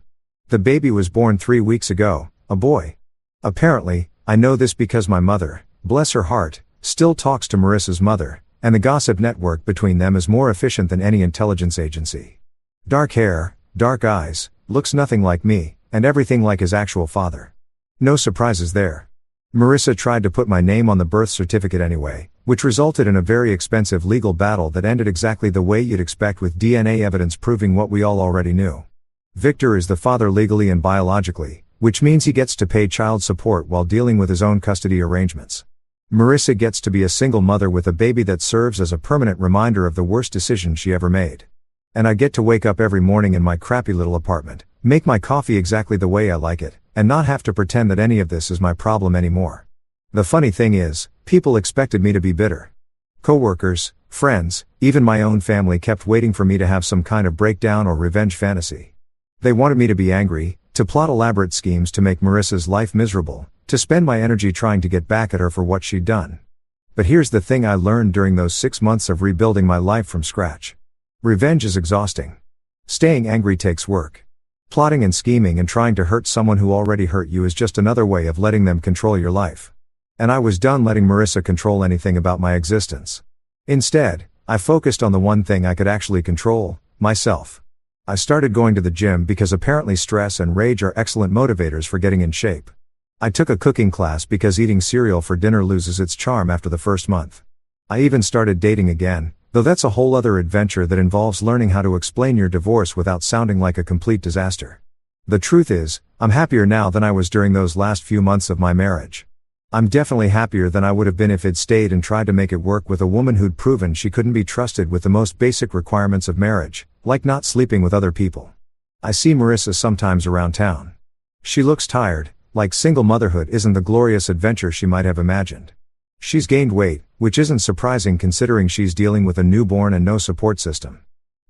The baby was born 3 weeks ago, a boy. Apparently, I know this because my mother, bless her heart, still talks to Marissa's mother, and the gossip network between them is more efficient than any intelligence agency. Dark hair, dark eyes, looks nothing like me, and everything like his actual father. No surprises there. Marissa tried to put my name on the birth certificate anyway, which resulted in a very expensive legal battle that ended exactly the way you'd expect, with DNA evidence proving what we all already knew. Victor is the father legally and biologically, which means he gets to pay child support while dealing with his own custody arrangements. Marissa gets to be a single mother with a baby that serves as a permanent reminder of the worst decision she ever made. And I get to wake up every morning in my crappy little apartment, make my coffee exactly the way I like it, and not have to pretend that any of this is my problem anymore. The funny thing is, people expected me to be bitter. Coworkers, friends, even my own family kept waiting for me to have some kind of breakdown or revenge fantasy. They wanted me to be angry, to plot elaborate schemes to make Marissa's life miserable, to spend my energy trying to get back at her for what she'd done. But here's the thing I learned during those 6 months of rebuilding my life from scratch. Revenge is exhausting. Staying angry takes work. Plotting and scheming and trying to hurt someone who already hurt you is just another way of letting them control your life. And I was done letting Marissa control anything about my existence. Instead, I focused on the one thing I could actually control, myself. I started going to the gym because apparently stress and rage are excellent motivators for getting in shape. I took a cooking class because eating cereal for dinner loses its charm after the first month. I even started dating again, though that's a whole other adventure that involves learning how to explain your divorce without sounding like a complete disaster. The truth is, I'm happier now than I was during those last few months of my marriage. I'm definitely happier than I would have been if I'd stayed and tried to make it work with a woman who'd proven she couldn't be trusted with the most basic requirements of marriage, like not sleeping with other people. I see Marissa sometimes around town. She looks tired, like single motherhood isn't the glorious adventure she might have imagined. She's gained weight, which isn't surprising considering she's dealing with a newborn and no support system.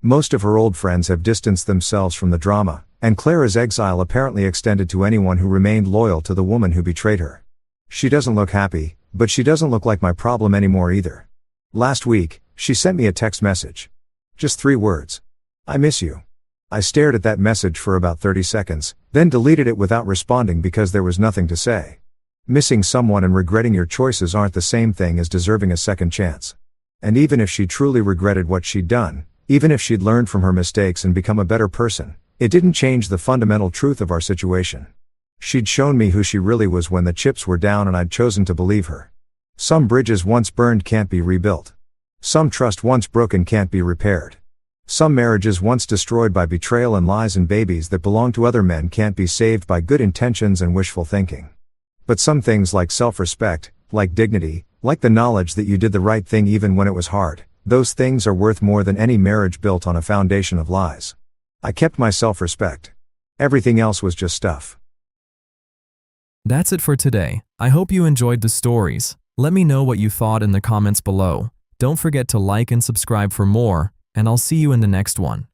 Most of her old friends have distanced themselves from the drama, and Clara's exile apparently extended to anyone who remained loyal to the woman who betrayed her. She doesn't look happy, but she doesn't look like my problem anymore either. Last week, she sent me a text message. Just 3 words. I miss you. I stared at that message for about 30 seconds, then deleted it without responding because there was nothing to say. Missing someone and regretting your choices aren't the same thing as deserving a second chance. And even if she truly regretted what she'd done, even if she'd learned from her mistakes and become a better person, it didn't change the fundamental truth of our situation. She'd shown me who she really was when the chips were down and I'd chosen to believe her. Some bridges once burned can't be rebuilt. Some trust once broken can't be repaired. Some marriages once destroyed by betrayal and lies and babies that belong to other men can't be saved by good intentions and wishful thinking. But some things like self-respect, like dignity, like the knowledge that you did the right thing even when it was hard, those things are worth more than any marriage built on a foundation of lies. I kept my self-respect. Everything else was just stuff. That's it for today. I hope you enjoyed the stories. Let me know what you thought in the comments below. Don't forget to like and subscribe for more, and I'll see you in the next one.